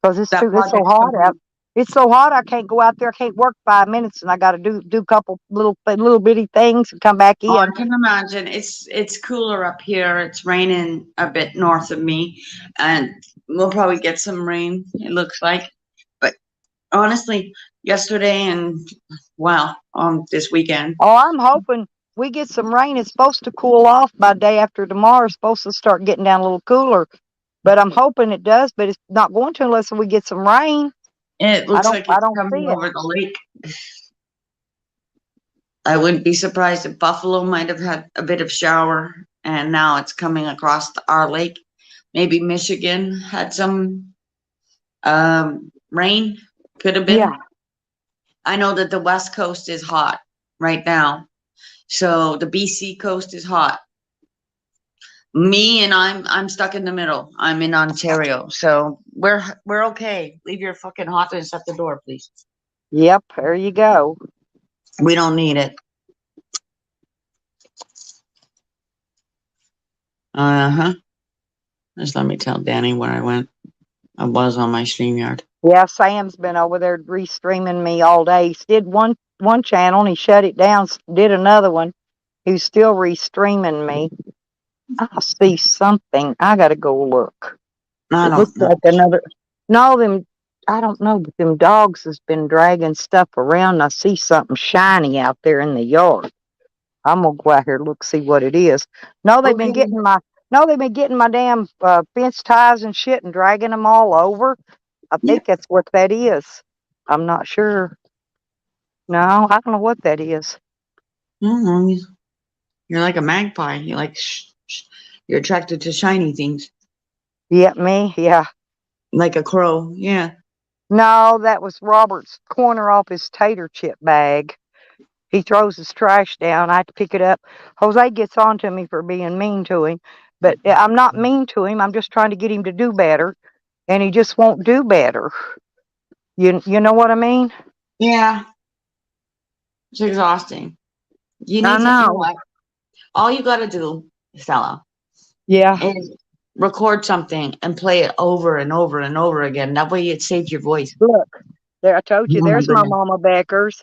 Speaker 1: because it's
Speaker 7: That
Speaker 1: so
Speaker 7: project's
Speaker 1: hot out.
Speaker 7: complete.
Speaker 1: It's so hot. I can't go out there. I can't work 5 minutes, and I got to do a couple little bitty things and come back
Speaker 7: Oh, I
Speaker 1: in.
Speaker 7: can imagine. It's cooler up here. It's raining a bit north of me, and we'll probably get some rain. It looks like, but honestly, yesterday and this weekend.
Speaker 1: Oh, I'm hoping we get some rain. It's supposed to cool off by day after tomorrow. It's supposed to start getting down a little cooler, but I'm hoping it does. But it's not going to unless we get some rain.
Speaker 7: It looks like
Speaker 1: I
Speaker 7: it's
Speaker 1: don't
Speaker 7: coming
Speaker 1: see it.
Speaker 7: over the lake. I wouldn't be surprised if Buffalo might have had a bit of shower and now it's coming across our lake. Maybe Michigan had some rain, could have been.
Speaker 1: Yeah.
Speaker 7: I know that the West Coast is hot right now. So the BC coast is hot. Me and I'm stuck in the middle. I'm in Ontario. So we're okay. Leave your fucking hotness at the door, please.
Speaker 1: Yep. There you go.
Speaker 7: We don't need it. Uh-huh. Just let me tell Danny where I went. I was on my StreamYard.
Speaker 1: Yeah, Sam's been over there restreaming me all day. He did one channel and he shut it down. Did another one. He's still restreaming me. I see something. I gotta go look.
Speaker 7: I
Speaker 1: It
Speaker 7: don't
Speaker 1: looks
Speaker 7: know.
Speaker 1: like another. No, them. I don't know, but them dogs has been dragging stuff around. I see something shiny out there in the yard. I'm gonna go out here and look see what it is. No, they've been
Speaker 7: Okay.
Speaker 1: getting No, they've been getting my damn fence ties and shit and dragging them all over. I
Speaker 7: Yeah.
Speaker 1: think that's what that is. I'm not sure. No, I don't know what that is.
Speaker 7: Mhm. You're like a magpie. You're like, you're attracted to shiny things,
Speaker 1: Yeah, me? Yeah.
Speaker 7: like a crow. Yeah.
Speaker 1: No, that was Robert's corner off his tater chip bag. He throws his trash down. I have to pick it up. Jose gets on to me for being mean to him, but I'm not mean to him. I'm just trying to get him to do better, and he just won't do better. You know what I mean?
Speaker 7: Yeah. It's exhausting. You
Speaker 1: I
Speaker 7: need to, you know
Speaker 1: know.
Speaker 7: what? All you got to do, Stella,
Speaker 1: Yeah.
Speaker 7: is record something and play it over and over and over again. That way it saves your voice.
Speaker 1: Look, there. I told you.
Speaker 7: Oh my
Speaker 1: There's my
Speaker 7: goodness.
Speaker 1: Mama Beckers.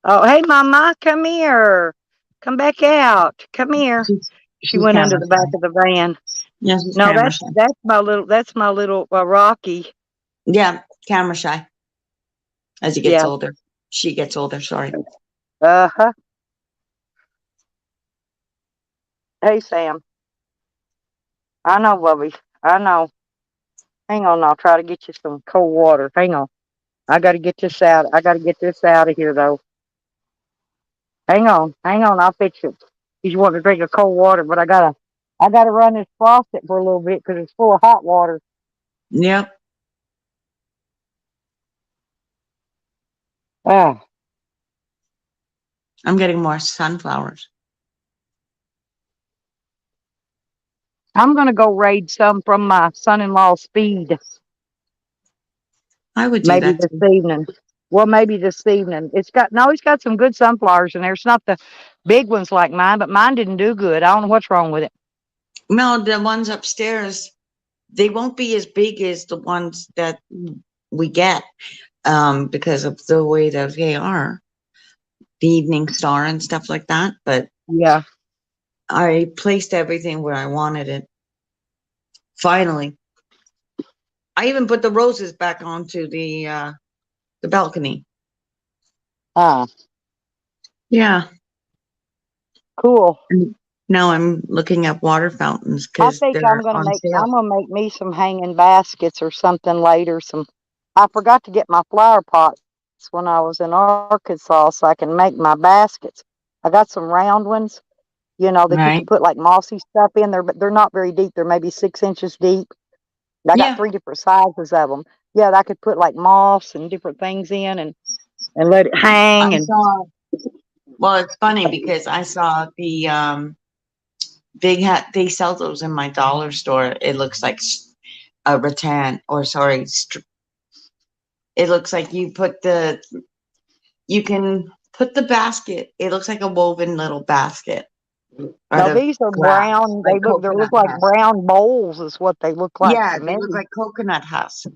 Speaker 1: Oh, hey, Mama, come here. Come back out. Come here. She
Speaker 7: She's
Speaker 1: went under
Speaker 7: camera
Speaker 1: the back
Speaker 7: shy.
Speaker 1: of the van.
Speaker 7: Yeah, she's
Speaker 1: No,
Speaker 7: camera shy.
Speaker 1: that's my little Rocky.
Speaker 7: Yeah, camera shy. As he gets
Speaker 1: Yeah.
Speaker 7: older. She gets older, sorry.
Speaker 1: Uh-huh. Hey, Sam. I know, Bubby. I know. Hang on, I'll try to get you some cold water. Hang on. I gotta get this out. I gotta get this out of here though. Hang on. Hang on, I'll fix it. He's wanting to drink a cold water, but I gotta run this faucet for a little bit because it's full of hot water.
Speaker 7: Yep.
Speaker 1: Ah.
Speaker 7: I'm getting more sunflowers.
Speaker 1: I'm gonna go raid some from my son-in-law's feed.
Speaker 7: I would do
Speaker 1: Maybe
Speaker 7: that
Speaker 1: this
Speaker 7: too.
Speaker 1: evening. Well, maybe this evening. He's got some good sunflowers in there. It's not the big ones like mine, but mine didn't do good. I don't know what's wrong with it.
Speaker 7: No, the ones upstairs, they won't be as big as the ones that we get, because of the way that they are, the evening star and stuff like that. But
Speaker 1: Yeah.
Speaker 7: I placed everything where I wanted it. Finally. I even put the roses back onto the balcony.
Speaker 1: Ah,
Speaker 7: Yeah.
Speaker 1: cool.
Speaker 7: And now I'm looking at water fountains
Speaker 1: I
Speaker 7: because
Speaker 1: think
Speaker 7: they're on
Speaker 1: I'm
Speaker 7: sale.
Speaker 1: gonna make me some hanging baskets or something later. I forgot to get my flower pots when I was in Arkansas so I can make my baskets. I got some round ones, that you
Speaker 7: Right?
Speaker 1: could put like mossy stuff in there, but they're not very deep. They're maybe 6 inches deep. I got
Speaker 7: Yeah.
Speaker 1: 3 different sizes of them. Yeah, I could put like moss and different things in and let it
Speaker 7: I
Speaker 1: hang. And
Speaker 7: saw, well, it's funny because I saw the they sell those in my dollar store. It looks like a rattan, or sorry, it looks like you can put the basket. It looks like a woven little basket out
Speaker 1: now
Speaker 7: of
Speaker 1: these are
Speaker 7: glass,
Speaker 1: brown.
Speaker 7: like
Speaker 1: They look
Speaker 7: coconut
Speaker 1: like
Speaker 7: husk.
Speaker 1: brown bowls is what they look like
Speaker 7: Yeah,
Speaker 1: to
Speaker 7: they
Speaker 1: me.
Speaker 7: look like coconut husk.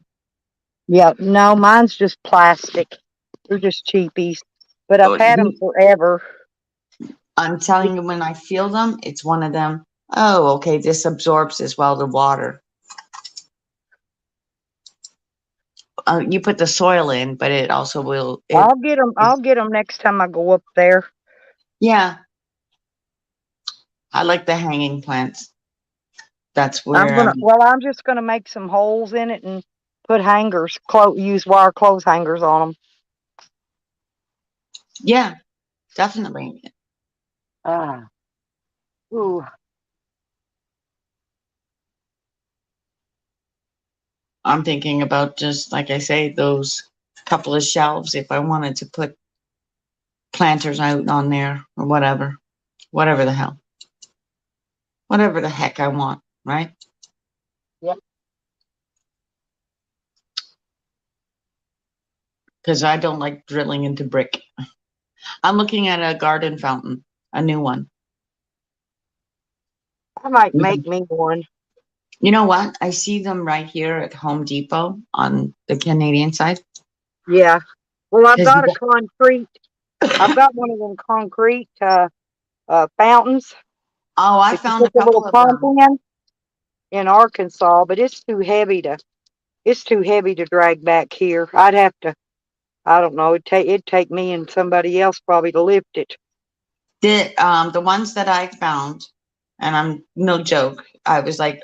Speaker 1: Yeah, no, mine's just plastic. They're just cheapies, but I've
Speaker 7: Oh,
Speaker 1: had them forever.
Speaker 7: I'm telling you, when I feel them, it's one of them. Oh, okay, this absorbs as well the water. You put the soil in, but it also will. It
Speaker 1: I'll get them. I'll
Speaker 7: is,
Speaker 1: get them next time I go up there.
Speaker 7: yeah. I like the hanging plants. That's
Speaker 1: I'm
Speaker 7: where
Speaker 1: gonna. Well, I'm just gonna make some holes in it and put hangers. Use wire clothes hangers on them.
Speaker 7: yeah, definitely.
Speaker 1: Ah, ooh.
Speaker 7: I'm thinking about just like I say, those couple of shelves if I wanted to put planters out on there or whatever the hell, whatever the heck I want, right?
Speaker 1: Yep.
Speaker 7: Because I don't like drilling into brick. I'm looking at a garden fountain, a new one.
Speaker 1: I might make me one.
Speaker 7: You know what? I see them right here at Home Depot on the Canadian side.
Speaker 1: Yeah. Well, I've
Speaker 7: Because
Speaker 1: got a concrete. I've got one of them concrete fountains
Speaker 7: oh, I
Speaker 1: that you
Speaker 7: found
Speaker 1: put
Speaker 7: a
Speaker 1: the little
Speaker 7: couple of
Speaker 1: pump
Speaker 7: them.
Speaker 1: in Arkansas, but it's too heavy to. It's too heavy to drag back here. I'd have to. I don't know. It'd take me and somebody else probably to lift it.
Speaker 7: The ones that I found and I'm no joke. I was like,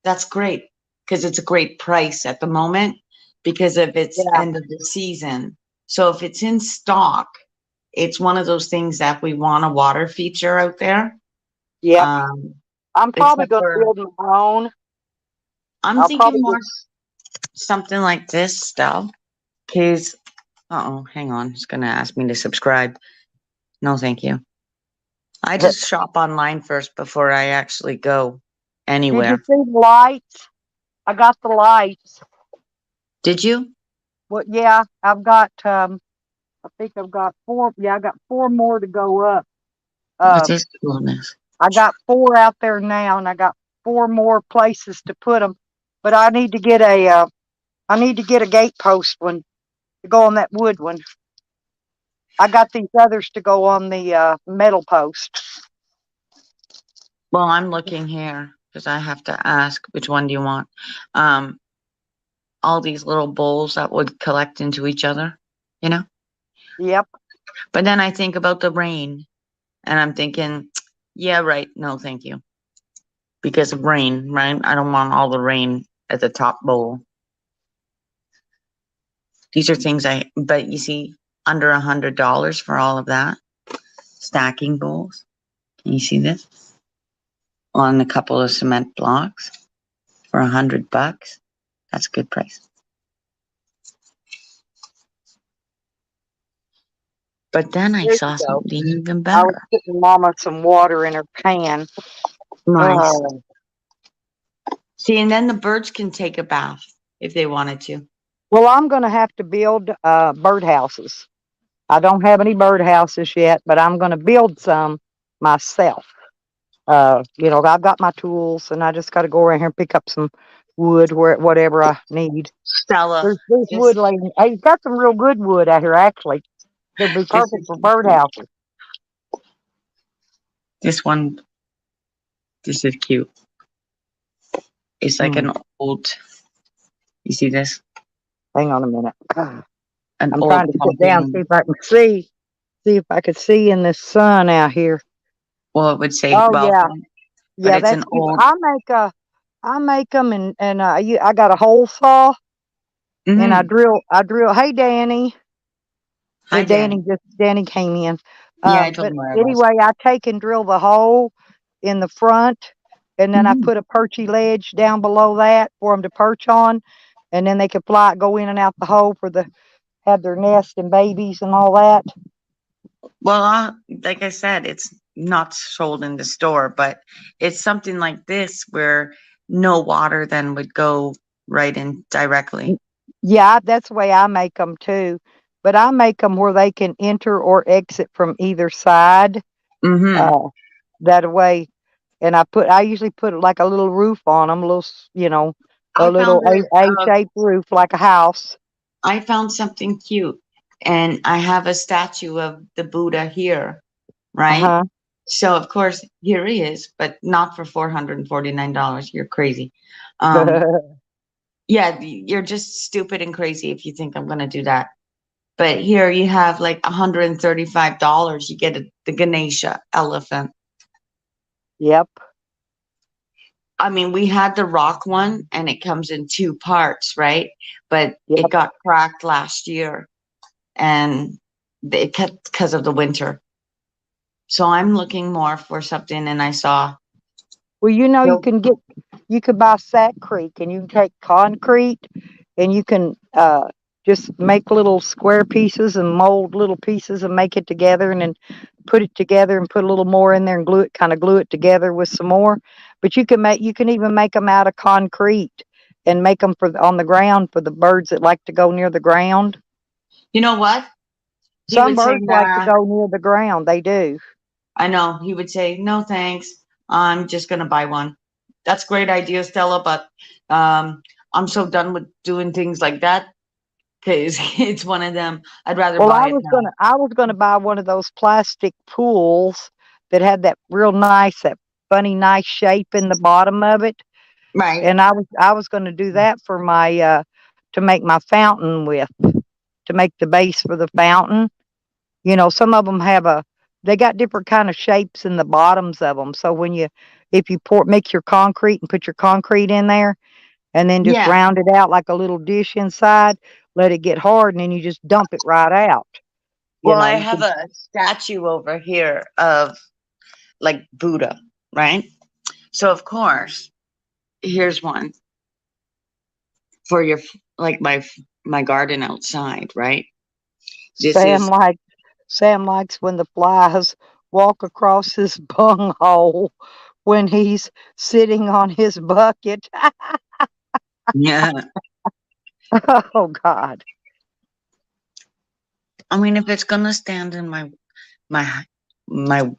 Speaker 7: that's great because it's a great price at the moment because of its
Speaker 1: Yeah.
Speaker 7: end of the season. So if it's in stock, it's one of those things that we want a water feature out there.
Speaker 1: Yep.
Speaker 7: Um,
Speaker 1: I'm probably
Speaker 7: except
Speaker 1: going to
Speaker 7: for
Speaker 1: build my own.
Speaker 7: I'm
Speaker 1: I'll
Speaker 7: thinking
Speaker 1: probably
Speaker 7: more
Speaker 1: just,
Speaker 7: something like this stuff. Cause hang on, it's gonna ask me to subscribe. No, thank you. I just shop online first before I actually go
Speaker 1: did you
Speaker 7: anywhere.
Speaker 1: see the lights? I got the lights.
Speaker 7: Did you?
Speaker 1: Well, yeah, I've got, I think I've got four. Yeah, I got four more to go up.
Speaker 7: What's
Speaker 1: Um,
Speaker 7: this coolness?
Speaker 1: I got four out there now, and I got four more places to put them. But I need to get a gate post one to go on that wood one. I got these others to go on the metal post.
Speaker 7: Well, I'm looking here because I have to ask which one do you want? Um, all these little bowls that would collect into each other, you know?
Speaker 1: Yep.
Speaker 7: But then I think about the rain and I'm thinking, yeah, right. No, thank you. Because of rain, right? I don't want all the rain at the top bowl. These are things but you see, under $100 for all of that. Stacking bowls. Can you see this? On a couple of cement blocks for $100. That's a good price. But then I
Speaker 1: There
Speaker 7: saw
Speaker 1: you go.
Speaker 7: something even
Speaker 1: I was
Speaker 7: better.
Speaker 1: putting Mama some water in her pan.
Speaker 7: Nice.
Speaker 1: Uh,
Speaker 7: See, and then the birds can take a bath if they wanted to.
Speaker 1: well, I'm going to have to build birdhouses. I don't have any birdhouses yet, but I'm going to build some myself. I've got my tools, and I just got to go around here and pick up some wood, whatever I need.
Speaker 7: Stella,
Speaker 1: There's wood
Speaker 7: this
Speaker 1: laying. Hey, you've got some real good wood out here. Actually, it'd be
Speaker 7: this
Speaker 1: perfect
Speaker 7: is
Speaker 1: for birdhouses.
Speaker 7: this one. This is cute. It's like
Speaker 1: Hmm.
Speaker 7: an old. You see this?
Speaker 1: Hang on a minute.
Speaker 7: An
Speaker 1: I'm trying
Speaker 7: old
Speaker 1: to sit down, see
Speaker 7: pumpkin.
Speaker 1: if I can see if I could see in the sun out here.
Speaker 7: Well, it would say
Speaker 1: Oh yeah,
Speaker 7: welcome, but
Speaker 1: yeah.
Speaker 7: it's an
Speaker 1: That's cute.
Speaker 7: old.
Speaker 1: I make them, and I got a hole saw, and
Speaker 7: Mm-hmm.
Speaker 1: I drill. Hey, Danny.
Speaker 7: Hi, Danny.
Speaker 1: Danny came in.
Speaker 7: Yeah, I told
Speaker 1: But
Speaker 7: him where I was.
Speaker 1: anyway, I take and drill the hole in the front, and then I
Speaker 7: Mm-hmm.
Speaker 1: put a perchy ledge down below that for them to perch on, and then they can fly, go in and out the hole have their nest and babies and all that.
Speaker 7: Well, like I said, it's not sold in the store, but it's something like this where no water then would go right in directly.
Speaker 1: Yeah, that's the way I make them too. But I make them where they can enter or exit from either side.
Speaker 7: Mm-hmm.
Speaker 1: Uh, that way, and I usually put like a little roof on them, a
Speaker 7: I
Speaker 1: little
Speaker 7: found it.
Speaker 1: A-shaped roof like a house.
Speaker 7: I found something cute, and I have a statue of the Buddha here, right?
Speaker 1: Uh
Speaker 7: So of course here he is, but not for $449. You're crazy. Um,
Speaker 1: huh.
Speaker 7: yeah, you're just stupid and crazy if you think I'm gonna do that. But here you have like $135. You get the Ganesha elephant.
Speaker 1: Yep.
Speaker 7: I mean, we had the rock one and it comes in two parts, right? But it
Speaker 1: Yep.
Speaker 7: got cracked last year and it kept because of the winter. So I'm looking more for something and I saw
Speaker 1: Well,
Speaker 7: nope.
Speaker 1: you could buy Sack Creek, and you can take concrete, and you can just make little square pieces and mold little pieces and make it together, and then put it together and put a little more in there and glue it together with some more. But you can even make them out of concrete and make them on the ground for the birds that like to go near the ground.
Speaker 7: You know what? He
Speaker 1: Some
Speaker 7: would say,
Speaker 1: birds like to
Speaker 7: nah,
Speaker 1: go near the ground. They do.
Speaker 7: I know. He would say, no, thanks. I'm just going to buy one. That's a great idea, Stella, but I'm so done with doing things like that because it's one of them. I'd rather
Speaker 1: Well,
Speaker 7: buy it now.
Speaker 1: I was gonna buy one of those plastic pools that had that real nice, that funny, nice shape in the bottom of it,
Speaker 7: Right.
Speaker 1: and I was gonna do that for my to make my fountain with, to make the base for the fountain. Some of them have they got different kind of shapes in the bottoms of them. So if you make your concrete and put your concrete in there, and then just
Speaker 7: Yeah.
Speaker 1: round it out like a little dish inside, let it get hard, and then you just dump it right out. You
Speaker 7: Well,
Speaker 1: know,
Speaker 7: I
Speaker 1: you
Speaker 7: have
Speaker 1: can,
Speaker 7: a statue over here of like Buddha, right? So of course, here's one for your like my garden outside, right? This
Speaker 1: Sam
Speaker 7: is
Speaker 1: like Sam likes when the flies walk across his bunghole when he's sitting on his bucket.
Speaker 7: yeah.
Speaker 1: Oh God.
Speaker 7: I mean, if it's gonna stand in my my my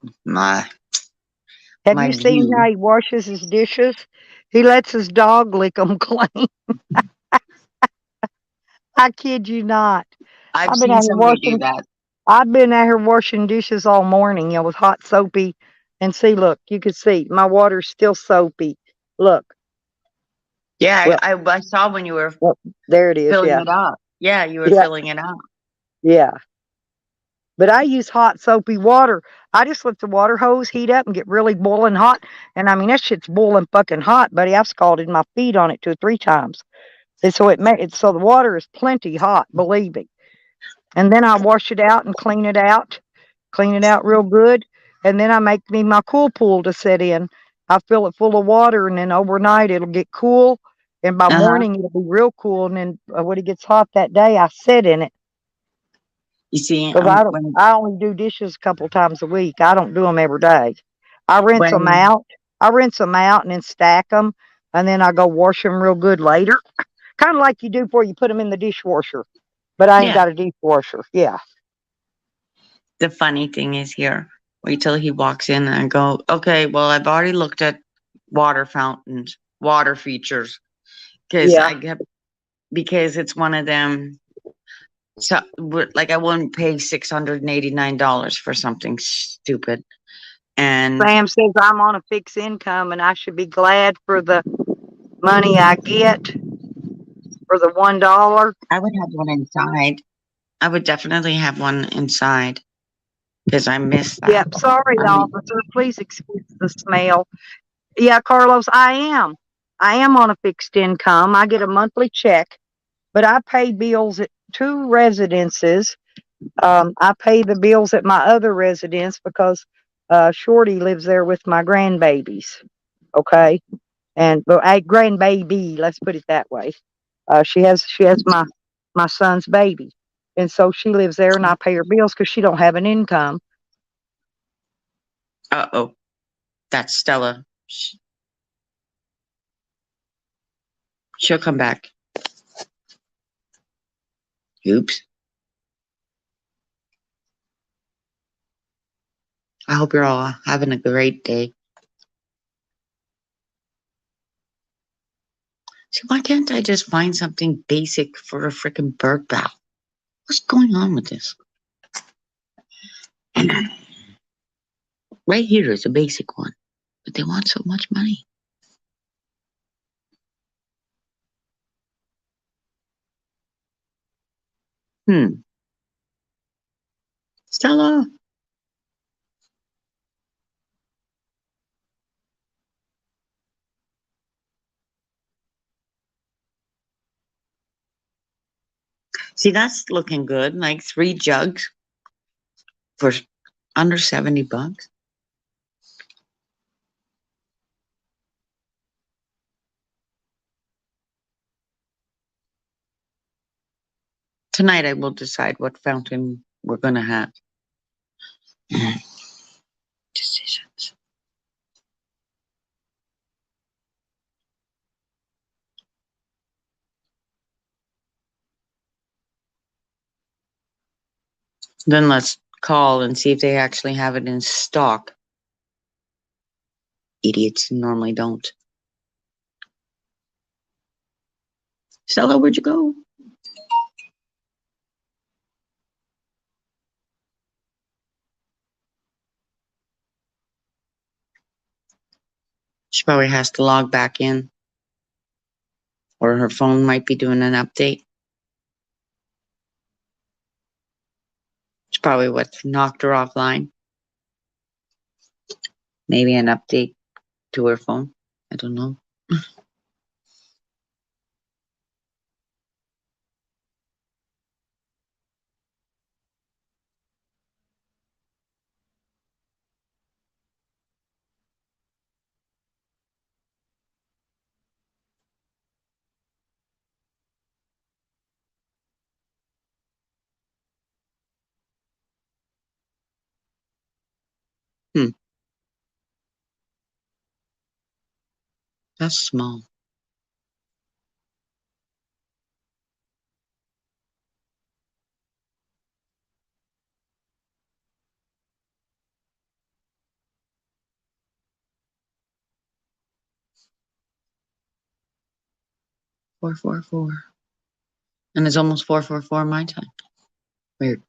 Speaker 1: Have
Speaker 7: my
Speaker 1: you seen how
Speaker 7: view,
Speaker 1: he washes his dishes? He lets his dog lick them clean. I kid you not.
Speaker 7: I've
Speaker 1: I've been
Speaker 7: seen
Speaker 1: out here
Speaker 7: somebody do
Speaker 1: washing
Speaker 7: that.
Speaker 1: I've been out here washing dishes all morning, with hot soapy. And see, look, you can see my water's still soapy. Look,
Speaker 7: Yeah,
Speaker 1: well,
Speaker 7: I saw when you were
Speaker 1: well, there it is.
Speaker 7: filling
Speaker 1: Yeah,
Speaker 7: it up. Yeah, you were
Speaker 1: yeah,
Speaker 7: filling it up.
Speaker 1: yeah. But I use hot soapy water. I just let the water hose heat up and get really boiling hot. And I mean, that shit's boiling fucking hot, buddy. I've scalded my feet on it 2 or 3 times. And so so the water is plenty hot, believe me. And then I wash it out and clean it out real good. And then I make me my cool pool to sit in. I fill it full of water, and then overnight it'll get cool. And by
Speaker 7: Uh-huh.
Speaker 1: morning it'll be real cool. And then when it gets hot that day, I sit in it.
Speaker 7: You see,
Speaker 1: Because
Speaker 7: when
Speaker 1: I only do dishes a couple times a week. I don't do them every day. I rinse them
Speaker 7: when
Speaker 1: out. I rinse them out and then stack them, and then I go wash them real good later. Kind of like you do before you put them in the dishwasher. But I ain't
Speaker 7: yeah,
Speaker 1: got a dishwasher. Yeah.
Speaker 7: the funny thing is here, wait till he walks in and I go, okay, well, I've already looked at water fountains, water features, because
Speaker 1: Yeah.
Speaker 7: I get because it's one of them. So, like, I wouldn't pay $689 for something stupid, and
Speaker 1: Sam says I'm on a fixed income and I should be glad for the money I get for the $1.
Speaker 7: I would have one inside. I would definitely have one inside because I miss that.
Speaker 1: Yep. Sorry,
Speaker 7: I mean,
Speaker 1: officer. Please excuse the smell. Yeah, Carlos, I am. I am on a fixed income. I get a monthly check, but I pay bills at 2 residences. I pay the bills at my other residence because Shorty lives there with my grandbabies. Okay, and well, a grandbaby. Let's put it that way. She has my son's baby, and so she lives there, and I pay her bills because she don't have an income.
Speaker 7: oh, that's Stella. She'll come back. Oops. I hope you're all having a great day. See, why can't I just find something basic for a freaking bird bath? What's going on with this? Right here is a basic one, but they want so much money. Stella. See, that's looking good. Like 3 jugs for under $70. Tonight I will decide what fountain we're gonna have. Decisions. Then let's call and see if they actually have it in stock. Idiots normally don't. Stella, where'd you go? She probably has to log back in, or her phone might be doing an update. It's probably what knocked her offline. Maybe an update to her phone. I don't know. Hmm. That's small. Four, four, four. And it's almost 444 my time. Weird.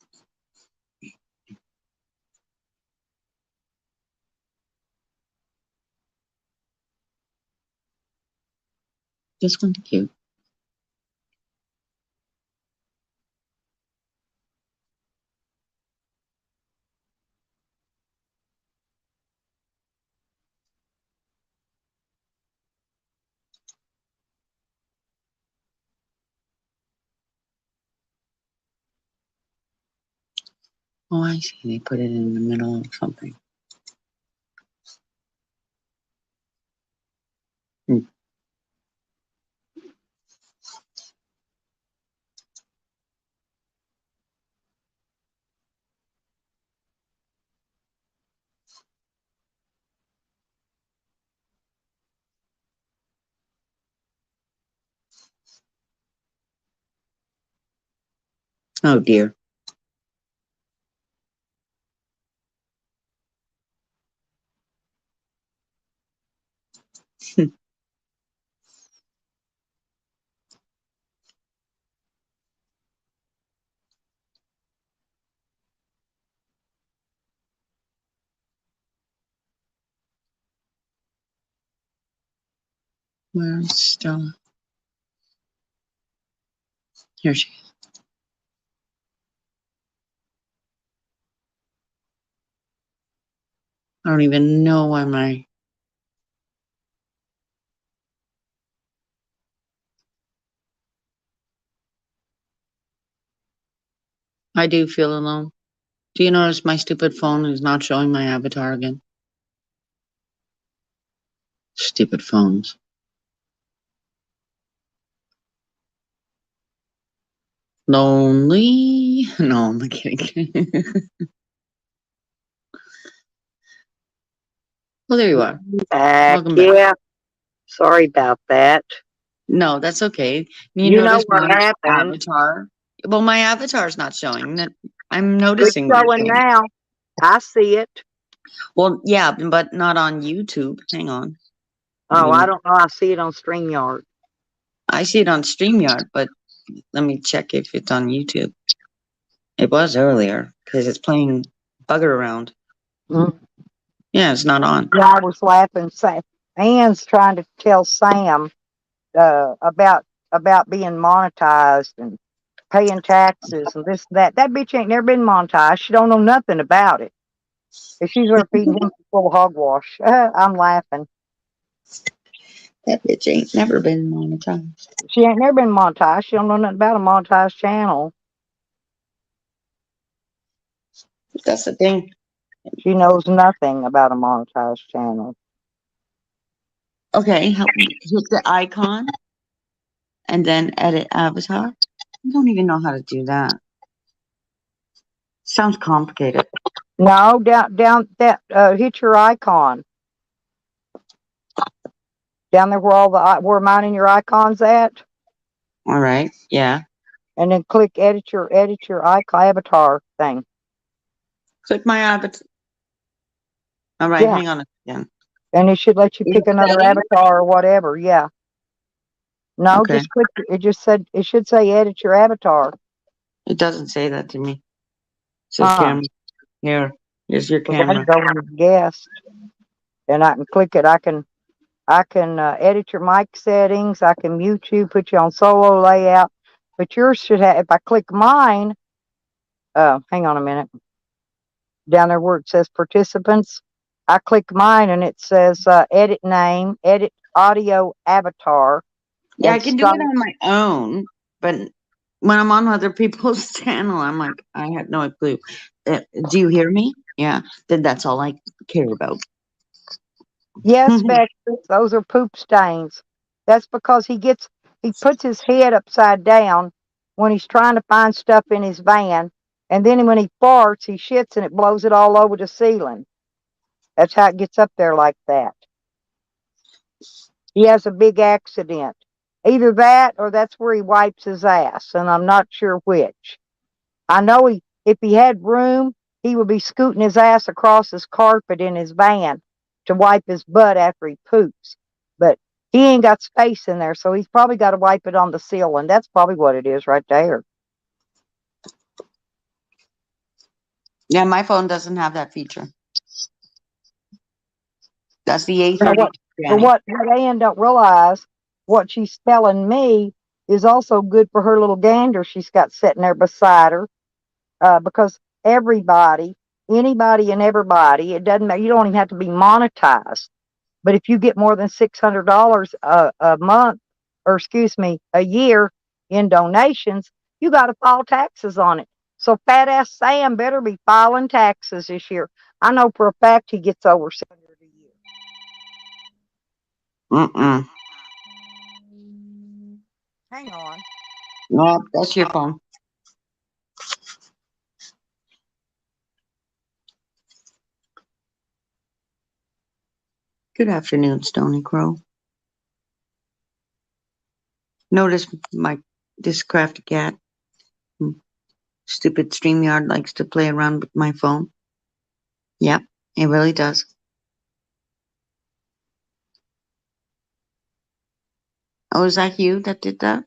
Speaker 7: This one's cute. Oh, I see. They put it in the middle of something. Hmm. Oh dear. Where's Stella? Here she is. I don't even know why my. I do feel alone. Do you notice my stupid phone is not showing my avatar again? Stupid phones. Lonely? No, I'm kidding. Well, there you are. Welcome back.
Speaker 1: Yeah. Sorry about that.
Speaker 7: No, that's okay. You
Speaker 1: You know
Speaker 7: notice
Speaker 1: what
Speaker 7: my
Speaker 1: happened?
Speaker 7: avatar? Well, my avatar's not showing. That I'm
Speaker 1: It's
Speaker 7: noticing your
Speaker 1: showing
Speaker 7: thing.
Speaker 1: now. I see it.
Speaker 7: Well, yeah, but not on YouTube. Hang on.
Speaker 1: Oh, I don't know. I see it on StreamYard.
Speaker 7: I see it on StreamYard, but let me check if it's on YouTube. It was earlier because it's playing Bugger Around.
Speaker 1: Mm.
Speaker 7: Yeah, it's not on.
Speaker 1: Yeah, I was laughing. Ann's trying to tell Sam about being monetized and paying taxes and this and that. That bitch ain't never been monetized. She don't know nothing about it. If she's there feeding him full of hogwash, I'm laughing.
Speaker 7: That bitch ain't never been monetized.
Speaker 1: She ain't never been monetized. She don't know nothing about a monetized channel.
Speaker 7: That's the thing.
Speaker 1: She knows nothing about a monetized channel.
Speaker 7: Okay, hit the icon and then edit avatar. I don't even know how to do that. Sounds complicated.
Speaker 1: No, down that hit your icon. Down there where where mine and your icon's at.
Speaker 7: All right. Yeah.
Speaker 1: And then click edit your icon avatar thing.
Speaker 7: Click my avatar. All right.
Speaker 1: Yeah.
Speaker 7: Hang on a second.
Speaker 1: And it should let you
Speaker 7: Is
Speaker 1: pick
Speaker 7: it
Speaker 1: another
Speaker 7: settings?
Speaker 1: avatar or whatever. Yeah. No,
Speaker 7: Okay.
Speaker 1: just click. It should say edit your avatar.
Speaker 7: It doesn't say that to me. It says
Speaker 1: Huh.
Speaker 7: camera. Here. Here's your
Speaker 1: Because I
Speaker 7: camera.
Speaker 1: can go with guest, and I can click it. I can edit your mic settings. I can mute you, put you on solo layout. But yours should have. If I click mine, hang on a minute. Down there where it says participants, I click mine and it says edit name, edit audio avatar,
Speaker 7: Yeah, I
Speaker 1: and
Speaker 7: can do
Speaker 1: start.
Speaker 7: it on my own, but when I'm on other people's channel, I'm like, I have no clue. Do you hear me? Yeah, then that's all I care about.
Speaker 1: Yes, Becky, those are poop stains. That's because he puts his head upside down when he's trying to find stuff in his van, and then when he farts, he shits and it blows it all over the ceiling. That's how it gets up there like that. He has a big accident. Either that or that's where he wipes his ass, and I'm not sure which. I know if he had room, he would be scooting his ass across his carpet in his van to wipe his butt after he poops. But he ain't got space in there, so he's probably got to wipe it on the ceiling. That's probably what it is right there.
Speaker 7: Yeah, my phone doesn't have that feature. That's the
Speaker 1: Now,
Speaker 7: A30,
Speaker 1: but
Speaker 7: Danny.
Speaker 1: what Ann don't realize, what she's telling me is also good for her little gander she's got sitting there beside her. Because everybody, anybody and everybody, it doesn't matter. You don't even have to be monetized. But if you get more than $600 a month, or excuse me, a year in donations, you got to file taxes on it. So fat ass Sam better be filing taxes this year. I know for a fact he gets over 600 a year.
Speaker 7: Mm-mm.
Speaker 1: Hang on.
Speaker 7: No, that's your phone. Good afternoon, Stony Crow. Notice this crafty cat, stupid StreamYard, likes to play around with my phone. Yep, it really does. Oh, is that you that did that?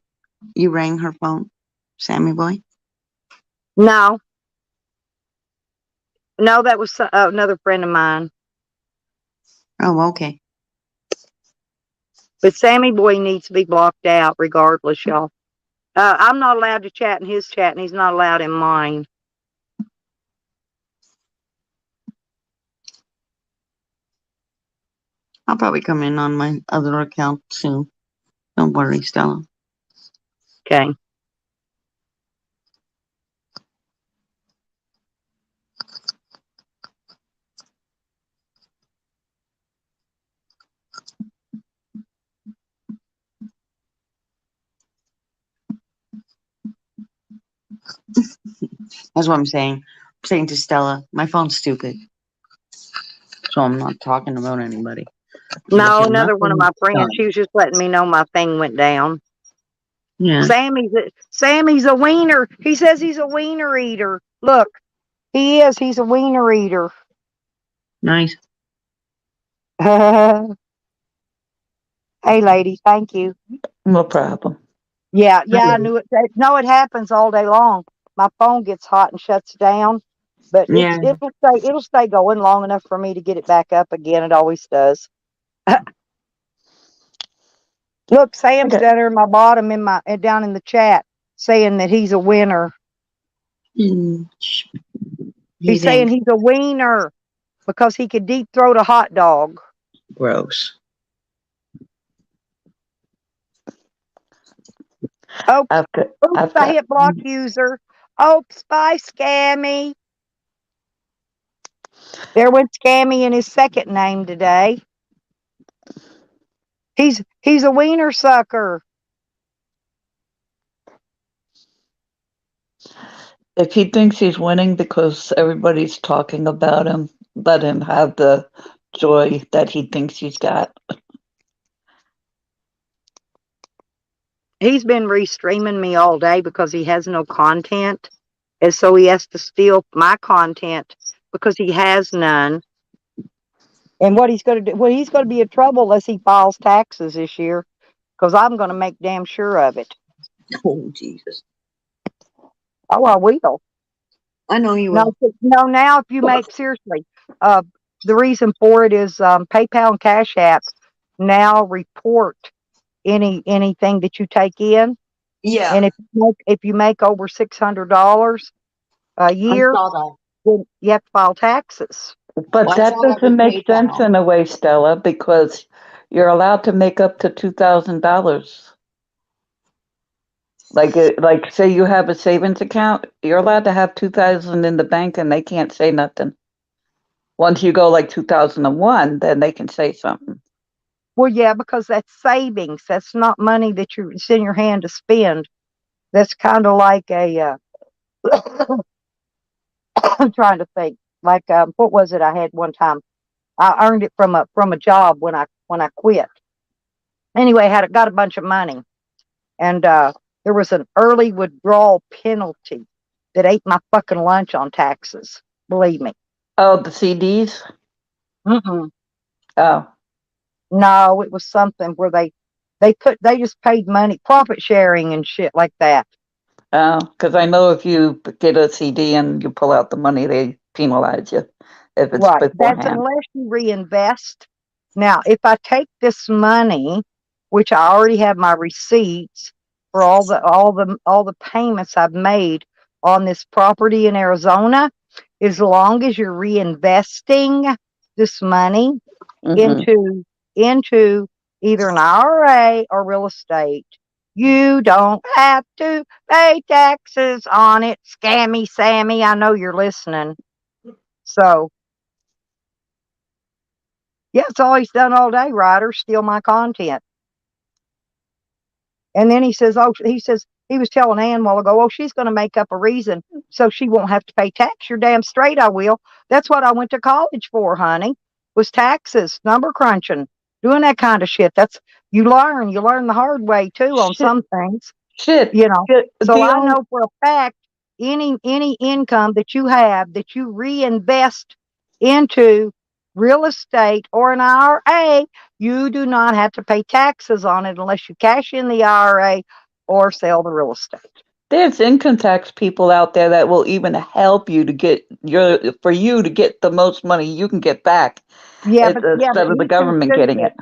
Speaker 7: You rang her phone, Sammy boy?
Speaker 1: No, no, that was another friend of mine.
Speaker 7: Oh, okay.
Speaker 1: But Sammy Boy needs to be blocked out regardless, y'all. I'm not allowed to chat in his chat, and he's not allowed in mine.
Speaker 7: I'll probably come in on my other account soon. Don't worry, Stella.
Speaker 1: Okay.
Speaker 7: That's what I'm saying. I'm saying to Stella, my phone's stupid. So I'm not talking about anybody. So
Speaker 1: No,
Speaker 7: get
Speaker 1: another one of
Speaker 7: nothing
Speaker 1: my friends. She
Speaker 7: done.
Speaker 1: was just letting me know my thing went down.
Speaker 7: Yeah,
Speaker 1: Sammy's a wiener. He says he's a wiener eater. Look, he is. He's a wiener eater.
Speaker 7: nice.
Speaker 1: Hey, lady, thank you.
Speaker 2: No problem.
Speaker 1: Yeah, I knew it. No, it happens all day long. My phone gets hot and shuts down, but
Speaker 7: Yeah.
Speaker 1: it'll stay going long enough for me to get it back up again. It always does. Look, Sam's
Speaker 2: Okay.
Speaker 1: down there in my bottom down in the chat saying that he's a winner.
Speaker 7: He
Speaker 1: He's saying
Speaker 7: thinks
Speaker 1: he's a wiener because he could deep throat a hot dog.
Speaker 7: gross.
Speaker 1: Oh,
Speaker 2: I've got,
Speaker 1: oops,
Speaker 2: I've
Speaker 1: I
Speaker 2: got,
Speaker 1: hit block user. Oops, bye, Scammy. There went Scammy in his second name today. He's a wiener sucker.
Speaker 2: if he thinks he's winning because everybody's talking about him, let him have the joy that he thinks he's got.
Speaker 1: He's been restreaming me all day because he has no content. And so he has to steal my content because he has none. And what he's going to do, well, he's going to be in trouble unless he files taxes this year because I'm going to make damn sure of it.
Speaker 7: Oh, Jesus.
Speaker 1: Oh, I will.
Speaker 7: I know you
Speaker 1: No,
Speaker 7: will.
Speaker 1: no. Now, if you make seriously, the reason for it is PayPal and Cash App now report anything that you take in,
Speaker 7: Yeah,
Speaker 1: and if you make over $600 a
Speaker 7: I
Speaker 1: year,
Speaker 7: saw that.
Speaker 1: then you have to file taxes.
Speaker 8: But
Speaker 1: Like
Speaker 8: that
Speaker 1: all of
Speaker 8: doesn't
Speaker 1: it
Speaker 8: make sense
Speaker 1: PayPal.
Speaker 8: in a way, Stella, because you're allowed to make up to $2,000. Like say you have a savings account, you're allowed to have 2,000 in the bank, and they can't say nothing. Once you go like 2001, then they can say something.
Speaker 1: Well, yeah, because that's savings. That's not money that it's in your hand to spend. That's kind of like a. I'm trying to think. Like what was it I had one time? I earned it from a job when I quit. Anyway, got a bunch of money, and there was an early withdrawal penalty that ate my fucking lunch on taxes. Believe me.
Speaker 8: Oh, the CDs?
Speaker 1: Mm-mm.
Speaker 8: Oh,
Speaker 1: No, it was something where they just paid money, profit sharing and shit like that.
Speaker 8: oh, because I know if you get a CD and you pull out the money, they penalize you if it's
Speaker 1: Right. That's
Speaker 8: beforehand.
Speaker 1: unless you reinvest. Now, if I take this money, which I already have my receipts for all the payments I've made on this property in Arizona, as long as you're reinvesting this money
Speaker 8: Hmm.
Speaker 1: into either an IRA or real estate, you don't have to pay taxes on it. Scammy Sammy, I know you're listening. So yeah, it's all he's done all day, Ryder, steal my content. And then he says, he was telling Ann a while ago, oh, she's going to make up a reason so she won't have to pay tax. You're damn straight I will. That's what I went to college for, honey, was taxes, number crunching, doing that kind of shit. You learn the hard way too on
Speaker 8: Shit,
Speaker 1: some things,
Speaker 8: shit.
Speaker 1: you know. So
Speaker 8: The
Speaker 1: I
Speaker 8: only
Speaker 1: know for a fact any income that you have that you reinvest into real estate or an IRA, you do not have to pay taxes on it unless you cash in the IRA or sell the real estate.
Speaker 8: there's income tax people out there that will even help you to get for you to get the most money you can get back
Speaker 1: But
Speaker 8: instead of the
Speaker 1: he's too
Speaker 8: government getting
Speaker 1: stupid.
Speaker 8: it.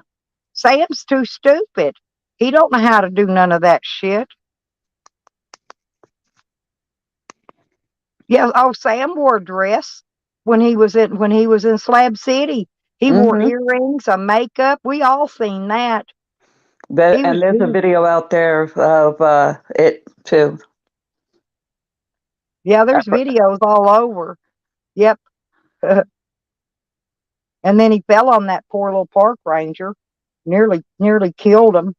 Speaker 1: Sam's too stupid. He don't know how to do none of that shit. Yeah, oh, Sam wore a dress when he was in Slab City. He wore
Speaker 8: Hmm.
Speaker 1: earrings, a makeup. We all seen that.
Speaker 8: And there's a video out there of it too.
Speaker 1: Yeah, there's videos all over. Yep. And then he fell on that poor little park ranger, nearly killed him.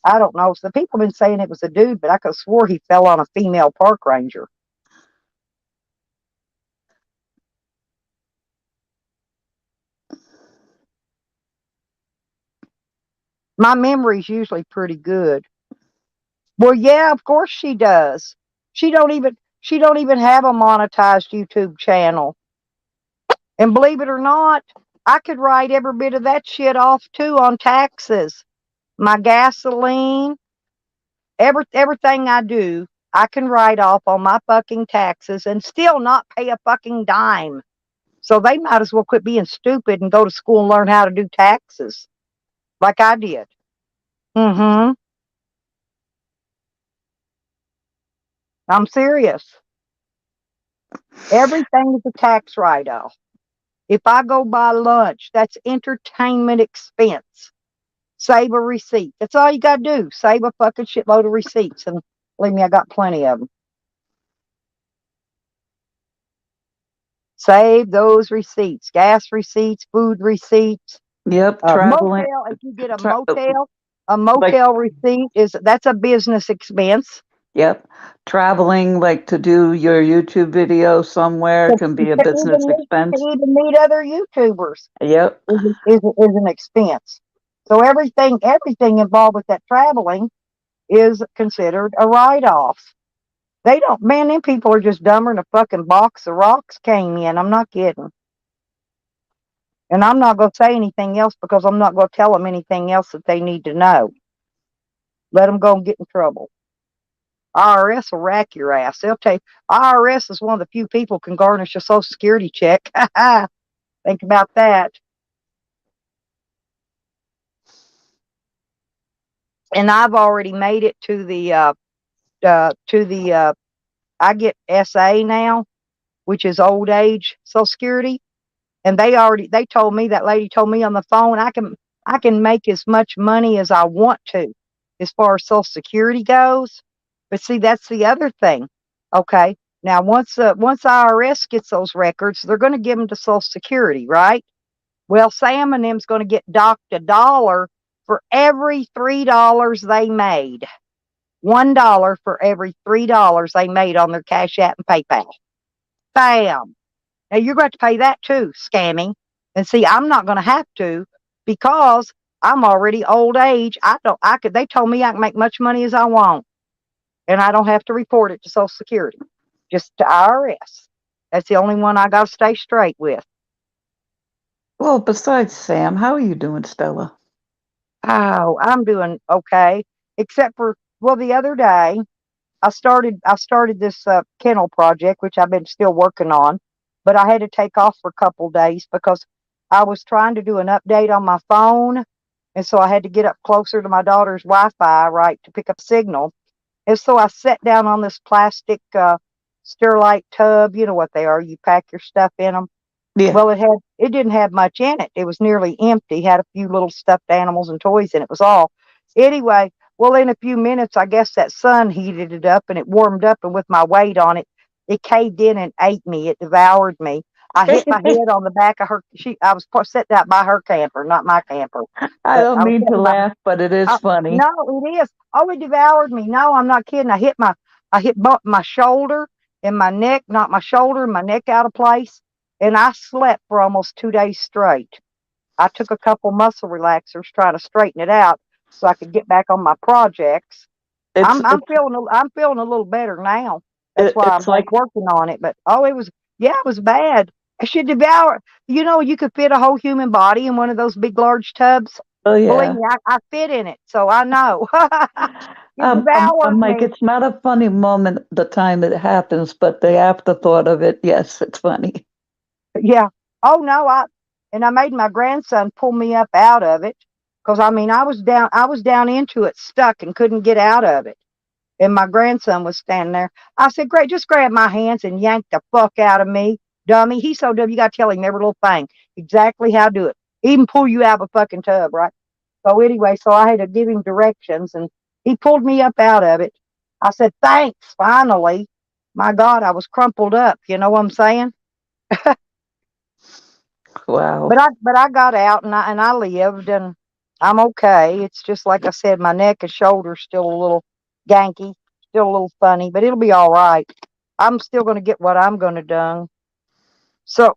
Speaker 1: I don't know. So the people have been saying it was a dude, but I could have swore he fell on a female park ranger. My memory's usually pretty good. Well, yeah, of course she does. She don't even have a monetized YouTube channel. And believe it or not, I could write every bit of that shit off too on taxes. My gasoline, everything I do, I can write off on my fucking taxes and still not pay a fucking dime. So they might as well quit being stupid and go to school and learn how to do taxes like I did. Mm-hmm. I'm serious. Everything is a tax write-off. If I go buy lunch, that's entertainment expense. Save a receipt. That's all you got to do. Save a fucking shitload of receipts. And believe me, I got plenty of them. Save those receipts. Gas receipts, food receipts.
Speaker 8: Yep, traveling.
Speaker 1: Motel, if you get
Speaker 8: Tra-
Speaker 1: a
Speaker 8: like
Speaker 1: motel receipt that's a business expense.
Speaker 8: Yep, traveling like to do your YouTube video somewhere
Speaker 1: To,
Speaker 8: can
Speaker 1: to
Speaker 8: be a business expense.
Speaker 1: even meet other YouTubers
Speaker 8: Yep.
Speaker 1: is an expense. So everything involved with that traveling is considered a write-off. They don't, man, them people are just dumber than a fucking box of rocks came in. I'm not kidding. And I'm not going to say anything else because I'm not going to tell them anything else that they need to know. Let them go and get in trouble. IRS will rack your ass. They'll take IRS is one of the few people can garnish a Social Security check. Think about that. And I've already made it to the I get SA now, which is old age Social Security, and they told me, that lady told me on the phone, I can make as much money as I want to as far as Social Security goes. But see, that's the other thing. Okay. Now, once IRS gets those records, they're going to give them to Social Security, right? Well, Sam and them's going to get docked $1 for every $3 they made. $1 for every $3 they made on their Cash App and PayPal. Bam. Now you're going to pay that too, scammy. And see, I'm not going to have to, because I'm already old age. They told me I can make much money as I want, and I don't have to report it to Social Security, just to IRS. That's the only one I got to stay straight with.
Speaker 8: Well, besides Sam, how are you doing, Stella?
Speaker 1: Oh, I'm doing okay, except for, well, the other day I started this kennel project, which I've been still working on, but I had to take off for a couple days because I was trying to do an update on my phone, and so I had to get up closer to my daughter's Wi-Fi, right, to pick up signal. And so I sat down on this plastic Sterilite tub. You know what they are? You pack your stuff in them.
Speaker 8: Yeah.
Speaker 1: Well, it didn't have much in it. It was nearly empty. Had a few little stuffed animals and toys in it. Was all. Anyway, well, in a few minutes, I guess that sun heated it up and it warmed up, and with my weight on it, it caved in and ate me. It devoured me. I hit my head on the back of her. I was sitting out by her camper, not my camper,
Speaker 8: I
Speaker 1: but
Speaker 8: don't
Speaker 1: I was
Speaker 8: mean to
Speaker 1: hitting my.
Speaker 8: laugh, but it is funny.
Speaker 1: No, it is. Oh, it devoured me. No, I'm not kidding. I hit my shoulder and my neck, not my shoulder and my neck out of place, and I slept for almost 2 days straight. I took a couple muscle relaxers trying to straighten it out so I could get back on my projects.
Speaker 8: It's
Speaker 1: I'm feeling a little better now. That's why I'm
Speaker 8: it's like,
Speaker 1: working on it. But oh, it was bad. It should devour. You know, you could fit a whole human body in one of those big large tubs.
Speaker 8: oh
Speaker 1: Believe
Speaker 8: yeah.
Speaker 1: me, I fit in it, so I know. It devoured
Speaker 8: I'm like,
Speaker 1: me.
Speaker 8: it's not a funny moment the time it happens, but the afterthought of it, yes, it's funny.
Speaker 1: Yeah. Oh no, I made my grandson pull me up out of it, because I mean I was down into it, stuck, and couldn't get out of it. And my grandson was standing there. I said, "Great, just grab my hands and yank the fuck out of me, dummy." He's so dumb. You got to tell him every little thing, exactly how to do it. Even pull you out of a fucking tub, right? So anyway, so I had to give him directions, and he pulled me up out of it. I said, "Thanks, finally." My God, I was crumpled up. You know what I'm saying?
Speaker 8: Wow.
Speaker 1: But I got out, and I lived, and I'm okay. It's just like I said, my neck and shoulders still a little ganky, still a little funny, but it'll be all right. I'm still going to get what I'm going to do. So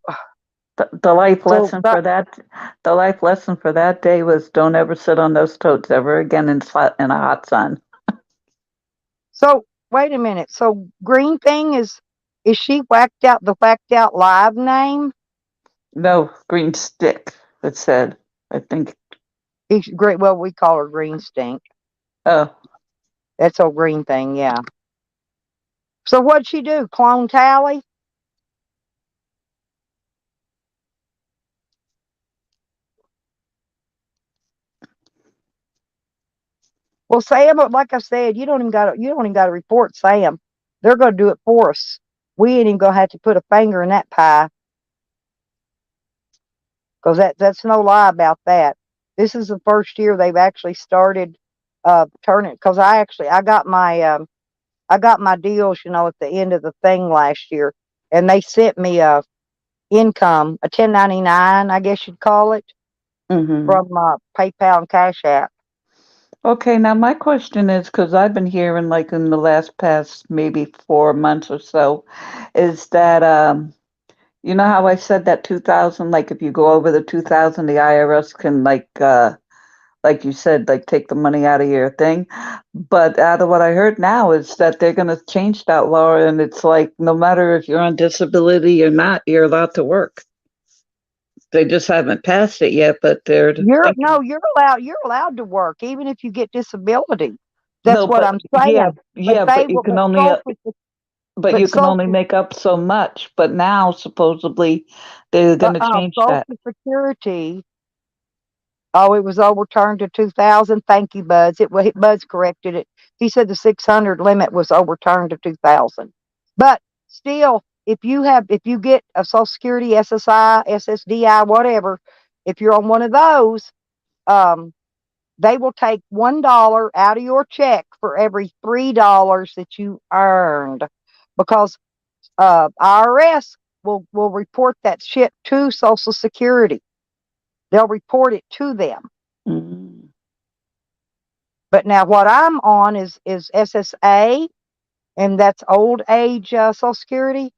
Speaker 8: The life
Speaker 1: so
Speaker 8: lesson
Speaker 1: that
Speaker 8: for that the life lesson for that day was don't ever sit on those totes ever again in a hot sun.
Speaker 1: so wait a minute. So Green Thing is she the whacked out live name?
Speaker 8: No, green stick, it said. I think.
Speaker 1: He's great. Well, we call her Green Stink.
Speaker 8: Oh,
Speaker 1: That's old Green Thing, yeah. So what'd she do? Clone Tally? Well, Sam, like I said, you don't even got to report Sam. They're going to do it for us. We ain't even going to have to put a finger in that pie, because that's no lie about that. This is the first year they've actually started turning. Because I got my deals, at the end of the thing last year, and they sent me a income, a 1099, I guess you'd call it,
Speaker 8: mm-hmm.
Speaker 1: from PayPal and Cash App.
Speaker 8: Okay, now my question is, because I've been hearing like in the last past maybe 4 months or so, is that you know how I said that 2000, like if you go over the 2000, the IRS can like you said, like take the money out of your thing. But out of what I heard now is that they're going to change that law, and it's like no matter if you're on disability or not, you're allowed to work. They just haven't passed it yet, but they're
Speaker 1: You're
Speaker 8: thinking.
Speaker 1: no, you're allowed to work even if you get disability. That's
Speaker 8: No,
Speaker 1: what
Speaker 8: but
Speaker 1: I'm
Speaker 8: yeah,
Speaker 1: saying. But
Speaker 8: yeah,
Speaker 1: they will,
Speaker 8: but
Speaker 1: but
Speaker 8: you can only
Speaker 1: social
Speaker 8: make up so much. But now supposedly they're going to change
Speaker 1: Social
Speaker 8: that.
Speaker 1: Security. Oh, it was overturned to 2000. Thank you, Buds. Buds corrected it. He said the 600 limit was overturned to 2000. But still, if you get a Social Security, SSI, SSDI, whatever, if you're on one of those, they will take $1 out of your check for every $3 that you earned, because IRS will report that shit to Social Security. They'll report it to them.
Speaker 8: Mm.
Speaker 1: But now what I'm on is SSA, and that's old age Social Security.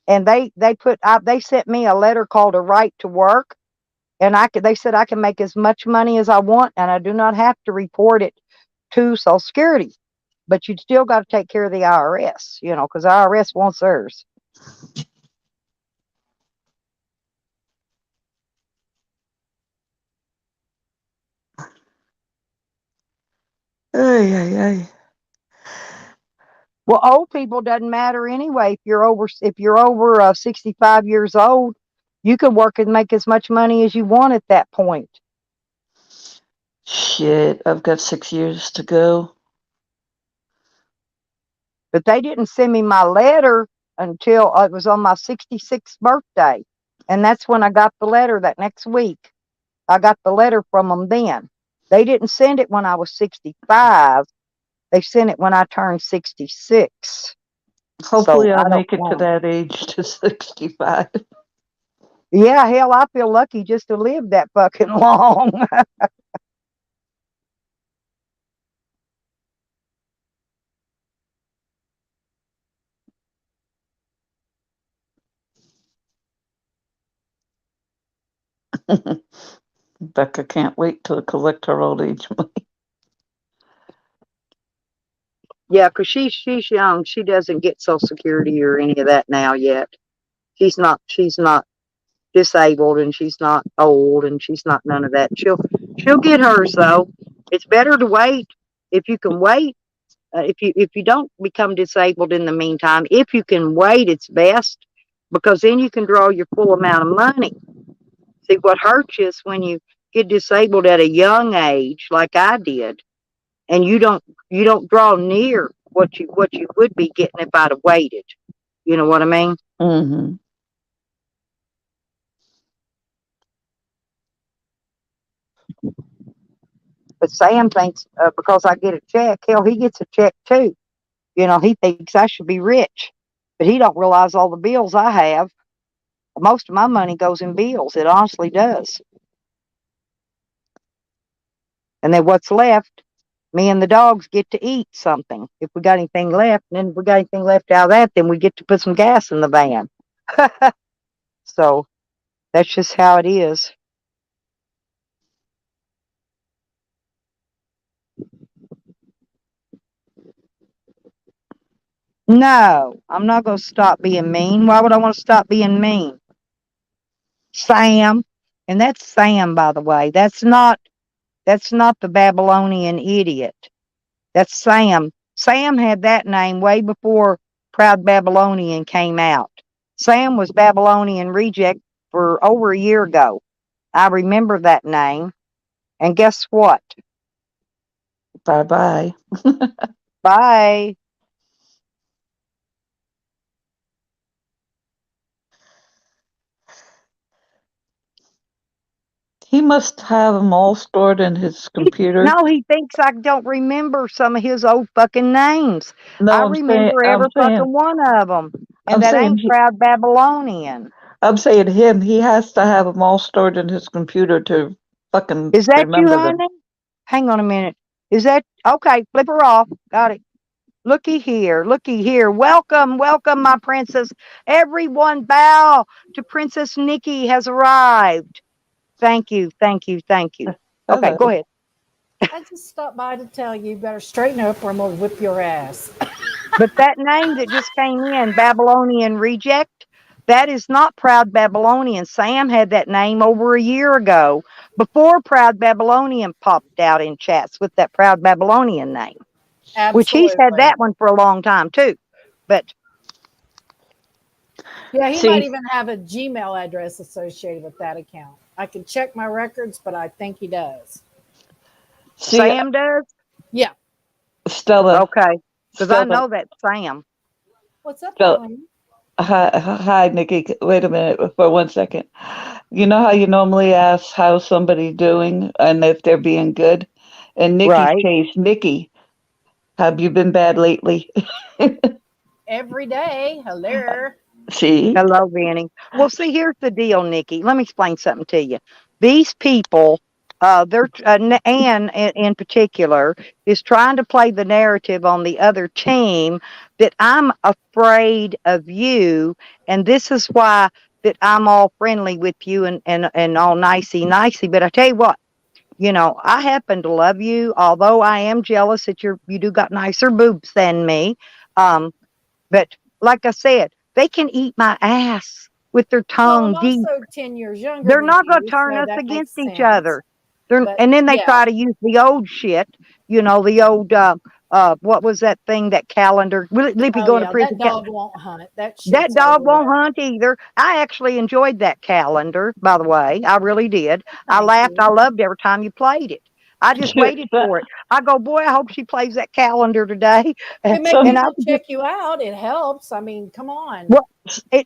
Speaker 1: And they sent me a letter called a right to work, and they said I can make as much money as I want, and I do not have to report it to Social Security. But you still got to take care of the IRS, because the IRS wants theirs.
Speaker 8: Ay, ay, ay.
Speaker 1: Well, old people doesn't matter anyway. If you're over 65 years old, you can work and make as much money as you want at that point.
Speaker 8: Shit, I've got 6 years to go.
Speaker 1: But they didn't send me my letter until it was on my 66th birthday. And that's when I got the letter that next week. I got the letter from them then. They didn't send it when I was 65. They sent it when I turned 66.
Speaker 8: Hopefully,
Speaker 1: So
Speaker 8: I'll
Speaker 1: I don't
Speaker 8: make it to
Speaker 1: know.
Speaker 8: that age to 65.
Speaker 1: Yeah, hell, I feel lucky just to live that fucking long.
Speaker 8: Becca can't wait to collect her old age money.
Speaker 1: Yeah, because she's young. She doesn't get Social Security or any of that now yet. She's not disabled, and she's not old, and she's not none of that. She'll get hers though. It's better to wait if you can wait. If you don't become disabled in the meantime, if you can wait, it's best, because then you can draw your full amount of money. See, what hurts you is when you get disabled at a young age, like I did, and you don't draw near what you would be getting if I'd have waited. You know what I mean?
Speaker 8: Mm-hmm.
Speaker 1: But Sam thinks because I get a check, hell, he gets a check too. He thinks I should be rich, but he don't realize all the bills I have. Most of my money goes in bills. It honestly does. And then what's left, me and the dogs get to eat something. If we got anything left, and then if we got anything left out of that, then we get to put some gas in the van. So that's just how it is. No, I'm not going to stop being mean. Why would I want to stop being mean? Sam, and that's Sam, by the way. That's not the Babylonian idiot. That's Sam. Sam had that name way before Proud Babylonian came out. Sam was Babylonian Reject for over a year ago. I remember that name. And guess what?
Speaker 8: Bye-bye.
Speaker 1: Bye.
Speaker 8: He must have them all stored in his computer.
Speaker 1: No, he thinks I don't remember some of his old fucking names. I
Speaker 8: No,
Speaker 1: remember every fucking one of them.
Speaker 8: I'm
Speaker 1: And that
Speaker 8: saying,
Speaker 1: ain't Proud Babylonian.
Speaker 8: I'm saying him. He has to have them all stored in his computer to fucking
Speaker 1: Is that you,
Speaker 8: remember them.
Speaker 1: honey? Hang on a minute. Is that okay? Flip her off. Got it. Looky here. Looky here. Welcome, welcome, my princess. Everyone bow to Princess Nikki has arrived. Thank you, thank you, thank you. Okay,
Speaker 8: Hello.
Speaker 1: go ahead.
Speaker 9: I just stopped by to tell you better straighten up or I'm gonna whip your ass.
Speaker 1: But that name that just came in, Babylonian Reject, that is not Proud Babylonian. Sam had that name over a year ago, before Proud Babylonian popped out in chats with that Proud Babylonian name, which he's had
Speaker 9: Absolutely.
Speaker 1: that one for a long time too. But
Speaker 9: Yeah, he might
Speaker 8: See,
Speaker 9: even have a Gmail address associated with that account. I can check my records, but I think he does.
Speaker 8: see,
Speaker 1: Sam does?
Speaker 9: Yeah.
Speaker 8: Stella,
Speaker 1: Okay. Because I
Speaker 8: Stella,
Speaker 1: know that Sam.
Speaker 9: What's up,
Speaker 8: Stella,
Speaker 9: darling?
Speaker 8: Hi, Nikki. Wait a minute for 1 second. You know how you normally ask how somebody's doing and if they're being good? In Nikki's
Speaker 1: Right.
Speaker 8: case, Nikki, have you been bad lately?
Speaker 9: Every day. Hello.
Speaker 8: See?
Speaker 1: Hello, Vinny. Well, see, here's the deal, Nikki. Let me explain something to you. These people, Anne in particular, is trying to play the narrative on the other team that I'm afraid of you, and this is why that I'm all friendly with you and all nicey. But I tell you what, I happen to love you, although I am jealous that you do got nicer boobs than me. Um, but like I said, they can eat my ass with their
Speaker 9: Well, I'm
Speaker 1: tongue deep.
Speaker 9: also 10 years younger
Speaker 1: They're
Speaker 9: than
Speaker 1: not going to
Speaker 9: you,
Speaker 1: turn
Speaker 9: so
Speaker 1: us
Speaker 9: that makes
Speaker 1: against each
Speaker 9: sense.
Speaker 1: other. And
Speaker 9: But
Speaker 1: then they
Speaker 9: yeah.
Speaker 1: try to use the old shit, the old what was that thing, that calendar? Will Lippy
Speaker 9: Oh,
Speaker 1: going to
Speaker 9: yeah.
Speaker 1: prison?
Speaker 9: That dog won't hunt. That
Speaker 1: That
Speaker 9: shit's
Speaker 1: dog
Speaker 9: over
Speaker 1: won't
Speaker 9: with.
Speaker 1: hunt either. I actually enjoyed that calendar, by the way. I really did. I
Speaker 9: Thank
Speaker 1: laughed. I
Speaker 9: you.
Speaker 1: loved every time you played it. I just waited for it. I go, boy, I hope she plays that calendar today.
Speaker 9: If it make
Speaker 1: And
Speaker 8: Some,
Speaker 1: I
Speaker 9: people
Speaker 1: was just,
Speaker 9: check you out, it helps. I mean, come on.
Speaker 1: well,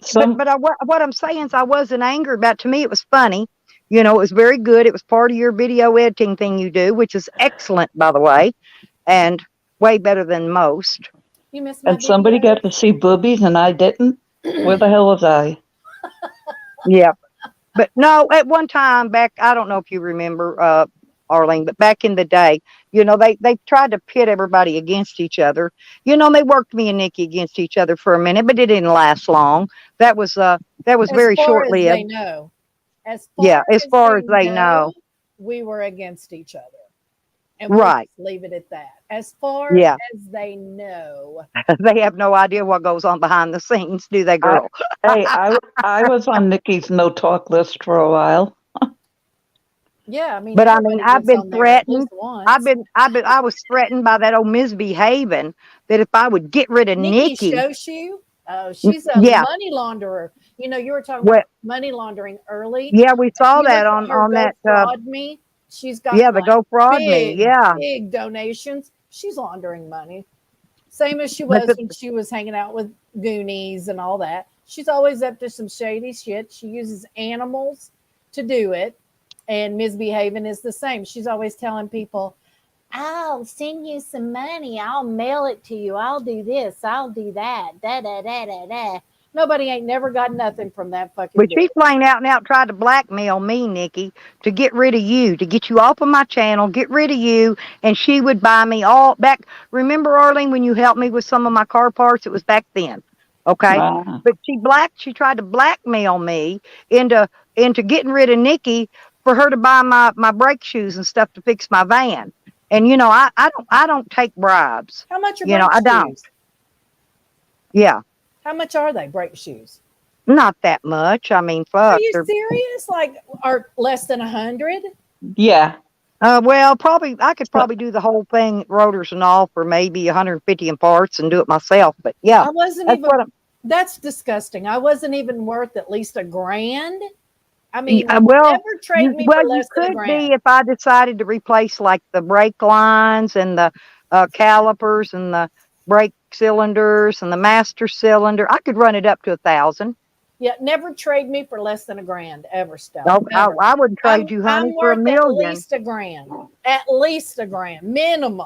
Speaker 8: some,
Speaker 1: what I'm saying is I wasn't angry about it. To me, it was funny. It was very good. It was part of your video editing thing you do, which is excellent, by the way, and way better than most.
Speaker 9: You missed my
Speaker 8: and somebody
Speaker 9: videos?
Speaker 8: got to see boobies and I didn't. Where the hell was I?
Speaker 1: Yeah. But no, at one time back, I don't know if you remember, Arlene, but back in the day, they tried to pit everybody against each other. They worked me and Nikki against each other for a minute, but it didn't last long. That was
Speaker 9: As
Speaker 1: very
Speaker 9: far
Speaker 1: short
Speaker 9: as they
Speaker 1: lived.
Speaker 9: know. As
Speaker 1: Yeah,
Speaker 9: far
Speaker 1: as
Speaker 9: as
Speaker 1: far
Speaker 9: they
Speaker 1: as they
Speaker 9: know,
Speaker 1: know.
Speaker 9: we were against each other. And we'll
Speaker 1: Right.
Speaker 9: just leave it at that. As far
Speaker 1: Yeah.
Speaker 9: as they know.
Speaker 1: They have no idea what goes on behind the scenes, do they,
Speaker 8: I,
Speaker 1: girl?
Speaker 8: hey, I was on Nikki's no talk list for a while.
Speaker 9: Yeah, I mean,
Speaker 1: But I mean,
Speaker 9: everybody
Speaker 1: I've
Speaker 9: gets
Speaker 1: been
Speaker 9: on there at
Speaker 1: threatened.
Speaker 9: least once.
Speaker 1: I was threatened by that old misbehaving that if I would get rid of
Speaker 9: Nikki
Speaker 1: Nikki,
Speaker 9: Shoshu, oh, she's a
Speaker 1: yeah,
Speaker 9: money launderer. You were talking
Speaker 1: well,
Speaker 9: about money laundering early.
Speaker 1: yeah, we
Speaker 9: If
Speaker 1: saw
Speaker 9: you
Speaker 1: that
Speaker 9: look at
Speaker 1: on
Speaker 9: her
Speaker 1: on
Speaker 9: Go
Speaker 1: that,
Speaker 9: Fraud Me, she's
Speaker 1: yeah,
Speaker 9: gotten
Speaker 1: the
Speaker 9: like
Speaker 1: Go Fraud Me,
Speaker 9: big,
Speaker 1: yeah.
Speaker 9: big donations. She's laundering money. Same as she
Speaker 1: But
Speaker 9: was when she was hanging out with Goonies and all that. She's always up to some shady shit. She uses animals to do it. And misbehaving is the same. She's always telling people, I'll send you some money. I'll mail it to you. I'll do this. I'll do that. Da da da da da. Nobody ain't never got nothing from that fucking
Speaker 1: But she
Speaker 9: bitch.
Speaker 1: plain out and out tried to blackmail me, Nikki, to get rid of you, to get you off of my channel, get rid of you, and she would buy me all back. Remember, Arlene, when you helped me with some of my car parts? It was back then. Okay.
Speaker 8: Uh,
Speaker 1: But she tried to blackmail me into getting rid of Nikki for her to buy my brake shoes and stuff to fix my van. And I don't take bribes.
Speaker 9: How much are brake
Speaker 1: I don't.
Speaker 9: shoes?
Speaker 1: Yeah.
Speaker 9: How much are they, brake shoes?
Speaker 1: Not that much. I mean,
Speaker 9: Are
Speaker 1: fuck.
Speaker 9: you
Speaker 1: They're
Speaker 9: serious? Like, are less than 100?
Speaker 8: yeah.
Speaker 1: well, probably I could
Speaker 8: So,
Speaker 1: probably do the whole thing, rotors and all, for maybe 150 in parts and do it myself. But yeah,
Speaker 9: I wasn't
Speaker 1: that's
Speaker 9: even,
Speaker 1: what I'm.
Speaker 9: that's disgusting. I wasn't even worth at least a grand. I mean,
Speaker 1: Well,
Speaker 9: never trade me for
Speaker 1: you
Speaker 9: less than a
Speaker 1: could be
Speaker 9: grand.
Speaker 1: if I decided to replace like the brake lines and the calipers and the brake cylinders and the master cylinder. I could run it up to 1,000.
Speaker 9: Yeah, never trade me for less than a grand, ever, Stella.
Speaker 1: No, I,
Speaker 9: Ever.
Speaker 1: I wouldn't trade
Speaker 9: I'm
Speaker 1: you, honey,
Speaker 9: I'm
Speaker 1: for a
Speaker 9: worth at
Speaker 1: million.
Speaker 9: least a grand. At least a grand. Minimum.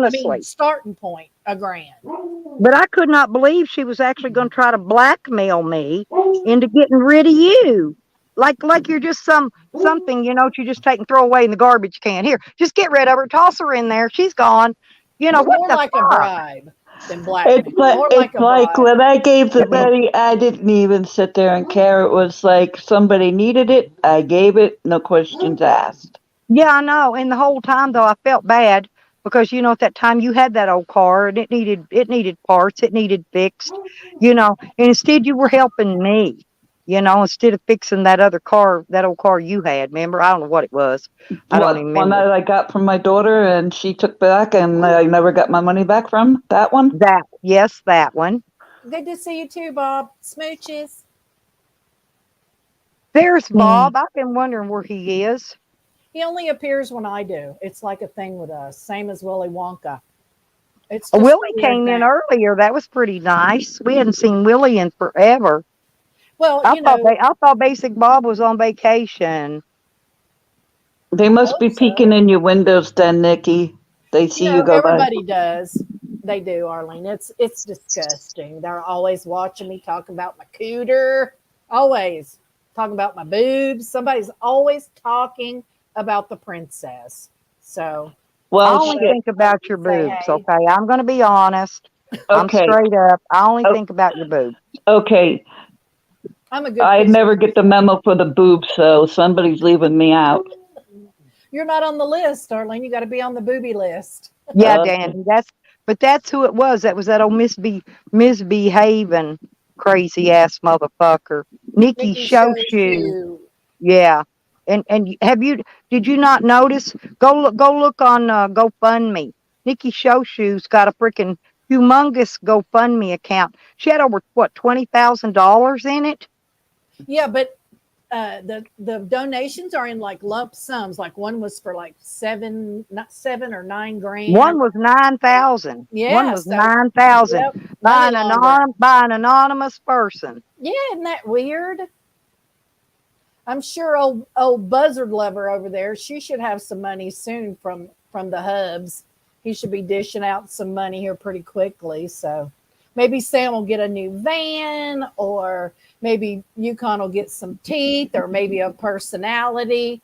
Speaker 9: I mean,
Speaker 1: Honestly.
Speaker 9: starting point, a grand.
Speaker 1: But I could not believe she was actually going to try to blackmail me into getting rid of you. Like you're just something, you just take and throw away in the garbage can. Here, just get rid of her, toss her in there. She's gone. What
Speaker 9: More
Speaker 1: the
Speaker 9: like a
Speaker 1: fuck?
Speaker 9: bribe than blackmail. More like
Speaker 8: it's
Speaker 9: a
Speaker 8: like
Speaker 9: bribe.
Speaker 8: when I gave the money, I didn't even sit there and care. It was like somebody needed it, I gave it, no questions asked.
Speaker 1: Yeah, I know. And the whole time though, I felt bad because at that time you had that old car and it needed parts, it needed fixed, and instead you were helping me, instead of fixing that other car, that old car you had. Remember? I don't know what it was. I don't
Speaker 8: What,
Speaker 1: even
Speaker 8: one
Speaker 1: remember
Speaker 8: that I got from my daughter and she took back and I never got my money back from? That one?
Speaker 1: that. Yes, that one.
Speaker 9: Good to see you too, Bob. Smooches.
Speaker 1: There's
Speaker 8: Mm.
Speaker 1: Bob. I've been wondering where he is.
Speaker 9: He only appears when I do. It's like a thing with us. Same as Willy Wonka. It's just a
Speaker 1: Willie
Speaker 9: weird
Speaker 1: came in
Speaker 9: name.
Speaker 1: earlier. That was pretty nice. We hadn't seen Willie in forever.
Speaker 9: Well,
Speaker 1: I thought Basic Bob was on vacation.
Speaker 8: They
Speaker 9: I
Speaker 8: must
Speaker 9: hope
Speaker 8: be peeking
Speaker 9: so.
Speaker 8: in your windows then, Nikki. They see you go by.
Speaker 9: Everybody does. They do, Arlene. It's disgusting. They're always watching me talk about my cooter. Always talking about my boobs. Somebody's always talking about the princess. So
Speaker 1: I
Speaker 8: Well,
Speaker 9: I
Speaker 1: only
Speaker 9: thought it
Speaker 8: shit.
Speaker 1: think about
Speaker 9: was
Speaker 1: your
Speaker 9: say
Speaker 1: boobs,
Speaker 9: hey.
Speaker 1: okay? I'm going to be honest. I'm
Speaker 8: Okay.
Speaker 1: straight up. I only
Speaker 8: o-
Speaker 1: think about your boobs.
Speaker 8: Okay.
Speaker 9: I'm a good
Speaker 8: I
Speaker 9: Christian
Speaker 8: never get the
Speaker 9: girl.
Speaker 8: memo for the boobs, so somebody's leaving me out.
Speaker 9: You're not on the list, Arlene. You got to be on the booby list.
Speaker 1: Yeah,
Speaker 8: Okay.
Speaker 1: Danny. That's who it was. That was that old misbehaving crazy ass motherfucker. Nikki
Speaker 9: Nikki shows
Speaker 1: Shoshu.
Speaker 9: you.
Speaker 1: Yeah. And did you not notice? Go look on GoFundMe. Nikki Shoshu's got a freaking humongous GoFundMe account. She had over what $20,000 in it.
Speaker 9: Yeah, but the donations are in like lump sums. Like one was for like not 7 or 9 grand.
Speaker 1: One was 9,000. One
Speaker 9: Yeah,
Speaker 1: was
Speaker 9: so
Speaker 1: 9,000
Speaker 9: yep, money laundering.
Speaker 1: by an anonymous person.
Speaker 9: Yeah, isn't that weird? I'm sure old buzzard lover over there, she should have some money soon from the hubs. He should be dishing out some money here pretty quickly. So maybe Sam will get a new van, or maybe Yukon will get some teeth, or maybe a personality.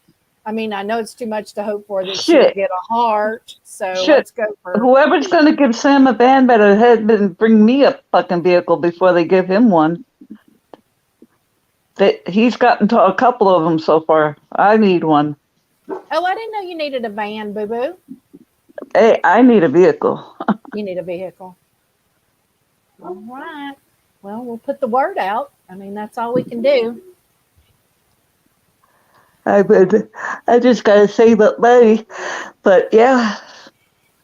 Speaker 9: I mean, I know it's too much to hope for that she will
Speaker 8: Shit.
Speaker 9: get a heart. So
Speaker 8: Shit.
Speaker 9: let's go for
Speaker 8: Whoever's going to give Sam a van better bring me a fucking vehicle before they give him one. He's gotten to a couple of them so far. I need one.
Speaker 9: Oh, I didn't know you needed a van, boo boo.
Speaker 8: Hey, I need a vehicle.
Speaker 9: You need a vehicle. All right. Well, we'll put the word out. I mean, that's all we can do.
Speaker 8: I just got to save up money. But yeah,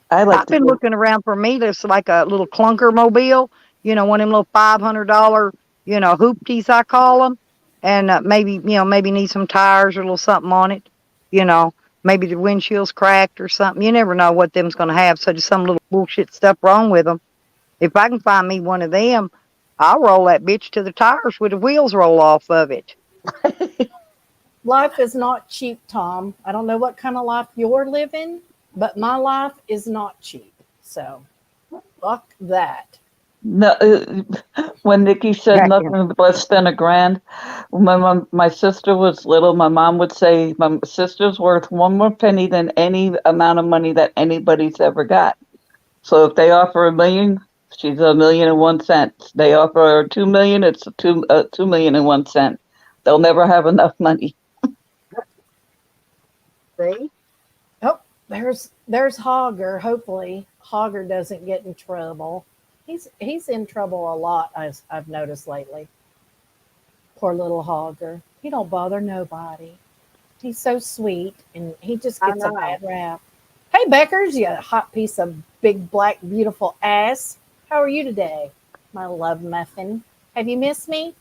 Speaker 8: I like
Speaker 1: I've
Speaker 8: to
Speaker 1: been
Speaker 8: go.
Speaker 1: looking around for me that's like a little clunker mobile, one of them little $500, hoopties I call them, and maybe need some tires or a little something on it, you know, maybe the windshield's cracked or something. You never know what them's going to have. So just some little bullshit stuff wrong with them. If I can find me one of them, I'll roll that bitch to the tires with the wheels roll off of it.
Speaker 9: Life is not cheap, Tom. I don't know what kind of life you're living, but my life is not cheap. So, fuck that.
Speaker 8: No, when Nikki said nothing less than a grand, when my sister was little, my mom would say, my sister's worth one more penny than any amount of money that anybody's ever got. So if they offer a million, she's $1,000,001. They offer her 2 million, it's 2,000,001. They'll never have enough money.
Speaker 1: See?
Speaker 9: Oh, there's Hogger. Hopefully, Hogger doesn't get in trouble. He's in trouble a lot, as I've noticed lately. Poor little Hogger. He don't bother nobody. He's so sweet, and he just
Speaker 1: I
Speaker 9: gets a
Speaker 1: know.
Speaker 9: bad rap. Hey, Beckers, you hot piece of big, black, beautiful ass. How are you today, my love muffin? Have you missed me?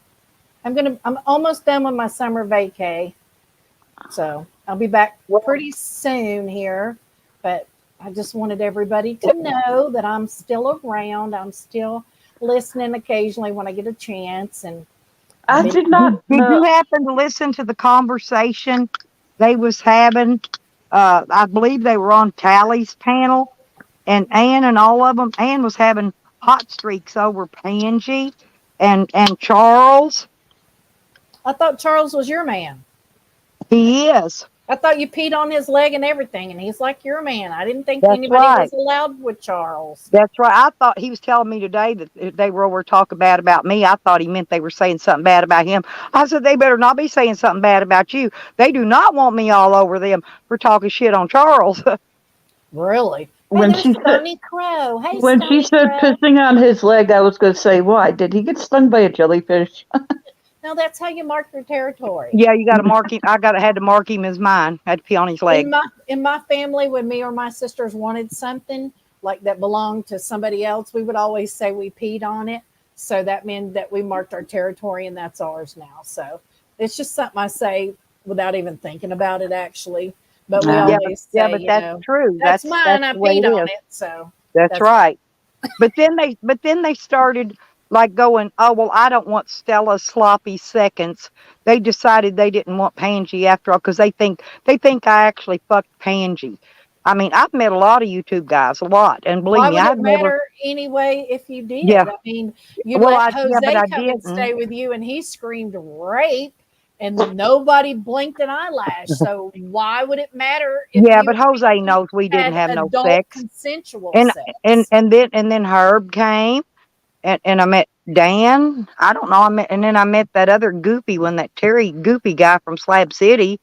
Speaker 9: I'm almost done with my summer vacay, so I'll be back pretty soon here. But I just wanted everybody to know that I'm still around. I'm still listening occasionally when I get a chance, and I've
Speaker 8: I
Speaker 9: been
Speaker 8: did not
Speaker 1: Did
Speaker 8: know.
Speaker 1: you happen to listen to the conversation they was having? I believe they were on Tally's panel, and Ann and all of them. Ann was having hot streaks over Pangy and Charles.
Speaker 9: I thought Charles was your man.
Speaker 1: He is.
Speaker 9: I thought you peed on his leg and everything, and he's like your man. I didn't think
Speaker 1: That's
Speaker 9: anybody
Speaker 1: right.
Speaker 9: was allowed with Charles.
Speaker 1: That's right. I thought he was telling me today that they were over talking bad about me. I thought he meant they were saying something bad about him. I said they better not be saying something bad about you. They do not want me all over them for talking shit on Charles.
Speaker 9: Really? Hey,
Speaker 8: When
Speaker 9: there's
Speaker 8: she said
Speaker 9: Stony Crow. Hey,
Speaker 8: when she
Speaker 9: Stony
Speaker 8: said
Speaker 9: Crow.
Speaker 8: pissing on his leg, I was going to say, why? Did he get stung by a jellyfish?
Speaker 9: No, that's how you mark your territory.
Speaker 1: Yeah, you got to mark him. Had to mark him as mine. Had to pee on his leg.
Speaker 9: In my family, when me or my sisters wanted something like that belonged to somebody else, we would always say we peed on it. So that meant that we marked our territory, and that's ours now. So it's just something I say without even thinking about it, actually. But we
Speaker 8: Nah.
Speaker 1: Yeah,
Speaker 9: always
Speaker 1: yeah,
Speaker 9: say,
Speaker 1: but that's true.
Speaker 9: that's
Speaker 1: That's
Speaker 9: mine. I
Speaker 1: the way
Speaker 9: peed
Speaker 1: it
Speaker 9: on
Speaker 1: is.
Speaker 9: it. So
Speaker 1: That's
Speaker 9: that's what
Speaker 1: right. But then they started like going, oh well, I don't want Stella's sloppy seconds. They decided they didn't want Pangie after all because they think I actually fucked Pangie. I mean, I've met a lot of YouTube guys, a lot, and believe
Speaker 9: Why
Speaker 1: me,
Speaker 9: would
Speaker 1: I've
Speaker 9: it
Speaker 1: never.
Speaker 9: matter anyway if you
Speaker 1: Yeah,
Speaker 9: did? I mean, you
Speaker 1: well,
Speaker 9: let
Speaker 1: but
Speaker 9: Jose
Speaker 1: I
Speaker 9: come and
Speaker 1: didn't.
Speaker 9: stay with you and he screamed rape and nobody blinked an eyelash. So why would it matter if
Speaker 1: Yeah,
Speaker 9: you
Speaker 1: but
Speaker 9: and
Speaker 1: Jose
Speaker 9: Angie
Speaker 1: knows we didn't
Speaker 9: had
Speaker 1: have no
Speaker 9: adult
Speaker 1: sex,
Speaker 9: consensual
Speaker 1: and
Speaker 9: sex?
Speaker 1: then Herb came, and I met Dan. I don't know. And then I met that other goofy one, that Terry goofy guy from Slab City.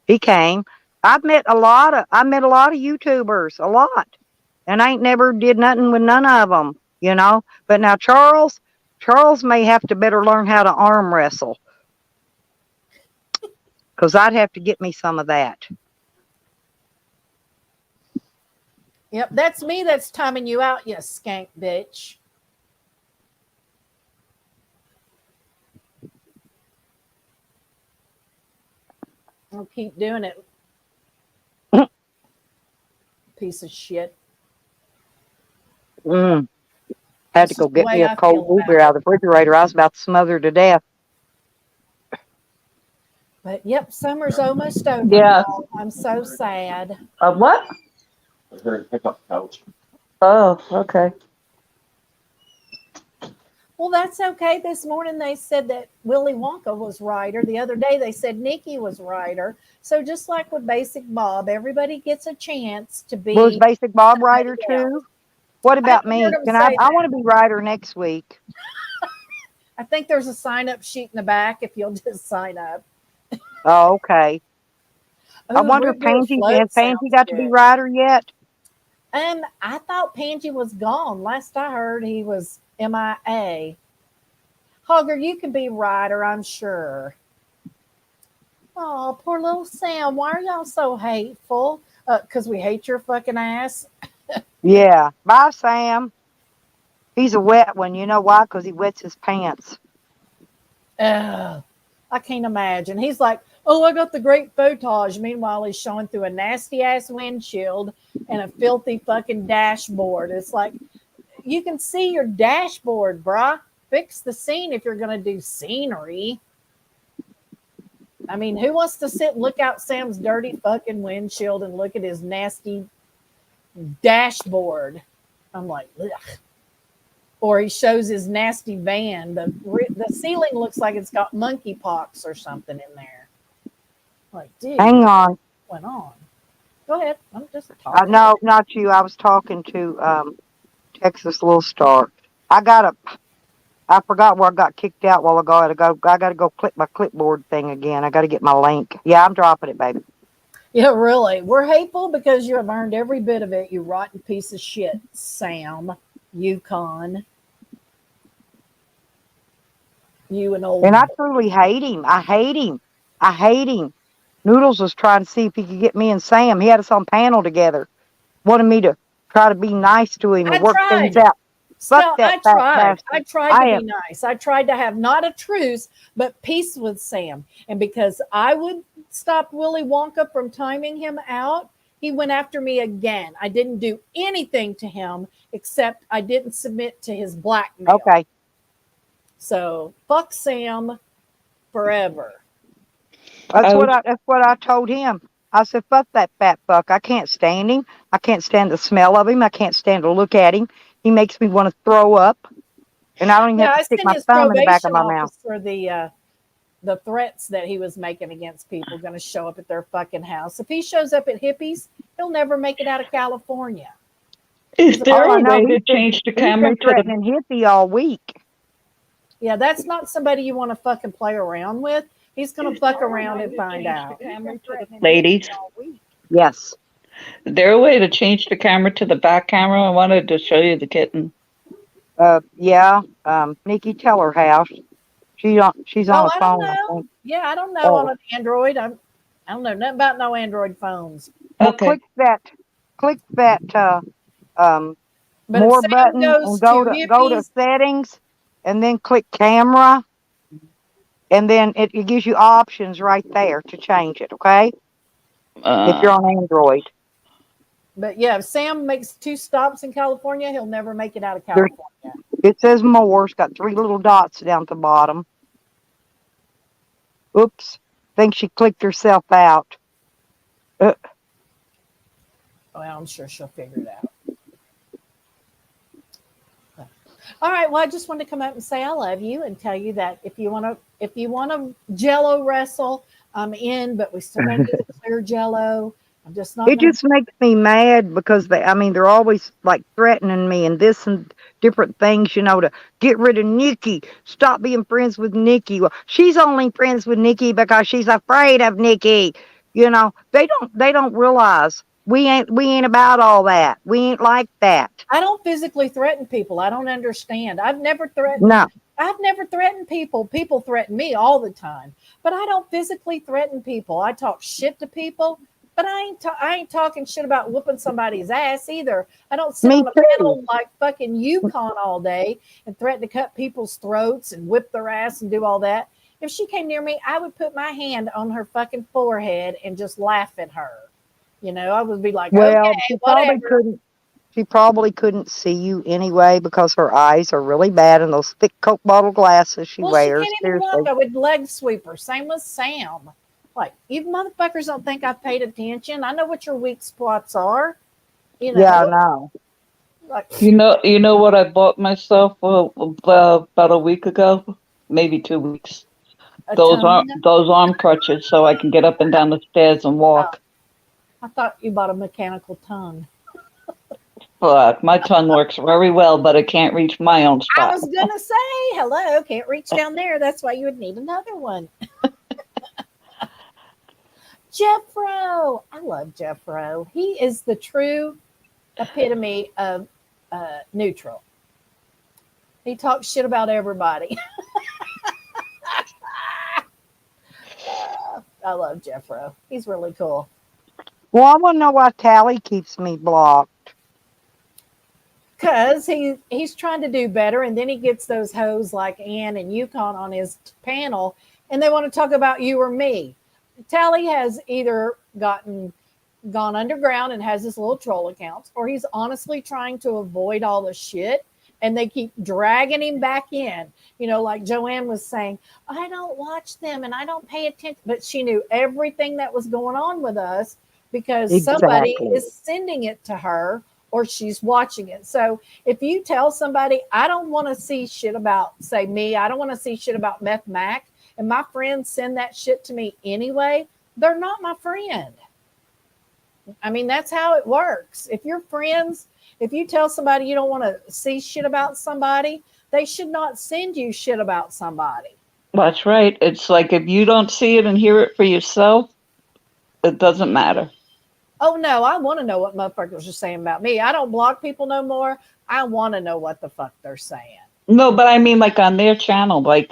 Speaker 1: He came. I met a lot of YouTubers, a lot, and I ain't never did nothing with none of them, you know. But now Charles may have to better learn how to arm wrestle, because I'd have to get me some of that.
Speaker 9: Yep, that's me that's timing you out, you skank bitch. I'll keep doing it, piece of shit.
Speaker 1: Mm. Had to
Speaker 9: That's
Speaker 1: go
Speaker 9: just the
Speaker 1: get me
Speaker 9: way
Speaker 1: a
Speaker 9: I
Speaker 1: cold
Speaker 9: feel
Speaker 1: blueberry
Speaker 9: about
Speaker 1: out
Speaker 9: it.
Speaker 1: of the refrigerator. I was about to smother to death.
Speaker 9: But yep, summer's almost over,
Speaker 8: Yeah.
Speaker 9: y'all. I'm so sad.
Speaker 8: What? Oh, okay.
Speaker 9: Well, that's okay. This morning they said that Willy Wonka was writer. The other day they said Nikki was writer. So just like with Basic Bob, everybody gets a chance to
Speaker 1: Was
Speaker 9: be
Speaker 1: Basic Bob
Speaker 9: somebody
Speaker 1: writer
Speaker 9: else.
Speaker 1: too? What
Speaker 9: I
Speaker 1: about
Speaker 9: haven't heard
Speaker 1: me?
Speaker 9: them
Speaker 1: Can I?
Speaker 9: say
Speaker 1: I
Speaker 9: that.
Speaker 1: want to be writer next week.
Speaker 9: I think there's a sign up sheet in the back if you'll just sign up.
Speaker 1: Oh, okay. I
Speaker 9: Oh,
Speaker 1: wonder if
Speaker 9: root beer
Speaker 1: Pansy has
Speaker 9: float
Speaker 1: Pansy
Speaker 9: sounds
Speaker 1: got to be
Speaker 9: good.
Speaker 1: writer yet?
Speaker 9: I thought Panji was gone. Last I heard, he was MIA. Hogger, you can be writer, I'm sure. Oh, poor little Sam. Why are y'all so hateful? Because we hate your fucking ass.
Speaker 1: Yeah. Bye, Sam. He's a wet one. You know why? Because he wets his pants.
Speaker 9: Ugh, I can't imagine. He's like, oh, I got the great photage. Meanwhile, he's showing through a nasty ass windshield and a filthy fucking dashboard. It's like, you can see your dashboard, bruh. Fix the scene if you're going to do scenery. I mean, who wants to sit and look out Sam's dirty fucking windshield and look at his nasty dashboard? I'm like, ugh. Or he shows his nasty van. The ceiling looks like it's got monkeypox or something in there. Like, dude,
Speaker 1: Hang
Speaker 9: what
Speaker 1: on.
Speaker 9: went on? Go ahead. I'm just talking.
Speaker 1: No, not you. I was talking to Texas Little Star. I got a. I forgot where I got kicked out while ago. I got to go click my clipboard thing again. I got to get my link. Yeah, I'm dropping it, baby.
Speaker 9: Yeah, really. We're hateful because you have earned every bit of it, you rotten piece of shit, Sam. Yukon. You and
Speaker 1: And I
Speaker 9: old.
Speaker 1: truly hate him. I hate him. I hate him. Noodles was trying to see if he could get me and Sam. He had us on panel together. Wanted me to try to be nice to him and
Speaker 9: I
Speaker 1: work things
Speaker 9: tried.
Speaker 1: out. Fuck
Speaker 9: Stella,
Speaker 1: that
Speaker 9: I
Speaker 1: fat
Speaker 9: tried. I
Speaker 1: bastard.
Speaker 9: tried to
Speaker 1: I am.
Speaker 9: be nice. I tried to have not a truce, but peace with Sam. And because I would stop Willy Wonka from timing him out, he went after me again. I didn't do anything to him except I didn't submit to his blackmail.
Speaker 1: Okay.
Speaker 9: So fuck Sam forever.
Speaker 8: Oh,
Speaker 1: That's what I told him. I said, fuck that fat fuck. I can't stand him. I can't stand the smell of him. I can't stand to look at him. He makes me want to throw up. And I don't even
Speaker 9: Yeah,
Speaker 1: have to
Speaker 9: I
Speaker 1: stick
Speaker 9: sent
Speaker 1: my
Speaker 9: his
Speaker 1: thumb in the back of
Speaker 9: probation
Speaker 1: my mouth.
Speaker 9: officer the threats that he was making against people going to show up at their fucking house. If he shows up at hippies, he'll never make it out of California.
Speaker 8: is
Speaker 9: He's a
Speaker 8: there
Speaker 1: Oh,
Speaker 8: a
Speaker 1: I know.
Speaker 8: way to change the
Speaker 1: He's
Speaker 8: camera
Speaker 1: been
Speaker 8: to the
Speaker 1: threatening hippie all week.
Speaker 9: Yeah, that's not somebody you want to fucking play around with. He's gonna
Speaker 8: is
Speaker 9: fuck
Speaker 8: there a
Speaker 9: around
Speaker 8: way
Speaker 9: and
Speaker 8: to
Speaker 9: find
Speaker 8: change the
Speaker 9: out.
Speaker 8: camera to the ladies?
Speaker 1: Yes.
Speaker 8: Is there a way to change the camera to the back camera? I wanted to show you the kitten.
Speaker 1: Yeah. Nikki, tell her how. She's on
Speaker 9: Oh,
Speaker 1: a
Speaker 9: I don't
Speaker 1: phone, I
Speaker 9: know.
Speaker 1: think.
Speaker 9: Yeah, I don't know on
Speaker 1: Oh.
Speaker 9: an Android. I don't know nothing about no Android phones.
Speaker 1: Well,
Speaker 8: Okay.
Speaker 1: click that um
Speaker 9: But if
Speaker 1: more
Speaker 9: Sam
Speaker 1: button
Speaker 9: goes
Speaker 1: and
Speaker 9: to
Speaker 1: go to
Speaker 9: hippies,
Speaker 1: settings and then click camera, and then it gives you options right there to change it, okay? If you're
Speaker 8: Uh,
Speaker 1: on Android.
Speaker 9: But yeah, if Sam makes 2 stops in California, he'll never make it out of
Speaker 1: There,
Speaker 9: California.
Speaker 1: it says more. It's got 3 little dots down at the bottom. Oops. Think she clicked herself out.
Speaker 9: Well, I'm sure she'll figure it out. All right. Well, I just wanted to come out and say I love you and tell you that if you want to Jello wrestle, I'm in. But we still got to do the clear Jello. I'm just not
Speaker 1: It
Speaker 9: going to.
Speaker 1: just makes me mad because they're always like threatening me and this and different things, to get rid of Nikki. Stop being friends with Nikki. Well, she's only friends with Nikki because she's afraid of Nikki. They don't realize we ain't about all that. We ain't like that.
Speaker 9: I don't physically threaten people. I don't understand. I've never threatened.
Speaker 1: No,
Speaker 9: I've never threatened people. People threaten me all the time, but I don't physically threaten people. I talk shit to people, but I ain't talking shit about whooping somebody's ass either. I don't sit
Speaker 1: me
Speaker 9: on a
Speaker 1: too.
Speaker 9: panel like fucking Yukon all day and threaten to cut people's throats and whip their ass and do all that. If she came near me, I would put my hand on her fucking forehead and just laugh at her. I would be like,
Speaker 1: Well,
Speaker 9: okay, whatever.
Speaker 1: She probably couldn't see you anyway because her eyes are really bad and those thick Coke bottle glasses she
Speaker 9: Well, she
Speaker 1: wears.
Speaker 9: can't even walk.
Speaker 1: Seriously.
Speaker 9: I would leg sweep her. Same with Sam. Like, you motherfuckers don't think I've paid attention. I know what your weak spots are. You
Speaker 1: Yeah, I
Speaker 9: know,
Speaker 1: know.
Speaker 9: like,
Speaker 8: You know what I bought myself about a week ago, maybe 2 weeks.
Speaker 9: a
Speaker 8: Those
Speaker 9: tongue.
Speaker 8: arm crutches, so I can get up and down the stairs and
Speaker 9: Oh,
Speaker 8: walk.
Speaker 9: I thought you bought a mechanical tongue.
Speaker 8: But my tongue works very well, but it can't reach my own
Speaker 9: I
Speaker 8: spot.
Speaker 9: was gonna say, hello, can't reach down there. That's why you would need another one. Jeffro, I love Jeffro. He is the true epitome of neutral. He talks shit about everybody. I love Jeffro. He's really cool.
Speaker 1: Well, I want to know why Tally keeps me blocked.
Speaker 9: Because he's trying to do better, and then he gets those hoes like Ann and Yukon on his panel, and they want to talk about you or me. Tally has either gone underground and has his little troll accounts, or he's honestly trying to avoid all the shit, and they keep dragging him back in. Like Joanne was saying, I don't watch them and I don't pay attention, but she knew everything that was going on with us because somebody
Speaker 1: Exactly.
Speaker 9: is sending it to her or she's watching it. So if you tell somebody, I don't want to see shit about, say, me, I don't want to see shit about Meth Mac, and my friends send that shit to me anyway, they're not my friend. I mean, that's how it works. If you're friends, if you tell somebody you don't want to see shit about somebody, they should not send you shit about somebody.
Speaker 8: That's right. It's like if you don't see it and hear it for yourself, it doesn't matter.
Speaker 9: Oh no, I want to know what motherfuckers are saying about me. I don't block people no more. I want to know what the fuck they're saying.
Speaker 8: No, but I mean like on their channel, like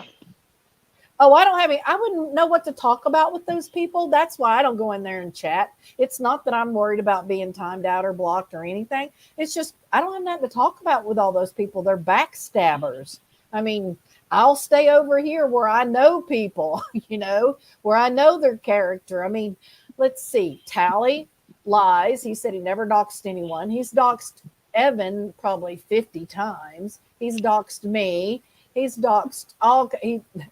Speaker 9: Oh, I wouldn't know what to talk about with those people. That's why I don't go in there and chat. It's not that I'm worried about being timed out or blocked or anything. It's just I don't have nothing to talk about with all those people. They're backstabbers. I mean, I'll stay over here where I know people, where I know their character. I mean, let's see. Tally lies. He said he never doxed anyone. He's doxed Evan probably 50 times. He's doxed me. He's doxed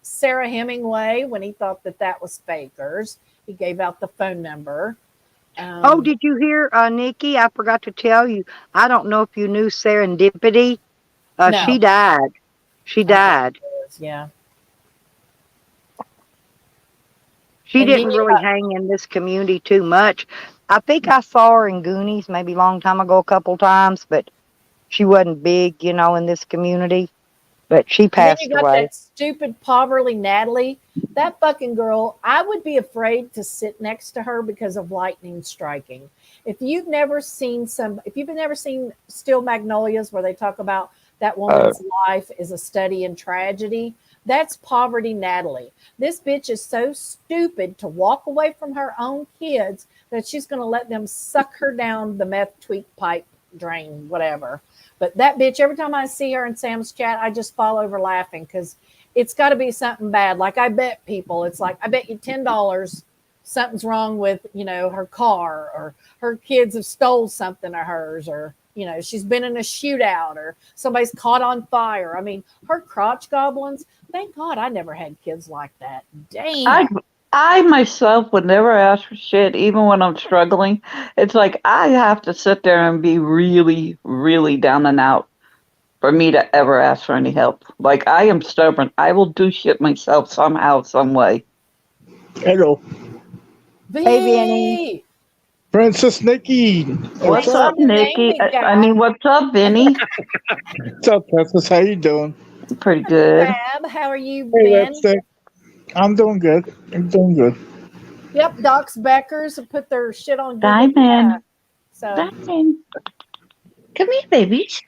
Speaker 9: Sarah Hemingway when he thought that was fakers. He gave out the phone number.
Speaker 1: Oh, did you hear, Nikki? I forgot to tell you. I don't know if you knew Serendipity. She
Speaker 9: No,
Speaker 1: died. She
Speaker 9: I think
Speaker 1: died.
Speaker 9: it was, yeah.
Speaker 1: She
Speaker 9: And then
Speaker 1: didn't
Speaker 9: you
Speaker 1: really
Speaker 9: got
Speaker 1: hang in this community too much. I think I saw her in Goonies maybe a long time ago, a couple times, but she wasn't big, in this community. But she
Speaker 9: And then you
Speaker 1: passed
Speaker 9: got
Speaker 1: away.
Speaker 9: that stupid Poverly Natalie. That fucking girl, I would be afraid to sit next to her because of lightning striking. If you've never seen Still Magnolias where they talk about that
Speaker 1: Uh,
Speaker 9: woman's life is a study in tragedy, that's Poverty Natalie. This bitch is so stupid to walk away from her own kids that she's going to let them suck her down the meth tweak pipe drain, whatever. But that bitch, every time I see her in Sam's chat, I just fall over laughing because it's got to be something bad. Like I bet people, it's like, I bet you $10 something's wrong with, her car, or her kids have stole something of hers, or, she's been in a shootout, or somebody's caught on fire. I mean, her crotch goblins, thank God I never had kids like that.
Speaker 8: I
Speaker 9: Damn.
Speaker 8: I myself would never ask for shit, even when I'm struggling. It's like I have to sit there and be really, really down and out for me to ever ask for any help. Like I am stubborn. I will do shit myself somehow, some way.
Speaker 10: Hello,
Speaker 1: Hey, Vinny.
Speaker 9: V.
Speaker 10: Princess Nikki. What's
Speaker 8: What's
Speaker 9: Thanks for
Speaker 8: up,
Speaker 10: up?
Speaker 9: the name,
Speaker 8: Nikki?
Speaker 9: big
Speaker 8: I
Speaker 9: guy.
Speaker 8: mean, what's up, Vinny?
Speaker 10: What's up, Princess? How you doing?
Speaker 8: Pretty
Speaker 9: Not
Speaker 8: good.
Speaker 9: Fab, how are you,
Speaker 10: Hey,
Speaker 9: Ben?
Speaker 10: Lipstick. I'm doing good. I'm doing good.
Speaker 9: Yep, Doc's Beckers have put their shit on Google. Yeah.
Speaker 8: Diamond.
Speaker 9: So
Speaker 8: Diamond. Come here, babies.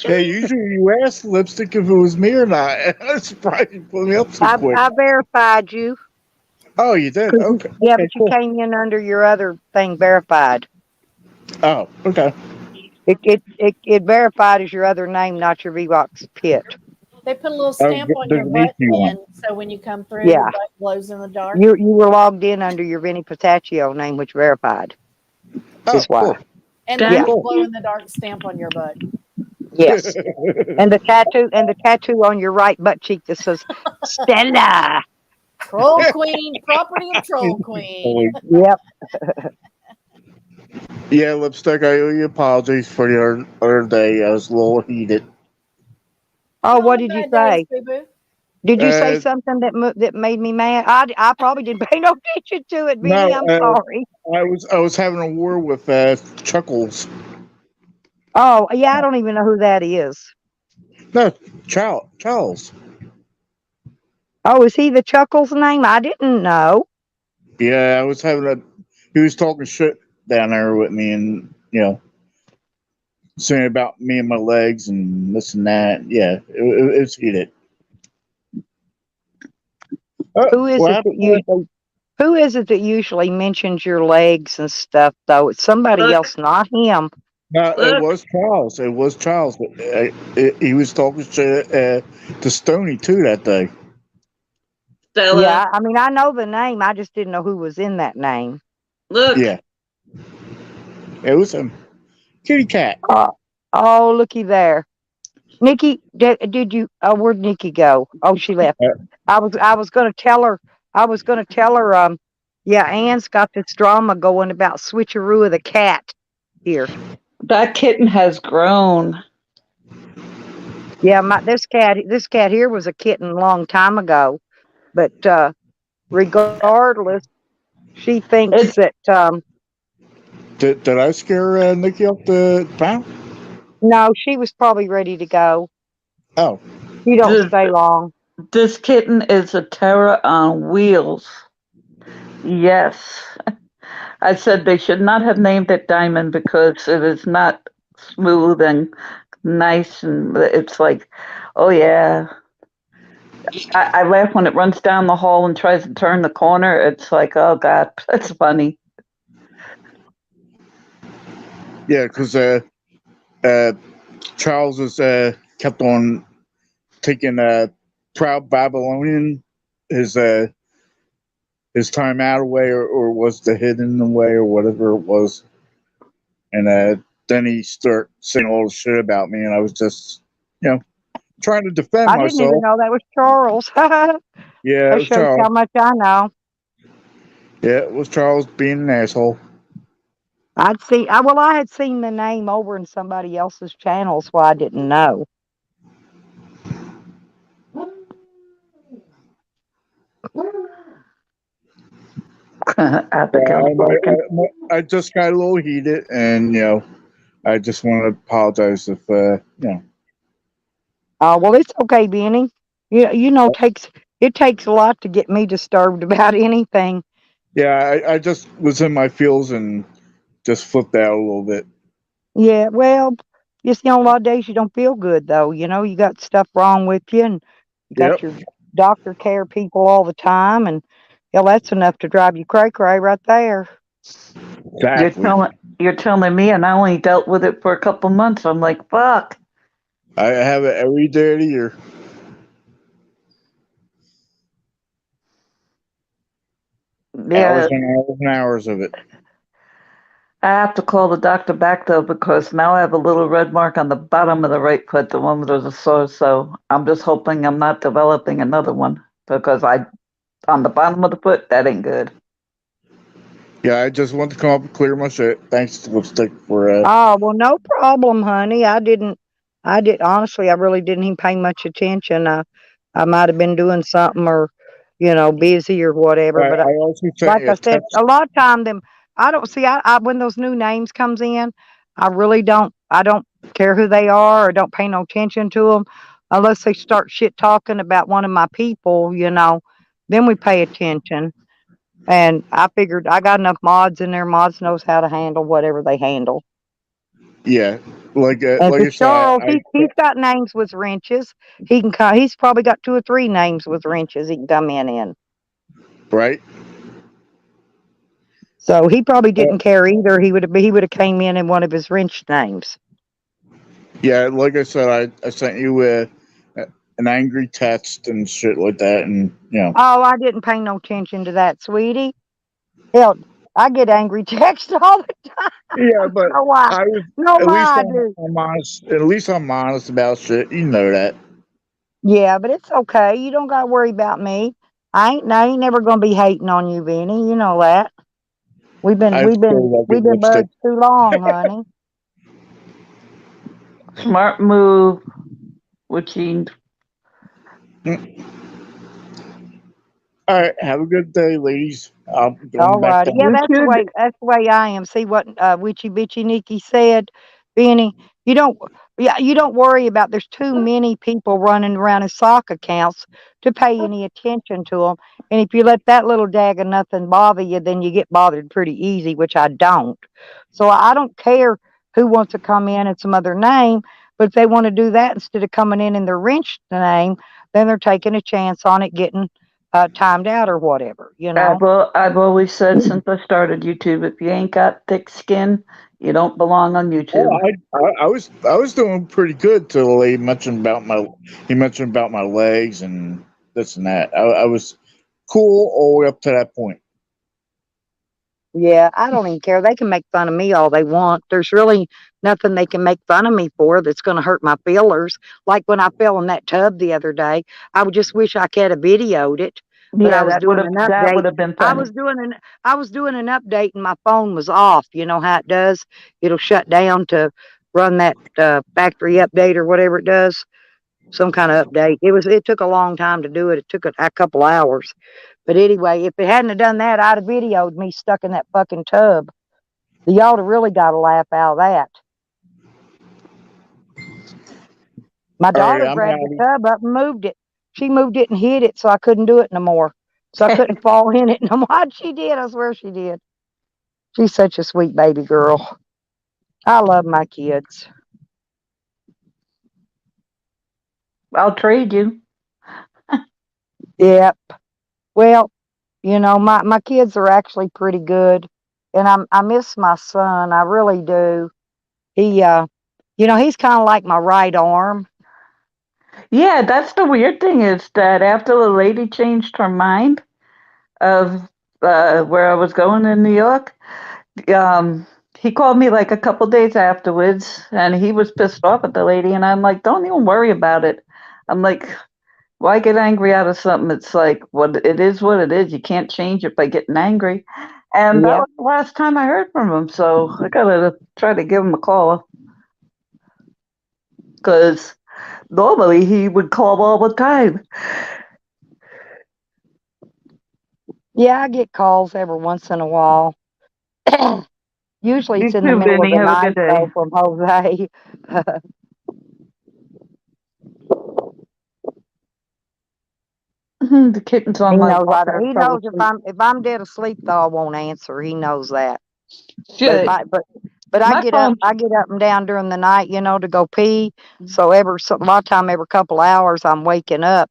Speaker 8: Come
Speaker 10: Hey,
Speaker 8: here.
Speaker 10: usually you ask Lipstick if it was me or not. I'm surprised you put me up so quick.
Speaker 1: I verified you.
Speaker 10: Oh, you did? Okay.
Speaker 1: Yeah,
Speaker 10: Okay,
Speaker 1: but you
Speaker 10: cool.
Speaker 1: came in under your other thing verified.
Speaker 10: Oh, okay.
Speaker 1: It verified as your other name, not your VBOX pit.
Speaker 9: they put a little
Speaker 10: Oh,
Speaker 9: stamp on
Speaker 10: there's
Speaker 9: your
Speaker 10: an
Speaker 9: butt,
Speaker 10: easy one.
Speaker 9: Ben. So when you come through, your
Speaker 1: Yeah,
Speaker 9: butt glows in the dark.
Speaker 1: you were logged in under your Vinny Pataccio name, which verified
Speaker 10: Oh,
Speaker 1: is why.
Speaker 10: cool.
Speaker 9: And the
Speaker 1: Yeah,
Speaker 9: big
Speaker 10: Cool.
Speaker 9: glow in the dark stamp on your butt.
Speaker 1: yes. And the tattoo on your right butt cheek that says Stella.
Speaker 9: Troll Queen, property of Troll Queen.
Speaker 1: Yep.
Speaker 10: Yeah, Lipstick, I owe you apologies for the other day. I was a little heated.
Speaker 1: Oh,
Speaker 9: You all
Speaker 1: what
Speaker 9: have
Speaker 1: did you
Speaker 9: bad days,
Speaker 1: say?
Speaker 9: boo boo.
Speaker 1: Did you say
Speaker 10: Uh,
Speaker 1: something that made me mad? I probably didn't pay no attention to it, Vinny.
Speaker 10: no,
Speaker 1: I'm sorry.
Speaker 10: I was having a war with Chuckles.
Speaker 1: Oh, yeah, I don't even know who that is.
Speaker 10: No, Charles.
Speaker 1: Oh, is he the Chuckles name? I didn't know.
Speaker 10: Yeah, I was having a. He was talking shit down there with me, and saying about me and my legs and this and that. Yeah, it's heated. Oh,
Speaker 1: Who is
Speaker 10: what
Speaker 1: it that
Speaker 10: happened?
Speaker 1: usually who is it that usually mentions your legs and stuff though? It's somebody
Speaker 7: Look,
Speaker 1: else, not him.
Speaker 10: No, it
Speaker 7: look,
Speaker 10: was Charles. It was Charles. But, he was talking shit to Stony too that day.
Speaker 7: Stella.
Speaker 1: Yeah, I mean I know the name, I just didn't know who was in that name.
Speaker 7: Look.
Speaker 10: Yeah, it was him. Kitty cat.
Speaker 1: Uh, oh, looky there. Nikki, did you where'd Nikki go? Oh, she left.
Speaker 10: Uh,
Speaker 1: I was gonna tell her yeah, Ann's got this drama going about switcheroo of the cat here.
Speaker 8: That kitten has grown.
Speaker 1: Yeah, this cat here was a kitten a long time ago. But regardless, she thinks
Speaker 8: It
Speaker 1: that
Speaker 10: did I scare Nikki off the ground?
Speaker 1: no, she was probably ready to go.
Speaker 10: Oh,
Speaker 1: She don't
Speaker 8: this,
Speaker 1: stay long.
Speaker 8: this kitten is a terror on wheels. Yes. I said they should not have named it Diamond because it is not smooth and nice, and it's like, oh yeah. I laugh when it runs down the hall and tries to turn the corner. It's like, oh god, that's funny.
Speaker 10: yeah, because uh, Charles was kept on taking Proud Babylonian his uh, his time out away, or was the hidden away, or whatever it was. And then he start saying all the shit about me, and I was just, you know, trying to defend
Speaker 1: I didn't even
Speaker 10: myself.
Speaker 1: know that was Charles. That
Speaker 10: Yeah, it was
Speaker 1: shows
Speaker 10: Charles.
Speaker 1: how much I know.
Speaker 10: Yeah, it was Charles being an asshole.
Speaker 1: I had seen the name over in somebody else's channel, so I didn't know.
Speaker 8: Abigail's barking.
Speaker 10: I just got a little heated, and I just want to apologize if
Speaker 1: Well, it's okay, Benny. It takes a lot to get me disturbed about anything.
Speaker 10: yeah, I just was in my feels and just flipped out a little bit.
Speaker 1: Yeah, well, a lot of days you don't feel good though. You got stuff wrong with you, and you got
Speaker 10: Yep,
Speaker 1: your doctor care people all the time, and yeah, that's enough to drive you cray cray right there.
Speaker 8: You're
Speaker 10: exactly.
Speaker 8: telling you're telling me, and I only dealt with it for a couple months. I'm like, fuck.
Speaker 10: I have it every day of the year. Hours
Speaker 8: Yeah,
Speaker 10: and hours and hours of it.
Speaker 8: I have to call the doctor back though because now I have a little red mark on the bottom of the right foot, the one with the sore. So I'm just hoping I'm not developing another one because I on the bottom of the foot that ain't good.
Speaker 10: Yeah, I just want to come up and clear my shit. Thanks, Lipstick, for
Speaker 1: Oh, well, no problem, honey. Honestly, I really didn't even pay much attention. I might have been doing something or, busy or whatever. But
Speaker 10: I also sent
Speaker 1: like
Speaker 10: you
Speaker 1: I
Speaker 10: a
Speaker 1: said,
Speaker 10: text.
Speaker 1: a lot of time them, I don't see, when those new names comes in, I don't care who they are or don't pay no attention to them unless they start shit talking about one of my people, then we pay attention. And I figured I got enough mods in there. Mods knows how to handle whatever they handle.
Speaker 10: Yeah,
Speaker 1: And
Speaker 10: like
Speaker 1: for
Speaker 10: I said,
Speaker 1: Charles, he's got names with wrenches. He can come. He's probably got 2 or 3 names with wrenches. He can come in.
Speaker 10: right.
Speaker 1: So he probably
Speaker 10: Uh,
Speaker 1: didn't care either. He would have came in one of his wrench names.
Speaker 10: yeah, like I said, I sent you an angry text and shit like that, and
Speaker 1: Oh, I didn't pay no attention to that, sweetie. Hell, I get angry text all the time.
Speaker 10: yeah, but
Speaker 1: No why?
Speaker 10: I was
Speaker 1: No
Speaker 10: at least
Speaker 1: why I do.
Speaker 10: I'm honest. At least I'm honest about shit. You know that.
Speaker 1: Yeah, but it's okay. You don't got to worry about me. I ain't never gonna be hating on you, Benny. You know that. We've been
Speaker 10: I
Speaker 1: we've been
Speaker 10: feel like
Speaker 1: we've
Speaker 10: a
Speaker 1: been
Speaker 10: lipstick.
Speaker 1: buds too long, honey.
Speaker 8: Smart move, Witchy.
Speaker 10: Mm. All right, have a good day, ladies. I'm
Speaker 1: All
Speaker 10: going back
Speaker 1: righty. Yeah,
Speaker 10: down.
Speaker 8: You should.
Speaker 1: that's the way I am. See what Witchy Bitchy Nikki said, Benny. You don't you don't worry about there's too many people running around in sock accounts to pay any attention to them. And if you let that little dag of nothing bother you, then you get bothered pretty easy, which I don't. So I don't care who wants to come in some other name, but if they want to do that instead of coming in their wrench name, then they're taking a chance on it getting timed out or whatever.
Speaker 8: I've always said since I started YouTube, if you ain't got thick skin, you don't belong on
Speaker 10: Oh,
Speaker 8: YouTube.
Speaker 10: I was doing pretty good till he mentioned about my legs and this and that. I was cool all the way up to that point.
Speaker 1: Yeah, I don't even care. They can make fun of me all they want. There's really nothing they can make fun of me for that's going to hurt my feelers. Like when I fell in that tub the other day, I would just wish I could have videoed it, but I
Speaker 8: Yeah,
Speaker 1: was doing an
Speaker 8: that would
Speaker 1: update.
Speaker 8: have been
Speaker 1: I
Speaker 8: funny.
Speaker 1: was doing an I was doing an update and my phone was off. You know how it does? It'll shut down to run that factory update or whatever it does, some kind of update. It took a long time to do it. It took a couple hours. But anyway, if it hadn't have done that, I'd have videoed me stuck in that fucking tub. Y'all have really got a laugh out of that. My
Speaker 10: All right,
Speaker 1: daughter
Speaker 10: I'm
Speaker 1: grabbed the
Speaker 10: out.
Speaker 1: tub up and moved it. She moved it and hid it so I couldn't do it no more. So I couldn't fall in it no more. She did. I swear she did. She's such a sweet baby girl. I love my kids.
Speaker 8: I'll trade you.
Speaker 1: Yep. Well, my kids are actually pretty good. And I miss my son. I really do. He he's kind of like my right arm.
Speaker 8: Yeah, that's the weird thing is that after the lady changed her mind of where I was going in New York, um, he called me like a couple days afterwards and he was pissed off at the lady. And I'm like, don't even worry about it. I'm like, why get angry out of something? It's like, what it is, what it is. You can't change it by getting angry. And that
Speaker 1: Yep.
Speaker 8: was the last time I heard from him. So I got to try to give him a call because normally he would call all the time.
Speaker 1: Yeah, I get calls every once in a while. Usually
Speaker 8: You
Speaker 1: it's in the
Speaker 8: too,
Speaker 1: middle of
Speaker 8: Vinny.
Speaker 1: the
Speaker 8: Have a good
Speaker 1: night, though,
Speaker 8: day.
Speaker 1: from Jose.
Speaker 8: The kitten's on
Speaker 1: He
Speaker 8: my
Speaker 1: knows
Speaker 8: lap and
Speaker 1: he
Speaker 8: fell
Speaker 1: knows if
Speaker 8: asleep.
Speaker 1: I'm dead asleep though I won't answer. He knows that. But if
Speaker 8: Shit.
Speaker 1: I
Speaker 8: My phone.
Speaker 1: get up and down during the night, to go pee. So a lot of time every couple hours I'm waking up.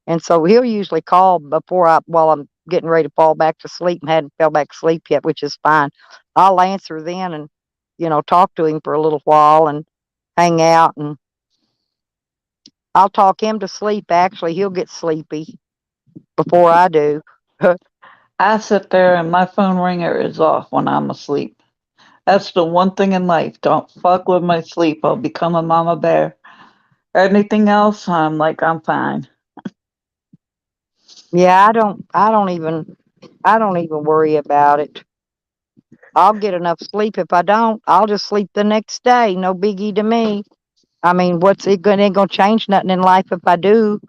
Speaker 1: And so he'll usually call while I'm getting ready to fall back to sleep and hadn't fell back to sleep yet, which is fine. I'll answer then and, talk to him for a little while and hang out and I'll talk him to sleep. Actually, he'll get sleepy before I do.
Speaker 8: I sit there and my phone ringer is off when I'm asleep. That's the one thing in life. Don't fuck with my sleep. I'll become a mama bear. Anything else, I'm like, I'm fine.
Speaker 1: Yeah, I don't even worry about it. I'll get enough sleep. If I don't, I'll just sleep the next day. No biggie to me. I mean, what's it gonna ain't gonna change nothing in life if I do,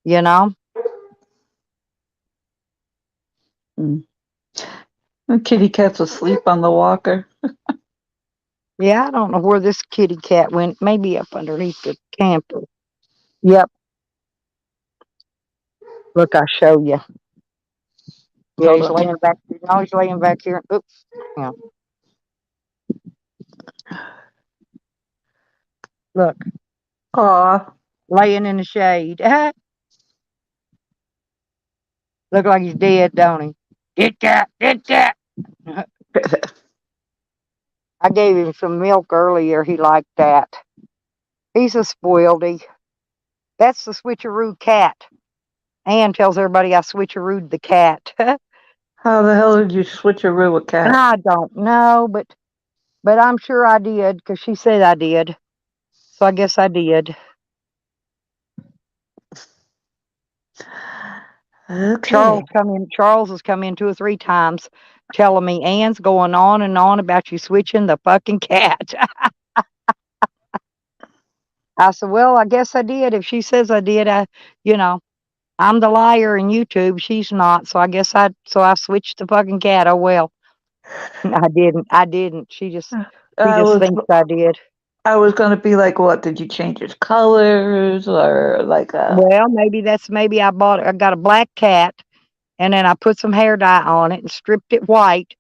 Speaker 1: you know?
Speaker 8: Mm. The kitty cat's asleep on the walker.
Speaker 1: Yeah, I don't know where this kitty cat went. Maybe up underneath the camper. Yep. Look, I show you. Yeah,
Speaker 8: Hold
Speaker 1: he's
Speaker 8: on.
Speaker 1: laying back. No, he's laying back here. Oops. Yeah. Look,
Speaker 8: Aw.
Speaker 1: laying in the shade. Look like he's dead, don't he? Dead cat. Dead cat. I gave him some milk earlier. He liked that. He's a spoiledie. That's the switcheroo cat. Ann tells everybody I switcherooed the cat.
Speaker 8: How the hell did you switcheroo a cat?
Speaker 1: I don't know, but I'm sure I did because she said I did. So I guess I did.
Speaker 8: Okay.
Speaker 1: Charles has come in 2 or 3 times telling me Ann's going on and on about you switching the fucking cat. I said, well, I guess I did. If she says I did, you know, I'm the liar in YouTube. She's not. So I switched the fucking cat. Oh well. I didn't. I didn't. She
Speaker 8: I
Speaker 1: just
Speaker 8: was
Speaker 1: thinks I did.
Speaker 8: I was gonna be like, what? Did you change its colors or like
Speaker 1: Well, maybe I got a black cat and then I put some hair dye on it and stripped it white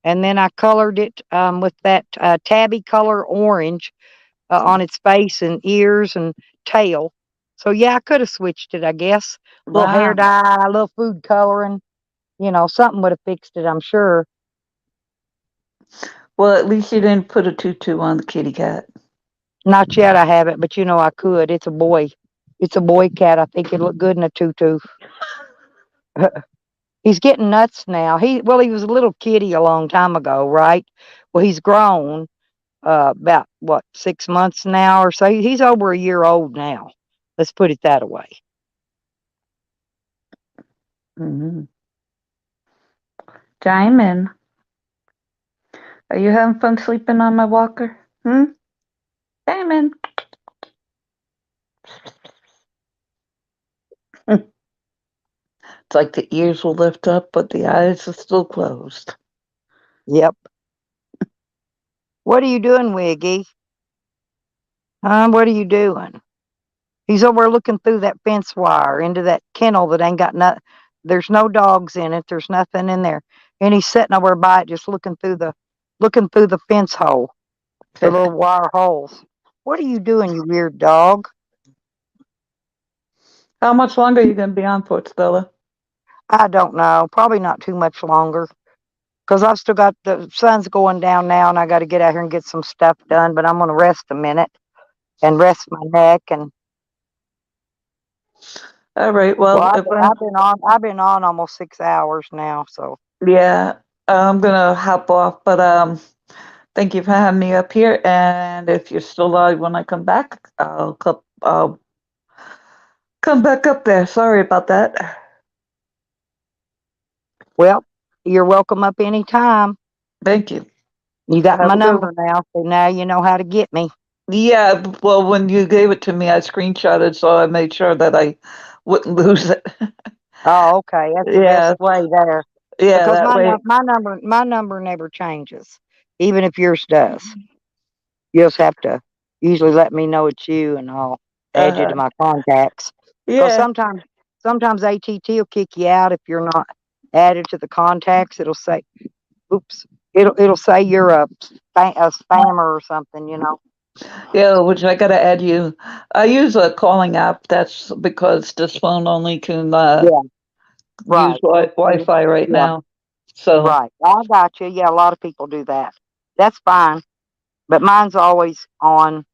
Speaker 1: and then I colored it with that tabby color orange on its face and ears and tail. So yeah, I could have switched it, I guess. Little hair
Speaker 8: wow?
Speaker 1: dye, a little food coloring, something would have fixed it, I'm sure.
Speaker 8: Well, at least you didn't put a tutu on the kitty cat.
Speaker 1: Not yet, I haven't, but I could. It's a boy. It's a boy cat. I think it'd look good in a tutu. He's getting nuts now. He was a little kitty a long time ago, right? Well, he's grown about what 6 months now or so. He's over a year old now. Let's put it that way.
Speaker 8: Mm-hmm. Diamond, are you having fun sleeping on my walker? Hmm? Diamond. It's like the ears will lift up, but the eyes are still closed.
Speaker 1: Yep. What are you doing, Wiggy? What are you doing? He's over looking through that fence wire into that kennel that ain't got nothing. There's no dogs in it. There's nothing in there, and he's sitting over by it, just looking through the fence hole, the little wire holes. What are you doing, you weird dog?
Speaker 8: How much longer are you going to be on for, Stella?
Speaker 1: I don't know. Probably not too much longer. Because I've still got the sun's going down now, and I got to get out here and get some stuff done. But I'm going to rest a minute and rest my neck. And
Speaker 8: All right.
Speaker 1: well,
Speaker 8: Well,
Speaker 1: I've
Speaker 8: if
Speaker 1: been,
Speaker 8: I'm,
Speaker 1: I've been on I've been on almost 6 hours now. So
Speaker 8: yeah, I'm gonna hop off. But thank you for having me up here. And if you're still alive when I come back, I'll come back up there. Sorry about that.
Speaker 1: well, you're welcome up anytime.
Speaker 8: Thank you.
Speaker 1: You got
Speaker 8: Have
Speaker 1: my
Speaker 8: a good one.
Speaker 1: number now, so now you know how to get me.
Speaker 8: Yeah, well, when you gave it to me, I screenshotted, so I made sure that I wouldn't lose it.
Speaker 1: Oh, okay, that's the best
Speaker 8: Yeah,
Speaker 1: way there.
Speaker 8: yeah,
Speaker 1: Because
Speaker 8: that way.
Speaker 1: my number never changes, even if yours does. You just have to usually let me know it's you, and I'll add you to
Speaker 8: Uh,
Speaker 1: my contacts. Because
Speaker 8: yeah,
Speaker 1: sometimes ATT will kick you out if you're not added to the contacts. It'll say, "Oops." It'll say you're a spammer or something.
Speaker 8: yeah, which I gotta add you. I use a calling app. That's because this phone only can
Speaker 1: Yeah,
Speaker 8: use
Speaker 1: right. Okay.
Speaker 8: Wi-Fi right
Speaker 1: Yeah,
Speaker 8: now. So,
Speaker 1: right. I got you. Yeah, a lot of people do that. That's fine, but mine's always on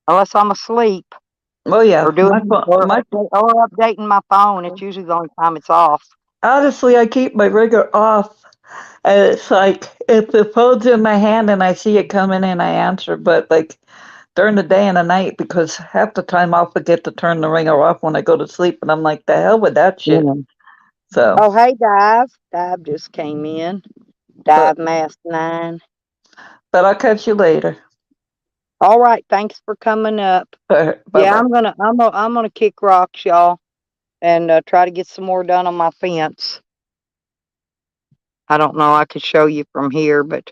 Speaker 1: unless I'm asleep
Speaker 8: oh yeah,
Speaker 1: or
Speaker 8: my phone,
Speaker 1: or updating my phone. It's usually the only time it's off.
Speaker 8: honestly, I keep my ringer off. And it's like if the phone's in my hand and I see it coming in, I answer. But like during the day and the night, because half the time I'll forget to turn the ringer off when I go to sleep, and I'm like, the hell with that shit.
Speaker 1: Yeah.
Speaker 8: So,
Speaker 1: Oh, hey, Dive. Dive just came in.
Speaker 8: but
Speaker 1: Dive Mask 9.
Speaker 8: but I'll catch you later.
Speaker 1: All right. Thanks for coming up.
Speaker 8: Bye
Speaker 1: Yeah,
Speaker 8: bye.
Speaker 1: I'm gonna kick rocks, y'all, and try to get some more done on my fence. I don't know. I could show you from here, but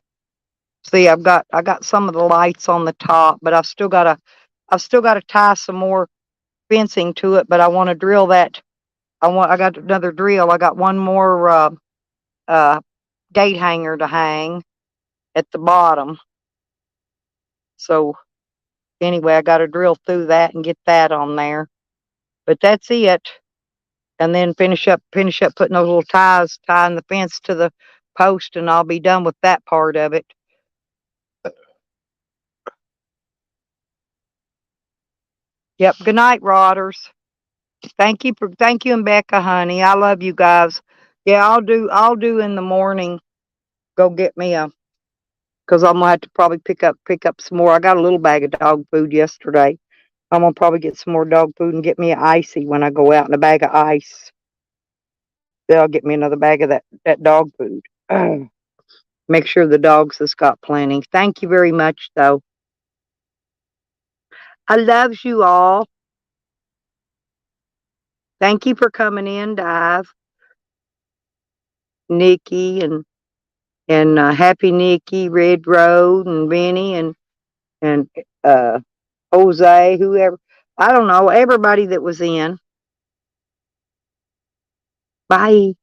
Speaker 1: see, I got some of the lights on the top, but I've still gotta tie some more fencing to it. But I want to drill that. I got another drill. I got one more uh, gate hanger to hang at the bottom. So anyway, I got to drill through that and get that on there. But that's it. And then finish up putting those little ties, tying the fence to the post, and I'll be done with that part of it. Yep. Good night, Rodders. Thank you and Becca, honey. I love you guys. Yeah, I'll do in the morning. Go get me a because I'm gonna have to probably pick up some more. I got a little bag of dog food yesterday. I'm gonna probably get some more dog food and get me an icy when I go out and a bag of ice. Then I'll get me another bag of that dog food. Make sure the dogs has got plenty. Thank you very much, though. I loves you all. Thank you for coming in, Dive, Nikki, and Happy Nikki, Red Road, and Benny, and uh, Jose, whoever. I don't know everybody that was in. Bye.